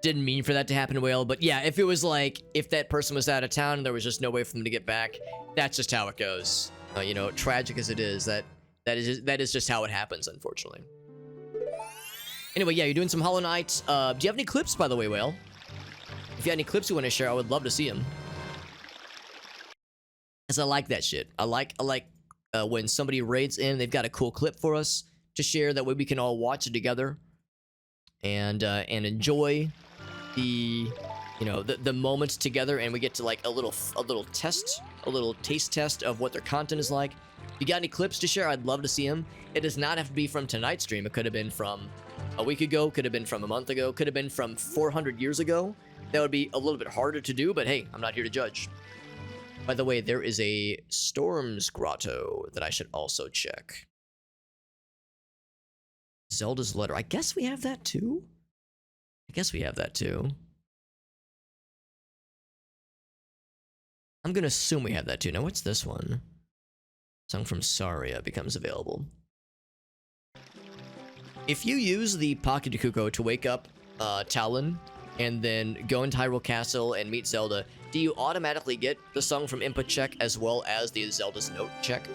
Didn't mean for that to happen, Whale, but yeah, if it was like, if that person was out of town and there was just no way for them to get back, that's just how it goes. You know, tragic as it is, that is just how it happens, unfortunately. Anyway, yeah, you're doing some Hollow Knight. Do you have any clips, by the way, Whale? If you have any clips you want to share, I would love to see them. Because I like that shit. I like when somebody raids in, they've got a cool clip for us to share. That way we can all watch it together and enjoy the, you know, the moments together, and we get to like a little taste test of what their content is like. If you got any clips to share, I'd love to see them. It does not have to be from tonight's stream. It could have been from a week ago, could have been from a month ago, could have been from 400 years ago. That would be a little bit harder to do, but hey, I'm not here to judge. By the way, there is a Storm's Grotto that I should also check. Zelda's Letter. I guess we have that too? I'm gonna assume we have that too. Now, what's this one? Song from Saria becomes available. If you use the Pocket Kuko to wake up Talon and then go into Hyrule Castle and meet Zelda, do you automatically get the Song from Input check as well as the Zelda's Note check?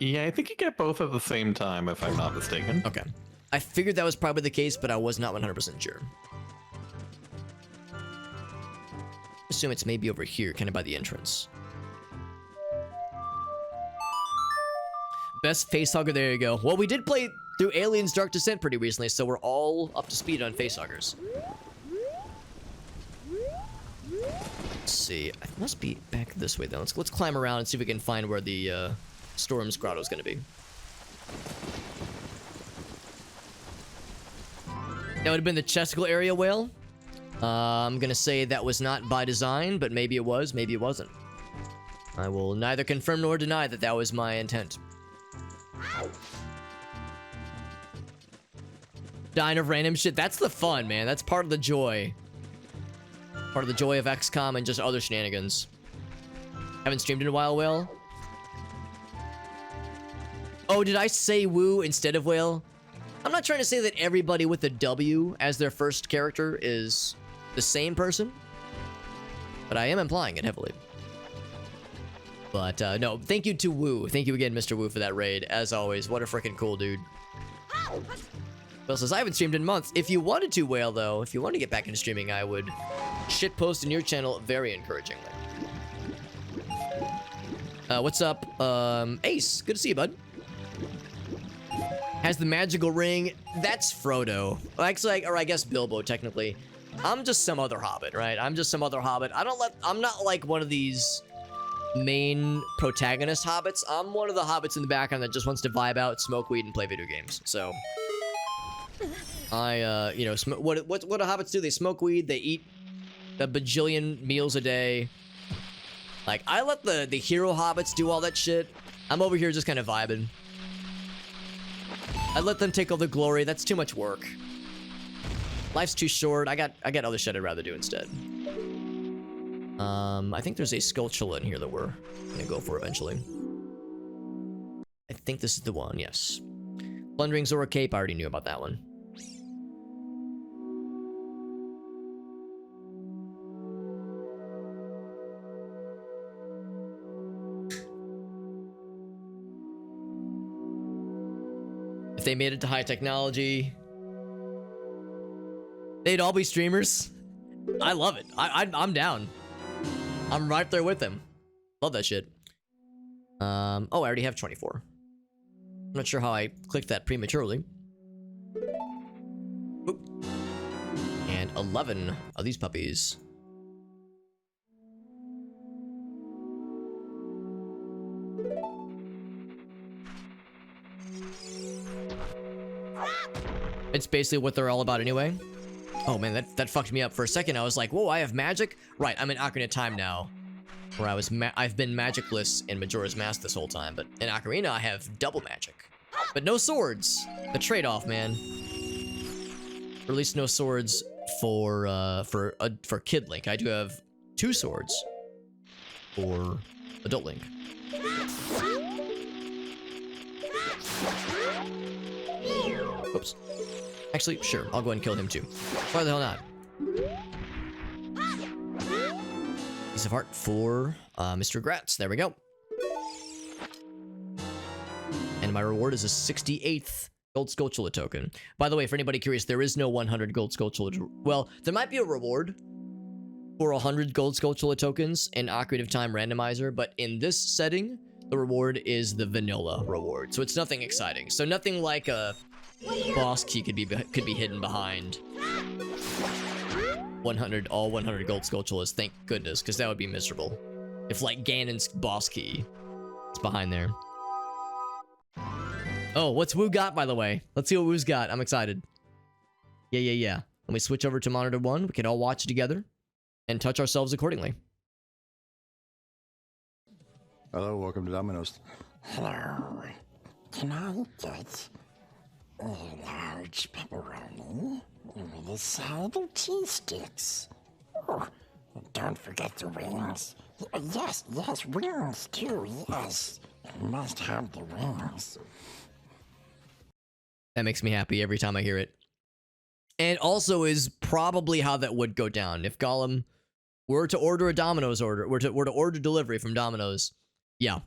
Yeah, I think you get both at the same time, if I'm not mistaken. Okay. I figured that was probably the case, but I was not 100% sure. Assume it's maybe over here, kind of by the entrance. Best facehugger, there you go. Well, we did play through Aliens Dark Descent pretty recently, so we're all up to speed on facehuggers. Let's see. It must be back this way, though. Let's climb around and see if we can find where the Storm's Grotto is going to be. That would have been the chesticle area, Whale. I'm going to say that was not by design, but maybe it was, maybe it wasn't. I will neither confirm nor deny that that was my intent. Dying of random shit. That's the fun, man. That's part of the joy. Part of the joy of XCOM and just other shenanigans. Haven't streamed in a while, Whale. Oh, did I say woo instead of whale? I'm not trying to say that everybody with a W as their first character is the same person, but I am implying it heavily. But no, thank you to Woo. Thank you again, Mr. Woo, for that raid. As always, what a freaking cool dude. Well, says I haven't streamed in months. If you wanted to, Whale, though, if you want to get back into streaming, I would shitpost in your channel very encouragingly. What's up, Ace? Good to see you, bud. Has the magical ring. That's Frodo. Actually, or I guess Bilbo, technically. I'm just some other hobbit, right? I'm just some other hobbit. I'm not like one of these main protagonist hobbits. I'm one of the hobbits in the background that just wants to vibe out, smoke weed, and play video games. So, you know, what do hobbits do? They smoke weed, they eat a bajillion meals a day. Like, I let the hero hobbits do all that shit. I'm over here just kind of vibing. I let them take all the glory. That's too much work. Life's too short. I got other shit I'd rather do instead. I think there's a Skulltula in here that we're gonna go for eventually. I think this is the one, yes. Plundering Zora Cape, I already knew about that one. If they made it to high technology, they'd all be streamers. I love it. I'm down. I'm right there with them. Love that shit. Oh, I already have 24. I'm not sure how I clicked that prematurely. Oop. And 11 of these puppies. It's basically what they're all about anyway. Oh man, that fucked me up for a second. I was like, whoa, I have magic? Right, I'm in Ocarina of Time now. Where I've been magicless in Majora's Mask this whole time, but in Ocarina I have double magic. But no swords. The trade-off, man. Or at least no swords for Kid Link. I do have 2 swords for Adult Link. Oops. Actually, sure, I'll go ahead and kill him too. Why the hell not? Piece of heart for Mr. Gratz. There we go. And my reward is a 68th gold Skulltula token. By the way, for anybody curious, there is no 100 gold Skulltula. Well, there might be a reward for 100 gold Skulltula tokens in Ocarina of Time Randomizer, but in this setting, the reward is the vanilla reward. So it's nothing exciting. So nothing like a boss key could be hidden behind 100 gold Skulltulas. Thank goodness, because that would be miserable. If like Ganon's boss key is behind there. Oh, what's Woo got, by the way? Let's see what Woo's got. I'm excited. Yeah. Let me switch over to monitor 1. We can all watch together and touch ourselves accordingly. Hello, welcome to Domino's. Hello. Can I get a large pepperoni with a side of cheese sticks? Oh, and don't forget the wings. Yes, wings too, yes. You must have the wings. That makes me happy every time I hear it. And also is probably how that would go down. If Gollum were to order a Domino's order, were to order delivery from Domino's, yeah,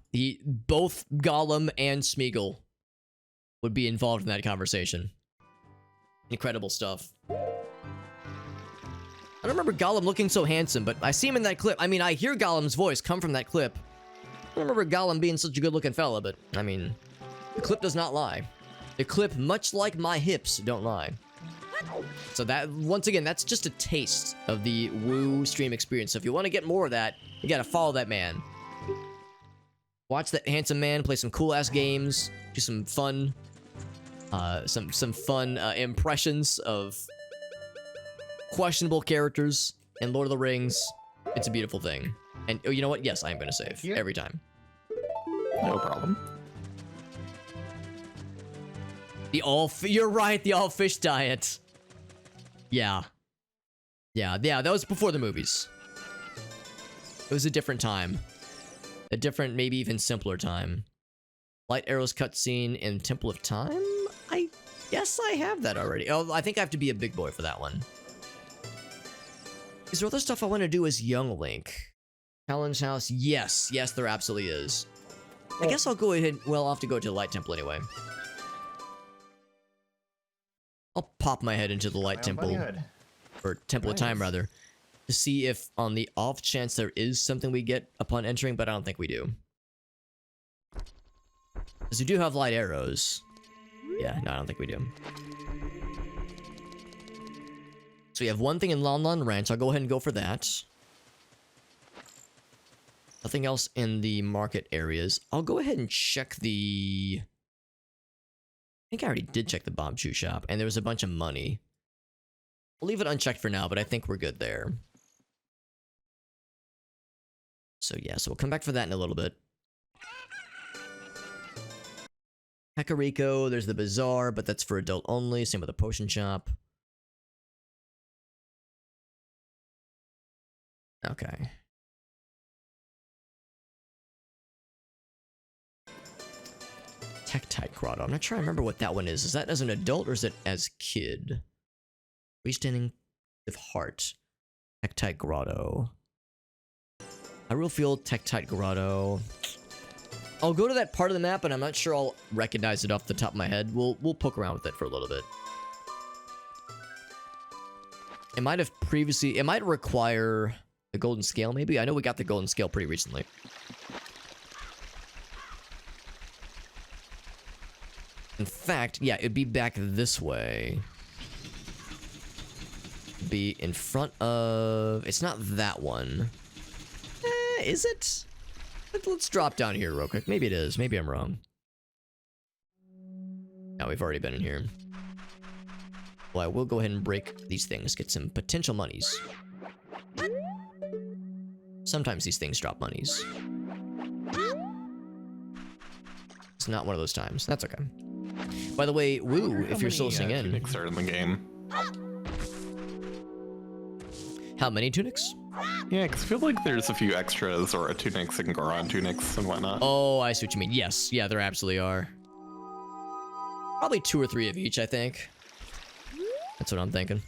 both Gollum and Smeagol would be involved in that conversation. Incredible stuff. I don't remember Gollum looking so handsome, but I see him in that clip. I mean, I hear Gollum's voice come from that clip. I don't remember Gollum being such a good-looking fella, but, I mean, the clip does not lie. The clip, much like my hips, don't lie. So that, once again, that's just a taste of the Woo stream experience. So if you want to get more of that, you gotta follow that man. Watch that handsome man play some cool-ass games, do some fun, impressions of questionable characters in Lord of the Rings. It's a beautiful thing. And oh, you know what? Yes, I am gonna save every time. No problem. You're right, the all fish diet. Yeah, that was before the movies. It was a different time. A different, maybe even simpler time. Light Arrows cutscene in Temple of Time? I guess I have that already. Oh, I think I have to be a big boy for that one. Is there other stuff I want to do as Young Link? Challenge House? Yes, there absolutely is. I guess I'll go ahead, well, I'll have to go to the Light Temple anyway. I'll pop my head into the Light Temple, or Temple of Time rather, to see if on the off chance there is something we get upon entering, but I don't think we do. Because we do have light arrows. Yeah, no, I don't think we do. So we have one thing in Lon Lon Ranch. I'll go ahead and go for that. Nothing else in the market areas. I'll go ahead and check the... I think I already did check the Bomb Shoe shop, and there was a bunch of money. I'll leave it unchecked for now, but I think we're good there. So yeah, so we'll come back for that in a little bit. Kakariko, there's the Bazaar, but that's for adult only. Same with the Potion Shop. Okay. Tektite Grotto. I'm not sure I remember what that one is. Is that as an adult or is it as kid? Freestanding with heart. Tektite Grotto. Hyrule Field, Tektite Grotto. I'll go to that part of the map, and I'm not sure I'll recognize it off the top of my head. We'll poke around with it for a little bit. It might have previously... It might require the Golden Scale, maybe? I know we got the Golden Scale pretty recently. In fact, yeah, it'd be back this way. Be in front of... It's not that one. Is it? Let's drop down here real quick. Maybe it is. Maybe I'm wrong. No, we've already been in here. Well, I will go ahead and break these things, get some potential monies. Sometimes these things drop monies. It's not one of those times. That's okay. By the way, Woo, if you're still listening in. Tunics are in the game. How many tunics? Yeah, because I feel like there's a few extras or tunics and Goron tunics and whatnot. Oh, I see what you mean. Yes, yeah, there absolutely are. Probably 2 or 3 of each, I think. That's what I'm thinking.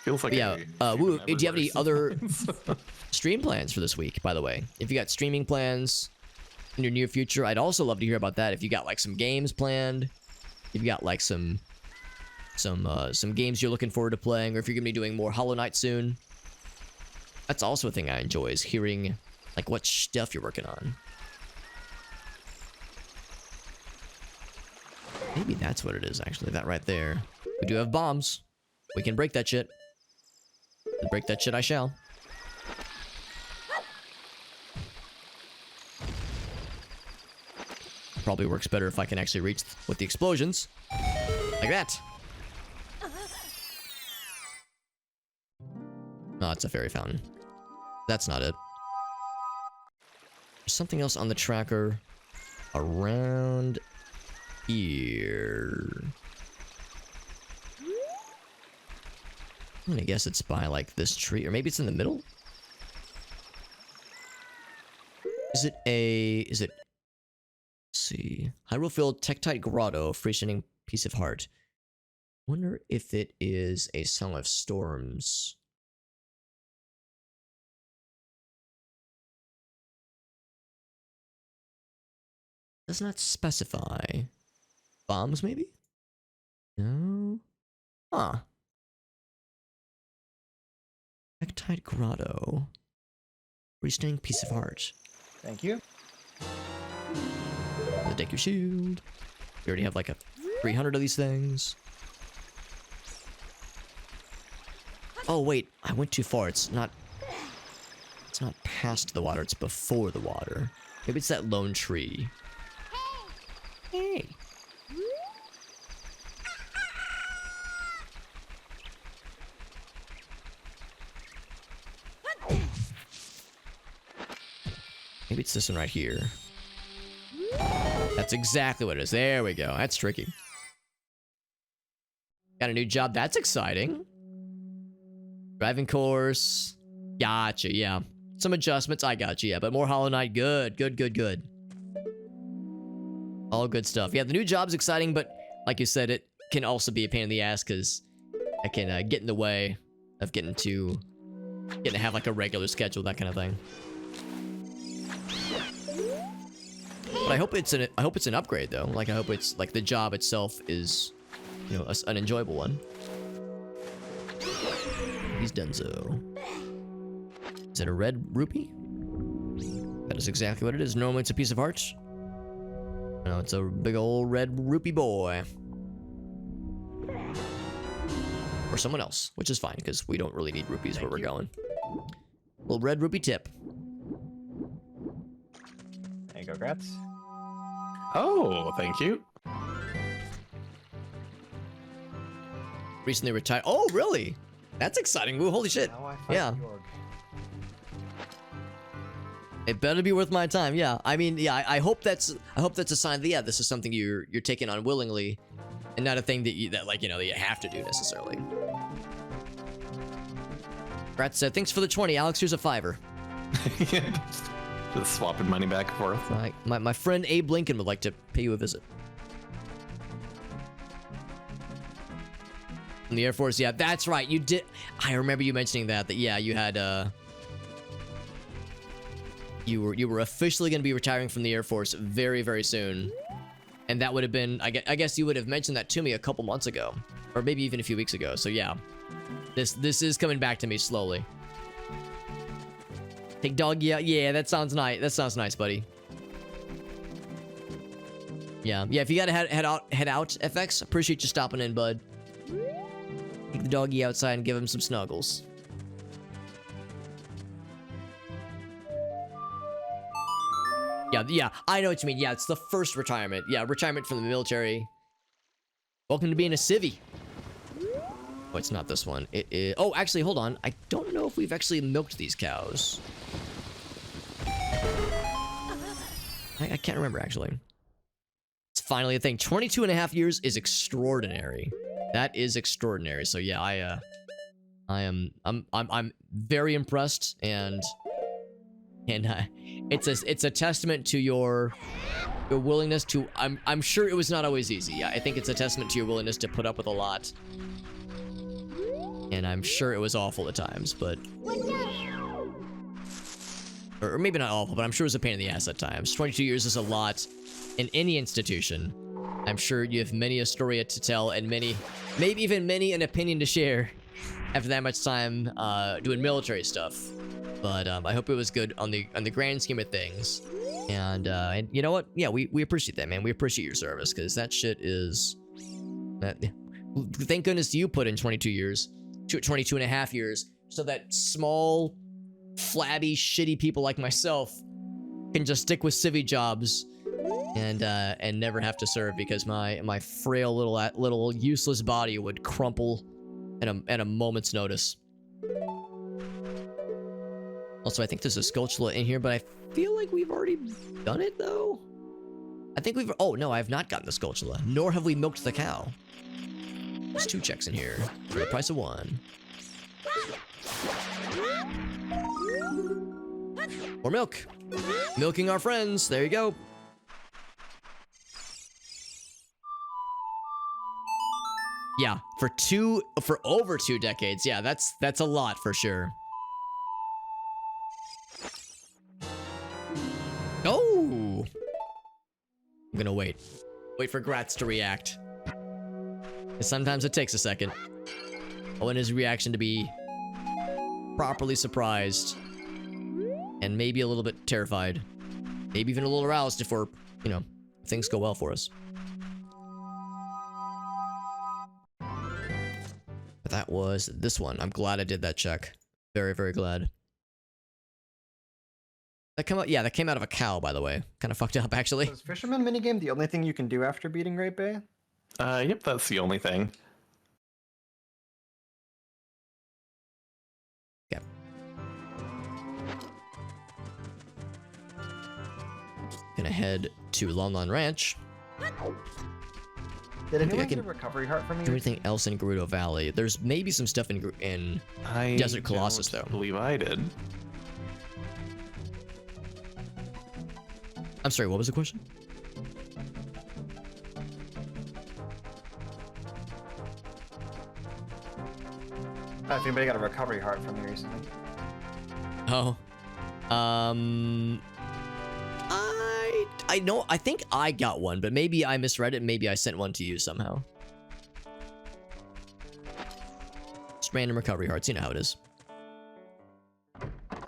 Feels like Yeah, Woo, do you have any other stream plans for this week, by the way? If you got streaming plans in your near future, I'd also love to hear about that. If you got like some games planned, if you got like some games you're looking forward to playing, or if you're gonna be doing more Hollow Knight soon. That's also a thing I enjoy, is hearing like what stuff you're working on. Maybe that's what it is, actually, that right there. We do have bombs. We can break that shit. And break that shit I shall. Probably works better if I can actually reach with the explosions. Like that. Oh, it's a fairy fountain. That's not it. There's something else on the tracker around here. I'm gonna guess it's by like this tree, or maybe it's in the middle. Is it? Let's see. Hyrule Field, Tektite Grotto, freestanding piece of heart. Wonder if it is a Song of Storms. Does not specify. Bombs, maybe? No? Huh. Tektite Grotto. Freestanding piece of heart. Thank you. Take your shield. We already have like 300 of these things. Oh wait, I went too far. It's not past the water, it's before the water. Maybe it's that lone tree. Hey. Maybe it's this one right here. That's exactly what it is. There we go. That's tricky. Got a new job. That's exciting. Driving course. Gotcha, yeah. Some adjustments. I got you, yeah. But more Hollow Knight. Good, good, good, good. All good stuff. Yeah, the new job's exciting, but like you said, it can also be a pain in the ass because it can get in the way of getting to have like a regular schedule, that kind of thing. But I hope it's an upgrade though. Like I hope it's like the job itself is, you know, an enjoyable one. He's done so. Is it a red rupee? That is exactly what it is. Normally it's a piece of heart. No, it's a big old red rupee boy. Or someone else, which is fine because we don't really need rupees where we're going. Little red rupee tip. There you go, Grats. Oh, thank you. Recently retired. Oh, really? That's exciting. Woo, holy shit. Now I fight Yeah. Jorg. It better be worth my time. Yeah. I mean, yeah, I hope that's a sign that, yeah, this is something you're taking on willingly and not a thing that you have to do necessarily. Brad said, thanks for the 20, Alex. Here's a $5. Just swapping money back and forth. My friend Abe Lincoln would like to pay you a visit. In the Air Force, yeah, that's right. You did. I remember you mentioning that yeah, you had you were officially going to be retiring from the Air Force very, very soon. And that would have been, I guess you would have mentioned that to me a couple months ago, or maybe even a few weeks ago. So yeah, this is coming back to me slowly. Take doggy out. Yeah, that sounds nice. That sounds nice, buddy. Yeah. If you gotta head out, FX. Appreciate you stopping in, bud. Take the doggy outside and give him some snuggles. Yeah. I know what you mean. Yeah, it's the first retirement. Yeah, retirement from the military. Welcome to being a civvy. Oh, it's not this one. It is... Oh, actually, hold on. I don't know if we've actually milked these cows. I can't remember, actually. It's finally a thing. 22 and a half years is extraordinary. That is extraordinary. So yeah, I'm very impressed, and it's a testament to your willingness to. I'm sure it was not always easy. Yeah, I think it's a testament to your willingness to put up with a lot, and I'm sure it was awful at times, but or maybe not awful, but I'm sure it was a pain in the ass at times. 22 years is a lot in any institution. I'm sure you have many a story to tell and maybe even many an opinion to share after that much time doing military stuff. But I hope it was good on the grand scheme of things. And you know what? Yeah, we appreciate that, man. We appreciate your service, because that shit is... Thank goodness you put in 22 years, 22 and a half years, so that small, flabby, shitty people like myself can just stick with civvy jobs and never have to serve, because my frail little useless body would crumple at a moment's notice. Also, I think there's a Skulltula in here, but I feel like we've already done it, though. I think we've... Oh, no, I have not gotten the Skulltula, nor have we milked the cow. There's 2 checks in here for the price of 1. More milk. Milking our friends. There you go. Yeah, for over 2 decades. Yeah, that's a lot for sure. Oh! I'm gonna wait for Gratz to react. 'Cause sometimes it takes a second. I want his reaction to be properly surprised and maybe a little bit terrified, maybe even a little aroused if we're, if things go well for us. But that was this one. I'm glad I did that check. Very, very glad. That came out of a cow, by the way. Kind of fucked up, actually. Is Fisherman minigame the only thing you can do after beating Great Bay? Yep, that's the only thing. Yeah. Gonna head to Lon Lon Ranch. Did anyone I get can a recovery heart from do you? anything else in Gerudo Valley? There's maybe some stuff in I Desert Colossus, don't though. believe I did. I'm sorry, what was the question? If anybody got a recovery heart from you recently. Oh. I know, I think I got one, but maybe I misread it, maybe I sent one to you somehow. Just random recovery hearts, you know how it is.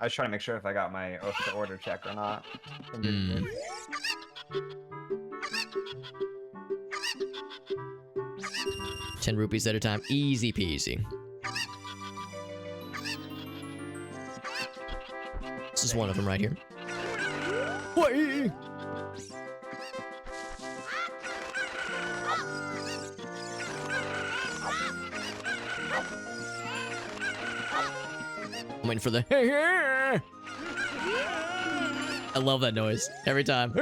I was trying to make sure if I got my oath to order check or not. Mm. 10 rupees at a time, easy peasy. This is one of them right here. Whee! I'm waiting for the... I love that noise every time.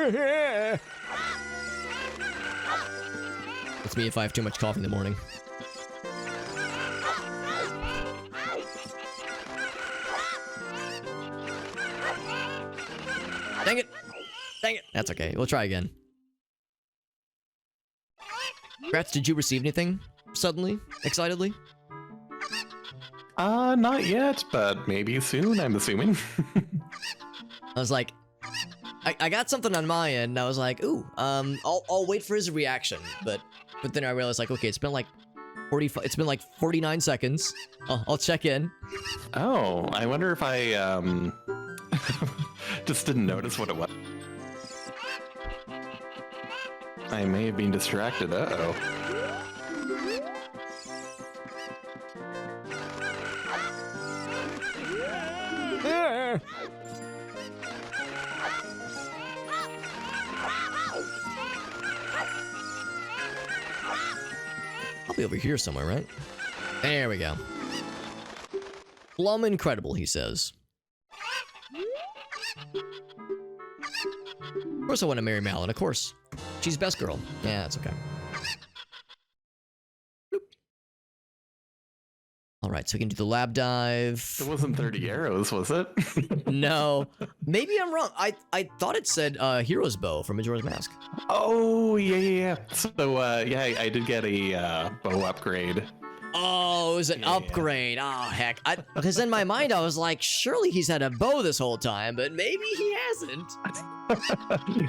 It's me if I have too much coffee in the morning. Dang it! Dang it! That's okay. We'll try again. Gratz, did you receive anything suddenly? Excitedly? Not yet, but maybe soon, I'm assuming. I was like, I got something on my end, and I was like, ooh, I'll wait for his reaction, but then I realized, like, okay, it's been like 49 seconds. I'll check in. Oh, I wonder if I, just didn't notice what it was. I may have been distracted, uh-oh. I'll be over here somewhere, right? There we go. Plum incredible, he says. Of course I want to marry Malin, of course. She's best girl. Yeah, that's okay. All right, so we can do the lab dive. It wasn't 30 arrows, was it? No, maybe I'm wrong. I thought it said Hero's Bow from Majora's Mask. Oh, yeah. So, yeah, I did get a bow upgrade. Oh, it was an upgrade. Oh, heck. Because in my mind, I was like, surely he's had a bow this whole time, but maybe he hasn't.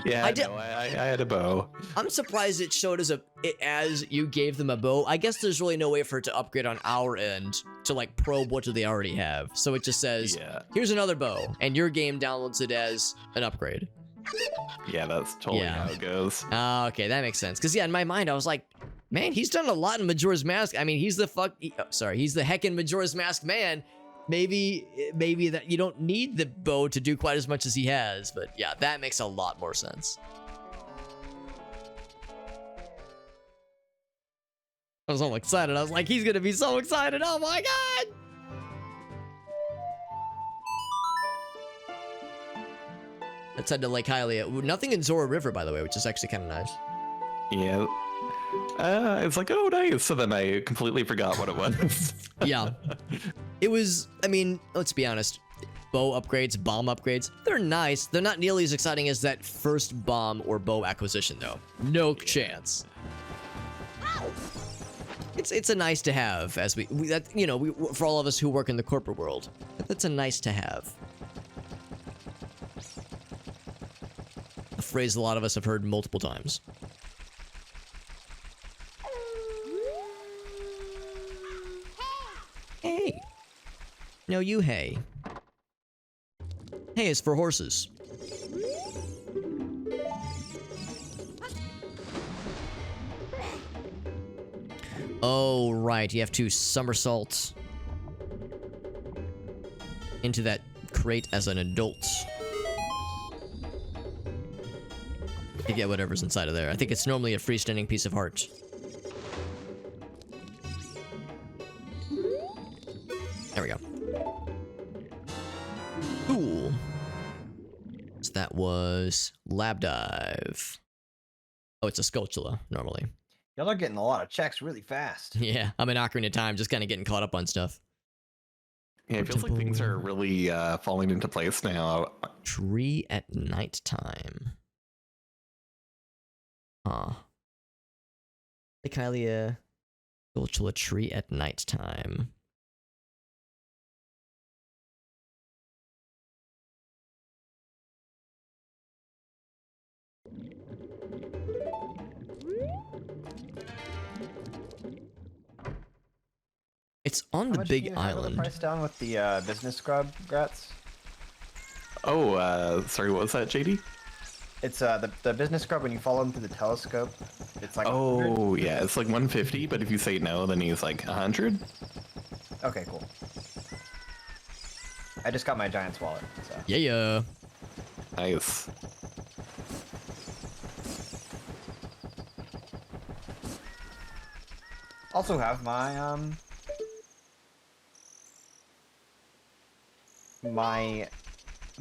Yeah, I had a bow. I'm surprised it showed as as you gave them a bow. I guess there's really no way for it to upgrade on our end to like probe what do they already have. So it just says, here's another bow, and your game downloads it as an upgrade. Yeah, that's totally how it goes. Okay, that makes sense. Because yeah, in my mind, I was like, man, he's done a lot in Majora's Mask. I mean, he's the he's the heckin' Majora's Mask man. Maybe that you don't need the bow to do quite as much as he has, but yeah, that makes a lot more sense. I was all excited. I was like, he's gonna be so excited. Oh my god! Let's head to Lake Hylia. Nothing in Zora River, by the way, which is actually kind of nice. Yeah. It's like, oh, nice. So then I completely forgot what it was. Yeah. It was, I mean, let's be honest. Bow upgrades, bomb upgrades, they're nice. They're not nearly as exciting as that first bomb or bow acquisition, though. No chance. It's a nice to have, as for all of us who work in the corporate world. That's a nice to have. A phrase a lot of us have heard multiple times. Hey. No, you hey. Hey is for horses. Oh, right. You have to somersault into that crate as an adult. You get whatever's inside of there. I think it's normally a freestanding piece of art. There we go. Cool. So that was lab dive. Oh, it's a Skulltula, normally. Y'all are getting a lot of checks really fast. Yeah, I'm in Ocarina of Time, just kind of getting caught up on stuff. Yeah, it feels like things are really falling into place now. Tree at nighttime. Huh. Lake Hylia, Skulltula tree at nighttime. It's on the big island. Price down with the business scrub grats. Oh, sorry, what was that, JD? It's the business scrub when you follow him through the telescope. It's like oh yeah, it's like 150, but if you say no, then he's like 100. Okay, cool. I just got my Giant's wallet. So. Yeah. Nice. Also have my my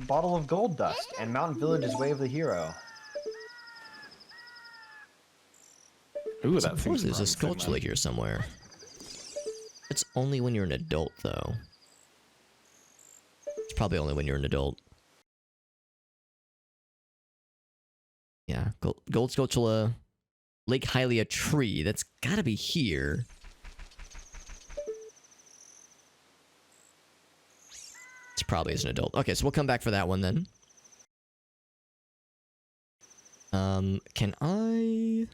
bottle of gold dust and Mountain Village's Way of the Hero. Ooh, that Suppose seems there's a Skulltula here somewhere. It's only when you're an adult, though. It's probably only when you're an adult. Yeah, gold Skulltula, Lake Hylia tree. That's gotta be here. It's probably as an adult. Okay, so we'll come back for that one then. Can I?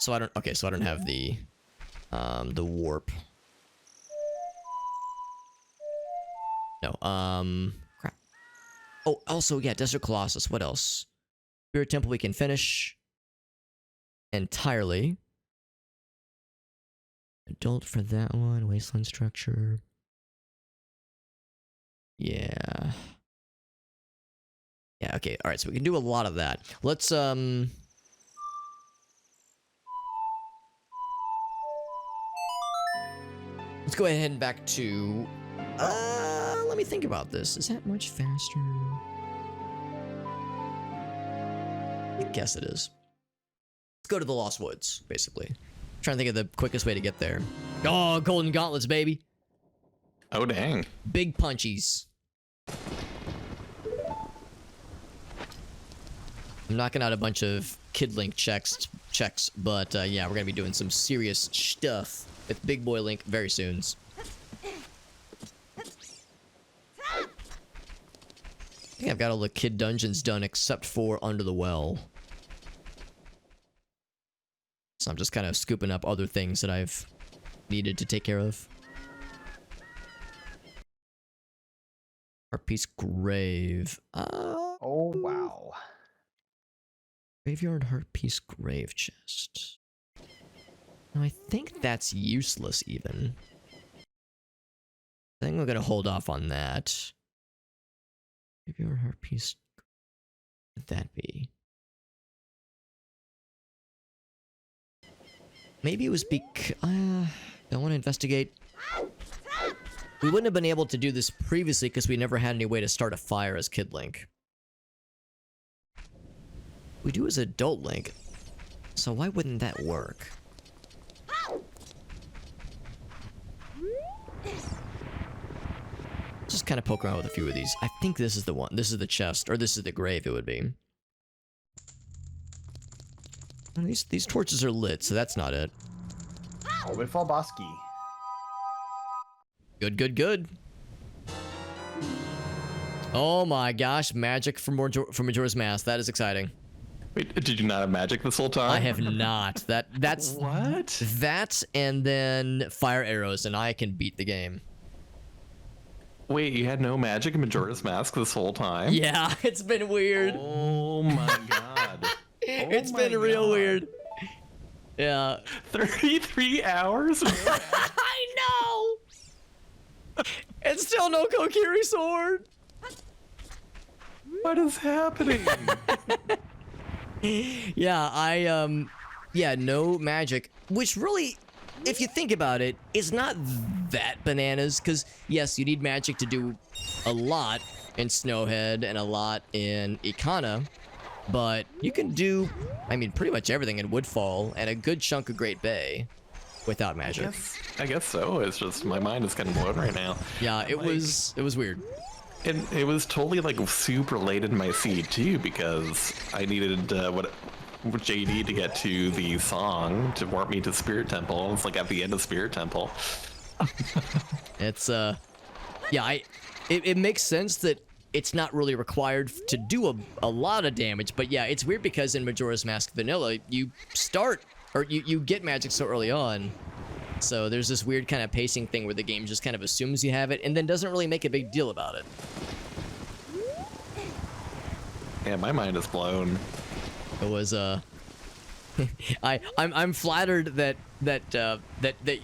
So I don't. Okay, so I don't have the warp. No. Crap. Oh, also, yeah, Desert Colossus. What else? Spirit Temple we can finish entirely. Adult for that one. Wasteland Structure. Yeah. Yeah, okay. Alright, so we can do a lot of that. Let's, Let's go ahead and head back to... let me think about this. Is that much faster? I guess it is. Let's go to the Lost Woods, basically. Trying to think of the quickest way to get there. Oh, golden gauntlets, baby. Oh, dang. Big punchies. I'm knocking out a bunch of Kid Link checks, but yeah, we're gonna be doing some serious stuff with Big Boy Link very soon. I think I've got all the kid dungeons done except for Under the Well. So I'm just kind of scooping up other things that I've needed to take care of. Heartpiece Grave. Oh, wow. Graveyard Heartpiece Grave Chest. Now, I think that's useless, even. I think we're gonna hold off on that. Graveyard Heartpiece... What would that be? Maybe it was don't want to investigate. We wouldn't have been able to do this previously because we never had any way to start a fire as Kid Link. We do as Adult Link, so why wouldn't that work? Just kind of poke around with a few of these. I think this is the one. This is the chest, or this is the grave, it would be. And these torches are lit, so that's not it. Woodfall Bosky. Good, good, good. Oh my gosh, magic from Majora's Mask. That is exciting. Wait, did you not have magic this whole time? I have not. That's What? that, and then fire arrows, and I can beat the game. Wait, you had no magic in Majora's Mask this whole time? Yeah, it's been weird. Oh my god. It's been real weird. Yeah. 33 hours? I know. And still no Kokiri sword. What is happening? Yeah, yeah, no magic, which really, if you think about it, is not that bananas, because yes, you need magic to do a lot in Snowhead and a lot in Ikana, but you can do, I mean, pretty much everything in Woodfall and a good chunk of Great Bay without magic. I guess so. It's just my mind is kind of blown right now. Yeah, it was weird. And it was totally like super late in my seed too, because I needed JD to get to the song to warp me to Spirit Temple. It's like at the end of Spirit Temple. It's yeah, it makes sense that it's not really required to do a lot of damage, but yeah, it's weird because in Majora's Mask Vanilla, you start, or you get magic so early on, so there's this weird kind of pacing thing where the game just kind of assumes you have it and then doesn't really make a big deal about it. Yeah, my mind is blown. It was I'm flattered that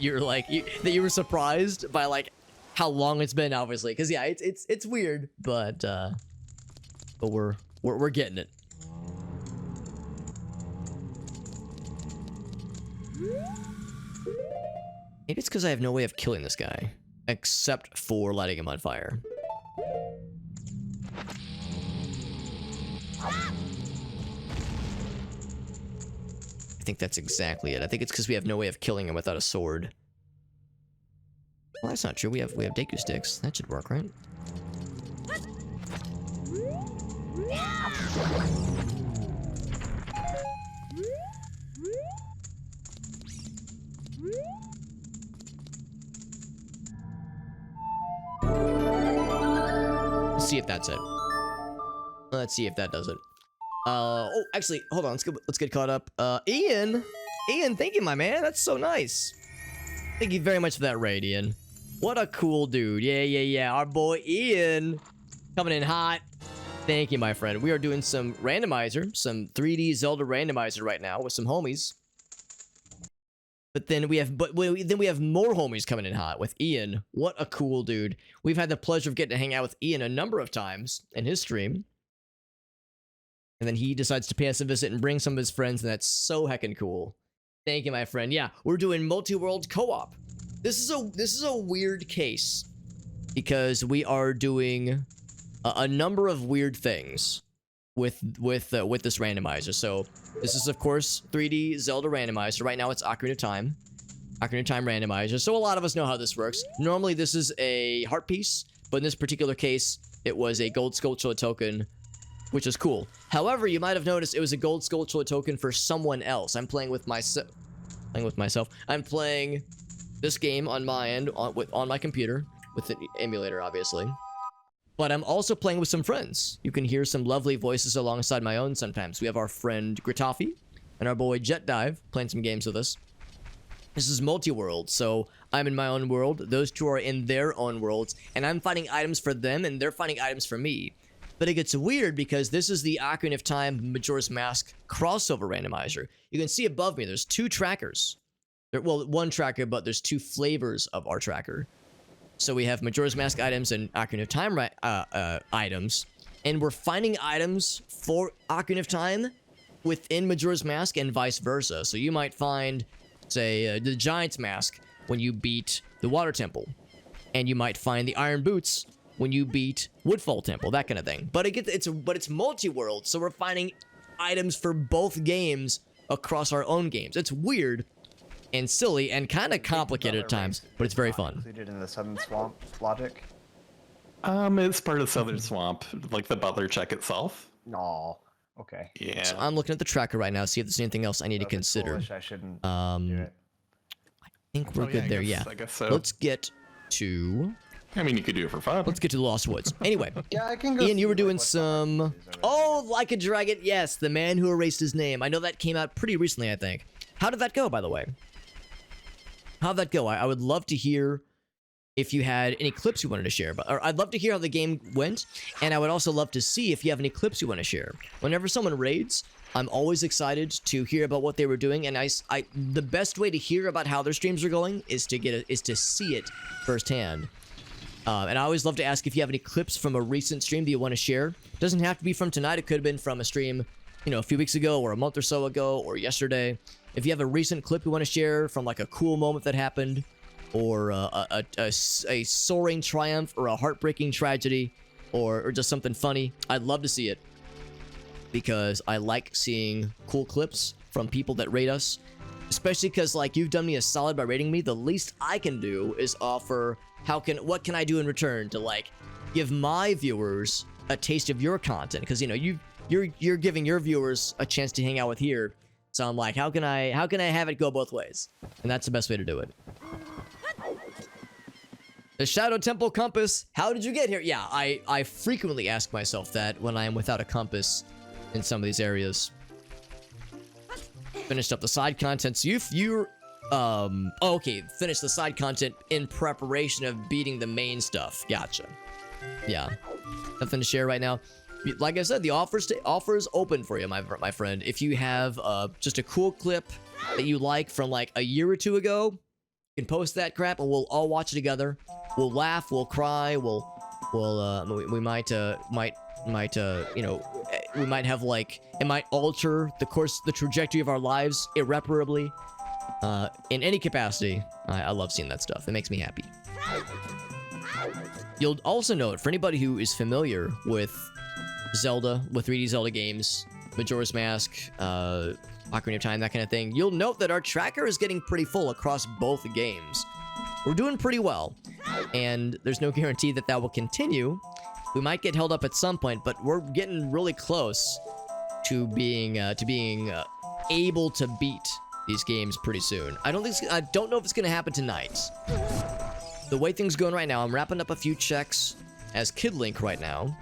you're like that you were surprised by like how long it's been, obviously, because yeah, it's weird, but we're getting it. Maybe it's because I have no way of killing this guy except for lighting him on fire. I think that's exactly it. I think it's because we have no way of killing him without a sword. Well, that's not true. We have Deku sticks. That should work, right? Let's see if that's it. Let's see if that does it. Oh, actually, hold on. Let's get caught up. Ian, thank you, my man. That's so nice. Thank you very much for that raid, Ian. What a cool dude. Yeah. Our boy Ian coming in hot. Thank you, my friend. We are doing some randomizer, some 3D Zelda randomizer right now with some homies. But then we have more homies coming in hot with Ian. What a cool dude. We've had the pleasure of getting to hang out with Ian a number of times in his stream. And then he decides to pay us a visit and bring some of his friends, and that's so heckin' cool. Thank you, my friend. Yeah, we're doing multi-world co-op. This is a weird case because we are doing a number of weird things with this randomizer. So this is of course 3D Zelda randomizer. Right now it's Ocarina of Time. Ocarina of Time randomizer. So a lot of us know how this works. Normally this is a heart piece, but in this particular case it was a gold sculpture token, which is cool. However, you might have noticed it was a gold sculpture token for someone else. I'm playing with myself. I'm playing this game on my end on my computer with the emulator, obviously. But I'm also playing with some friends. You can hear some lovely voices alongside my own sometimes. We have our friend Gritafi and our boy Jet Dive playing some games with us. This is Multiworld, so I'm in my own world. Those two are in their own worlds, and I'm finding items for them, and they're finding items for me. But it gets weird because this is the Ocarina of Time Majora's Mask crossover randomizer. You can see above me, there's two trackers. Well, one tracker, but there's two flavors of our tracker. So we have Majora's Mask items and Ocarina of Time items. And we're finding items for Ocarina of Time within Majora's Mask and vice versa. So you might find, say, the Giant's Mask when you beat the Water Temple. And you might find the Iron Boots when you beat Woodfall Temple, that kind of thing. But it's multi-world, so we're finding items for both games across our own games. It's weird and silly and kind of complicated at times, but it's very fun. Included in the Southern Swamp logic? It's part of Southern Swamp, like the Butler check itself. No. Okay. Yeah. So I'm looking at the tracker right now, see if there's anything else I need to If it's consider. foolish, I shouldn't do it. I think we're good there, yeah. I guess so. Let's get to... I mean, you could do it for fun. Let's get to the Lost Woods. Anyway, Yeah, I can go. Ian, you were see, doing what some... is over Oh, Like a Dragon, yes, the man who erased his name. I know that came out pretty recently, I think. How did that go, by the way? How'd that go? I would love to hear if you had any clips you wanted to share. Or I'd love to hear how the game went, and I would also love to see if you have any clips you want to share. Whenever someone raids, I'm always excited to hear about what they were doing, and the best way to hear about how their streams are going is to see it firsthand. And I always love to ask if you have any clips from a recent stream that you want to share. It doesn't have to be from tonight. It could have been from a stream, you know, a few weeks ago or a month or so ago or yesterday. If you have a recent clip you want to share from like a cool moment that happened or a soaring triumph or a heartbreaking tragedy or just something funny, I'd love to see it because I like seeing cool clips from people that rate us, especially because like you've done me a solid by rating me. The least I can do is offer what can I do in return to like give my viewers a taste of your content, because you know you're giving your viewers a chance to hang out with here. So I'm like, how can I have it go both ways? And that's the best way to do it. The Shadow Temple compass. How did you get here? Yeah, I frequently ask myself that when I am without a compass in some of these areas. Finished up the side content. So okay, finished the side content in preparation of beating the main stuff. Gotcha. Yeah. Nothing to share right now. Like I said, the offer's open for you, my friend. If you have just a cool clip that you like from like a year or two ago, you can post that crap and we'll all watch it together. We'll laugh, we'll cry, we might you know, we might have like, it might alter the trajectory of our lives irreparably. In any capacity. I love seeing that stuff. It makes me happy. You'll also note, for anybody who is familiar with Zelda, with 3D Zelda games, Majora's Mask, Ocarina of Time, that kind of thing, you'll note that our tracker is getting pretty full across both games. We're doing pretty well, and there's no guarantee that that will continue. We might get held up at some point, but we're getting really close to being able to beat these games pretty soon. I don't know if it's gonna happen tonight. The way things are going right now, I'm wrapping up a few checks as Kid Link right now.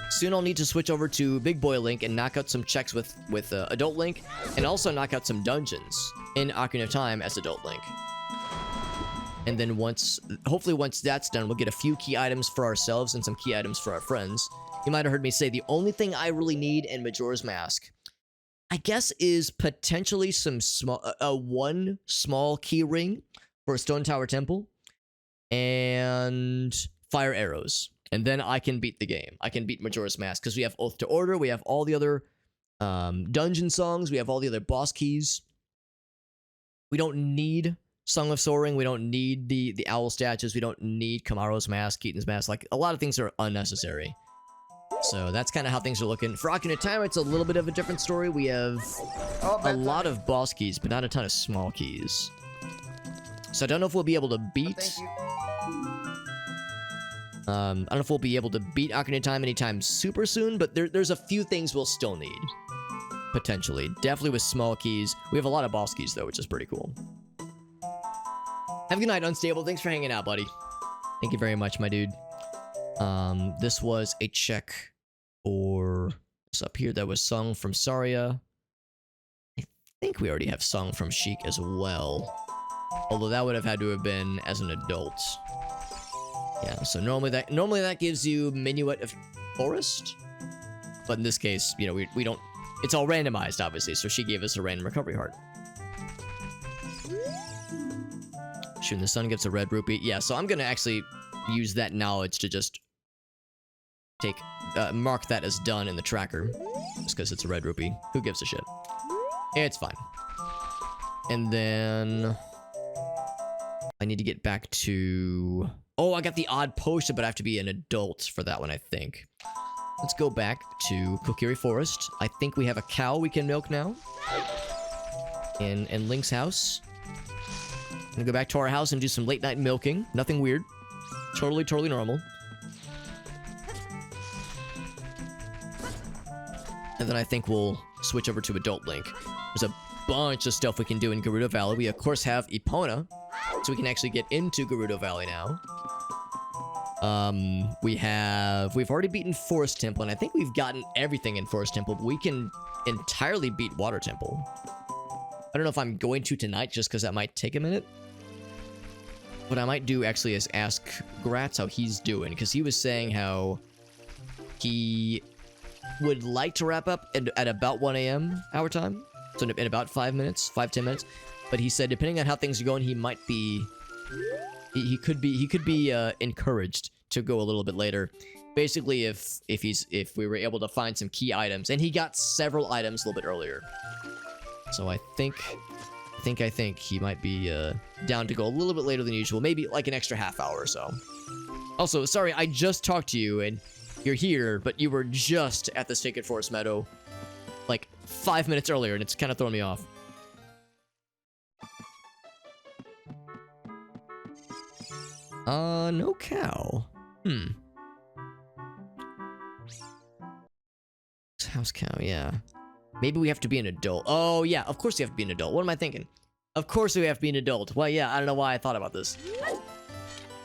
Soon I'll need to switch over to Big Boy Link and knock out some checks with Adult Link, and also knock out some dungeons in Ocarina of Time as Adult Link. And then hopefully once that's done, we'll get a few key items for ourselves and some key items for our friends. You might have heard me say the only thing I really need in Majora's Mask, I guess, is potentially one small key ring for a Stone Tower Temple and fire arrows. And then I can beat the game. I can beat Majora's Mask because we have Oath to Order, we have all the other dungeon songs, we have all the other boss keys. We don't need Song of Soaring. We don't need the owl statues. We don't need Kamaro's mask, Keaton's mask. Like, a lot of things are unnecessary. So that's kind of how things are looking. For Ocarina of Time, it's a little bit of a different story. We have a lot of boss keys, but not a ton of small keys. So I don't know if we'll be able to beat... Thank you. I don't know if we'll be able to beat Ocarina of Time anytime super soon, but there's a few things we'll still need. Potentially. Definitely with small keys. We have a lot of boss keys, though, which is pretty cool. Have a good night, Unstable. Thanks for hanging out, buddy. Thank you very much, my dude. This was a check for... What's up here? That was Song from Saria. I think we already have Song from Sheik as well. Although that would have had to have been as an adult. Yeah, so normally that gives you Minuet of Forest. But in this case, you know, we don't... It's all randomized, obviously, so she gave us a random recovery heart. Shooting the sun gives a red rupee. Yeah, so I'm gonna actually use that knowledge to just take... mark that as done in the tracker. Just because it's a red rupee. Who gives a shit? It's fine. And then... I need to get back to... Oh, I got the odd potion, but I have to be an adult for that one, I think. Let's go back to Kokiri Forest. I think we have a cow we can milk now. In Link's house. I'm gonna go back to our house and do some late night milking. Nothing weird. Totally normal. And then I think we'll switch over to Adult Link. There's a bunch of stuff we can do in Gerudo Valley. We, of course, have Epona. So we can actually get into Gerudo Valley now. We've already beaten Forest Temple, and I think we've gotten everything in Forest Temple, but we can entirely beat Water Temple. I don't know if I'm going to tonight, just because that might take a minute. What I might do, actually, is ask Gratz how he's doing, because he was saying how he would like to wrap up at about 1 a.m. our time. So in about 5 minutes, 10 minutes. But he said, depending on how things are going, he might be... He could be encouraged to go a little bit later. Basically, if we were able to find some key items, and he got several items a little bit earlier. So I think he might be down to go a little bit later than usual, maybe like an extra half hour or so. Also, sorry, I just talked to you and you're here, but you were just at the Sacred Forest Meadow like 5 minutes earlier, and it's kind of throwing me off. No cow. House cow, yeah. Maybe we have to be an adult. Oh, yeah, of course we have to be an adult. What am I thinking? Of course we have to be an adult. Well, yeah, I don't know why I thought about this.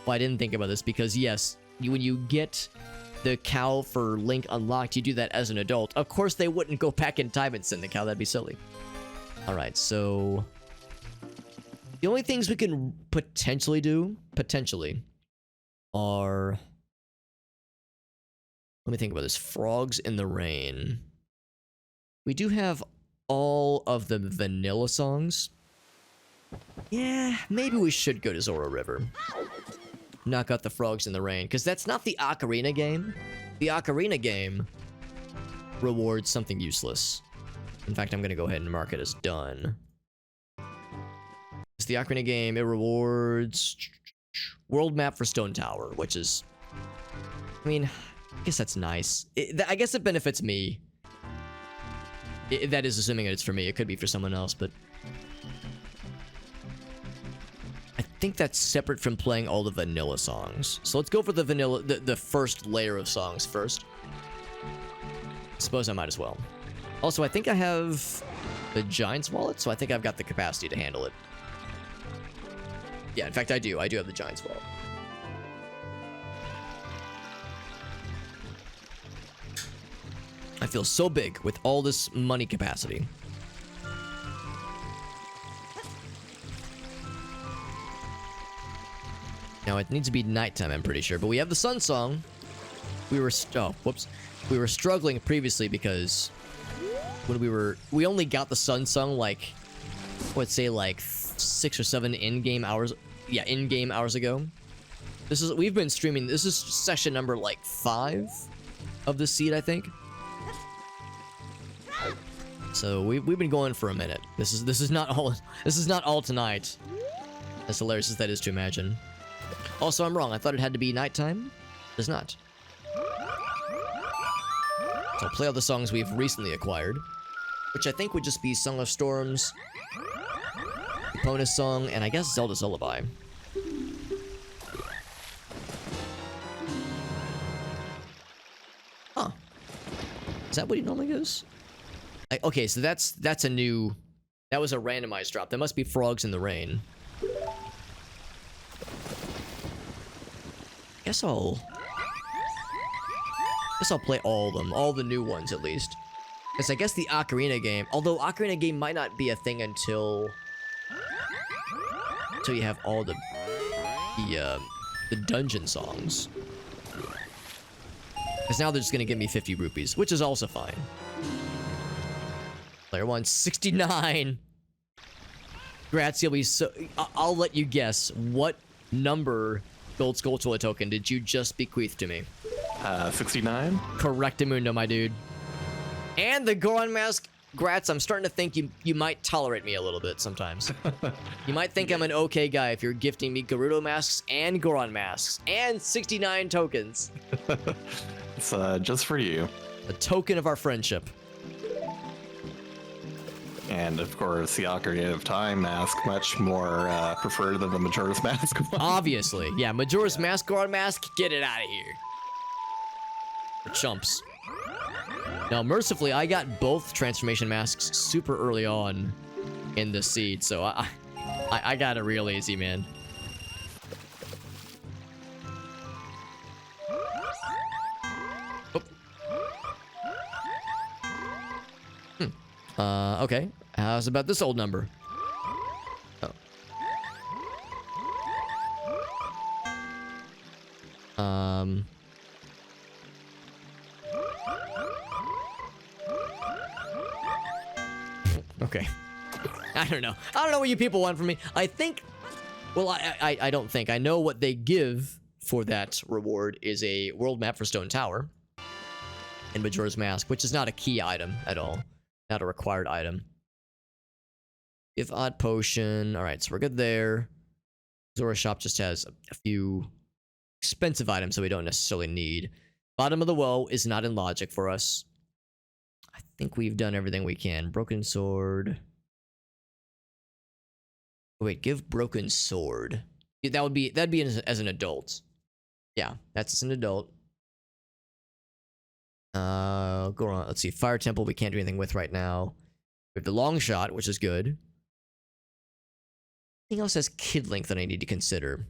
Well, I didn't think about this because, yes, when you get the cow for Link unlocked, you do that as an adult. Of course they wouldn't go back in time and send the cow. That'd be silly. Alright, so... The only things we can potentially do, are... Let me think about this. Frogs in the Rain. We do have all of the vanilla songs. Yeah, maybe we should go to Zora River. Knock out the Frogs in the Rain, because that's not the Ocarina game. The Ocarina game rewards something useless. In fact, I'm going to go ahead and mark it as done. It's the Ocarina game. It rewards world map for Stone Tower, which is... I mean, I guess that's nice. I guess it benefits me. That is assuming it's for me. It could be for someone else, but... I think that's separate from playing all the vanilla songs. So let's go for the vanilla, the first layer of songs first. Suppose I might as well. Also, I think I have the Giant's Wallet, so I think I've got the capacity to handle it. Yeah, in fact, I do. I do have the Giant's Wallet. I feel so big with all this money capacity. Now, it needs to be nighttime, I'm pretty sure. But we have the Sun Song. We were... Oh, whoops. We were struggling previously because... when we only got the Sun Song, like... Let's say, like, 6 or 7 in-game hours... Yeah, in-game hours ago. We've been streaming... This is session number, like, 5 of the seed, I think. So, we've been going for a minute. This is not all... This is not all tonight. As hilarious as that is to imagine. Also, I'm wrong. I thought it had to be nighttime. It does not. So I'll play all the songs we've recently acquired, which I think would just be Song of Storms, Epona's Song, and I guess Zelda's Lullaby. Huh. Is that what he normally goes? Okay, so that's a new... That was a randomized drop. That must be Frogs in the Rain. Guess I'll play all of them. All the new ones, at least. Because I guess the Ocarina game... Although Ocarina game might not be a thing until you have all the dungeon songs. Because now they're just going to give me 50 rupees, which is also fine. Player 1, 69. Grazie, I'll let you guess. What number Gold Skulltula token did you just bequeath to me? 69? Correctamundo, my dude. And the Goron mask. Gratz, I'm starting to think you might tolerate me a little bit sometimes. You might think I'm an okay guy if you're gifting me Gerudo masks and Goron masks and 69 tokens. It's just for you. A token of our friendship. And of course, the Ocarina of Time mask, much more preferred than the Majora's Mask one. Obviously. Yeah, Majora's Mask, Goron mask, get it out of here. For chumps. Now, mercifully, I got both transformation masks super early on in the seed, so I got it real easy, man. Oh. Okay. How's about this old number? Oh. Okay. I don't know. I don't know what you people want from me. I think... Well, I don't think. I know what they give for that reward is a world map for Stone Tower. And Majora's Mask, which is not a key item at all. Not a required item. Give Odd Potion. Alright, so we're good there. Zora Shop just has a few expensive items that we don't necessarily need. Bottom of the Woe is not in logic for us. I think we've done everything we can. Broken Sword. Wait, give Broken Sword. That'd be as an adult. Yeah, that's as an adult. Go on. Let's see. Fire Temple we can't do anything with right now. We have the Long Shot, which is good. Anything else has Kid Link that I need to consider?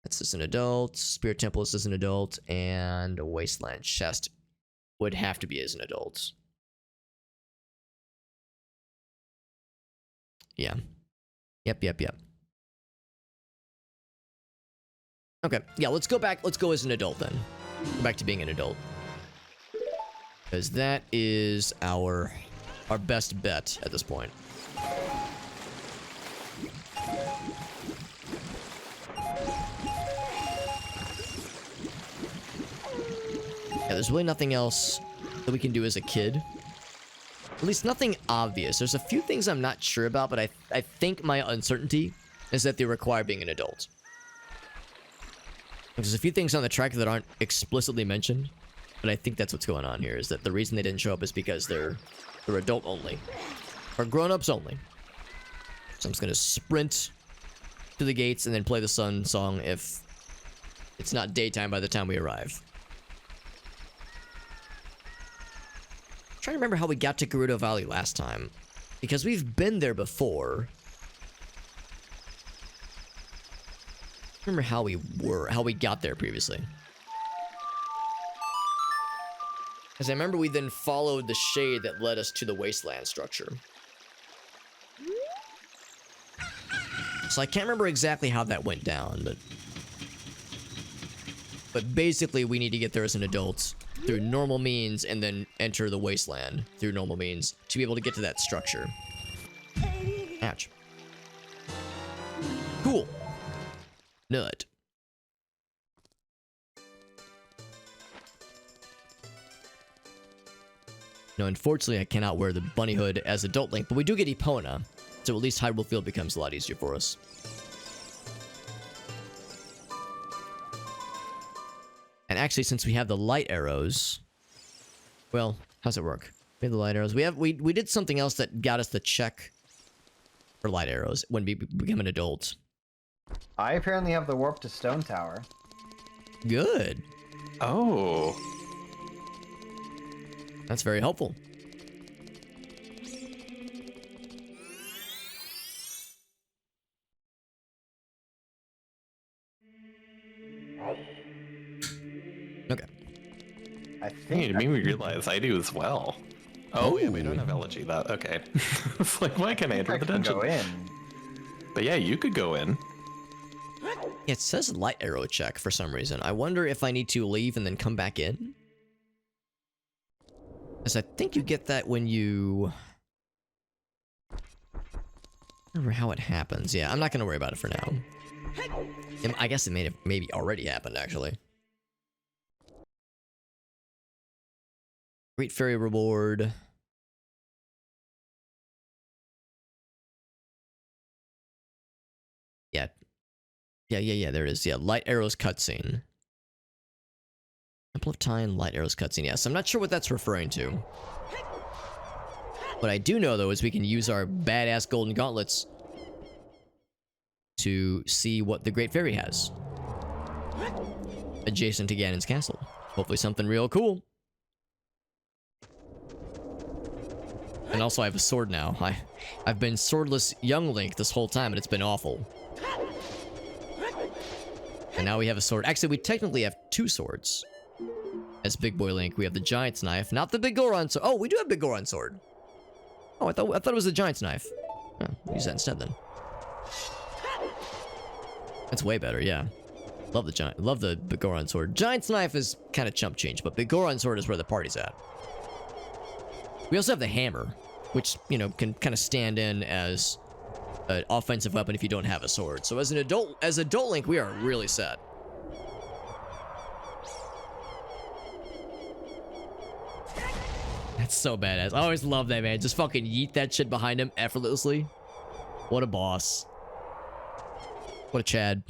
That's as an adult. Spirit Temple is as an adult. And Wasteland Chest would have to be as an adult. Yeah. Yep. Okay. Yeah, let's go back. Let's go as an adult then. Go back to being an adult. Because that is our best bet at this point. Yeah, there's really nothing else that we can do as a kid. At least nothing obvious. There's a few things I'm not sure about, but I think my uncertainty is that they require being an adult. There's a few things on the track that aren't explicitly mentioned, but I think that's what's going on here, is that the reason they didn't show up is because they're adult only. Or grown-ups only. So I'm just gonna sprint to the gates and then play the Sun song if it's not daytime by the time we arrive. Trying to remember how we got to Gerudo Valley last time, because we've been there before. Remember how we got there previously. Because I remember we then followed the shade that led us to the wasteland structure. So I can't remember exactly how that went down, but basically we need to get there as an adult through normal means and then enter the wasteland through normal means to be able to get to that structure. Ouch. Cool. Nut. No, unfortunately, I cannot wear the bunny hood as adult Link, but we do get Epona, so at least Hyrule Field becomes a lot easier for us. actually, since we have the light arrows, well, how's it work? We have the light arrows. We did something else that got us the check for light arrows when we become an adult. I apparently have the warp to Stone Tower. Good. Oh. That's very helpful. Okay. I Hey, think it made me realize I do as well. Oh, yeah, we don't Ooh. have elegy. That okay. It's like, why can't I enter I the can dungeon? go in. But yeah, you could go in. It says light arrow check for some reason. I wonder if I need to leave and then come back in. Because I think you get that when you... I don't remember how it happens. Yeah, I'm not going to worry about it for now. I guess it may have maybe already happened, actually. Great Fairy Reward. Yeah. Yeah, there it is. Yeah, Light Arrows cutscene. Temple of Time, Light Arrows cutscene. Yes, I'm not sure what that's referring to. What I do know, though, is we can use our badass golden gauntlets to see what the Great Fairy has adjacent to Ganon's castle. Hopefully something real cool. And also I have a sword now. I've been swordless young Link this whole time, and it's been awful. And now we have a sword. Actually, we technically have two swords. As Big Boy Link, we have the Giant's Knife, not the Big Goron sword. Oh, we do have Big Goron sword. Oh, I thought it was the Giant's Knife. Oh, we'll use that instead then. That's way better, yeah. Love the Big Goron sword. Giant's Knife is kind of chump change, but Big Goron sword is where the party's at. We also have the hammer, which, you know, can kind of stand in as an offensive weapon if you don't have a sword. So as adult Link, we are really set. That's so badass. I always love that, man. Just fucking yeet that shit behind him effortlessly. What a boss. What a Chad.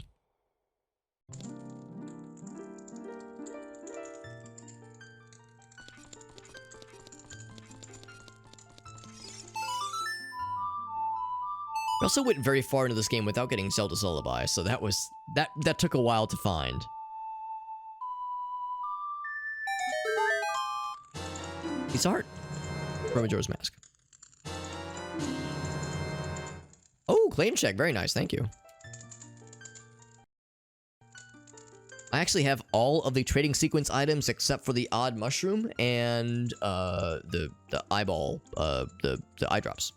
We also went very far into this game without getting Zelda's Lullaby, so that took a while to find. Piece of art from Majora's Mask. Oh, claim check. Very nice. Thank you. I actually have all of the trading sequence items except for the odd mushroom and the eyeball, the eye drops.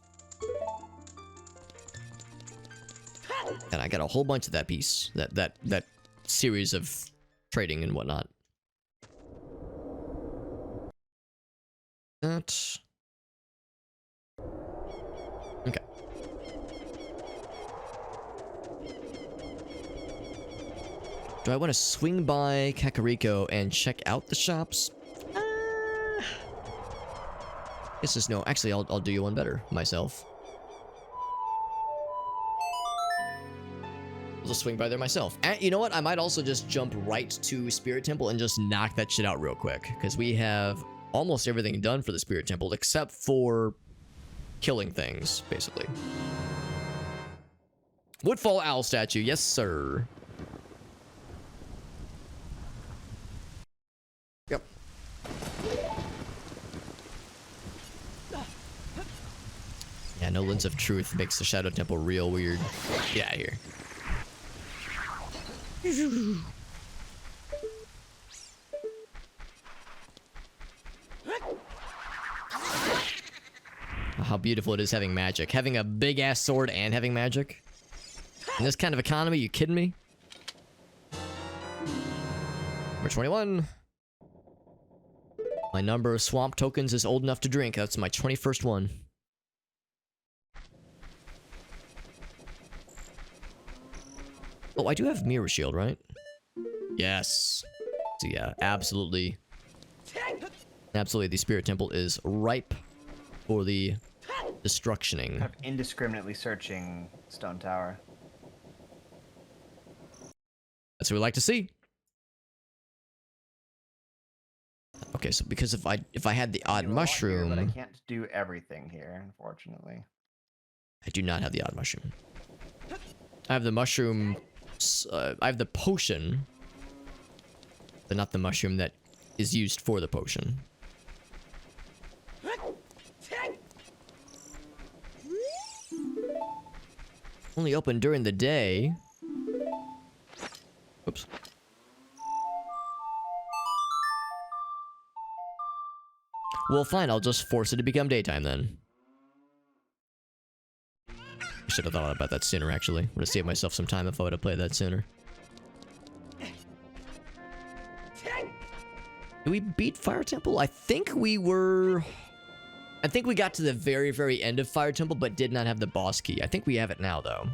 And I got a whole bunch of that piece, that series of trading and whatnot. That. Okay. Do I want to swing by Kakariko and check out the shops? Guess just no. Actually, I'll do you one better myself. I'll just swing by there myself. And you know what? I might also just jump right to Spirit Temple and just knock that shit out real quick, because we have almost everything done for the Spirit Temple except for killing things, basically. Woodfall Owl statue, yes sir. Yep. Yeah, no Lens of Truth makes the Shadow Temple real weird. Get out of here. How beautiful it is having magic. Having a big-ass sword and having magic. In this kind of economy, you kidding me? Number 21. My number of swamp tokens is old enough to drink. That's my 21st one. Oh, I do have Mirror Shield, right? Yes. So yeah, absolutely. Absolutely, the Spirit Temple is ripe for the destructioning. I'm indiscriminately searching Stone Tower. That's what we like to see. Okay, so because if I had the odd Do a lot here, mushroom, but I can't do everything here, unfortunately. I do not have the odd mushroom. I have the mushroom. I have the potion, but not the mushroom that is used for the potion. Only open during the day. Oops. Well, fine. I'll just force it to become daytime then. I should have thought about that sooner, actually. Would have saved myself some time if I would have played that sooner. Did we beat Fire Temple? I think we were... I think we got to the very, very end of Fire Temple, but did not have the boss key. I think we have it now, though.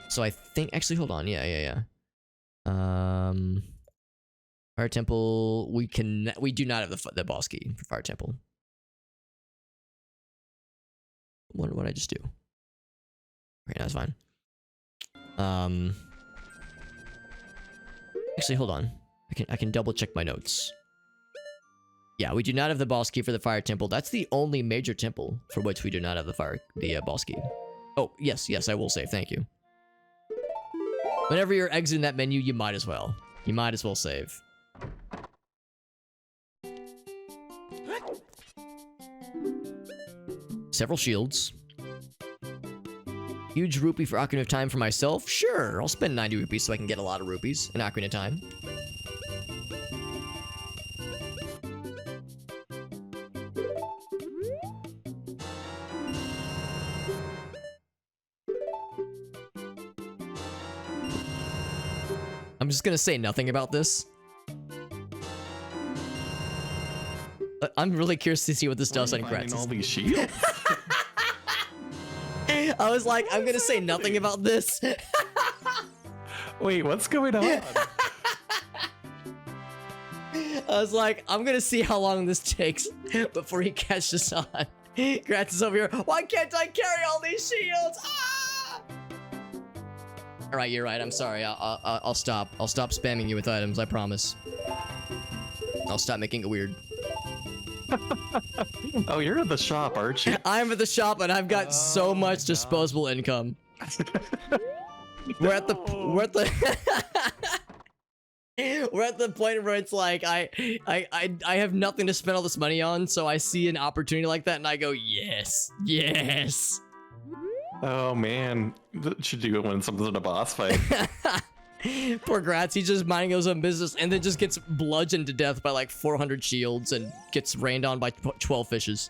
So I think... Actually, hold on. Yeah. Fire Temple... We do not have the boss key for Fire Temple. What did I just do? Okay, that's fine. Actually, hold on. I can double check my notes. Yeah, we do not have the boss key for the Fire Temple. That's the only major temple for which we do not have the boss key. Oh, yes, I will save. Thank you. Whenever you're exiting that menu, you might as well. You might as well save. Several shields. Huge rupee for Ocarina of Time for myself? Sure, I'll spend 90 rupees so I can get a lot of rupees in Ocarina of Time. I'm just gonna say nothing about this. I'm really curious to see what this does on Kratz. All these shields. I was like, I'm gonna say nothing about this. Wait, what's going on? I was like, I'm gonna see how long this takes before he catches on. Kratz is over here. Why can't I carry all these shields? Ah! All right, you're right. I'm sorry. I'll stop. I'll stop spamming you with items. I promise. I'll stop making it weird. Oh, you're at the shop, aren't you? I'm at the shop and I've got so much disposable income. We're at the we're at the point where it's like I have nothing to spend all this money on, so I see an opportunity like that and I go, yes. Oh man, should do it when something's in a boss fight. Poor Gratz, he's just minding his own business and then just gets bludgeoned to death by like 400 shields and gets rained on by 12 fishes.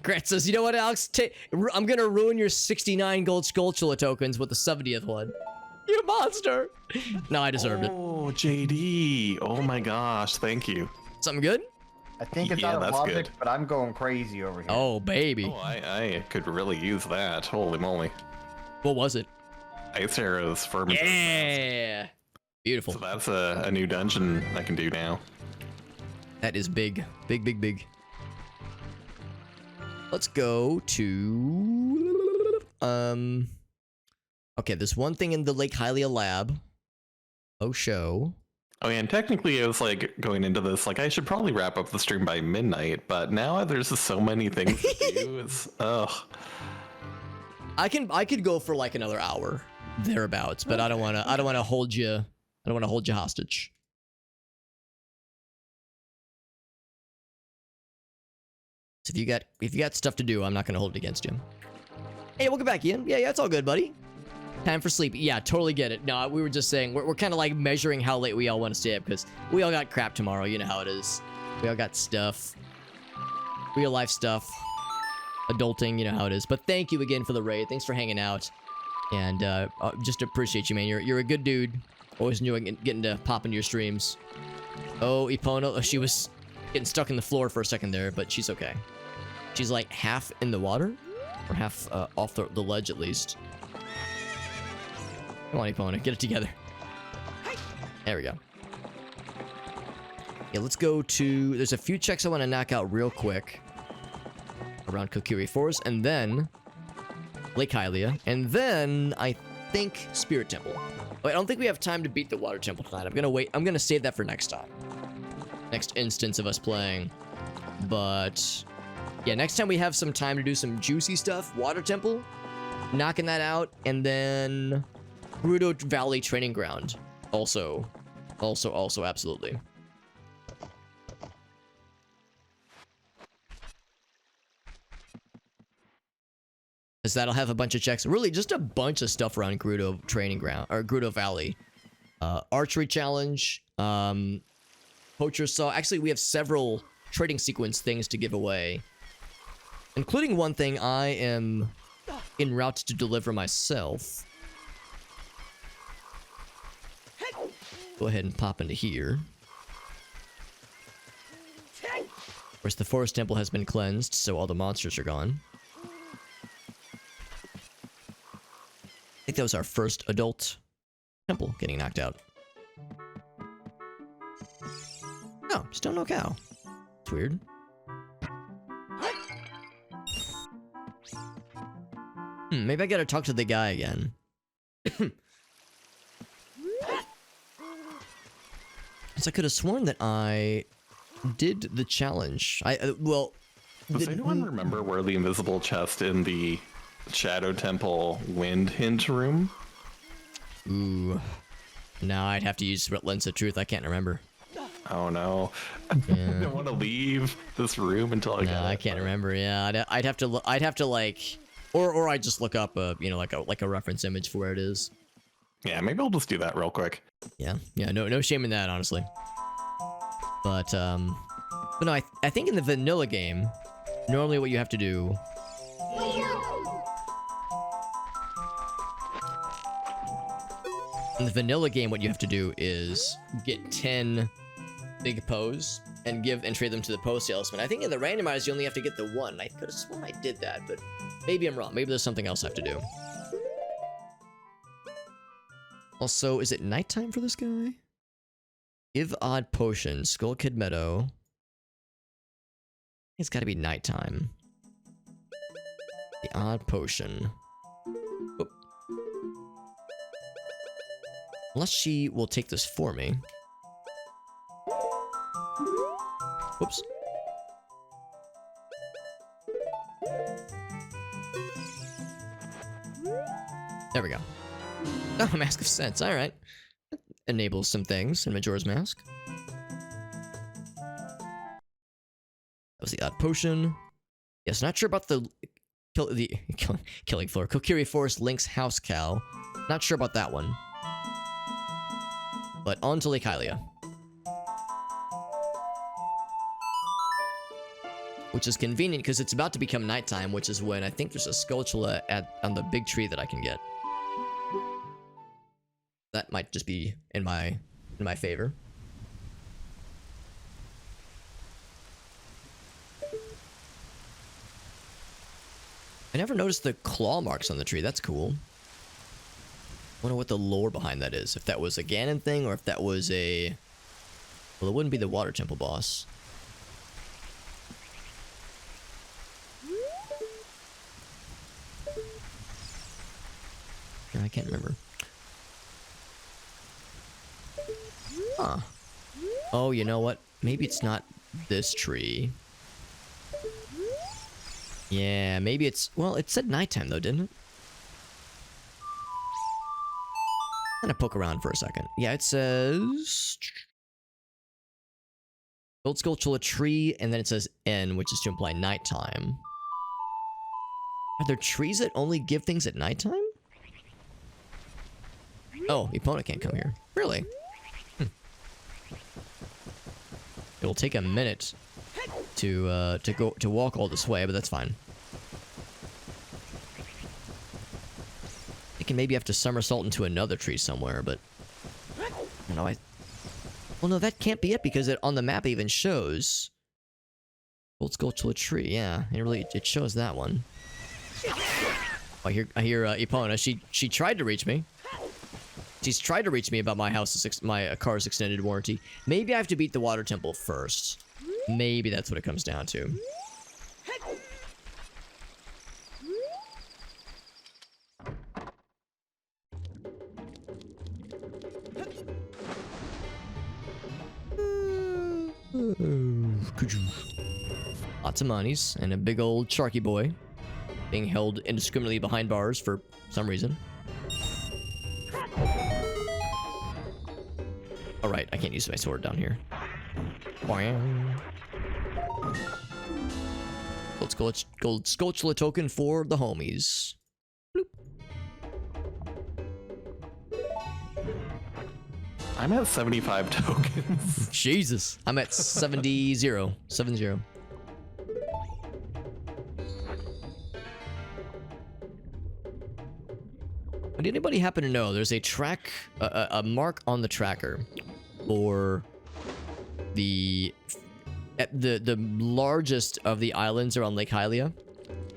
Gratz says, you know what, Alex? I'm gonna ruin your 69 gold Skulltula tokens with the 70th one. You monster! No, I deserved it. Oh, JD. Oh my gosh, thank you. Something good? I think it's Yeah, out of that's logic, good. but I'm going crazy over here. Oh, baby. Oh, I could really use that. Holy moly. What was it? Ice arrows ferment. Yeah! Beautiful. So that's a new dungeon I can do now. That is big. Big. Let's go to... Okay, there's one thing in the Lake Hylia lab. Oh, show. Oh yeah, and technically I was like going into this, like I should probably wrap up the stream by midnight, but now there's just so many things to do. It's, ugh. I could go for like another hour thereabouts, but I don't want to hold you hostage. So if you got stuff to do, I'm not going to hold it against you. Hey, welcome back, Ian. Yeah, it's all good, buddy. Time for sleep. Yeah, totally get it. No, we were just saying, we're kind of like measuring how late we all want to stay up, because we all got crap tomorrow. You know how it is. We all got stuff. Real life stuff. Adulting, you know how it is. But thank you again for the raid. Thanks for hanging out. And just appreciate you, man. You're a good dude. Always enjoying getting to pop into your streams. Oh, Epona. Oh, she was getting stuck in the floor for a second there, but she's okay. She's like half in the water, or half off the ledge at least. Come on, Epona, get it together. There we go. Yeah, let's go to... There's a few checks I want to knock out real quick. Around Kokiri Forest, and then... Lake Hylia. And then I think Spirit Temple. But I don't think we have time to beat the Water Temple tonight. I'm gonna wait. I'm gonna save that for next time. Next instance of us playing. But yeah, next time we have some time to do some juicy stuff. Water Temple, knocking that out, and then Gerudo Valley Training Ground. Also, absolutely. Because that'll have a bunch of checks. Really, just a bunch of stuff around Gerudo Training Ground, or Gerudo Valley. Archery Challenge, Poacher Saw. Actually, we have several trading sequence things to give away. Including one thing I am en route to deliver myself. Go ahead and pop into here. Of course, the Forest Temple has been cleansed, so all the monsters are gone. I think that was our first adult temple getting knocked out. No, still no cow. It's weird. Maybe I gotta talk to the guy again. I could have sworn that I did the challenge. Well... Does anyone remember where the invisible chest in the Shadow Temple Wind Hinge room? Ooh. No, I'd have to use Lens of Truth. I can't remember. Oh no. Yeah. I don't want to leave this room until I get it. I can't remember. Yeah, I'd have to like... Or I'd just look up you know, like a reference image for where it is. Yeah, maybe I'll just do that real quick. Yeah, no shame in that, honestly. But no, I think in the vanilla game, normally what you have to do... In the vanilla game, what you have to do is get 10 big Poes and trade them to the Poe salesman. I think in the randomizer, you only have to get the one. I could have sworn I did that, but maybe I'm wrong. Maybe there's something else I have to do. Also, is it nighttime for this guy? Give odd potion, Skull Kid Meadow. It's gotta be nighttime. The odd potion. Oop. Unless she will take this for me. Whoops. There we go. Oh, Mask of Sense, alright. Enables some things in Majora's Mask. That was the odd potion. Yes, not sure about the killing floor. Kokiri Forest Link's house cow. Not sure about that one. But on to Lake Hylia. Which is convenient because it's about to become nighttime, which is when I think there's a Skulltula on the big tree that I can get. That might just be in my favor. I never noticed the claw marks on the tree. That's cool. Wonder what the lore behind that is. If that was a Ganon thing or if that was a... Well, it wouldn't be the Water Temple boss. I can't remember. Huh. Oh, you know what? Maybe it's not this tree. Yeah, maybe it's... Well, it said nighttime, though, didn't it? I'm gonna poke around for a second. Yeah, it says... Gold Skulltula tree, and then it says N, which is to imply nighttime. Are there trees that only give things at nighttime? Oh, Epona can't come here. Really? It'll take a minute to walk all this way, but that's fine. I can maybe have to somersault into another tree somewhere, but I don't know. Well, no, that can't be it because on the map it even shows Gold Skulltula tree. Yeah, it shows that one. I hear Epona. She tried to reach me. She's tried to reach me about my car's extended warranty. Maybe I have to beat the Water Temple first. Maybe that's what it comes down to. Lots of monies and a big old Sharky boy being held indiscriminately behind bars for some reason. Alright, I can't use my sword down here. Gold Skulltula token for the homies. Bloop. I'm at 75 tokens. Jesus. I'm at 70. 70. Did anybody happen to know there's a mark on the tracker for the largest of the islands around Lake Hylia,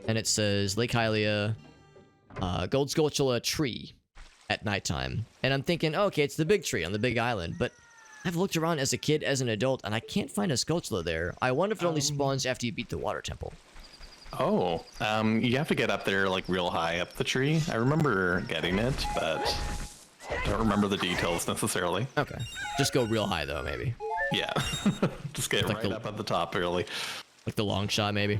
and it says Lake Hylia, Gold Skulltula tree at nighttime. And I'm thinking, oh, okay, it's the big tree on the big island, but I've looked around as a kid, as an adult, and I can't find a Skulltula there. I wonder if it only spawns after you beat the water temple. Oh, you have to get up there like real high up the tree. I remember getting it, but I don't remember the details necessarily. Okay, just go real high though, maybe. Yeah, just get like right up at the top early. Like the long shot, maybe.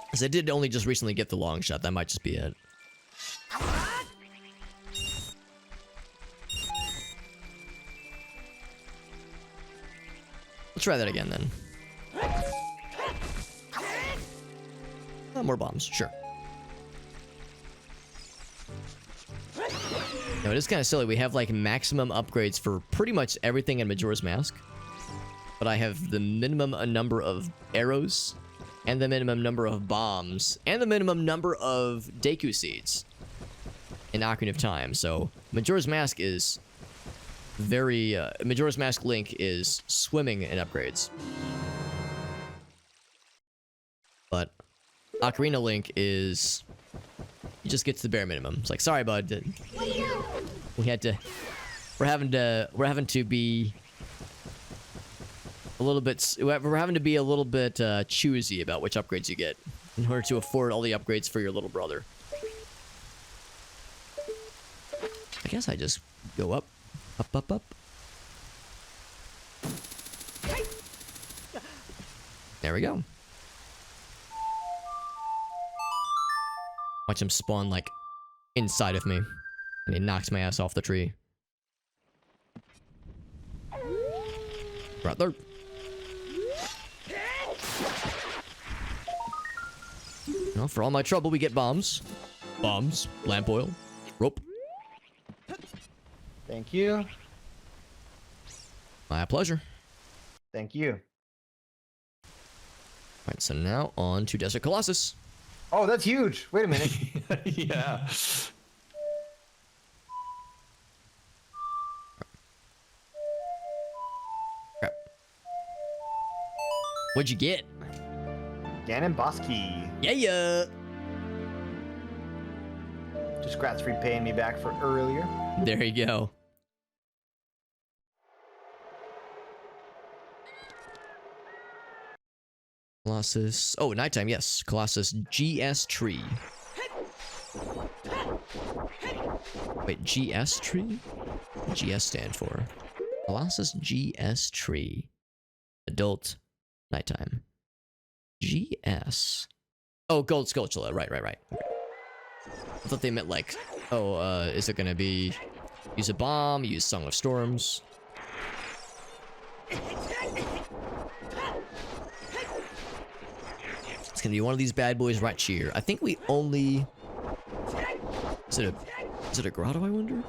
Because I did only just recently get the long shot. That might just be it. Let's try that again then. More bombs, sure. No, it is kind of silly. We have like maximum upgrades for pretty much everything in Majora's Mask. But I have the minimum number of arrows, and the minimum number of bombs, and the minimum number of Deku seeds in Ocarina of Time. So Majora's Mask is very... Majora's Mask Link is swimming in upgrades. But Ocarina Link is... He just gets the bare minimum. It's like, sorry, bud. We had to... We're having to be a little bit... We're having to be a little bit choosy about which upgrades you get in order to afford all the upgrades for your little brother. I guess I just go up. Up, up, up. There we go. Watch him spawn, like, inside of me. And he knocks my ass off the tree. Right there. Well, for all my trouble, we get bombs. Bombs, lamp oil, rope. Thank you. My pleasure. Thank you. Alright, so now on to Desert Colossus. Oh, that's huge. Wait a minute. Yeah. Crap. What'd you get? Ganon boss key. Yeah. Just Grat's repaying me back for earlier. There you go. Colossus. Oh, nighttime, yes. Colossus GS tree. Wait, GS tree? What does GS stand for? Colossus GS tree. Adult. Nighttime. GS. Oh, Gold Skulltula. Right. Okay. I thought they meant like, oh, is it gonna be use a bomb, use Song of Storms? It's gonna be one of these bad boys right here. I think we only... Is it a grotto, I wonder?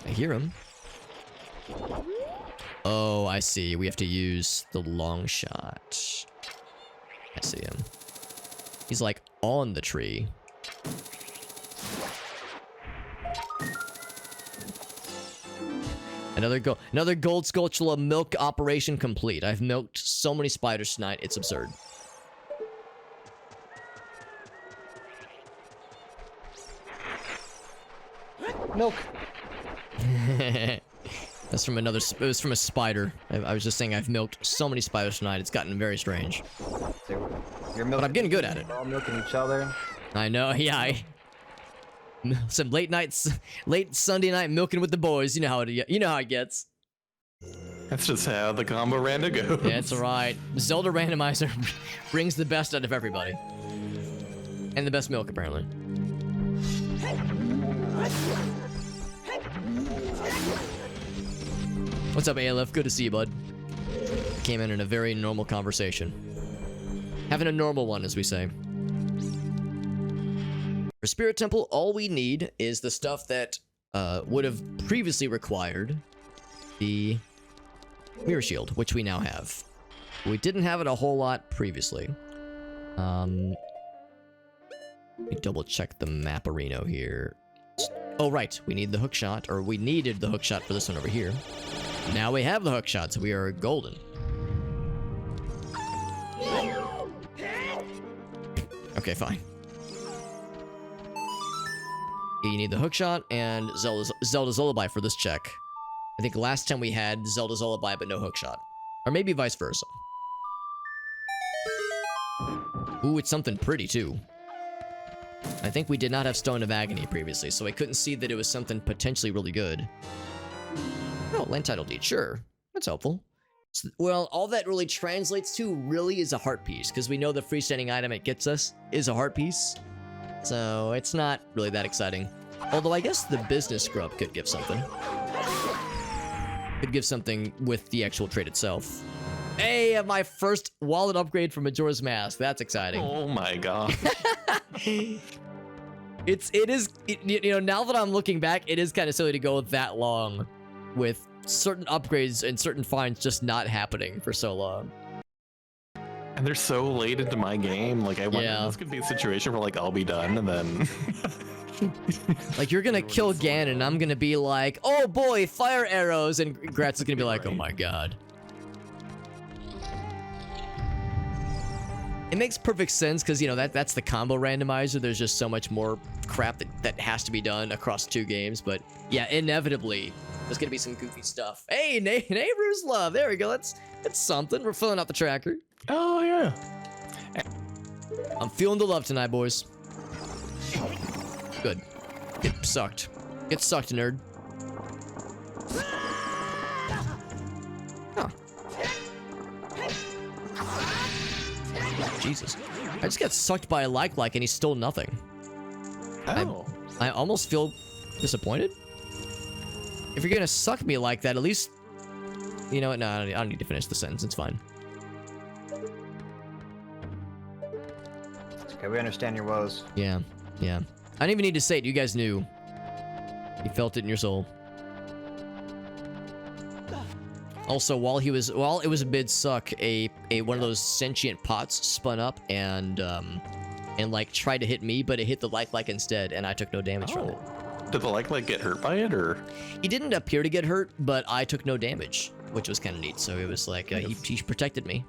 I hear him. Oh, I see. We have to use the long shot. I see him. He's like on the tree. Another Gold Skulltula milk operation complete. I've milked so many spiders tonight, it's absurd. Milk. That's from another. It was from a spider. I was just saying I've milked so many spiders tonight. It's gotten very strange. You're milking, but I'm getting good at it. We're all milking each other. I know. Yeah. Some late Sunday night milking with the boys. You know how it gets. That's just how the combo rando goes. Yeah, that's right. Zelda randomizer brings the best out of everybody. And the best milk, apparently. What's up, ALF? Good to see you, bud. Came in a very normal conversation. Having a normal one, as we say. For Spirit Temple, all we need is the stuff that would have previously required the Mirror Shield, which we now have. We didn't have it a whole lot previously. Let me double check the map-areno here. Oh, right. We need the hookshot, or we needed the hookshot for this one over here. Now we have the hookshot, so we are golden. Okay, fine. You need the hookshot and Zelda's Lullaby for this check. I think last time we had Zelda's Lullaby, but no hookshot. Or maybe vice versa. Ooh, it's something pretty, too. I think we did not have Stone of Agony previously, so I couldn't see that it was something potentially really good. Oh, land title deed, sure. That's helpful. So, well, all that really translates to really is a heart piece, because we know the freestanding item it gets us is a heart piece. So it's not really that exciting. Although I guess the business scrub could give something. Could give something with the actual trait itself. Hey, my first wallet upgrade for Majora's Mask. That's exciting. Oh my god. You know, now that I'm looking back, it is kind of silly to go that long with certain upgrades and certain finds just not happening for so long. And they're so late into my game. Like, I wonder this could be a situation where, like, I'll be done and then... Like, you're gonna kill Ganon and I'm gonna be like, oh boy, fire arrows, and Gratz is gonna be like, oh my god. It makes perfect sense because, you know, that's the combo randomizer. There's just so much more crap that has to be done across 2 games. But yeah, inevitably, there's going to be some goofy stuff. Hey, Neighbors Love. There we go. That's something. We're filling out the tracker. Oh, yeah. I'm feeling the love tonight, boys. Good. Get sucked. Get sucked, nerd. Huh. Jesus. I just got sucked by a like and he's still nothing. Oh. I almost feel disappointed. If you're gonna suck me like that, at least... You know what? No, I don't need to finish the sentence. It's fine. It's okay, we understand your woes. Yeah. I didn't even need to say it. You guys knew. You felt it in your soul. Also, while it was a bid suck, a one of those sentient pots spun up and like tried to hit me, but it hit the like instead, and I took no damage from it. Did the like get hurt by it, or? He didn't appear to get hurt, but I took no damage, which was kind of neat. So it was like he protected me.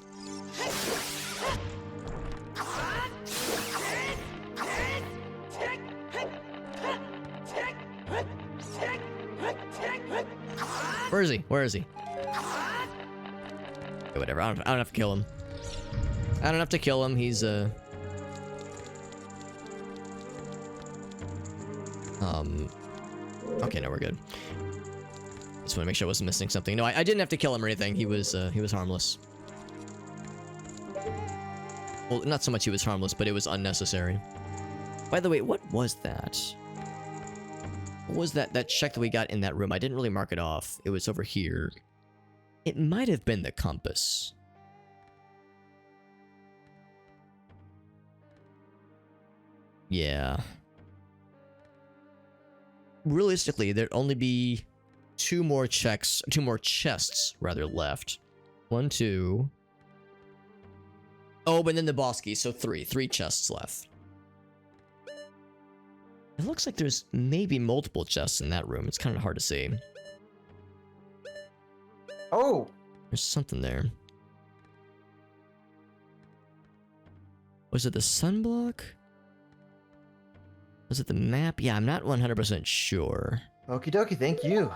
Where is he? Okay, whatever. I don't have to kill him. He's okay, no, we're good. Just want to make sure I wasn't missing something. No, I didn't have to kill him or anything. He was harmless. Well, not so much he was harmless, but it was unnecessary. By the way, what was that? What was that check that we got in that room? I didn't really mark it off. It was over here. It might have been the compass. Yeah. Realistically, there'd only be two more chests rather left. 1, 2. Oh, but then the boss key, so 3 chests left. It looks like there's maybe multiple chests in that room. It's kind of hard to see. Oh! There's something there. Was it the sunblock? Was it the map? Yeah, I'm not 100% sure. Okie dokie, thank you.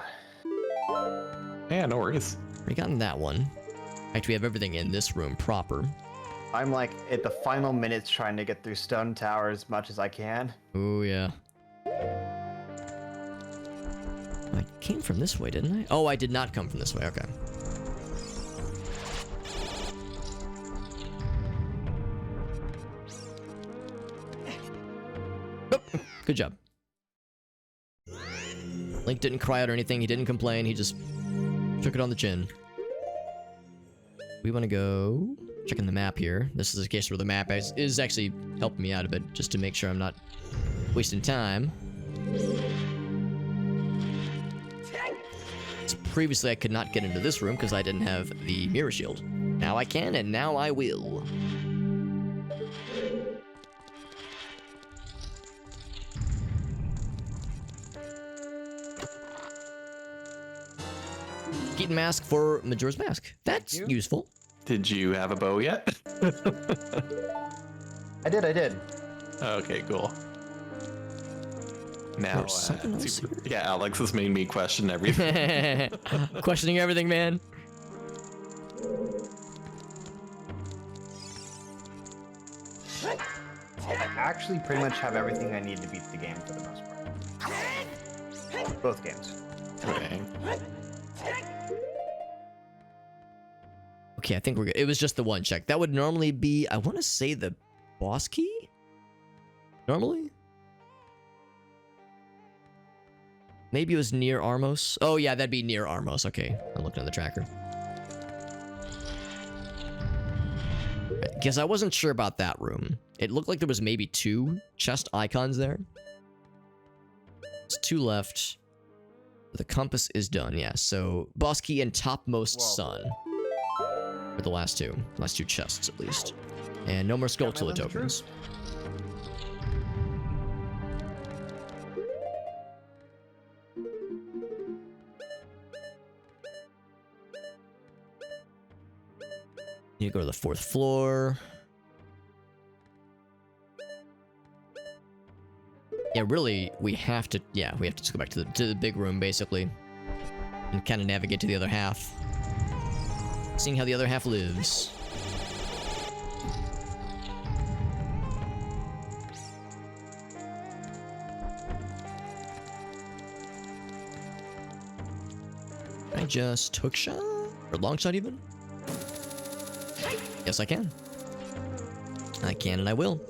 Yeah, no worries. We gotten that one. Actually, we have everything in this room proper. I'm like at the final minutes trying to get through Stone Tower as much as I can. Oh yeah. I came from this way, didn't I? Oh, I did not come from this way. Okay. Oh, good job. Link didn't cry out or anything. He didn't complain. He just took it on the chin. We want to go checking the map here. This is a case where the map is actually helping me out a bit, just to make sure I'm not wasting time. So previously, I could not get into this room because I didn't have the mirror shield. Now I can, and now I will. Keaton mask for Majora's Mask. That's useful. Did you have a bow yet? I did. Okay, cool. Now, There's something else here. yeah, Alex has made me question everything. Questioning everything, man. I actually pretty much have everything I need to beat the game for the most part. Both games. Okay. Okay, I think we're good. It was just the one check. That would normally be, I want to say, the boss key? Normally? Maybe it was near Armos. Oh, yeah, that'd be near Armos. Okay, I'm looking at the tracker. Because I wasn't sure about that room. It looked like there was maybe 2 chest icons there. There's 2 left. The compass is done, yeah. So, boss key and topmost sun. Are the last 2. Last 2 chests, at least. And no more Skulltula tokens. Need to go to the 4th floor. Yeah, really, we have to just go back to the big room, basically. And kind of navigate to the other half. Seeing how the other half lives. Can I just hook shot? Or long shot even? Yes, I can. I can and I will.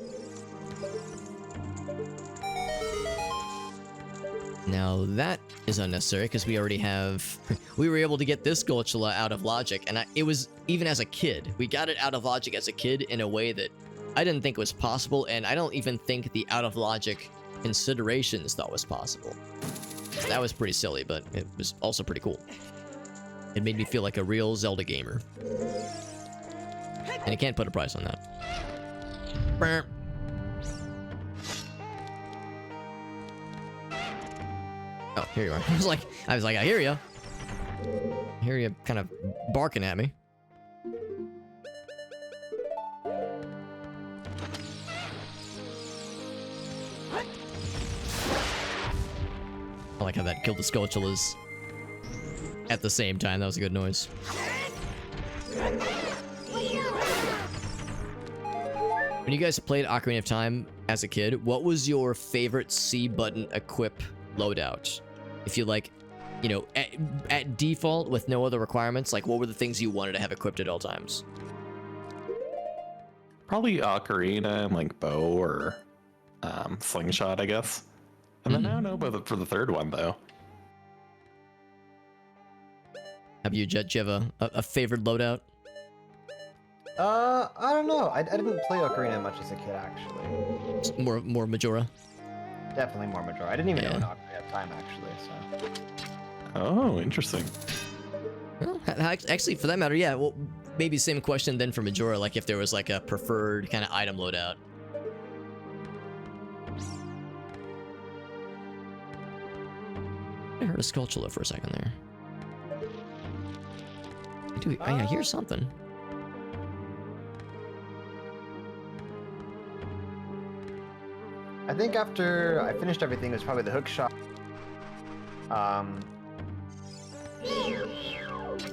Now that is unnecessary because we already have... We were able to get this Skulltula out of logic, and it was even as a kid. We got it out of logic as a kid in a way that I didn't think was possible, and I don't even think the out of logic considerations thought was possible. So that was pretty silly, but it was also pretty cool. It made me feel like a real Zelda gamer. And you can't put a price on that. Burp. Oh, here you are. I was like, I hear you. I hear you kind of barking at me. I like how that killed the Skulltulas at the same time. That was a good noise. When you guys played Ocarina of Time as a kid, what was your favorite C button equip loadout? If you like, you know, at default with no other requirements, like what were the things you wanted to have equipped at all times? Probably Ocarina and like bow or slingshot, I guess. And then I don't know about for the third one though. Have you, Jet? Do you have a favorite loadout? I don't know. I didn't play Ocarina much as a kid, actually. More Majora? Definitely more Majora. I didn't even know an Ocarina of Time, actually, so... Oh, interesting. Well, actually, for that matter, yeah. Well, maybe same question then for Majora, like if there was like a preferred kind of item loadout. I heard a Skulltula for a second there. I hear something. I think after I finished everything, it was probably the hook shot.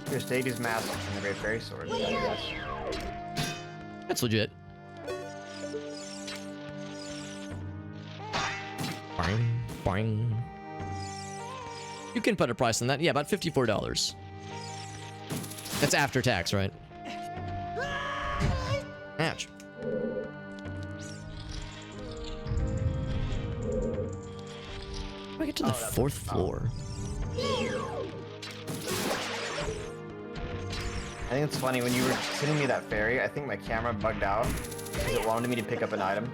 Here's Davy's mask and the Great Fairy Sword, I guess. That's legit. Fine. Boing. You can put a price on that. Yeah, about $54. That's after tax, right? Ouch. How do I get to the fourth floor? I think it's funny, when you were sending me that fairy, I think my camera bugged out because it wanted me to pick up an item.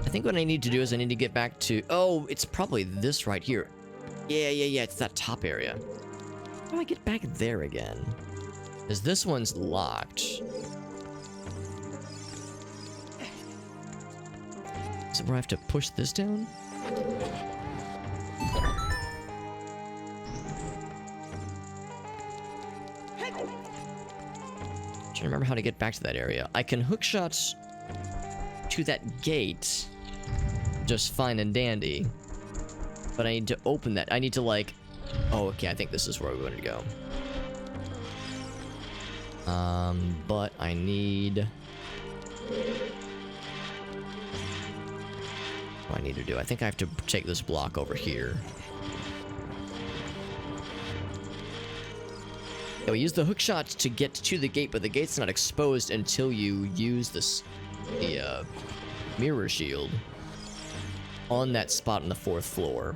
I think what I need to do is I need to get back to... Oh, it's probably this right here. Yeah, it's that top area. How do I get back there again? Because this one's locked. Is it where I have to push this down? Trying to remember how to get back to that area. I can hook shots to that gate just fine and dandy, but I need to open that. I need to like... Oh, okay, I think this is where we want to go. But I need... What do I need to do? I think I have to take this block over here. Yeah, we use the hook shot to get to the gate, but the gate's not exposed until you use the mirror shield on that spot on the 4th floor.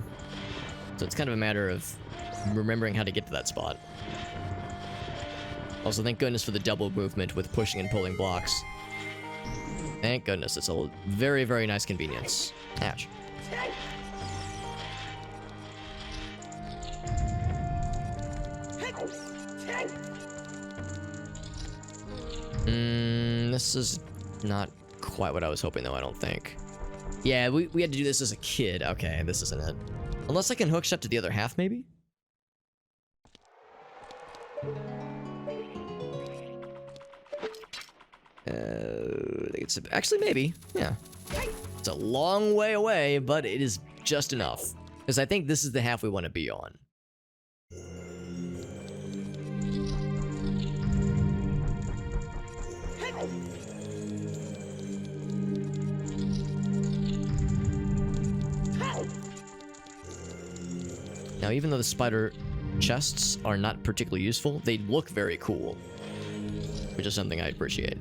So it's kind of a matter of remembering how to get to that spot. Also, thank goodness for the double movement with pushing and pulling blocks. Thank goodness, it's a very, very nice convenience. Ouch. This is not quite what I was hoping, though, I don't think. Yeah, we had to do this as a kid. Okay, this isn't it. Unless I can hook shot to the other half, maybe? I think it's... Actually, maybe. Yeah. It's a long way away, but it is just enough. Because I think this is the half we want to be on. Now, even though the spider chests are not particularly useful, they look very cool, which is something I appreciate.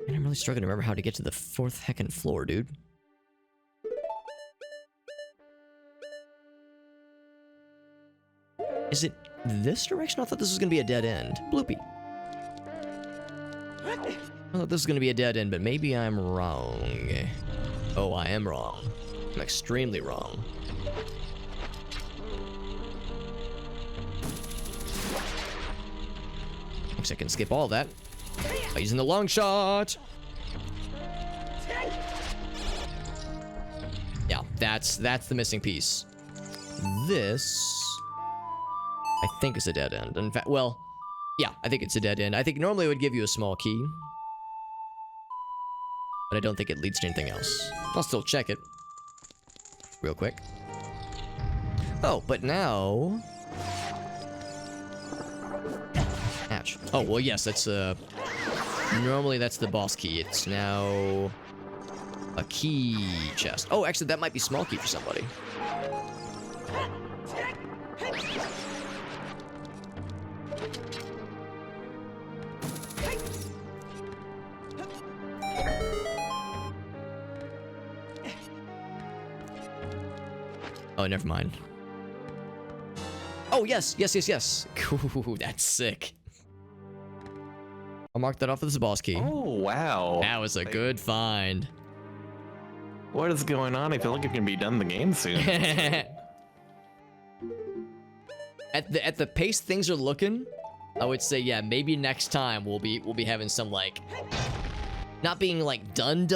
And I'm really struggling to remember how to get to the 4th heckin' floor, dude. Is it this direction? I thought this was gonna be a dead end. Bloopy. I thought this was gonna be a dead end, but maybe I'm wrong. Oh, I am wrong. I'm extremely wrong. Looks like I can skip all that by using the long shot. Yeah, that's the missing piece. This, I think, is a dead end. In fact, well, yeah, I think it's a dead end. I think normally it would give you a small key, but I don't think it leads to anything else. I'll still check it real quick. Oh, but now... Ouch. Oh, well, yes, that's, normally that's the boss key. It's now... a key chest. Oh, actually, that might be small key for somebody. Oh, never mind. Oh, yes. Ooh, that's sick. I'll mark that off as a boss key. Oh, wow. That was a good find. What is going on? I feel like it can be done in the game soon. At the pace things are looking, I would say, yeah, maybe next time we'll be having some, like, not being like done,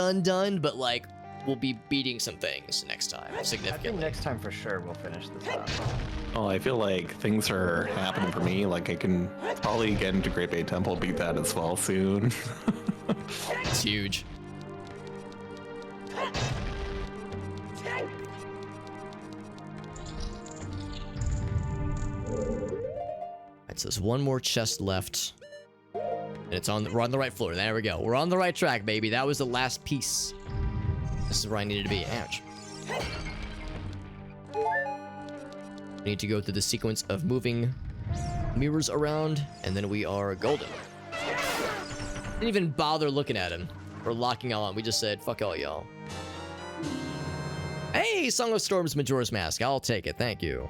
but like we'll be beating some things next time significantly. I think next time for sure we'll finish this up. Oh, I feel like things are happening for me. Like I can probably get into Great Bay Temple, beat that as well soon. It's huge. Alright, so there's one more chest left. And it's on. We're on the right floor. There we go. We're on the right track, baby. That was the last piece. This is where I needed to be. Ouch. We need to go through the sequence of moving mirrors around, and then we are golden. Didn't even bother looking at him or locking on. We just said, fuck all y'all. Hey, Song of Storms, Majora's Mask. I'll take it. Thank you.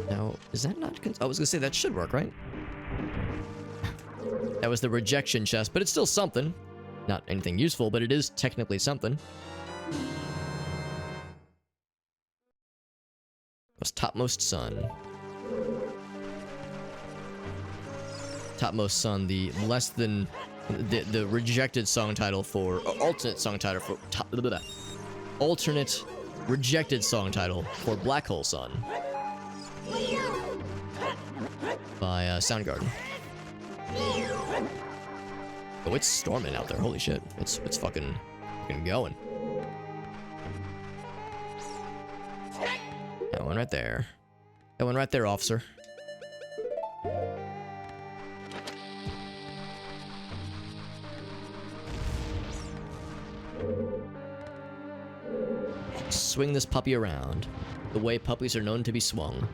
Now, is that not... I was gonna say that should work, right? That was the rejection chest, but it's still something. Not anything useful, but it is technically something. Was Topmost Sun. Topmost Sun, the less than... The rejected song title for... alternate song title for... alternate rejected song title for Black Hole Sun. By Soundgarden. Oh, it's storming out there. Holy shit. It's fucking going. That one right there. That one right there, officer. Swing this puppy around. The way puppies are known to be swung.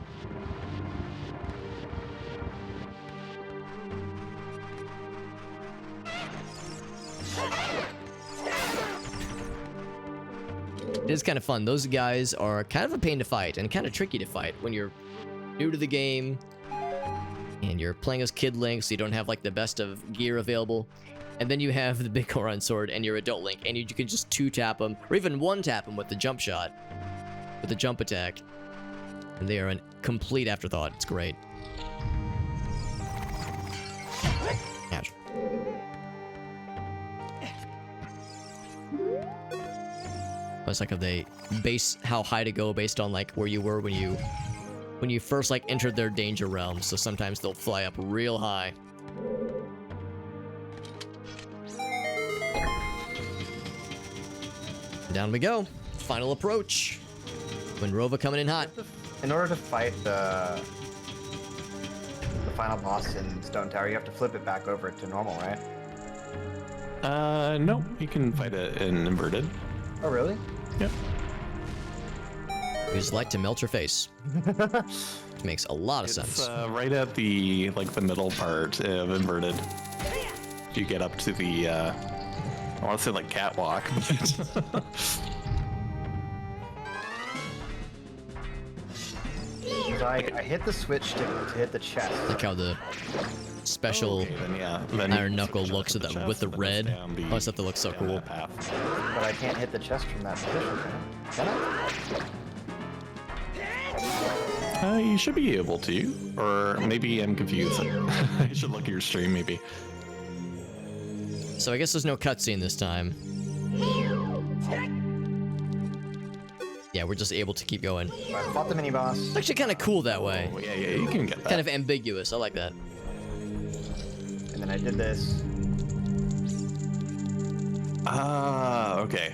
It is kind of fun. Those guys are kind of a pain to fight and kind of tricky to fight when you're new to the game and you're playing as Kid Link, so you don't have like the best of gear available. And then you have the big Goron sword and your adult Link, and you can just 2-tap them or even 1-tap them with the jump shot, with the jump attack. And they are a complete afterthought. It's great. Ouch. It's like if they base how high to go based on like where you were when you first like entered their danger realm. So sometimes they'll fly up real high. Down we go. Final approach. When Rova coming in hot. In order to fight the final boss in Stone Tower, you have to flip it back over to normal, right? No, you can fight it in inverted. Oh, really? Yep. Use light to melt your face. Makes a lot of sense. Right at the the middle part of inverted. You get up to the I want to say like catwalk. So I hit the switch to hit the chest. Like how the special Iron Knuckle looks at them with the red. Oh, I thought that looks so cool. But I can't hit the chest from that position. Can I? You should be able to, or maybe I'm confused. I should look at your stream, maybe. So I guess there's no cutscene this time. Yeah, we're just able to keep going. I fought the mini boss. It's actually kind of cool that way. Oh, yeah, you can get that. Kind of ambiguous. I like that. And then I did this. Okay.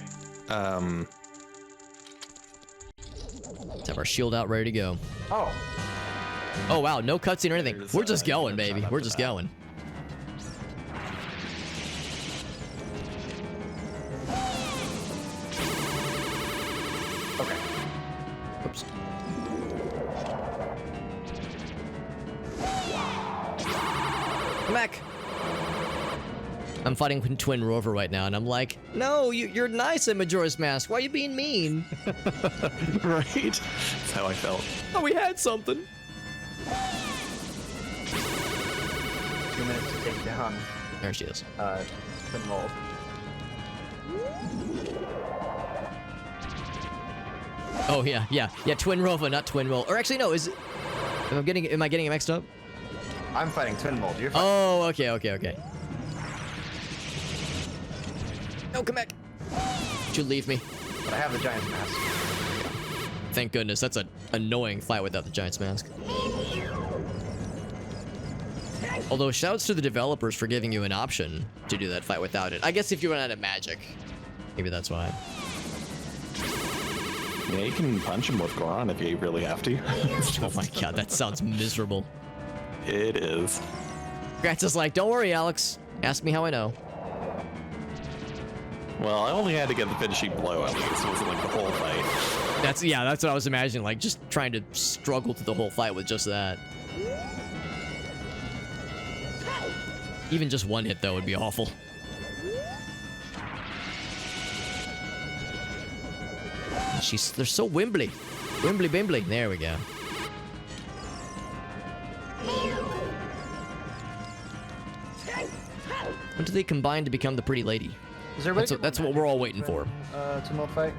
Let's have our shield out, ready to go. Oh. Oh wow, no cutscene or anything. There's, We're just going, shot baby. up We're to just that. going. Okay. Oops. Come back. I'm fighting Twin Rover right now, and I'm like, no, you're nice at Majora's Mask. Why are you being mean? Right? That's how I felt. Oh, we had something. 2 minutes to take down There she is. Twin Mold. Oh yeah. Twin Rova, not Twin Roll. Or actually, no. Am I getting it mixed up? I'm fighting Twin Mold. You're fighting. Oh, okay. No, come back. Don't you leave me. But I have the Giant's Mask. Thank goodness. That's an annoying fight without the Giant's Mask. Although, shouts to the developers for giving you an option to do that fight without it. I guess if you run out of magic. Maybe that's why. Yeah, you can punch him with Goron if you really have to. Oh my god, that sounds miserable. It is. Gratz is like, don't worry, Alex. Ask me how I know. Well, I only had to get the finishing blow at least. It wasn't like the whole fight. That's what I was imagining. Like, just trying to struggle through the whole fight with just that. Even just one hit, though, would be awful. They're so wimbly. Wimbly bimbly. There we go. When do they combine to become the pretty lady? Is there That's what we're all waiting for. Tumult fight?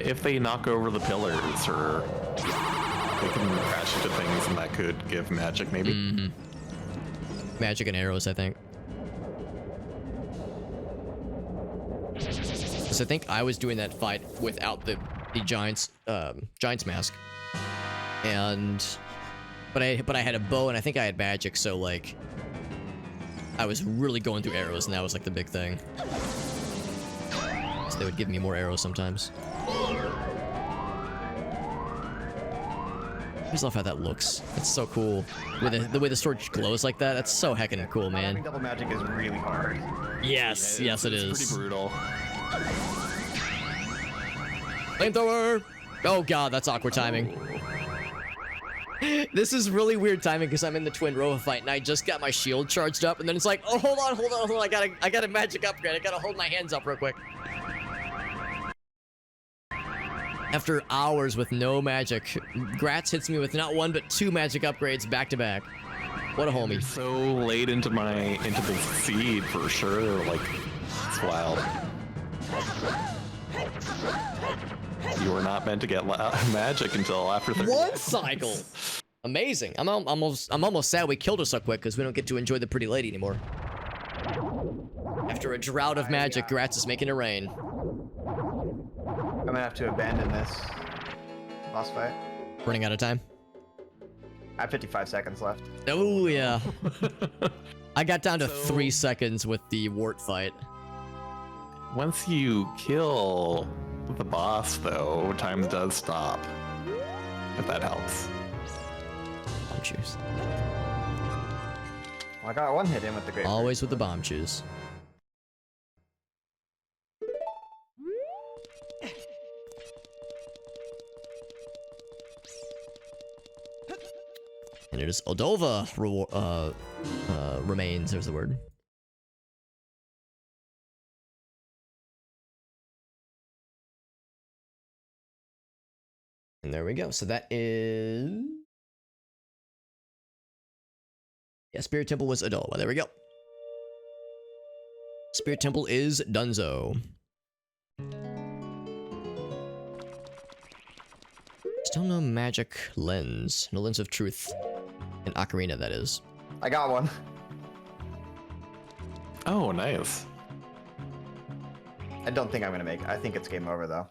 If they knock over the pillars, or they can crash into things, and that could give magic, maybe. Mm-hmm. Magic and arrows, I think. Because I think I was doing that fight without the giant's mask, but I had a bow and I think I had magic, so like I was really going through arrows, and that was like the big thing. So they would give me more arrows sometimes. I just love how that looks. It's so cool. With the way the sword glows like that, that's so heckin' cool, man. Having double magic is really hard. Yes, Yeah, yes it is. It's pretty brutal. Flamethrower! Oh god, that's awkward timing. This is really weird timing because I'm in the Twin Rova fight and I just got my shield charged up, and then it's like, oh, hold on, I got a magic upgrade. I gotta hold my hands up real quick. After hours with no magic, Gratz hits me with not one but two magic upgrades back to back. What a homie. So late into the seed for sure. Like, it's wild. You were not meant to get magic until after 30 One minutes. cycle. Amazing. I'm almost sad we killed her so quick because we don't get to enjoy the pretty lady anymore. After a drought of magic, Gratz is making it rain. I'm gonna have to abandon this boss fight. Running out of time. I have 55 seconds left. Oh yeah. I got down to 3 seconds with the wart fight. Once you kill the boss, though, time does stop. If that helps. Bomb shoes. Well, I got one hit in with the great. Always with the bomb shoes. And it is Oldova remains. There's the word. And there we go. So that is... Yeah, Spirit Temple was Adolwa. There we go. Spirit Temple is Dunzo. Still no magic lens. No lens of truth. An ocarina, that is. I got one. Oh, nice. I don't think I'm gonna make it. I think it's game over though.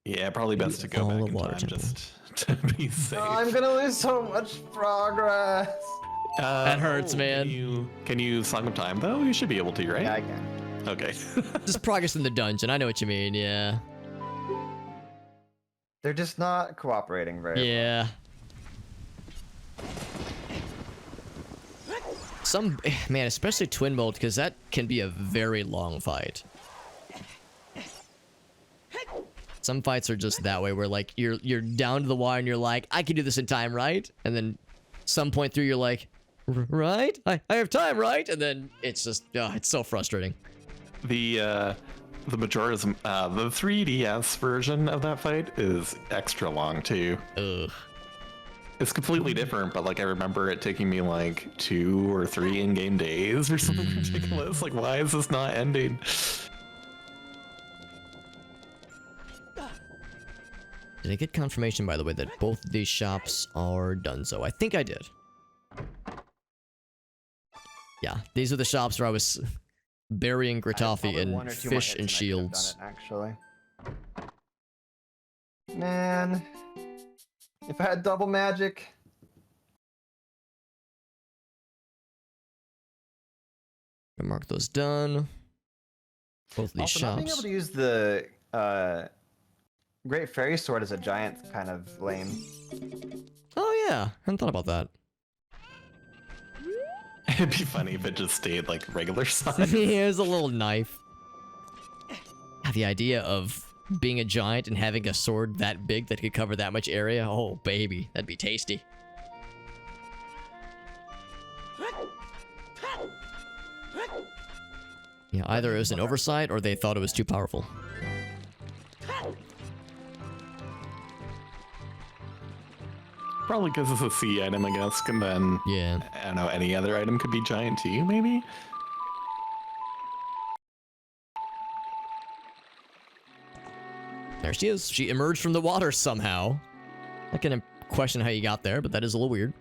Yeah, probably best to go All back of in Water time Temple. just to be safe. Oh, I'm gonna lose so much progress. That hurts, man. Can you Song of Time though? You should be able to, right? Yeah, I can. Okay. Just progress in the dungeon. I know what you mean, yeah. They're just not cooperating very well. Yeah. Man, especially Twin Mode, because that can be a very long fight. Some fights are just that way, where like you're down to the wire and you're like, I can do this in time, right? And then some point through you're like, right? I have time, right? And then it's just, it's so frustrating. The Majora's the 3DS version of that fight is extra long too. Ugh. It's completely different, but like I remember it taking me like 2 or 3 in-game days or something ridiculous. Like, why is this not ending? Did I get confirmation, by the way, that both of these shops are Dunzo? I think I did. Yeah, these are the shops where I was burying Gratafi and fish and shields. Actually, man, if I had double magic. Mark those done. Both of these Also, not being able shops. to use the Great Fairy Sword as a giant kind of lame. Oh yeah, I hadn't thought about that. It'd be funny if it just stayed like regular size. Here's a little knife. The idea of being a giant and having a sword that big that could cover that much area. Oh, baby. That'd be tasty. Yeah, either it was an oversight or they thought it was too powerful. Probably because it's a C item, I guess. And then, Yeah. I don't know, any other item could be giant too, maybe? There she is. She emerged from the water somehow. I can question how you got there, but that is a little weird.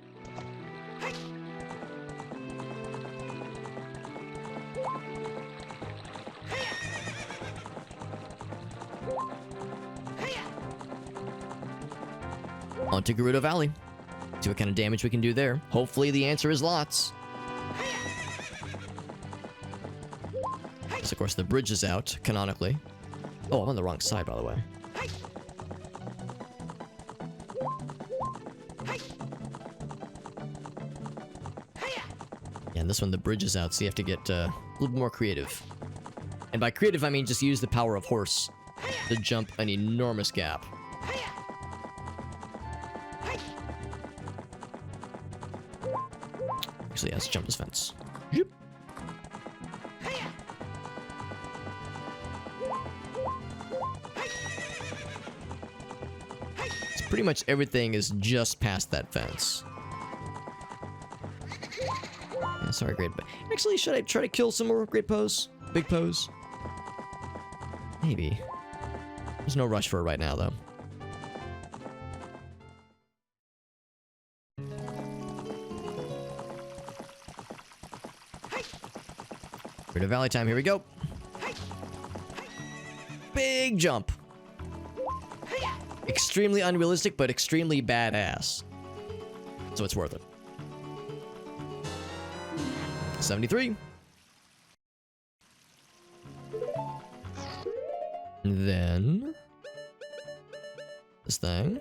On to Gerudo Valley. See what kind of damage we can do there. Hopefully the answer is lots. So of course the bridge is out, canonically. Oh, I'm on the wrong side, by the way. Yeah, and this one, the bridge is out, so you have to get a little bit more creative. And by creative, I mean just use the power of horse to jump an enormous gap. Actually, let's jump this fence. Yep. Pretty much everything is just past that fence. Yeah, sorry, great. But actually, should I try to kill some more great pose? Big pose? Maybe. There's no rush for it right now, though. We're to Valley time. Here we go. Big jump. Extremely unrealistic, but extremely badass. So it's worth it. 73. And then this thing.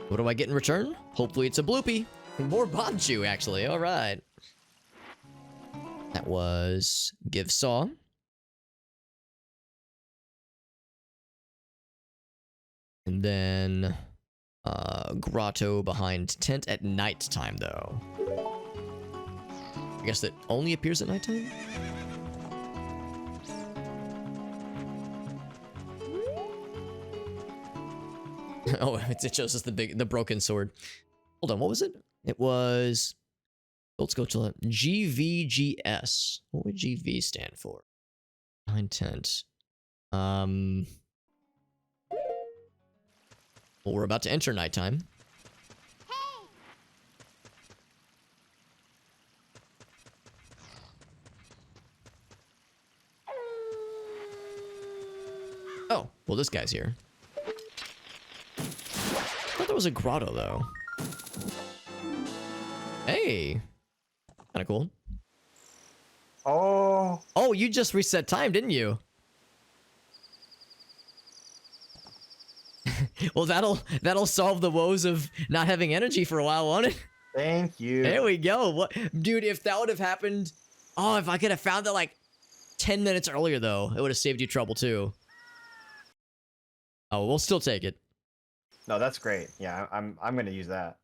What do I get in return? Hopefully it's a bloopy. More Bonchu, actually. All right. That was Give Saw. And then grotto behind tent at night time, though. I guess that only appears at nighttime? Oh, it shows us the broken sword. Hold on, what was it? It was Gold Sculpture GVGS. What would GV stand for? Behind tent. Well, we're about to enter nighttime. Oh, well, this guy's here. I thought there was a grotto, though. Hey. Kind of cool. Oh. Oh, you just reset time, didn't you? Well, that'll solve the woes of not having energy for a while, won't it? Thank you. There we go. What, dude? If that would have happened, oh, if I could have found that like 10 minutes earlier, though, it would have saved you trouble too. Oh, we'll still take it. No, that's great. Yeah, I'm gonna use that.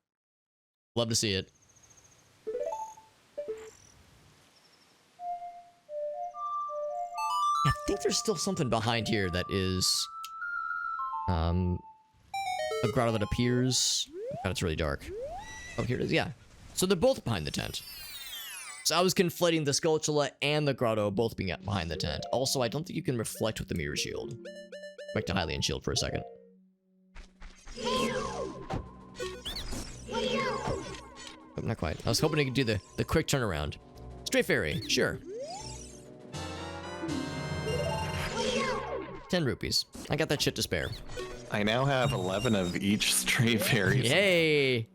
Love to see it. I think there's still something behind here that is a grotto that appears. God, it's really dark. Oh, here it is. Yeah. So they're both behind the tent. So I was conflating the Skulltula and the grotto both being behind the tent. Also, I don't think you can reflect with the mirror shield. Back to Hylian shield for a second. Oh, not quite. I was hoping I could do the quick turnaround. Stray fairy, sure. 10 rupees. I got that shit to spare. I now have 11 of each stray fairies. Yay!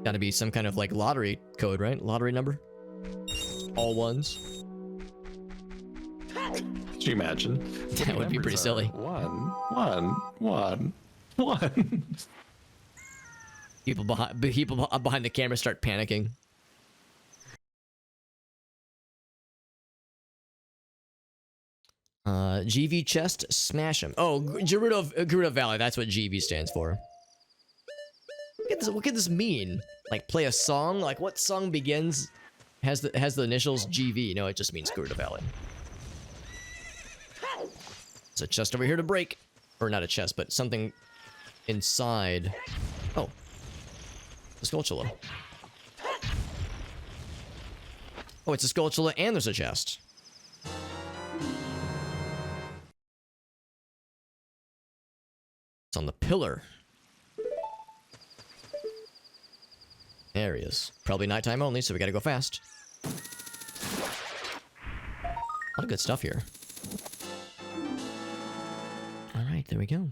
Gotta be some kind of like lottery code, right? Lottery number. All ones. Could you imagine? That would be pretty silly. 1, 1, 1, 1. People behind the camera start panicking. GV chest, smash him. Oh, Gerudo Valley. That's what GV stands for. What could this mean? Like play a song? Like what song begins has the initials GV? No, it just means Gerudo Valley. There's a chest over here to break, or not a chest, but something inside. Oh, the Skulltula. Oh, it's a Skulltula and there's a chest. It's on the pillar. There he is. Probably nighttime only, so we gotta go fast. A lot of good stuff here. Alright, there we go.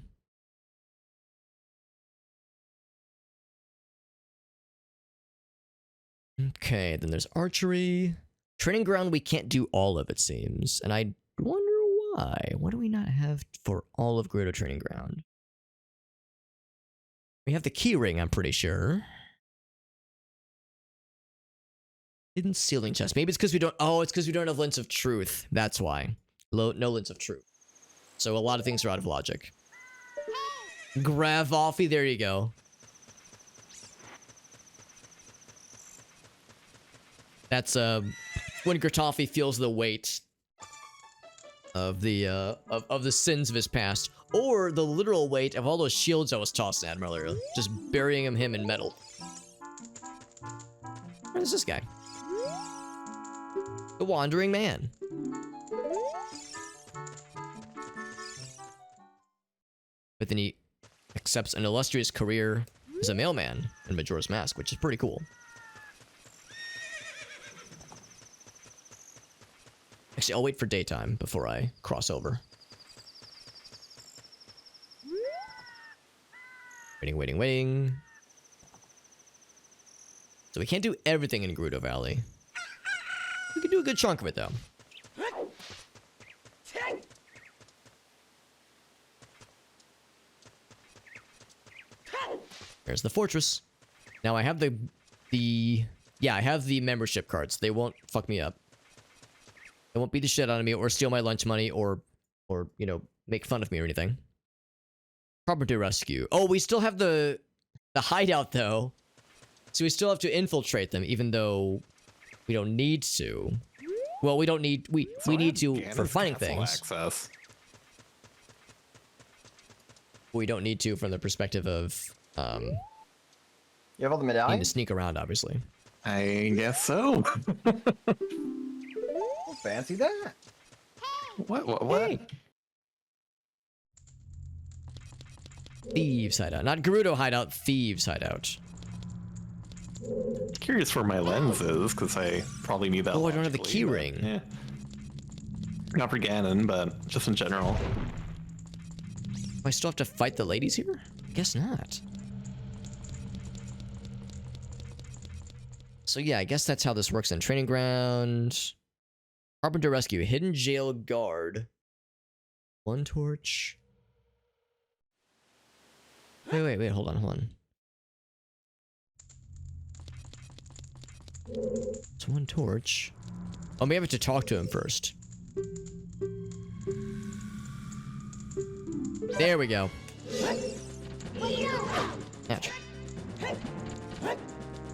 Okay, then there's archery. Training ground, we can't do all of, it seems. And I wonder why. What do we not have for all of Gerudo Training Ground? We have the key ring, I'm pretty sure. Hidden ceiling chest. Maybe it's because we don't... Oh, it's because we don't have Lens of Truth. That's why. No Lens of Truth. So a lot of things are out of logic. Gravoffy, there you go. That's when Gratoffy feels the weight of the of the sins of his past, or the literal weight of all those shields I was tossing at him earlier, just burying him in metal. Where's this guy? The Wandering Man. But then he accepts an illustrious career as a mailman in Majora's Mask, which is pretty cool. Actually, I'll wait for daytime before I cross over. Waiting. So we can't do everything in Gerudo Valley. We can do a good chunk of it, though. There's the fortress. Now I have yeah, I have the membership cards. They won't fuck me up. They won't beat the shit out of me or steal my lunch money or you know, make fun of me or anything. Property rescue. Oh, we still have the hideout though. So we still have to infiltrate them even though we don't need to. Well, we don't need we need to for finding things. Access. We don't need to from the perspective of You have all the needing medallions? to sneak around, obviously. I guess so. Oh, fancy that. What? Hey. Thieves hideout. Not Gerudo hideout, Thieves hideout. Curious where my lens is, because I probably need that. Oh, I don't have the logically, key but, ring. Yeah. Not for Ganon, but just in general. Do I still have to fight the ladies here? I guess not. So yeah, I guess that's how this works in Training Ground. Carpenter Rescue. Hidden Jail Guard. One torch. Wait, hold on. It's one torch. Oh, maybe I have to talk to him first. There we go. Ouch.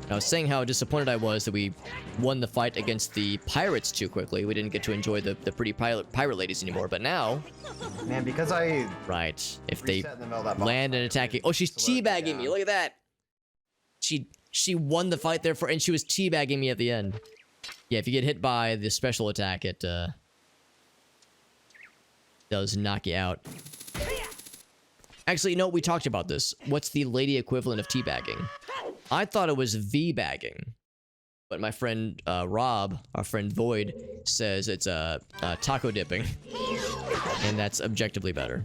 I was saying how disappointed I was that we won the fight against the pirates too quickly. We didn't get to enjoy the pretty pirate ladies anymore, but now... Man, because I Right. If they reset in the middle of that boss land fight, and attacking... Oh, she's slowed me teabagging me. down. Look at that. She won the fight there and she was teabagging me at the end. Yeah, if you get hit by the special attack, it does knock you out. Actually, no, we talked about this. What's the lady equivalent of teabagging? I thought it was V-bagging. But my friend Rob, our friend Void, says it's taco dipping. And that's objectively better.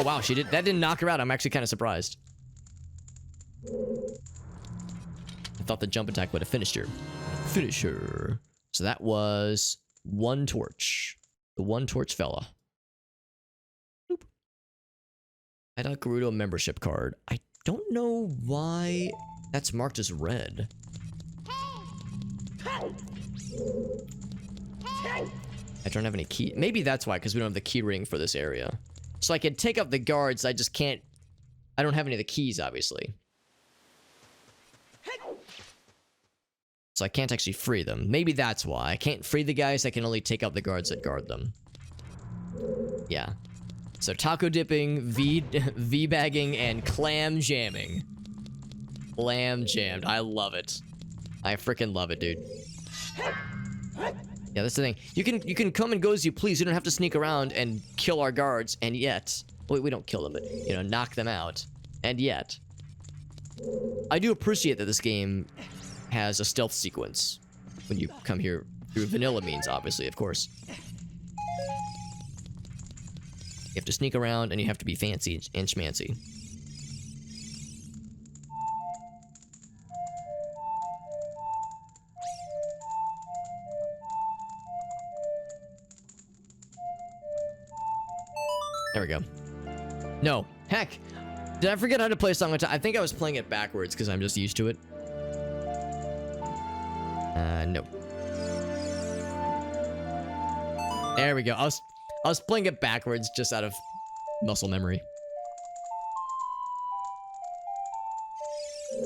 wow, she did. That didn't knock her out. I'm actually kind of surprised. I thought the jump attack would have finished her. Finish her. So that was one torch. The one torch fella. Boop. I got a Gerudo membership card. I don't know why that's marked as red. I don't have any key. Maybe that's why, because we don't have the key ring for this area. So I can take up the guards, I just can't... I don't have any of the keys, obviously. So I can't actually free them. Maybe that's why. I can't free the guys, I can only take up the guards that guard them. Yeah. So taco dipping, V-bagging, and clam jamming. Clam jammed. I love it. I freaking love it, dude. Yeah, that's the thing. You can come and go as you please. You don't have to sneak around and kill our guards, and yet... Wait, we don't kill them, but, you know, knock them out. And yet... I do appreciate that this game has a stealth sequence. When you come here through vanilla means, obviously, of course. You have to sneak around, and you have to be fancy and schmancy. There we go. No. Heck! Did I forget how to play Song of Time? I think I was playing it backwards because I'm just used to it. No. There we go. I was playing it backwards just out of muscle memory.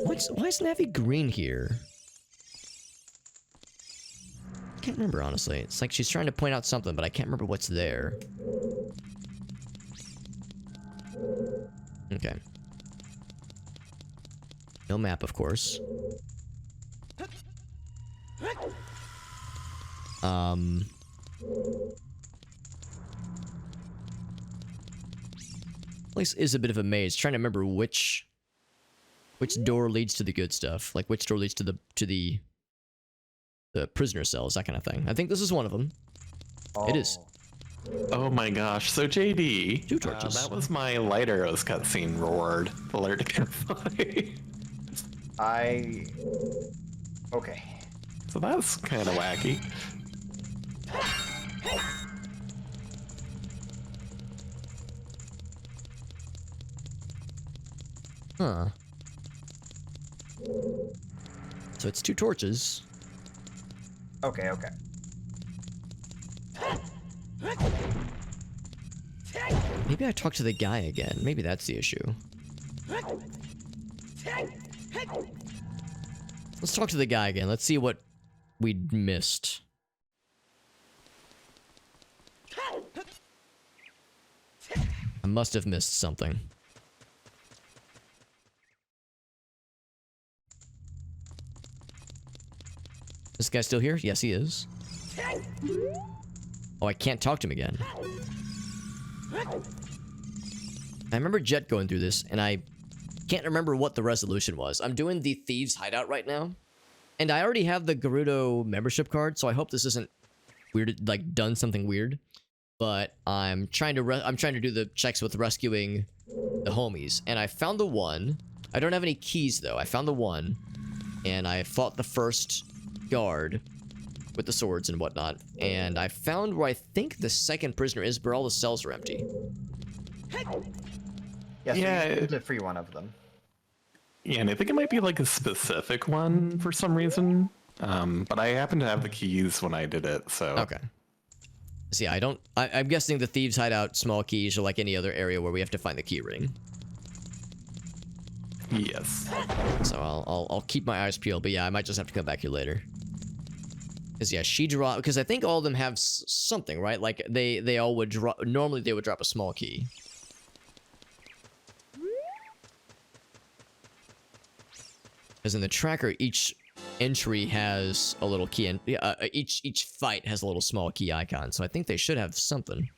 Why is Navi green here? I can't remember, honestly. It's like she's trying to point out something, but I can't remember what's there. Okay. No map, of course. Place is a bit of a maze. Trying to remember which door leads to the good stuff. Like which door leads to the prisoner cells, that kind of thing. I think this is one of them. Oh. It is. Oh my gosh. So JD, 2 torches. that was my light arrows cutscene reward. Alert to campfire. Okay. So that's kind of wacky. Huh. So it's 2 torches. Okay, okay. Maybe I talk to the guy again. Maybe that's the issue. Let's talk to the guy again. Let's see what we missed. I must have missed something. This guy still here? Yes, he is. Oh, I can't talk to him again. I remember Jet going through this, and I can't remember what the resolution was. I'm doing the Thieves' Hideout right now, and I already have the Gerudo membership card, so I hope this isn't weird, like done something weird. But I'm trying to do the checks with rescuing the homies, and I found the one. I don't have any keys though. I found the one, and I fought the first guard with the swords and whatnot, and I found where I think the second prisoner is, but all the cells are empty. Yeah, so Yeah, you need to free one of them. Yeah, and I think it might be like a specific one for some reason. But I happen to have the keys when I did it, so... Okay. See, I'm guessing the Thieves' Hideout small keys are like any other area where we have to find the key ring. Yes. So I'll keep my eyes peeled, but yeah, I might just have to come back here later. Because yeah, she dropped, because I think all of them have something, right? Like they all would drop, normally they would drop a small key. Because in the tracker, each entry has a little key, and each fight has a little small key icon, so I think they should have something.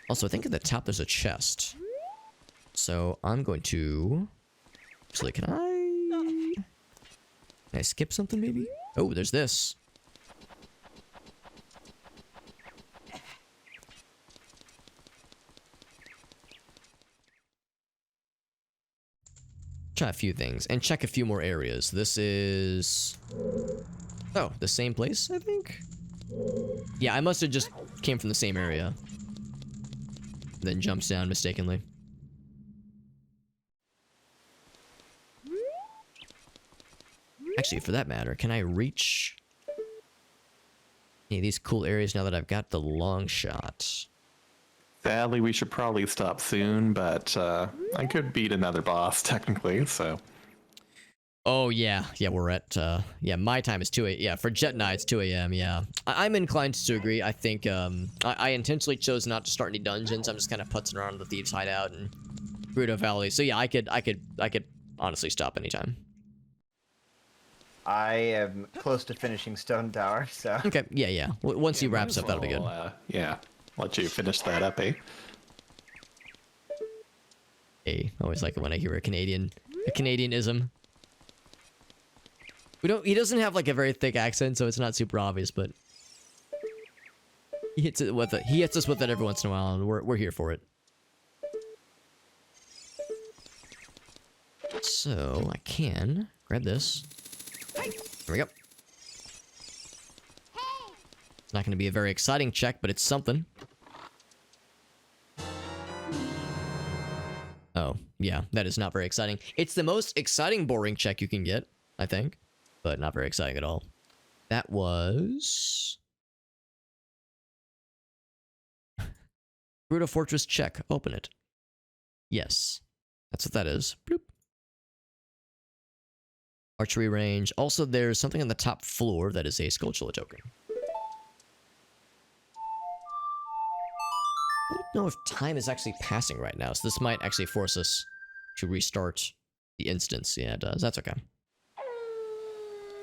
Also, I think at the top there's a chest. So I'm going to... Actually, can I... Can I skip something maybe? Oh, there's this. Try a few things and check a few more areas. This is... Oh, the same place, I think? Yeah, I must have just came from the same area. Then jumps down mistakenly. Actually, for that matter, can I reach any of these cool areas now that I've got the long shot? Sadly, we should probably stop soon, but I could beat another boss technically, so. Oh, yeah. Yeah, we're at, yeah, my time is 2 a.m. Yeah, for Jet Night, it's 2 a.m., yeah. I'm inclined to agree. I think, I intentionally chose not to start any dungeons. I'm just kind of putzing around the Thieves' Hideout and Gerudo Valley. So, yeah, I could honestly stop anytime. I am close to finishing Stone Tower, so... Okay, yeah, yeah. Once he wraps up, that'll be good. Yeah, let you finish that up, eh? Hey, I always like it when I hear a Canadianism. He doesn't have like a very thick accent, so it's not super obvious, but he hits us with it every once in a while, and we're here for it. So I can grab this. There we go. It's not going to be a very exciting check, but it's something. Oh, yeah, that is not very exciting. It's the most exciting boring check you can get, I think. But not very exciting at all. That was... Gerudo Fortress check. Open it. Yes. That's what that is. Bloop. Archery range. Also, there's something on the top floor that is a Skulltula token. I don't know if time is actually passing right now, so this might actually force us to restart the instance. Yeah, it does. That's okay.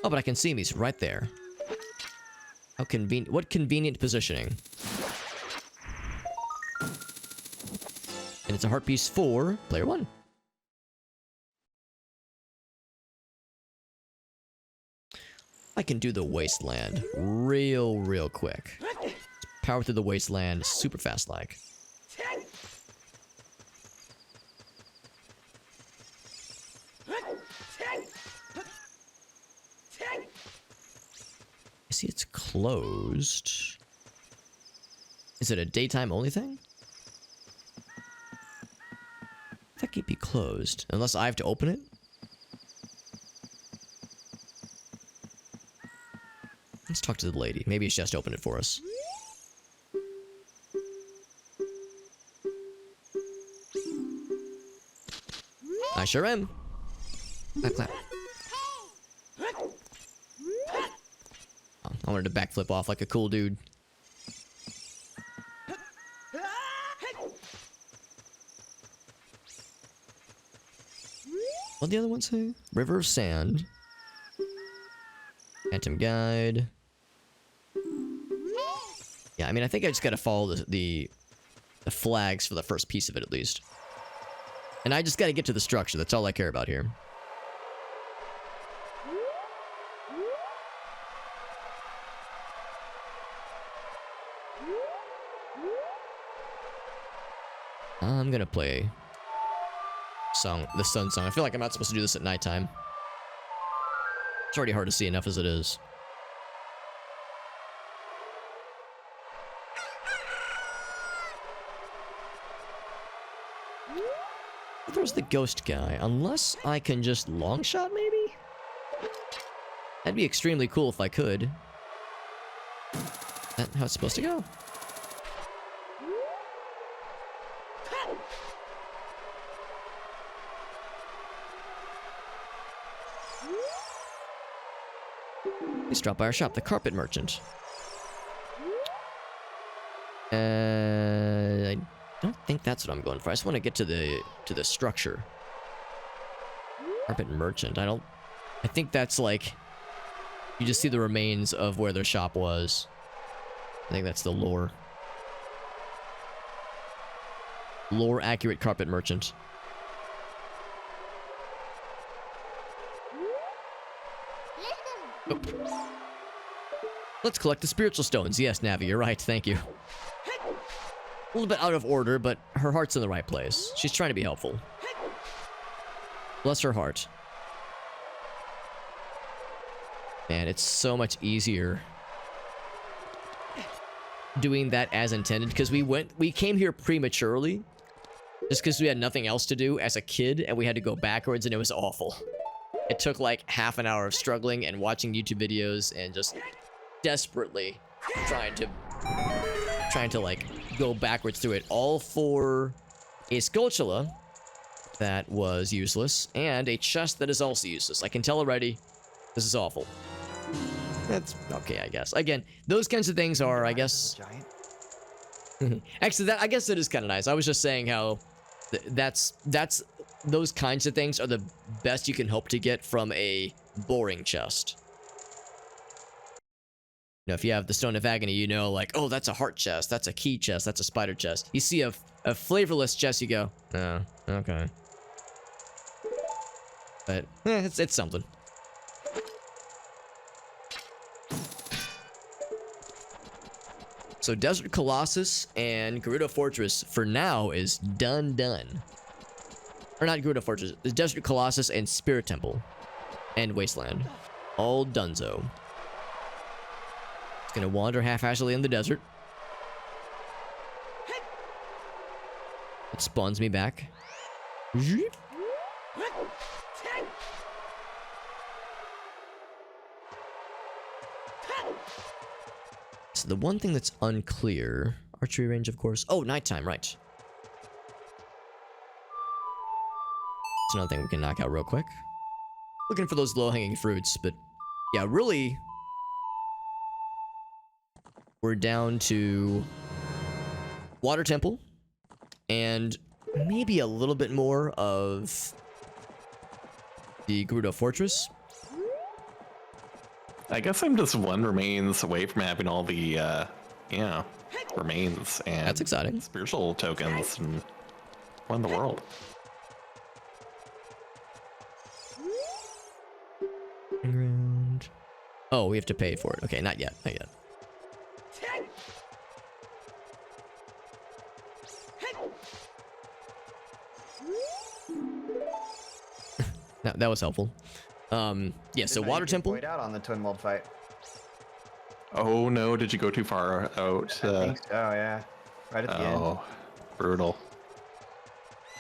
Oh, but I can see him. He's right there. How convenient. What convenient positioning. And it's a heart piece for player 1. I can do the wasteland real quick. Power through the wasteland super fast like. I see it's closed. Is it a daytime only thing? I think it'd be closed. Unless I have to open it? Let's talk to the lady. Maybe she has to open it for us. I sure am. Clap, clap. Oh, I wanted to backflip off like a cool dude. What'd the other one say? River of Sand. Phantom Guide. Yeah, I mean, I think I just gotta follow the flags for the first piece of it, at least. And I just gotta get to the structure. That's all I care about here. I'm gonna play the sun song. I feel like I'm not supposed to do this at nighttime. It's already hard to see enough as it is. There's the ghost guy. Unless I can just long shot, maybe? That'd be extremely cool if I could. Is that how it's supposed to go? Please drop by our shop, the Carpet Merchant. I don't think that's what I'm going for. I just want to get to the structure. Carpet Merchant. I think that's like you just see the remains of where their shop was. I think that's the lore. Lore accurate Carpet Merchant. Oh. Let's collect the spiritual stones. Yes, Navi, you're right. Thank you. A little bit out of order, but her heart's in the right place. She's trying to be helpful. Bless her heart. Man, it's so much easier doing that as intended, because we came here prematurely just because we had nothing else to do as a kid, and we had to go backwards, and it was awful. It took like half an hour of struggling and watching YouTube videos and just desperately trying to like go backwards through it, all for a Skulltula that was useless and a chest that is also useless. I can tell already, this is awful. That's okay, I guess. Again, those kinds of things are, I guess. Actually, I guess that is kind of nice. I was just saying how that's those kinds of things are the best you can hope to get from a boring chest. You know, if you have the Stone of Agony, you know, like, oh, that's a heart chest, that's a key chest, that's a spider chest. You see a flavorless chest, you go, oh, okay. But it's something. So Desert Colossus and Gerudo Fortress for now is done. Or not Gerudo Fortress, the Desert Colossus and Spirit Temple and Wasteland. All donezo. It's gonna wander half-assedly in the desert. It spawns me back. So the one thing that's unclear, archery range, of course. Oh, nighttime, right. It's another thing we can knock out real quick. Looking for those low-hanging fruits, but yeah, really, we're down to Water Temple and maybe a little bit more of the Gerudo Fortress. I guess I'm just one remains away from having all the, remains and That's exciting. spiritual tokens and won the world. Ground. Oh, we have to pay for it. Okay, not yet. Not yet. That was helpful. Yeah, so Water Temple. Out on the Twin Mold fight. Oh no, did you go too far out? I think so, yeah. Right at the end. Oh, brutal.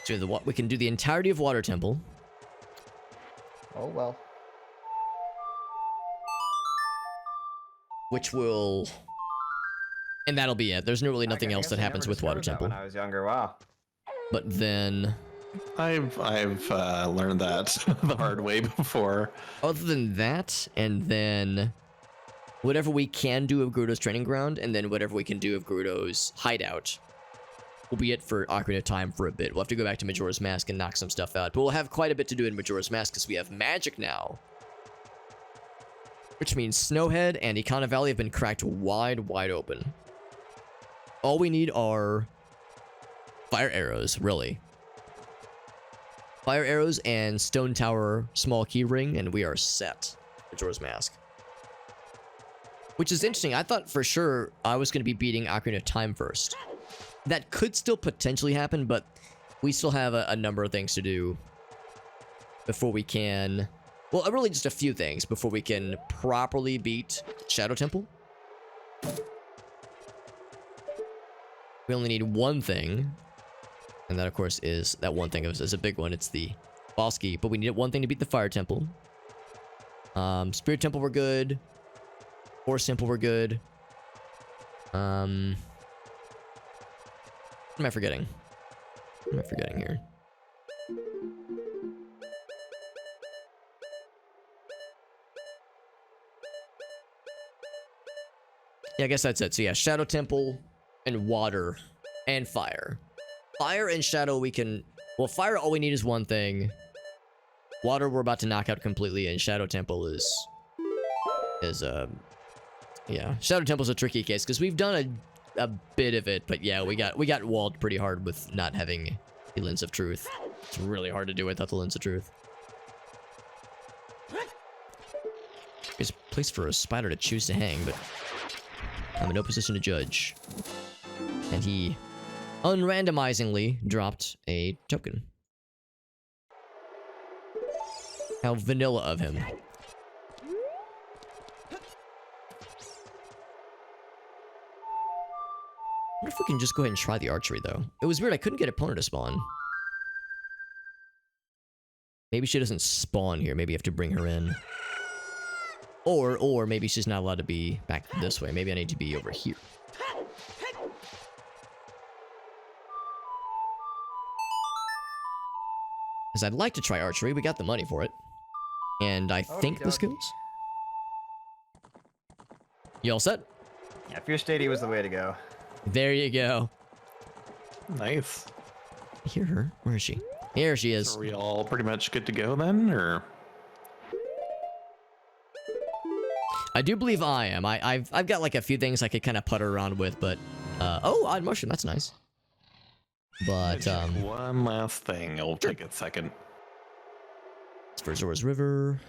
So we can do the entirety of Water Temple. Oh well. Which will... And that'll be it. There's really nothing else that happens with Water Temple. When I was younger, wow. But then... I've learned that the hard way before. Other than that, and then... whatever we can do of Gerudo's training ground, and then whatever we can do of Gerudo's hideout, will be it for Ocarina of Time for a bit. We'll have to go back to Majora's Mask and knock some stuff out. But we'll have quite a bit to do in Majora's Mask, because we have magic now. Which means Snowhead and Ikana Valley have been cracked wide open. All we need are fire arrows, really. Fire arrows and Stone Tower small key ring, and we are set. Majora's Mask. Which is interesting. I thought for sure I was going to be beating Ocarina of Time first. That could still potentially happen, but we still have a number of things to do before we can... Well, really just a few things before we can properly beat Shadow Temple. We only need one thing. And that, of course, is... That one thing is a big one. It's the boss key. But we need one thing to beat the Fire Temple. Spirit Temple, we're good. Force Temple, we're good. What am I forgetting? What am I forgetting here? Yeah, I guess that's it. So yeah, Shadow Temple and Water and Fire. Fire and Shadow we can... Well, Fire, all we need is one thing. Water we're about to knock out completely, and Shadow Temple is yeah, Shadow Temple's a tricky case, because we've done a bit of it, but yeah, we got walled pretty hard with not having the Lens of Truth. It's really hard to do without the Lens of Truth. It's place for a spider to choose to hang, but I'm in no position to judge. And he unrandomizingly dropped a token. How vanilla of him. I wonder if we can just go ahead and try the archery, though. It was weird, I couldn't get opponent to spawn. Maybe she doesn't spawn here, maybe you have to bring her in. Or maybe she's not allowed to be back this way. Maybe I need to be over here. Because I'd like to try archery, we got the money for it. And I think this Okey-dokey. goes. You all set? Yeah, Fierce Deity was the way to go. There you go. Nice. I hear her. Where is she? Here she is. Are we all pretty much good to go then, or? I do believe I am. I've got like a few things I could kind of putter around with, but oh, odd mushroom, that's nice. But One last thing. It'll take a second. it's for Zora's River.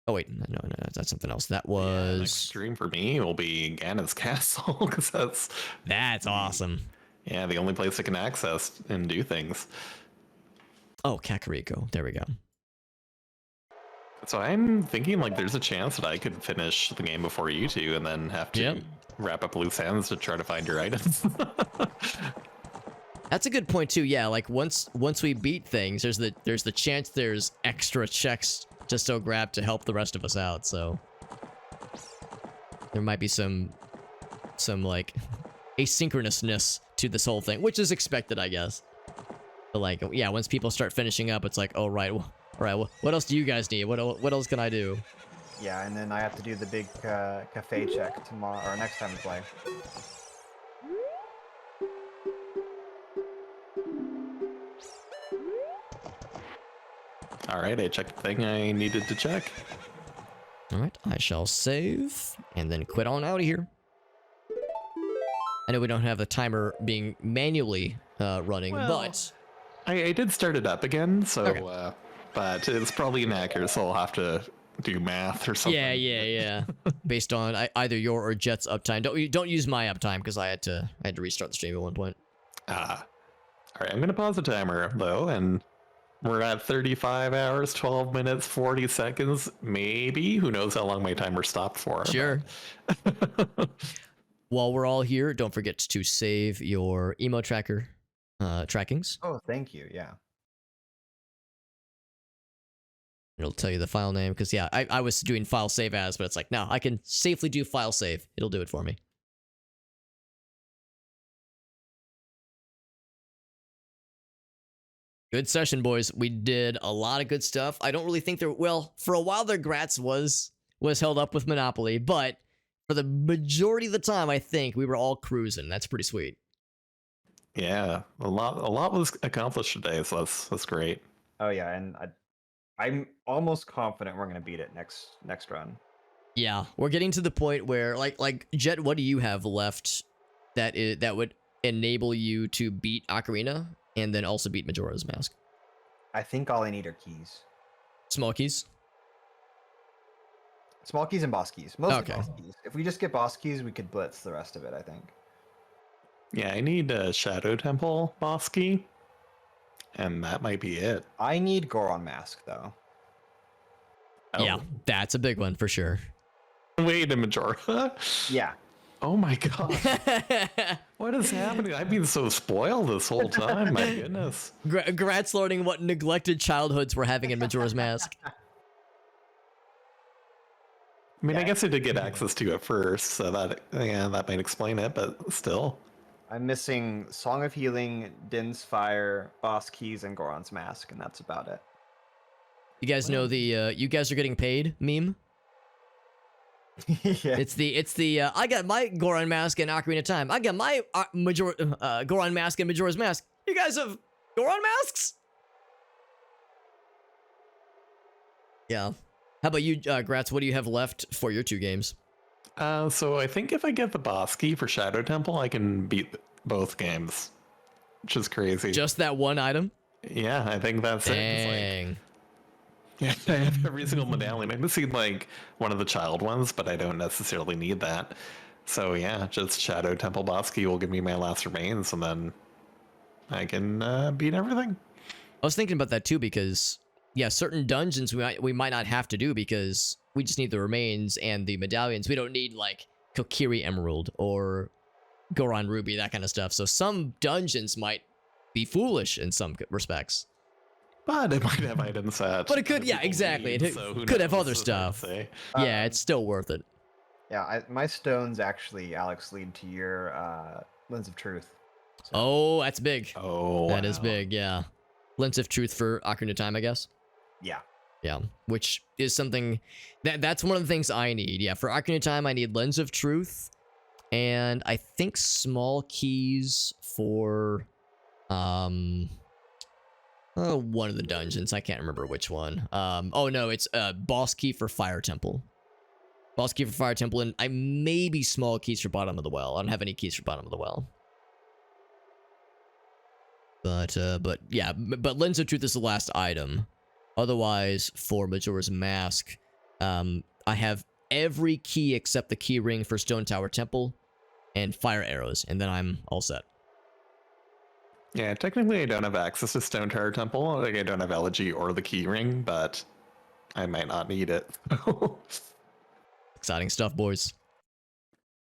Oh wait, no, that's something else. That Next was stream for me will be Ganon's Castle, because that's awesome. yeah, the only place I can access and do things. Oh, Kakariko. There we go. So I'm thinking like there's a chance that I could finish the game before you two, and then have to Yep. wrap up loose ends to try to find your items. That's a good point too. Yeah, like once we beat things, there's the chance there's extra checks to still grab to help the rest of us out. So there might be some like asynchronousness to this whole thing, which is expected, I guess. But like, yeah, once people start finishing up, it's like, oh right, all right. What else do you guys need? What else can I do? Yeah, and then I have to do the big cafe check tomorrow or next time we play. All right, I checked the thing I needed to check. All right, I shall save and then quit on out of here. I know we don't have the timer being manually running, Well, but I did start it up again, so Okay. But it's probably inaccurate, so I'll have to do math or something. yeah. Based on either your or Jet's uptime. Don't use my uptime because I had to restart the stream at one point. All right, I'm gonna pause the timer though, and we're at 35 hours, 12 minutes, 40 seconds, maybe. Who knows how long my timer stopped for? Sure. While we're all here, don't forget to save your emo tracker trackings. Oh, thank you. Yeah. It'll tell you the file name because yeah, I was doing file save as, but it's like no, I can safely do file save. It'll do it for me. Good session, boys. We did a lot of good stuff. I don't really think there. Well, for a while there, Gratz was held up with Monopoly, but for the majority of the time, I think we were all cruising. That's pretty sweet. Yeah, a lot was accomplished today, so that's great. Oh yeah, and I'm almost confident we're gonna beat it next run. Yeah, we're getting to the point where, like Jet, what do you have left that would enable you to beat Ocarina and then also beat Majora's Mask? I think all I need are keys. Small keys. Small keys and boss keys. Mostly Okay. boss keys. If we just get boss keys, we could blitz the rest of it, I think. Yeah, I need a Shadow Temple boss key, and that might be it. I need Goron Mask, though. Oh, Yeah, that's a big one for sure. Wait, a Majora? Yeah. Oh my god. What is happening? I've been so spoiled this whole time. My goodness. Gratz learning what neglected childhoods we're having in Majora's Mask. I mean, I guess I did get access to it first, so that might explain it, but still. I'm missing Song of Healing, Din's Fire, Boss Keys, and Goron's Mask, and that's about it. You guys know the you guys are getting paid meme? Yeah. It's the I got my Goron Mask and Ocarina of Time. I got my Goron Mask and Majora's Mask. You guys have Goron Masks? Yeah. How about you, Gratz? What do you have left for your two games? So I think if I get the boss key for Shadow Temple, I can beat both games, which is crazy. Just that one item? Yeah, I think that's it. It's like, Dang. Yeah, I have every single medallion. I've seen like one of the child ones, but I don't necessarily need that. So yeah, just Shadow Temple Boss Key will give me my last remains, and then I can beat everything. I was thinking about that too because, yeah, certain dungeons we might not have to do because we just need the remains and the medallions. We don't need like Kokiri Emerald or Goron Ruby, that kind of stuff. So some dungeons might be foolish in some respects. But it might have items that. But it could, other yeah, people exactly. need, It so who could have knows? other It's hard to stuff. say. Yeah, it's still worth it. Yeah, my stones actually, Alex, lead to your Lens of Truth. So, Oh, that's big. Oh, That is wow. big, yeah. Lens of Truth for Ocarina of Time, I guess. yeah. Yeah, which is something that's one of the things I need. Yeah, for Ocarina of Time, I need Lens of Truth, and I think small keys for one of the dungeons. I can't remember which one. Oh no, it's boss key for Fire Temple. Boss key for Fire Temple, and I maybe small keys for Bottom of the Well. I don't have any keys for Bottom of the Well. But yeah, but Lens of Truth is the last item. Otherwise, for Majora's Mask, I have every key except the key ring for Stone Tower Temple and fire arrows, and then I'm all set. Yeah, technically I don't have access to Stone Tower Temple. Like I don't have Elegy or the key ring, but I might not need it. Exciting stuff, boys.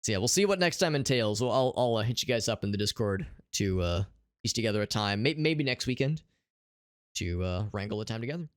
So yeah, we'll see what next time entails. Well, I'll hit you guys up in the Discord to piece together a time, maybe next weekend, to wrangle a time together.